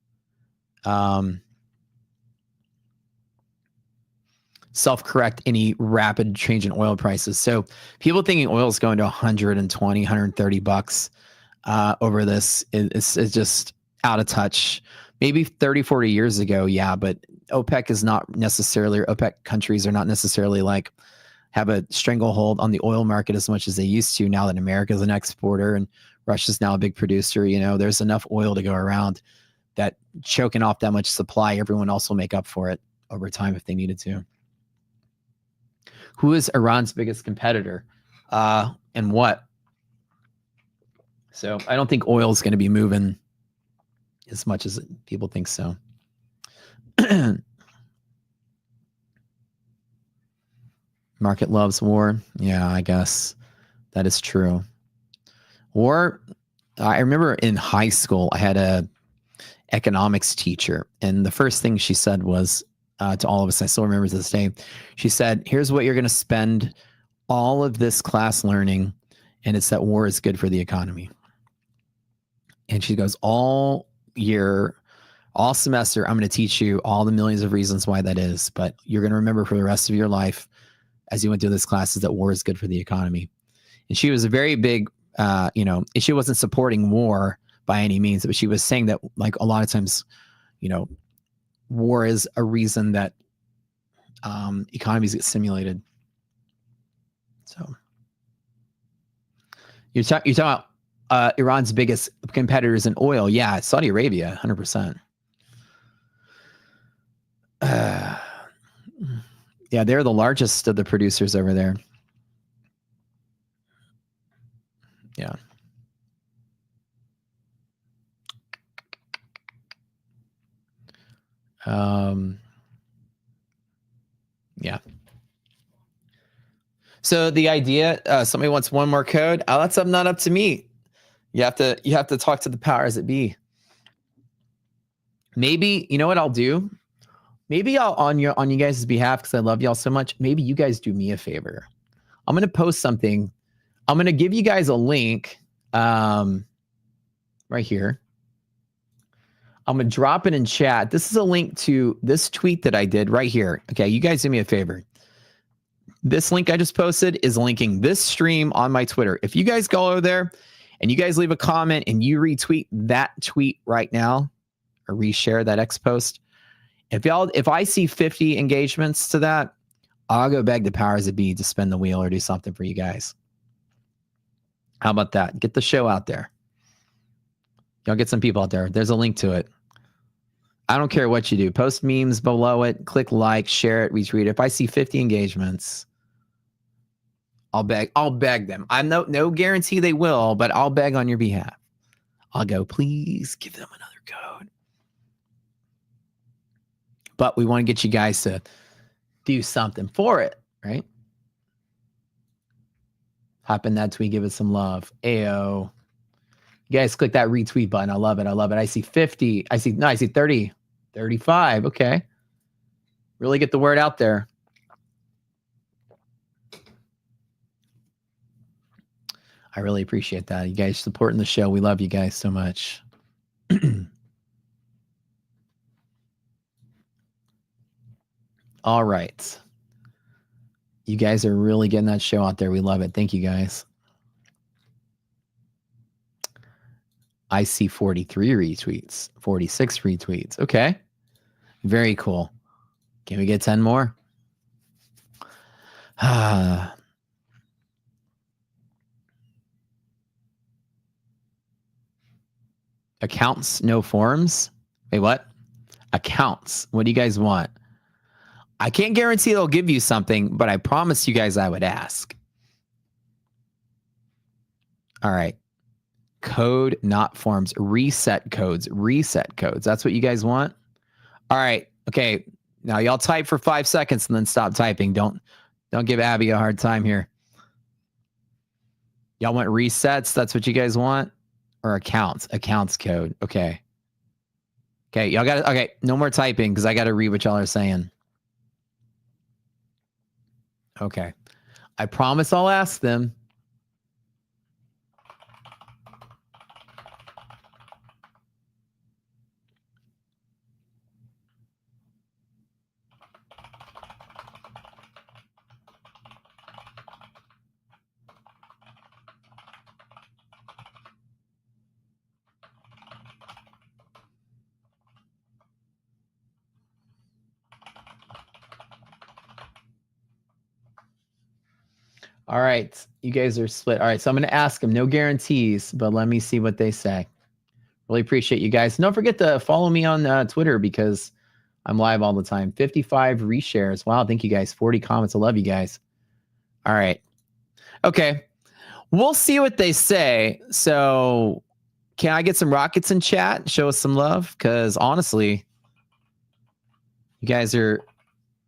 any rapid change in oil prices. So people thinking oil is going to $120, $130 over this is just out of touch. Maybe 30, 40 years ago, yeah, but OPEC is not necessarily, or OPEC countries are not necessarily like have a stranglehold on the oil market as much as they used to, now that America is an exporter and Russia's now a big producer. There's enough oil to go around that choking off that much supply, everyone else will make up for it over time if they needed to. Who is Iran's biggest competitor and what? So I don't think oil is going to be moving as much as people think so. Market loves war. Yeah, I guess that is true. War, I remember in high school, I had a economics teacher, and the first thing she said was to all of us, I still remember to this day, she said, here's what you're going to spend all of this class learning, and it's that war is good for the economy. And she goes, all year, all semester, I'm going to teach you all the millions of reasons why that is, but you're going to remember for the rest of your life as you went through this class is that war is good for the economy. And she was a very big, she wasn't supporting war by any means, but she was saying that, like, a lot of times, war is a reason that economies get stimulated. So you're talking about Iran's biggest competitors in oil. Yeah, Saudi Arabia, 100%. Yeah, they're the largest of the producers over there. Yeah. Yeah. So the idea, somebody wants one more code. That's not up to me. You have to talk to the powers that be. Maybe, you know what I'll do? Maybe I'll, on you guys' behalf, because I love y'all so much, maybe you guys do me a favor. I'm going to post something. I'm going to give you guys a link right here. I'm going to drop it in chat. This is a link to this tweet that I did right here. Okay, you guys do me a favor. This link I just posted is linking this stream on my Twitter. If you guys go over there and you guys leave a comment and you retweet that tweet right now, or reshare that X post, if I see 50 engagements to that, I'll go beg the powers that be to spin the wheel or do something for you guys. How about that? Get the show out there. Y'all get some people out there. There's a link to it. I don't care what you do. Post memes below it. Click like, share it, retweet it. If I see 50 engagements, I'll beg them. I'm no guarantee they will, but I'll beg on your behalf. I'll go, please give them another code. But we want to get you guys to do something for it, right? Hop in that tweet, give it some love. Ayo. You guys click that retweet button. I love it. I love it. I see 50. I see 30, 35. Okay. Really get the word out there. I really appreciate that. You guys supporting the show. We love you guys so much. All right. You guys are really getting that show out there. We love it. Thank you, guys. I see 43 retweets, 46 retweets. Okay. Very cool. Can we get 10 more? Accounts, no forms. Wait, what? Accounts. What do you guys want? I can't guarantee they'll give you something, but I promise you guys I would ask. All right. Code, not forms. Reset codes. Reset codes. That's what you guys want? All right. Okay. Now y'all type for 5 seconds and then stop typing. Don't give Abby a hard time here. Y'all want resets? That's what you guys want? Or accounts? Accounts code. Okay. Okay. Y'all got it. Okay. No more typing because I got to read what y'all are saying. Okay. I promise I'll ask them. All right. You guys are split. All right. So I'm going to ask them. No guarantees, but let me see what they say. Really appreciate you guys. And don't forget to follow me on Twitter because I'm live all the time. 55 reshares. Wow. Thank you guys. 40 comments. I love you guys. All right. Okay. We'll see what they say. So can I get some rockets in chat? Show us some love? Because honestly, you guys are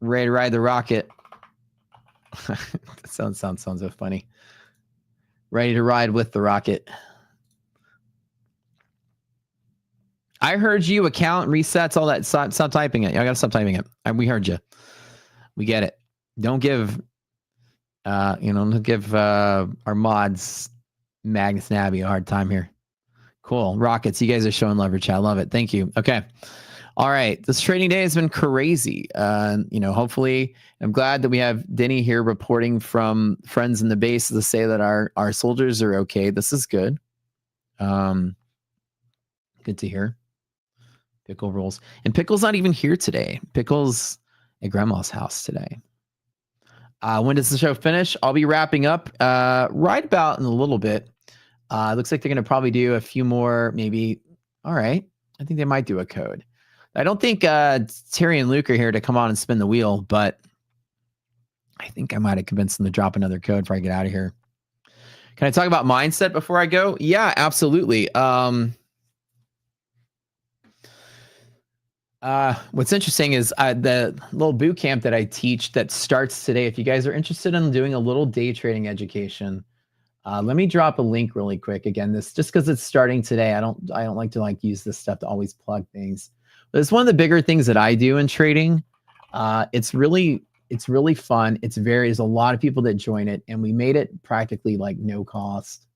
ready to ride the rocket. That sounds so funny. Ready to ride with the rocket. I heard you. Account resets, all that. Stop typing it. I gotta stop typing it. We heard you. We get it. Don't give our mods Magnus and Abby a hard time here. Cool. Rockets. You guys are showing love, chat. I love it. Thank you. Okay. All right. This trading day has been crazy. Hopefully I'm glad that we have Denny here reporting from friends in the base to say that our soldiers are okay. This is good. Good to hear. Pickle rolls. And Pickle's not even here today. Pickle's at Grandma's house today. When does the show finish? I'll be wrapping up right about in a little bit. Looks like they're going to probably do a few more, maybe. All right. I think they might do a code. I don't think Terry and Luke are here to come on and spin the wheel, but I think I might have convinced them to drop another code before I get out of here. Can I talk about mindset before I go? Yeah, absolutely. What's interesting is the little boot camp that I teach that starts today. If you guys are interested in doing a little day trading education, let me drop a link really quick. Again, this just because it's starting today. I don't like to use this stuff to always plug things. But it's one of the bigger things that I do in trading. It's really fun. There's a lot of people that join it, and we made it practically like no cost.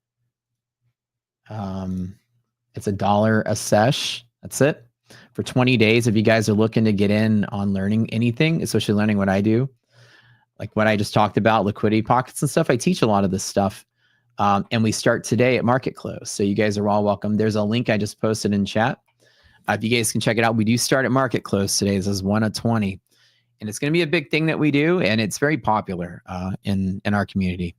It's $1 a sesh. That's it for 20 days. If you guys are looking to get in on learning anything, especially learning what I do, like what I just talked about, liquidity pockets and stuff, I teach a lot of this stuff. And we start today at market close. So you guys are all welcome. There's a link I just posted in chat. If you guys can check it out, we do start at market close today. This is 1 of 20. And it's going to be a big thing that we do. And it's very popular in our community.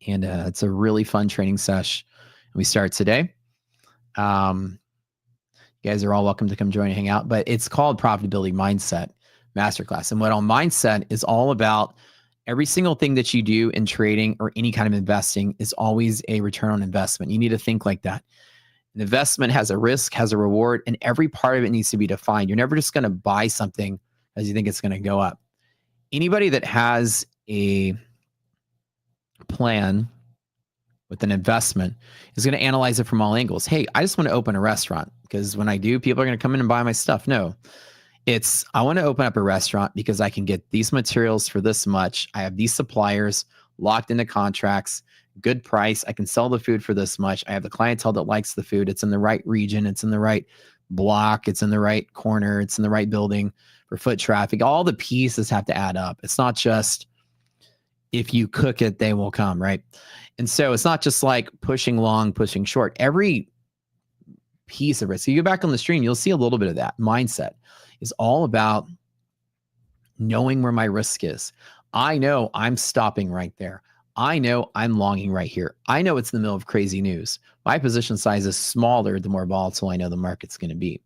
And it's a really fun training sesh. We start today. You guys are all welcome to come join and hang out. But it's called Profitability Mindset Masterclass. And what on Mindset is all about, every single thing that you do in trading or any kind of investing is always a return on investment. You need to think like that. An investment has a risk, has a reward, and every part of it needs to be defined. You're never just going to buy something as you think it's going to go up. Anybody that has a plan with an investment is going to analyze it from all angles. Hey, I just want to open a restaurant because when I do, people are going to come in and buy my stuff. No, I want to open up a restaurant because I can get these materials for this much. I have these suppliers locked into contracts, good price. I can sell the food for this much. I have the clientele that likes the food. It's in the right region. It's in the right block. It's in the right corner. It's in the right building for foot traffic. All the pieces have to add up. It's not just if you cook it, they will come, right? And so it's not just like pushing long, pushing short. Every piece of risk. So you go back on the stream, you'll see a little bit of that. Mindset is all about knowing where my risk is. I know I'm stopping right there. I know I'm longing right here. I know it's in the middle of crazy news. My position size is smaller the more volatile I know the market's going to be.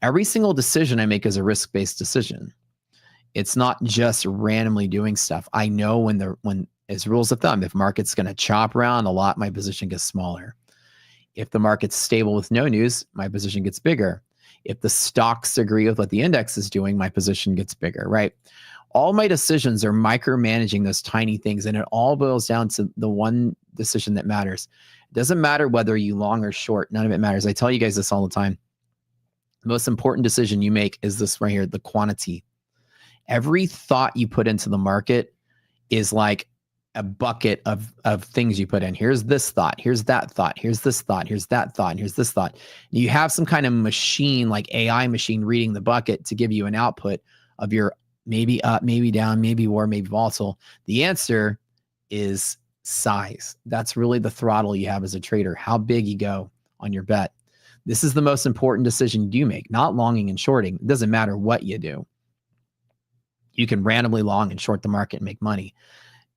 Every single decision I make is a risk-based decision. It's not just randomly doing stuff. I know when as rules of thumb, if market's going to chop around a lot, my position gets smaller. If the market's stable with no news, my position gets bigger. If the stocks agree with what the index is doing, my position gets bigger, right? All my decisions are micromanaging those tiny things, and it all boils down to the one decision that matters. It doesn't matter whether you long or short. None of it matters. I tell you guys this all the time. The most important decision you make is this right here, the quantity. Every thought you put into the market is like a bucket of things you put in. Here's this thought. Here's that thought. Here's this thought. Here's that thought. And here's this thought. And you have some kind of machine, like AI machine, reading the bucket to give you an output of your maybe up, maybe down, maybe war, maybe volatile. The answer is size. That's really the throttle you have as a trader, how big you go on your bet. This is the most important decision you make, not longing and shorting. It doesn't matter what you do. You can randomly long and short the market and make money.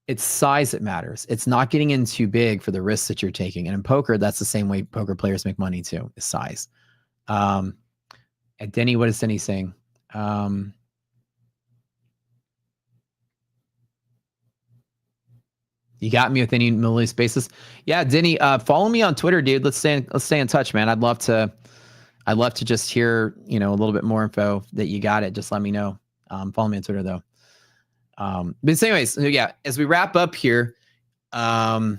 It's size that matters. It's not getting in too big for the risks that you're taking. And in poker, that's the same way poker players make money too, is size. And Denny, what is Denny saying? You got me with any milli spaces? Yeah, Denny, follow me on Twitter, dude. Let's stay in touch, man. I'd love to just hear, a little bit more info that you got it. Just let me know. Follow me on Twitter though. But anyways, so yeah, as we wrap up here, I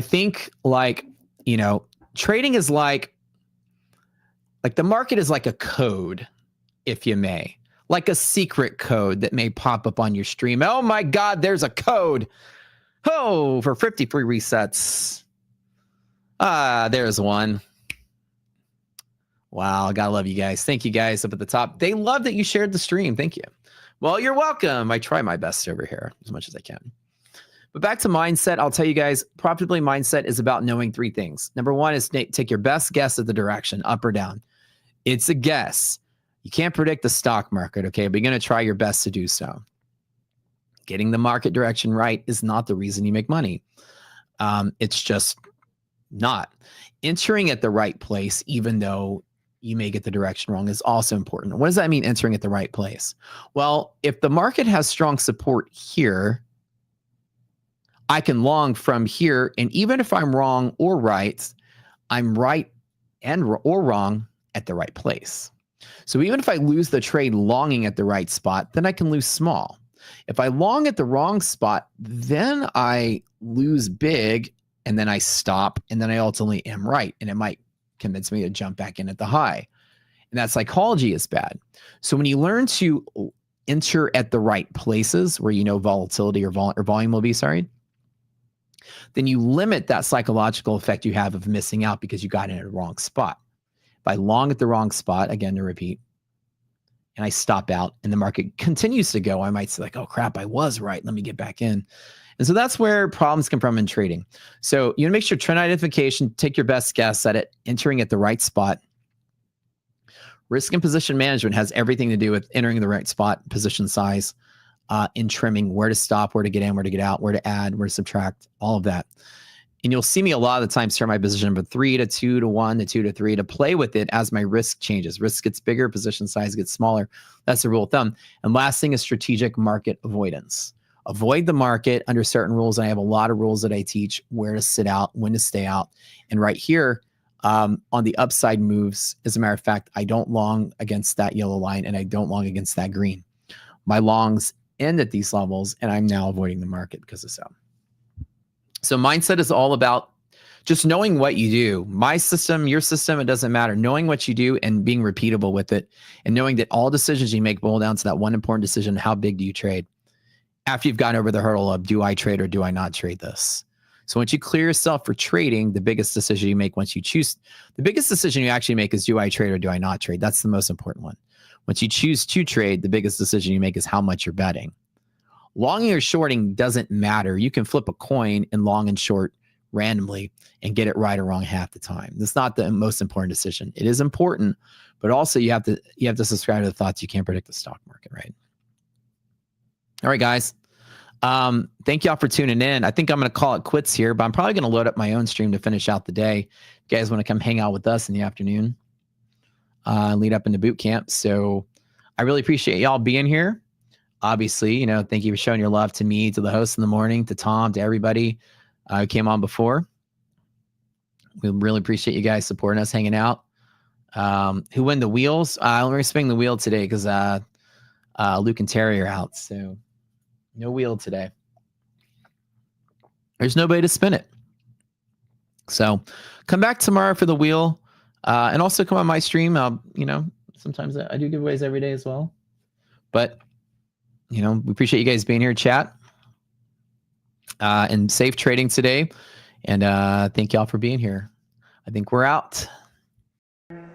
think trading is like the market is like a code, if you may, like a secret code that may pop up on your stream. Oh my God, there's a code. Oh, for 50 free resets. There's one. Wow, I gotta love you guys. Thank you guys up at the top. They love that you shared the stream. Thank you. Well, you're welcome. I try my best over here as much as I can. But back to mindset, I'll tell you guys, profitability mindset is about knowing three things. Number one is take your best guess at the direction, up or down. It's a guess. You can't predict the stock market, okay? But you're going to try your best to do so. Getting the market direction right is not the reason you make money. It's just not. Entering at the right place, even though you may get the direction wrong, is also important. What does that mean, entering at the right place? Well, if the market has strong support here, I can long from here, and even if I'm wrong or right, I'm right or wrong at the right place. So even if I lose the trade longing at the right spot, then I can lose small. If I long at the wrong spot, then I lose big, and then I stop, and then I ultimately am right, and it might convince me to jump back in at the high. And that psychology is bad. So when you learn to enter at the right places where volatility or volume will be, then you limit that psychological effect you have of missing out because you got in at a wrong spot. If I long at the wrong spot, again to repeat, and I stop out and the market continues to go, I might say like, oh crap, I was right. Let me get back in. And so that's where problems come from in trading. So you want to make sure trend identification, take your best guess at it, entering at the right spot. Risk and position management has everything to do with entering the right spot, position size, in trimming, where to stop, where to get in, where to get out, where to add, where to subtract, all of that. And you'll see me a lot of the times turn my position from 3 to 2 to 1 to 2 to 3 to play with it as my risk changes. Risk gets bigger, position size gets smaller. That's the rule of thumb. And last thing is strategic market avoidance. Avoid the market under certain rules. And I have a lot of rules that I teach, where to sit out, when to stay out. And right here on the upside moves, as a matter of fact, I don't long against that yellow line and I don't long against that green. My longs end at these levels and I'm now avoiding the market because of so. So mindset is all about just knowing what you do. My system, your system, it doesn't matter. Knowing what you do and being repeatable with it, and knowing that all decisions you make boil down to that one important decision: how big do you trade? After you've gotten over the hurdle of, do I trade or do I not trade this? So once you clear yourself for trading, the biggest decision you make once you choose, the biggest decision you actually make is, do I trade or do I not trade? That's the most important one. Once you choose to trade, the biggest decision you make is how much you're betting. Longing or shorting doesn't matter. You can flip a coin and long and short randomly and get it right or wrong half the time. That's not the most important decision. It is important, but also you have to subscribe to the thoughts. You can't predict the stock market, right? All right, guys. Thank y'all for tuning in. I think I'm going to call it quits here, but I'm probably going to load up my own stream to finish out the day. If you guys want to come hang out with us in the afternoon, lead up into boot camp. So I really appreciate y'all being here. Obviously, you know, thank you for showing your love to me, to the host in the morning, to Tom, to everybody who came on before. We really appreciate you guys supporting us, hanging out. Who win the wheels? Let me spin the wheel today because Luke and Terry are out. So no wheel today. There's nobody to spin it. So come back tomorrow for the wheel. And also come on my stream. You know, sometimes I do giveaways every day as well. But, you know, we appreciate you guys being here, chat. And safe trading today. And thank y'all for being here. I think we're out.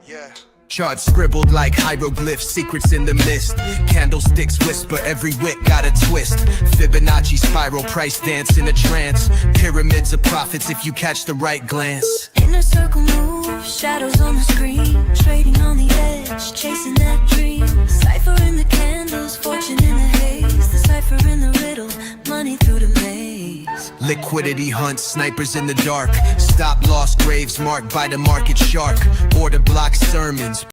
Yeah. Charts scribbled like hieroglyphs, secrets in the mist. Candlesticks whisper, every wick got a twist. Fibonacci spiral, price dance in a trance. Pyramids of profits if you catch the right glance. Inner circle move, shadows on the screen. Trading on the edge, chasing that dream. Cipher in the candles, fortune in the haze. The cipher in the riddle, money through the maze. Liquidity hunts, snipers in the dark. Stop loss graves marked by the market shark. Order block sermons.